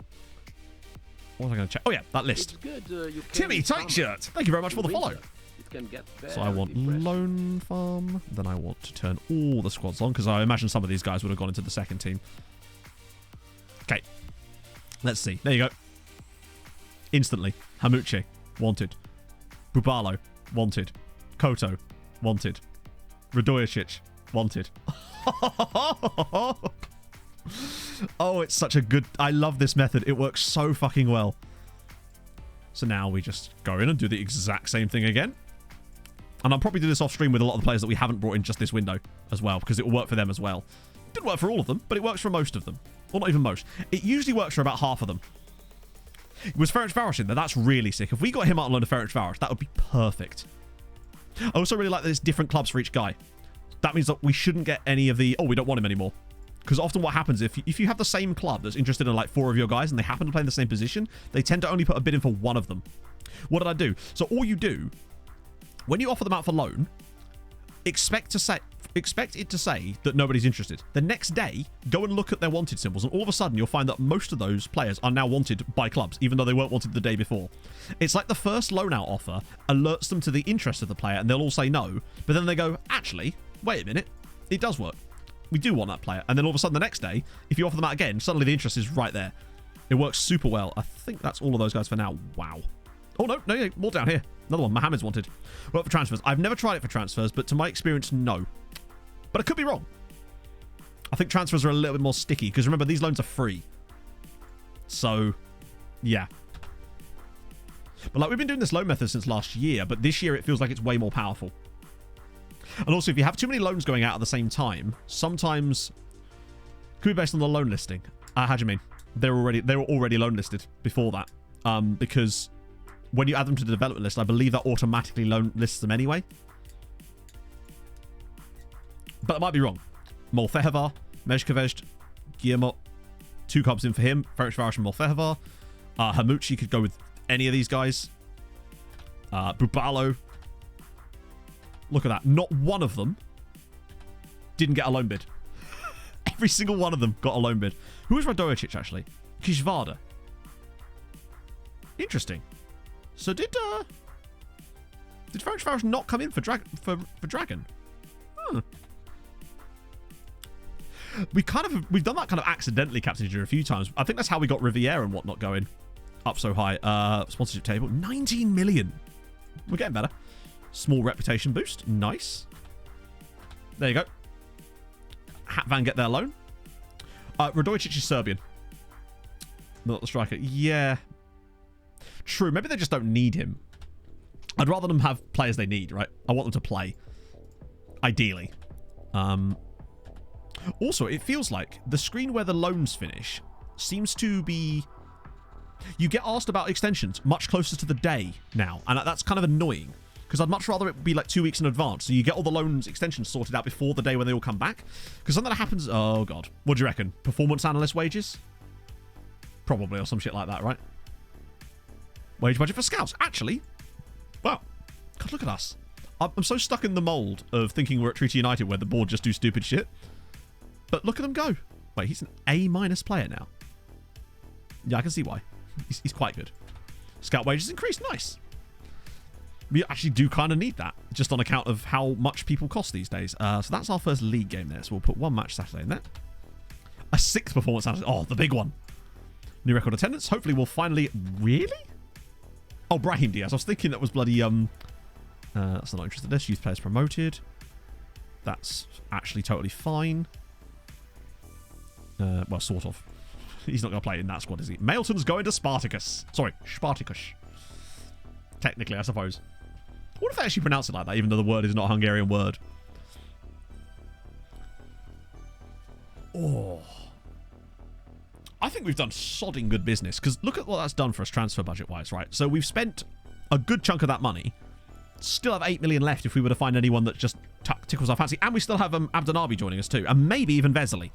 what was I going to check? Oh yeah, that list. Timmy Tight Shirt. Thank you very much for the follow. So I want loan farm. Then I want to turn all the squads on, because I imagine some of these guys would have gone into the second team. Okay, let's see. There you go. Instantly, Hamuche wanted. Bubalo wanted. Koto wanted. Radojic wanted. Oh, it's such a good... I love this method. It works so fucking well. So now we just go in and do the exact same thing again. And I'll probably do this off stream with a lot of the players that we haven't brought in just this window as well, because it will work for them as well. It didn't work for all of them, but it works for most of them. Well, not even most. It usually works for about half of them. It was Ferencvaros in there. That's really sick. If we got him out on loan to Ferencvaros, that would be perfect. I also really like that there's different clubs for each guy. That means that we shouldn't get any of the... Oh, we don't want him anymore. Because often what happens, if you have the same club that's interested in like 4 of your guys and they happen to play in the same position, they tend to only put a bid in for one of them. What did I do? So all you do, when you offer them out for loan, expect it to say that nobody's interested. The next day, go and look at their wanted symbols, and all of a sudden you'll find that most of those players are now wanted by clubs, even though they weren't wanted the day before. It's like the first loan out offer alerts them to the interest of the player, and they'll all say no, but then they go, actually, wait a minute, it does work. We do want that player. And then all of a sudden the next day, if you offer them out again, suddenly the interest is right there. It works super well. I think that's all of those guys for now. Wow. Oh, no, more down here. Another one. Mohammed's wanted. Well, for transfers. I've never tried it for transfers, but to my experience, no. But I could be wrong. I think transfers are a little bit more sticky, because remember, these loans are free. So, yeah. But like, we've been doing this loan method since last year, but this year it feels like it's way more powerful. And also, if you have too many loans going out at the same time, sometimes could be based on the loan listing. How do you mean? They were already loan listed before that. Because when you add them to the development list, I believe that automatically loan lists them anyway. But I might be wrong. Molfehevar, Mezhkevezd, Guillemot, 2 cubs in for him. Ferencvaros and Molfehevar. Hamuchi could go with any of these guys. Bubalo. Look at that. Not one of them didn't get a loan bid. Every single one of them got a loan bid. Who is Radojic, actually? Kishvarda. Interesting. So did Ferencvaros not come in for Dragon? We've done that kind of accidentally, Captain Ginger, a few times. I think that's how we got Riviere and whatnot going up so high. Sponsorship table, 19 million. We're getting better. Small reputation boost. Nice. There you go. Hatvan get their loan. Radojic is Serbian. Not the striker. Yeah. True. Maybe they just don't need him. I'd rather them have players they need, right? I want them to play. Ideally. Also, it feels like the screen where the loans finish seems to be... You get asked about extensions much closer to the day now. And that's kind of annoying. Because I'd much rather it be like 2 weeks in advance. So you get all the loans extensions sorted out before the day when they all come back. Because something that happens... Oh, God. What do you reckon? Performance analyst wages? Probably, or some shit like that, right? Wage budget for scouts. Actually, wow. God, look at us. I'm so stuck in the mould of thinking we're at Treaty United where the board just do stupid shit. But look at them go. Wait, he's an A- player now. Yeah, I can see why. He's quite good. Scout wages increased. Nice. We actually do kind of need that, just on account of how much people cost these days. So that's our first league game there. So we'll put 1 match Saturday in there. A 6th performance Saturday. Oh, the big one. New record attendance. Hopefully we'll finally... Really? Oh, Brahim Diaz. I was thinking that was bloody... that's not interested in this. Youth players promoted. That's actually totally fine. Well, sort of. He's not going to play in that squad, is he? Mailton's going to Spartacus. Sorry, Spartacus. Technically, I suppose. What if they actually pronounce it like that, even though the word is not a Hungarian word? Oh. I think we've done sodding good business, because look at what that's done for us transfer budget-wise, right? So we've spent a good chunk of that money. Still have 8 million left if we were to find anyone that just tickles our fancy. And we still have Abdanabi joining us too. And maybe even Vesely.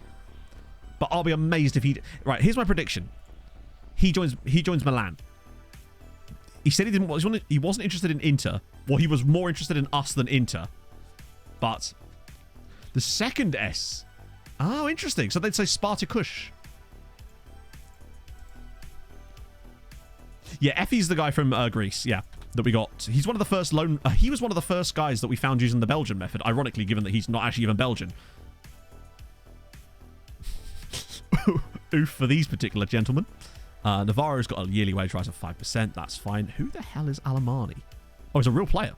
But I'll be amazed if he... Right, here's my prediction. He joins Milan. He said he wasn't interested in Inter. Well, he was more interested in us than Inter. But the second S... Oh, interesting. So they'd say Spartakush. Yeah, Effie's the guy from Greece. Yeah, that we got. He's one of the first he was one of the first guys that we found using the Belgian method. Ironically, given that he's not actually even Belgian. Oof for these particular gentlemen. Navarro's got a yearly wage rise of 5%. That's fine. Who the hell is Alamani? Oh, he's a real player.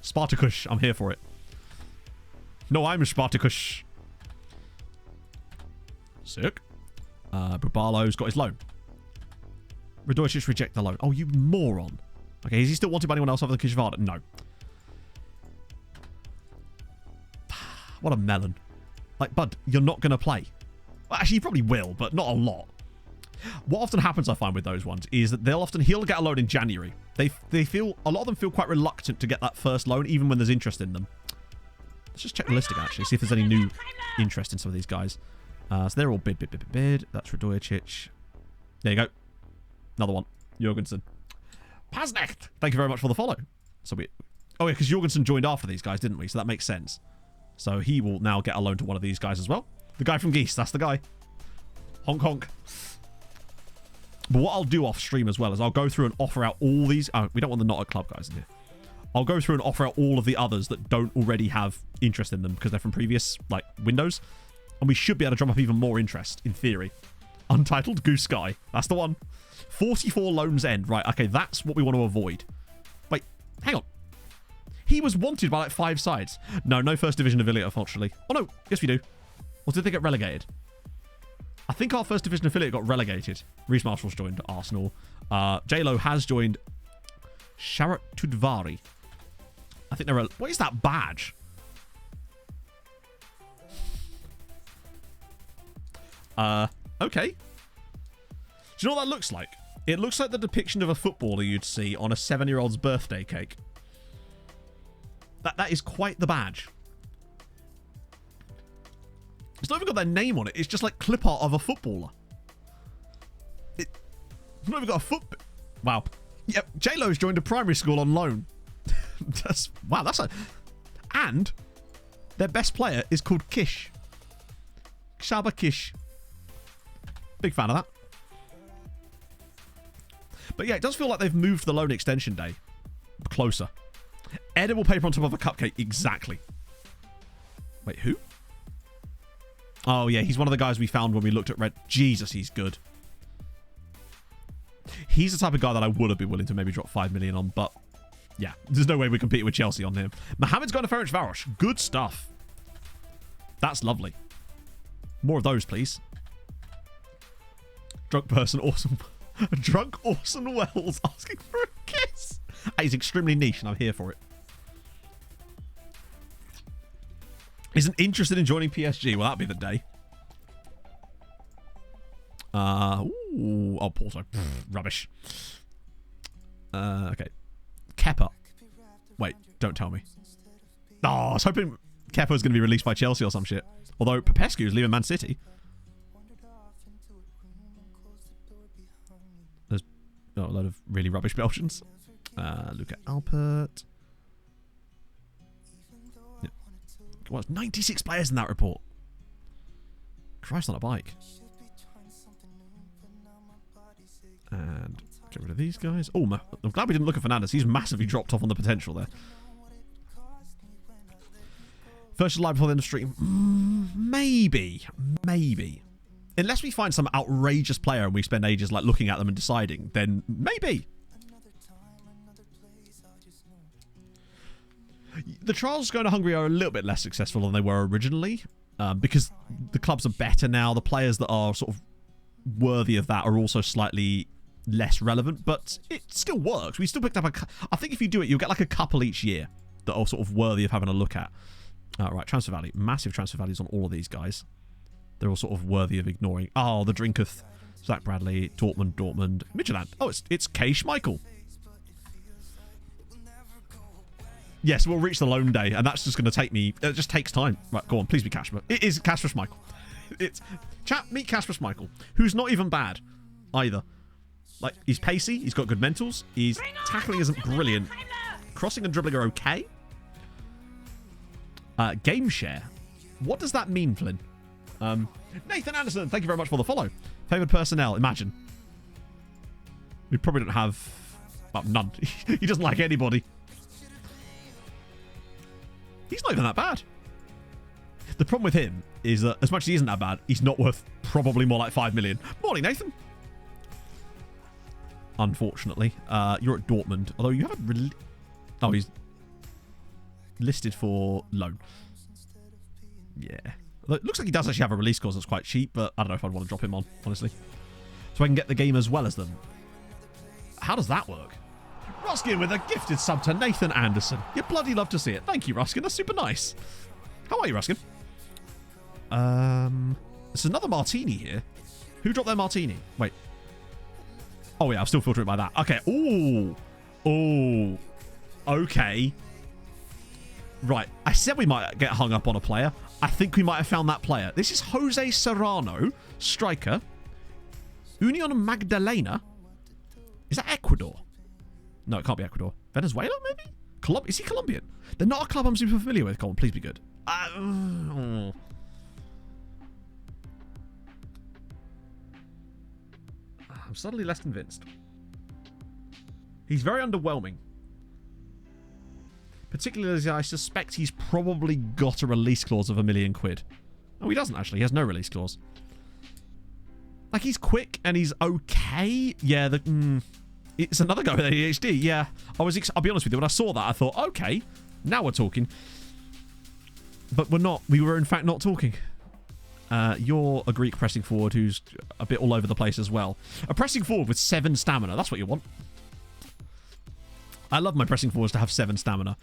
Spartakush. I'm here for it. No, I'm Spartakush. Sick. Bubalo's got his loan. Radojcic reject the loan. Oh, you moron. Okay, is he still wanted by anyone else other than Kishvada? No. What a melon. Like, bud, you're not going to play. Well, actually, you probably will, but not a lot. What often happens, I find, with those ones is that he'll get a loan in January. A lot of them feel quite reluctant to get that first loan, even when there's interest in them. Let's just check the listing, actually, see if there's any new interest in some of these guys. So they're all bid. That's Radojcic. There you go. Another one. Jorgensen. Paznecht. Thank you very much for the follow. Oh, yeah, because Jorgensen joined after these guys, didn't we? So that makes sense. So he will now get a loan to one of these guys as well. The guy from Geese. That's the guy. Honk, honk. But what I'll do off stream as well is I'll go through and offer out all these... Oh, we don't want the not at club guys in here. I'll go through and offer out all of the others that don't already have interest in them because they're from previous windows. And we should be able to drum up even more interest, in theory. Untitled Goose Guy. That's the one. 44 loans end. Right, okay, that's what we want to avoid. Wait, hang on. He was wanted by 5 sides. No first division affiliate, unfortunately. Oh, no. Yes, we do. Or did they get relegated? I think our first division affiliate got relegated. Reece Marshall's joined Arsenal. J-Lo has joined Sharat Tudvari. I think they're a... What is that badge? Okay. Do you know what that looks like? It looks like the depiction of a footballer you'd see on a 7-year-old's birthday cake. That is quite the badge. It's not even got their name on it. It's just like clip art of a footballer. It's not even got a foot... Wow. Yep, J-Lo's joined a primary school on loan. Wow, that's a... And their best player is called Kish. Shaba Kish. Big fan of that. But yeah, it does feel like they've moved the loan extension day closer. Edible paper on top of a cupcake. Exactly. Wait, who? Oh, yeah, he's one of the guys we found when we looked at Red. Jesus, he's good. He's the type of guy that I would have been willing to maybe drop 5 million on, but yeah, there's no way we compete with Chelsea on him. Mohamed's gone to Ferencvaros. Good stuff. That's lovely. More of those, please. Drunk person, awesome. Drunk Orson Welles asking for a kiss. He's extremely niche, and I'm here for it. Isn't interested in joining PSG. Well, that'd be the day. Oh, Porto. Rubbish. Okay. Kepa. Wait, don't tell me. Oh, I was hoping Kepa was going to be released by Chelsea or some shit. Although Popescu is leaving Man City. There's a load of really rubbish Belgians. Look at Alpert. Yeah. Well, 96 players in that report. Christ on a bike. And get rid of these guys. Oh, I'm glad we didn't look at Fernandes. He's massively dropped off on the potential there. First live before the end of stream. Maybe. Unless we find some outrageous player and we spend ages looking at them and deciding, then maybe. The trials going to Hungary are a little bit less successful than they were originally, because the clubs are better now. The players that are sort of worthy of that are also slightly less relevant, but it still works. We still picked up I think if you do it, you'll get like a couple each year that are sort of worthy of having a look at. Right, transfer value. Massive transfer values on all of these guys. They're all sort of worthy of ignoring. Oh, the Drinketh. Zach Bradley, Dortmund, Midtjylland. Oh, it's K. Schmeichel. Yes, we'll reach the loan day, and that's just going to take me... It just takes time. Right, go on, please be Kasper. It is Kasper Schmeichel. It's... Chat, meet Kasper Schmeichel, who's not even bad, either. Like, he's pacey, he's got good mentals, his tackling isn't brilliant. Crossing and dribbling are okay. Game share. What does that mean, Flynn? Nathan Anderson, thank you very much for the follow. Favoured personnel, imagine. We probably don't have... Well, none. He doesn't like anybody. He's not even that bad. The problem with him is that as much as he isn't that bad, he's not worth probably more like 5 million. Morning, Nathan. Unfortunately. You're at Dortmund. Although you haven't... Oh, he's listed for loan. Yeah. It looks like he does actually have a release clause that's quite cheap, but I don't know if I'd want to drop him on, honestly. So I can get the game as well as them. How does that work? Ruskin with a gifted sub to Nathan Anderson. You bloody love to see it. Thank you, Ruskin. That's super nice. How are you, Ruskin? There's another martini here. Who dropped their martini? Wait. Oh, yeah, I'll still filter it by that. Okay. Ooh. Ooh. Okay. Right. I said we might get hung up on a player. I think we might have found that player. This is Jose Serrano, striker. Union Magdalena. Is that Ecuador? No, it can't be Ecuador. Venezuela, maybe? Is he Colombian? They're not a club I'm super familiar with. Come on, please be good. I'm suddenly less convinced. He's very underwhelming. Particularly as I suspect he's probably got a release clause of £1 million. Oh, he doesn't actually. He has no release clause. Like, he's quick and he's okay. Yeah, it's another guy with ADHD. Yeah, I'll be honest with you. When I saw that, I thought, okay, now we're talking. But we're not. We were, in fact, not talking. You're a Greek pressing forward who's a bit all over the place as well. A pressing forward with 7 stamina. That's what you want. I love my pressing forwards to have 7 stamina.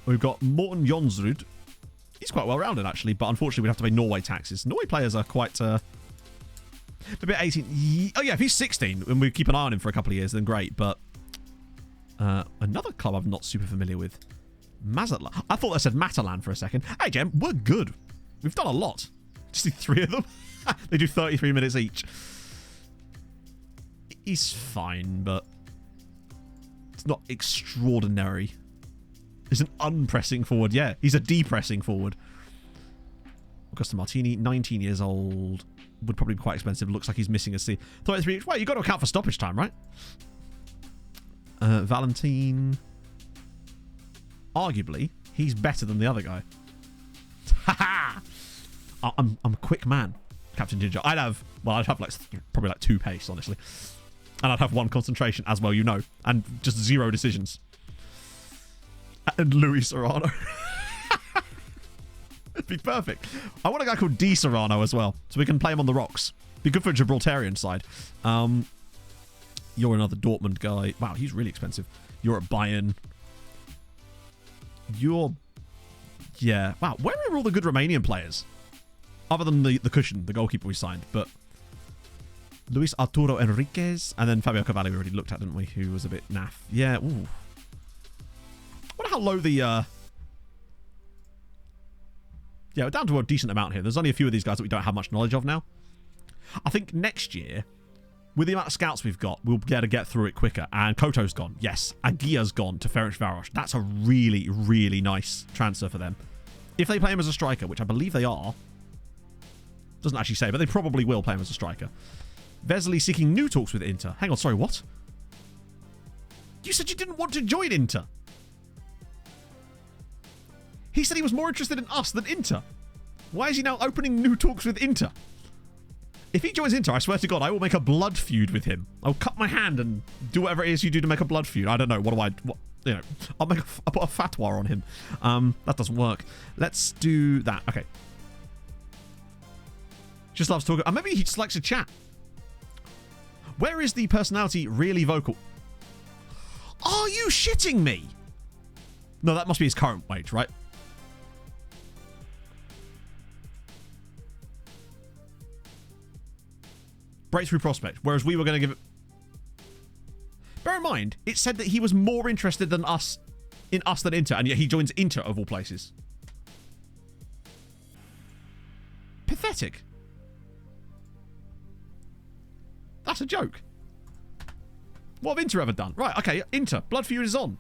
We've got Morten Jonsrud. He's quite well-rounded, actually, but unfortunately we'd have to pay Norway taxes. Norway players are quite... maybe 18... Oh, yeah, if he's 16 and we keep an eye on him for a couple of years, then great, but... another club I'm not super familiar with. Mazatlan. I thought I said Matalan for a second. Hey, Jem, we're good. We've done a lot. Just do 3 of them. They do 33 minutes each. He's fine, but... It's not extraordinary. He's an unpressing forward. Yeah, he's a depressing forward. Augusto Martini, 19 years old. Would probably be quite expensive. Looks like he's missing a C. 33. Well, you've got to account for stoppage time, right? Valentin. Arguably, he's better than the other guy. Ha ha! I'm a quick man, Captain Ginger. I'd have like probably like 2 pace, honestly. And I'd have 1 concentration as well, you know. And just 0 decisions. And Luis Serrano. It'd be perfect. I want a guy called D Serrano as well, so we can play him on the rocks. Be good for a Gibraltarian side. You're another Dortmund guy. Wow, he's really expensive. You're at Bayern. Yeah. Wow, where are all the good Romanian players? Other than the cushion, the goalkeeper we signed, but... Luis Arturo Enriquez, and then Fabio Cavalli we already looked at, didn't we? Who was a bit naff. Yeah, ooh. I wonder how low the... Yeah, we're down to a decent amount here. There's only a few of these guys that we don't have much knowledge of now. I think next year, with the amount of scouts we've got, we'll be able to get through it quicker. And Koto's gone. Yes. Aguia's gone to Ferencváros. That's a really, really nice transfer for them. If they play him as a striker, which I believe they are. Doesn't actually say, but they probably will play him as a striker. Vesely seeking new talks with Inter. Hang on, sorry, what? You said you didn't want to join Inter. He said he was more interested in us than Inter. Why is he now opening new talks with Inter? If he joins Inter, I swear to God, I will make a blood feud with him. I'll cut my hand and do whatever it is you do to make a blood feud. I don't know. I'll put a fatwa on him. That doesn't work. Let's do that. Okay. Just loves talking. Maybe he just likes to chat. Where is the personality really vocal? Are you shitting me? No, that must be his current wage, right? Breakthrough prospect, whereas we were going to give it... Bear in mind, it said that he was more interested than us in us than Inter, and yet he joins Inter of all places. Pathetic. That's a joke. What have Inter ever done? Right, okay, Inter. Blood Feud is on.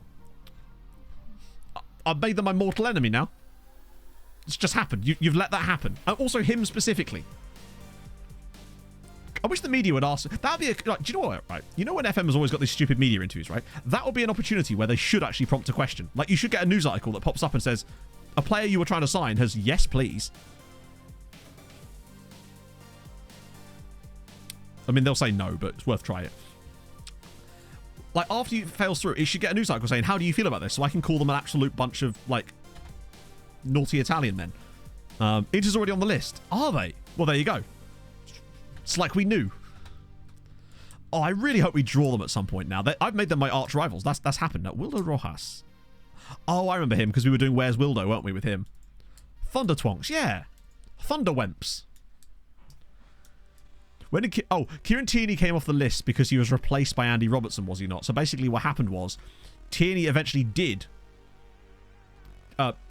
I've made them my mortal enemy now. It's just happened. You've let that happen. And also him specifically. I wish the media would ask. That'd be like, do you know what? Right? You know when FM has always got these stupid media interviews, right? That would be an opportunity where they should actually prompt a question. Like you should get a news article that pops up and says, a player you were trying to sign has yes, please. I mean, they'll say no, but it's worth trying it. Like, after it fails through, it should get a news article saying, how do you feel about this? So I can call them an absolute bunch of, like, naughty Italian men. Inter's already on the list. Are they? Well, there you go. It's like we knew. Oh, I really hope we draw them at some point now. I've made them my arch rivals. That's happened. Now, Wildo Rojas. Oh, I remember him, because we were doing Where's Wildo, weren't we, with him? Thunder Twonks, yeah. Thunder Wemps. When did Kieran Tierney came off the list because he was replaced by Andy Robertson, was he not? So basically what happened was Tierney eventually did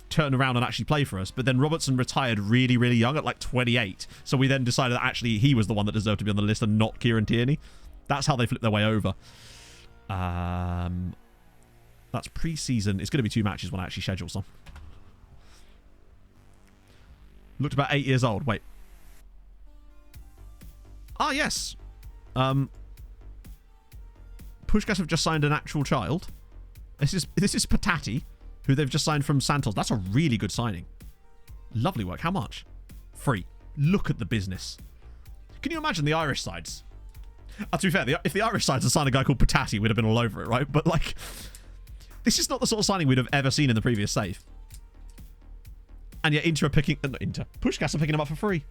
turn around and actually play for us, but then Robertson retired really, really young at like 28. So we then decided that actually he was the one that deserved to be on the list and not Kieran Tierney. That's how they flipped their way over. That's pre-season. It's going to be 2 matches when I actually schedule some. Looked about 8 years old. Wait. Ah, yes. Pushkas have just signed an actual child. This is Patati, who they've just signed from Santos. That's a really good signing. Lovely work. How much? Free. Look at the business. Can you imagine the Irish sides? To be fair, if the Irish sides had signed a guy called Patati, we'd have been all over it, right? But, like, this is not the sort of signing we'd have ever seen in the previous save. And yet Pushkas are picking him up for free.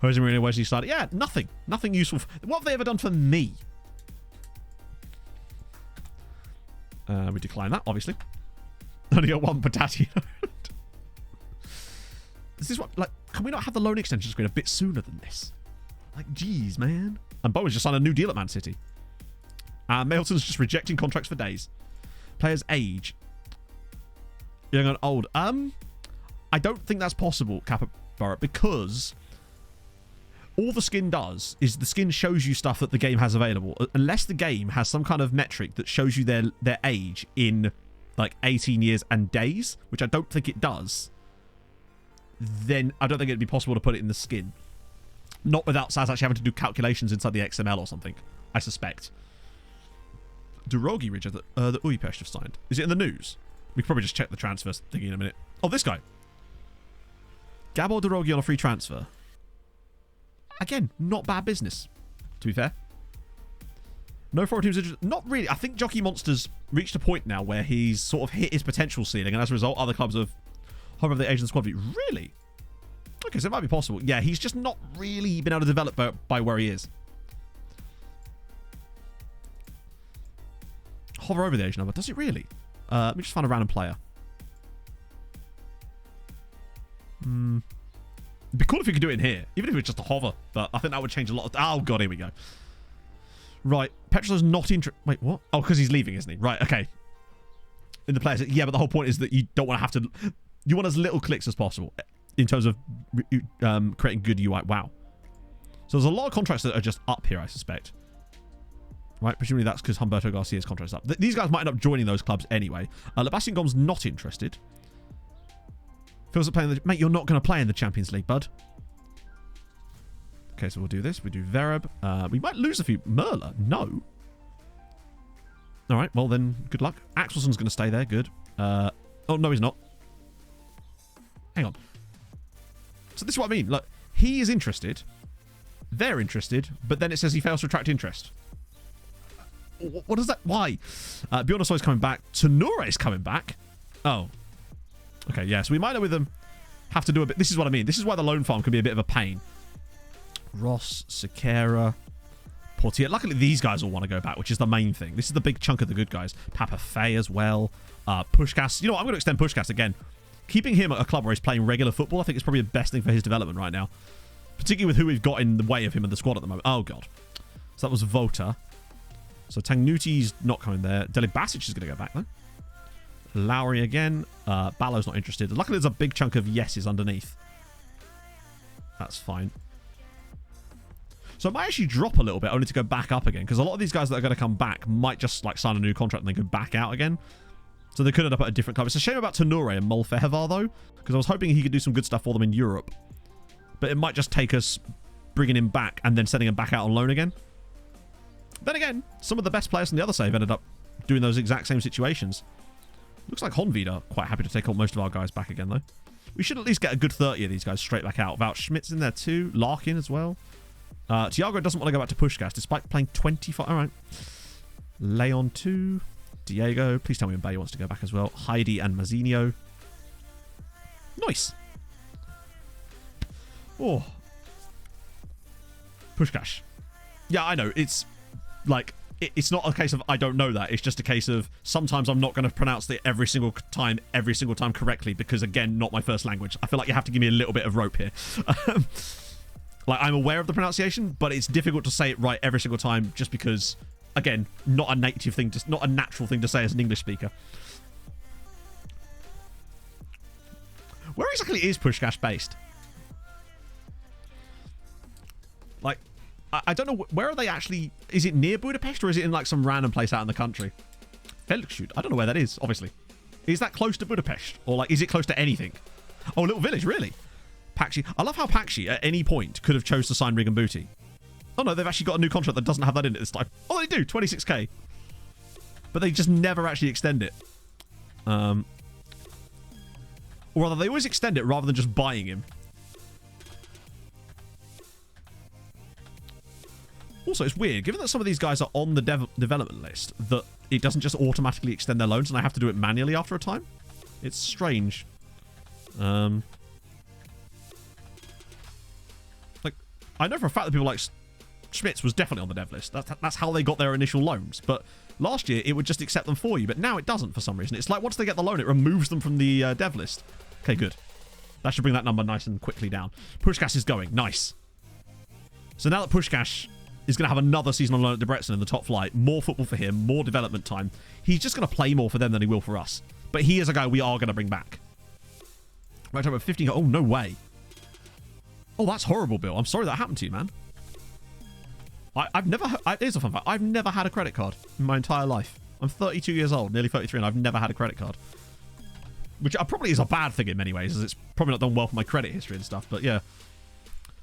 Jose Mourinho, where's he started? Yeah, nothing. Nothing useful. What have they ever done for me? We decline that, obviously. Only got one Patati. This is what, like, can we not have the loan extension screen a bit sooner than this? Like, geez, man. And Bowen's just signed a new deal at Man City. Mailton's just rejecting contracts for days. Players' age. Young and old. I don't think that's possible, Capybara, because all the skin does is the skin shows you stuff that the game has available. Unless the game has some kind of metric that shows you their age in like 18 years and days, which I don't think it does, then I don't think it'd be possible to put it in the skin. Not without Saz actually having to do calculations inside the XML or something, I suspect. Durogi Ridge that Újpest have signed. Is it in the news? We could probably just check the transfer thingy in a minute. Oh, this guy. Gabor Durogi on a free transfer. Again, not bad business, to be fair. No foreign teams interested. Not really. I think Jockey Monster's reached a point now where he's sort of hit his potential ceiling, and as a result, other clubs have hovered the Asian squad view. Really? Okay, so it might be possible. Yeah, he's just not really been able to develop by where he is. Hover over the Asian number. Does it really? Let me just find a random player. It'd be cool if we could do it in here, even if it's just a hover, but I think that would change a lot. Oh, God, here we go. Right, Petrol's not interested. Wait, what? Oh, because he's leaving, isn't he? Right, okay. In the players, yeah, but the whole point is that you don't want to have to. You want as little clicks as possible in terms of creating good UI. Wow. So there's a lot of contracts that are just up here, I suspect. Right, presumably that's because Humberto Garcia's contract's up. These guys might end up joining those clubs anyway. Sebastian Gom's not interested. Feels like playing mate, you're not going to play in the Champions League, bud. Okay, so we'll do this. We do Vereb. We might lose a few. Merla? No. All right, well then, good luck. Axelson's going to stay there. Good. Oh, no, he's not. Hang on. So this is what I mean. Look, he is interested. They're interested, but then it says he fails to attract interest. What is that? Why? Bjorn is coming back. Tanura is coming back. Oh. Okay, yeah. So we might, with them, have to do a bit. This is what I mean. This is why the loan farm can be a bit of a pain. Ross, Sequeira, Portier. Luckily, these guys all want to go back, which is the main thing. This is the big chunk of the good guys. Papa Fey as well. Pushkas. You know what? I'm going to extend Pushkas again. Keeping him at a club where he's playing regular football, I think is probably the best thing for his development right now. Particularly with who we've got in the way of him in the squad at the moment. Oh, God. So that was Vota. So Tangnuti's not coming there. Deli Basic is going to go back, though. Lowry again. Ballow's not interested. Luckily, there's a big chunk of yeses underneath. That's fine. So it might actually drop a little bit, only to go back up again, because a lot of these guys that are going to come back might just like sign a new contract and then go back out again. So they could end up at a different club. It's a shame about Tenore and Molfehevar, though, because I was hoping he could do some good stuff for them in Europe. But it might just take us bringing him back and then sending him back out on loan again. Then again, some of the best players from the other save ended up doing those exact same situations. Looks like Honvid are quite happy to take on most of our guys back again, though. We should at least get a good 30 of these guys straight back out. Wout Schmidt's in there too. Larkin as well. Thiago doesn't want to go back to Pushkas despite playing 25. All right. Leon 2. Diego. Please tell me Mbaye wants to go back as well. Heidi and Mazzinho. Nice. Oh. Pushkas. Yeah, I know. It's like... It's not a case of I don't know that. It's just a case of sometimes I'm not going to pronounce it every single time correctly because, again, not my first language. I feel like you have to give me a little bit of rope here. Like, I'm aware of the pronunciation, but it's difficult to say it right every single time just because, again, not a native thing, not a natural thing to say as an English speaker. Where exactly is Pushkas based? Like... I don't know, where are they actually... Is it near Budapest or is it in like some random place out in the country? Felixhout. I don't know where that is, obviously. Is that close to Budapest? Or like, is it close to anything? Oh, a little village, really? Pakshi. I love how Pakshi at any point could have chose to sign Rigan Booty. Oh no, they've actually got a new contract that doesn't have that in it this time. Oh, they do, 26k. But they just never actually extend it. Or rather, they always extend it rather than just buying him. Also, it's weird, given that some of these guys are on the development list, that it doesn't just automatically extend their loans and I have to do it manually after a time. It's strange. Like, I know for a fact that people like Schmitz was definitely on the dev list. That's how they got their initial loans. But last year, it would just accept them for you. But now it doesn't for some reason. It's like once they get the loan, it removes them from the dev list. Okay, good. That should bring that number nice and quickly down. Pushkas is going. Nice. So now that Pushkas is going to have another season on loan at Debrecen in the top flight. More football for him, more development time. He's just going to play more for them than he will for us. But he is a guy we are going to bring back. Right, over 15. Oh, no way. Oh, that's horrible, Bill. I'm sorry that happened to you, man. I've never... Here's a fun fact. I've never had a credit card in my entire life. I'm 32 years old, nearly 33, and I've never had a credit card. Which probably is a bad thing in many ways, as it's probably not done well for my credit history and stuff, but yeah.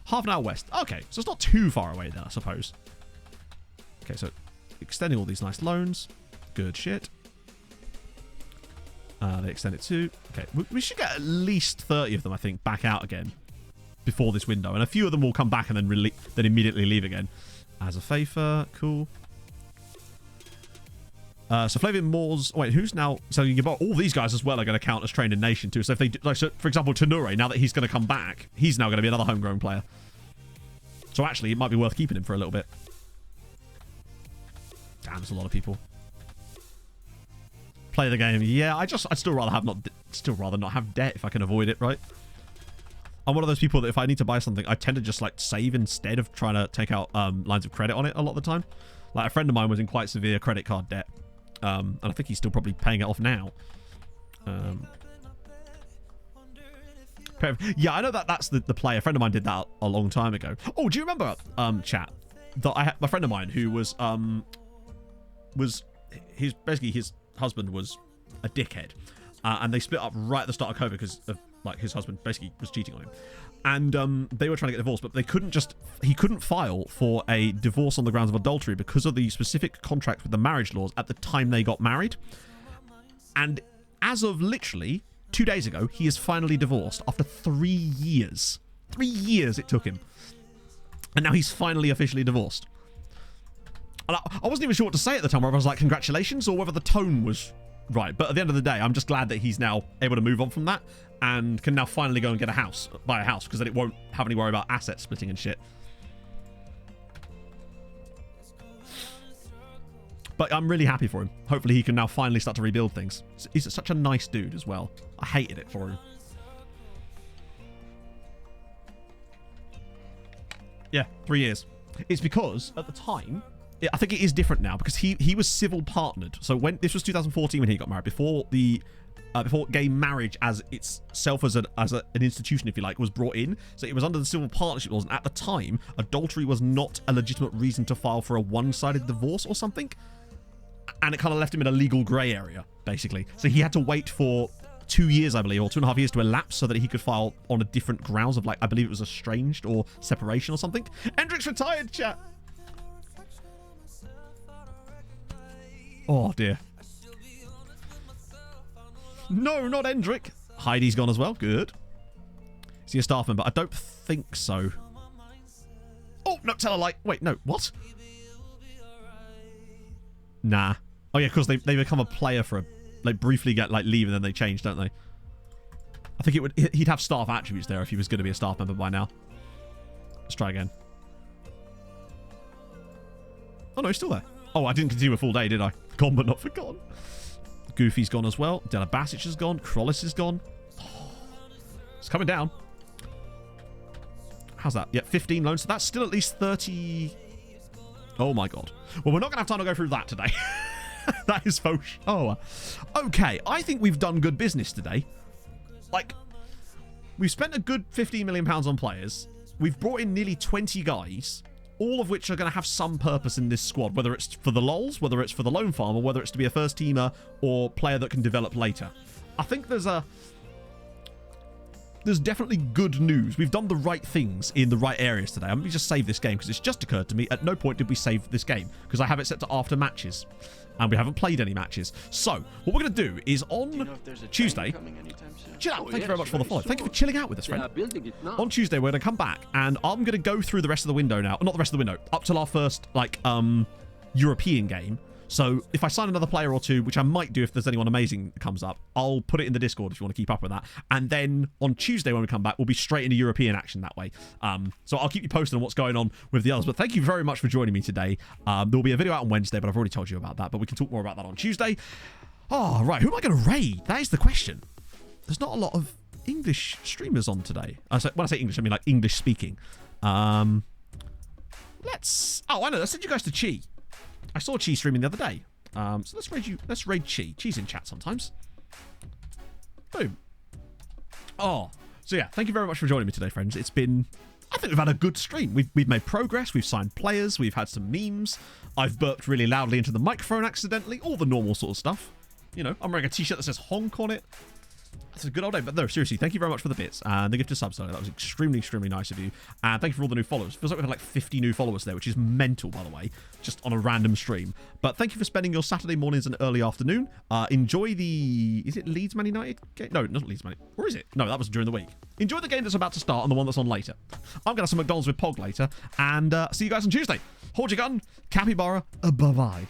Half an hour west. Okay, so it's not too far away then, I suppose. Okay, so extending all these nice loans. Good shit. They extend it too. Okay, we should get at least 30 of them, I think, back out again before this window. And a few of them will come back and then immediately leave again. As a Fafer, cool. So Flavian Moores... Wait, who's now... So all these guys as well are going to count as trained in Nation too. So if they... Like, so for example, Tenure, now that he's going to come back, he's now going to be another homegrown player. So actually, it might be worth keeping him for a little bit. Damn, there's a lot of people. Play the game. Yeah, I'd still rather not have debt if I can avoid it, right? I'm one of those people that if I need to buy something, I tend to just like save instead of trying to take out lines of credit on it a lot of the time. Like a friend of mine was in quite severe credit card debt. And I think he's still probably paying it off now. Yeah, I know that's the play. A friend of mine did that a long time ago. Oh, do you remember, chat, that I had a friend of mine who was basically his husband was a dickhead, and they split up right at the start of COVID because of like his husband basically was cheating on him, and they were trying to get divorced, but he couldn't file for a divorce on the grounds of adultery because of the specific contract with the marriage laws at the time they got married. And as of literally 2 days ago, he is finally divorced after 3 years. 3 years it took him, and now he's finally officially divorced. And I wasn't even sure what to say at the time, whether I was like congratulations or whether the tone was right. But at the end of the day, I'm just glad that he's now able to move on from that and can now finally go and get buy a house, because then it won't have any worry about asset splitting and shit. But I'm really happy for him. Hopefully he can now finally start to rebuild things. He's such a nice dude as well. I hated it for him. Yeah, 3 years. It's because at the time, I think it is different now because he was civil partnered. So when this was 2014 when he got married, before gay marriage as itself as an institution, if you like, was brought in. So it was under the civil partnership laws, and at the time, adultery was not a legitimate reason to file for a one-sided divorce or something. And it kind of left him in a legal grey area, basically. So he had to wait for 2 years, I believe, or 2.5 years to elapse so that he could file on a different grounds of, like, I believe it was estranged or separation or something. Endrick's retired, chat. Oh, dear. No, not Endrick. Heidi's gone as well. Good. Is he a staff member? I don't think so. Oh, no, tell a lie. Wait, no. What? Nah. Oh, yeah, because they become a player for a... Like, briefly get, like, leave and then they change, don't they? I think he'd have staff attributes there if he was going to be a staff member by now. Let's try again. Oh, no, he's still there. Oh, I didn't continue a full day, did I? Gone but not forgotten. Goofy's gone as well. Della Basic is gone. Krollis is gone. Oh, it's coming down. How's that? Yeah, 15 loans. So that's still at least 30... Oh, my God. Well, we're not going to have time to go through that today. That is faux. Oh, okay. I think we've done good business today. Like, we've spent a good £15 million on players. We've brought in nearly 20 guys, all of which are going to have some purpose in this squad, whether it's for the lols, whether it's for the loan farm, or whether it's to be a first teamer or player that can develop later. I think there's definitely good news. We've done the right things in the right areas today. Let me just save this game because it's just occurred to me at no point did we save this game because I have it set to after matches and we haven't played any matches. So what we're going to do is on Tuesday... Chill out. Thank you very much for the follow. Thank you for chilling out with us, friend. On Tuesday, we're going to come back and I'm going to go through the rest of the window now. Not the rest of the window. Up till our first, like, European game. So if I sign another player or two, which I might do if there's anyone amazing that comes up, I'll put it in the Discord if you want to keep up with that. And then on Tuesday when we come back, we'll be straight into European action that way. So I'll keep you posted on what's going on with the others. But thank you very much for joining me today. There will be a video out on Wednesday, but I've already told you about that. But we can talk more about that on Tuesday. Oh, right. Who am I going to raid? That is the question. There's not a lot of English streamers on today. When I say English, I mean like English speaking. Oh, I know. Let's send you guys to Chi. I saw Chi streaming the other day. So let's raid you. Let's raid Chi. Chi's in chat sometimes. Boom. Oh. So yeah, thank you very much for joining me today, friends. It's been... I think we've had a good stream. We've made progress. We've signed players. We've had some memes. I've burped really loudly into the microphone accidentally. All the normal sort of stuff. You know, I'm wearing a t-shirt that says honk on it. It's a good old day. But no, seriously, thank you very much for the bits and the gift of subs. That was extremely, extremely nice of you. And thank you for all the new followers. Feels like we had like 50 new followers there, which is mental, by the way, just on a random stream. But thank you for spending your Saturday mornings and early afternoon. Enjoy the... Is it Leeds Man United game? No, not Leeds Man United. Or is it? No, that was during the week. Enjoy the game that's about to start and the one that's on later. I'm going to have some McDonald's with Pog later. And see you guys on Tuesday. Hold your gun. Capybara. Bye-bye.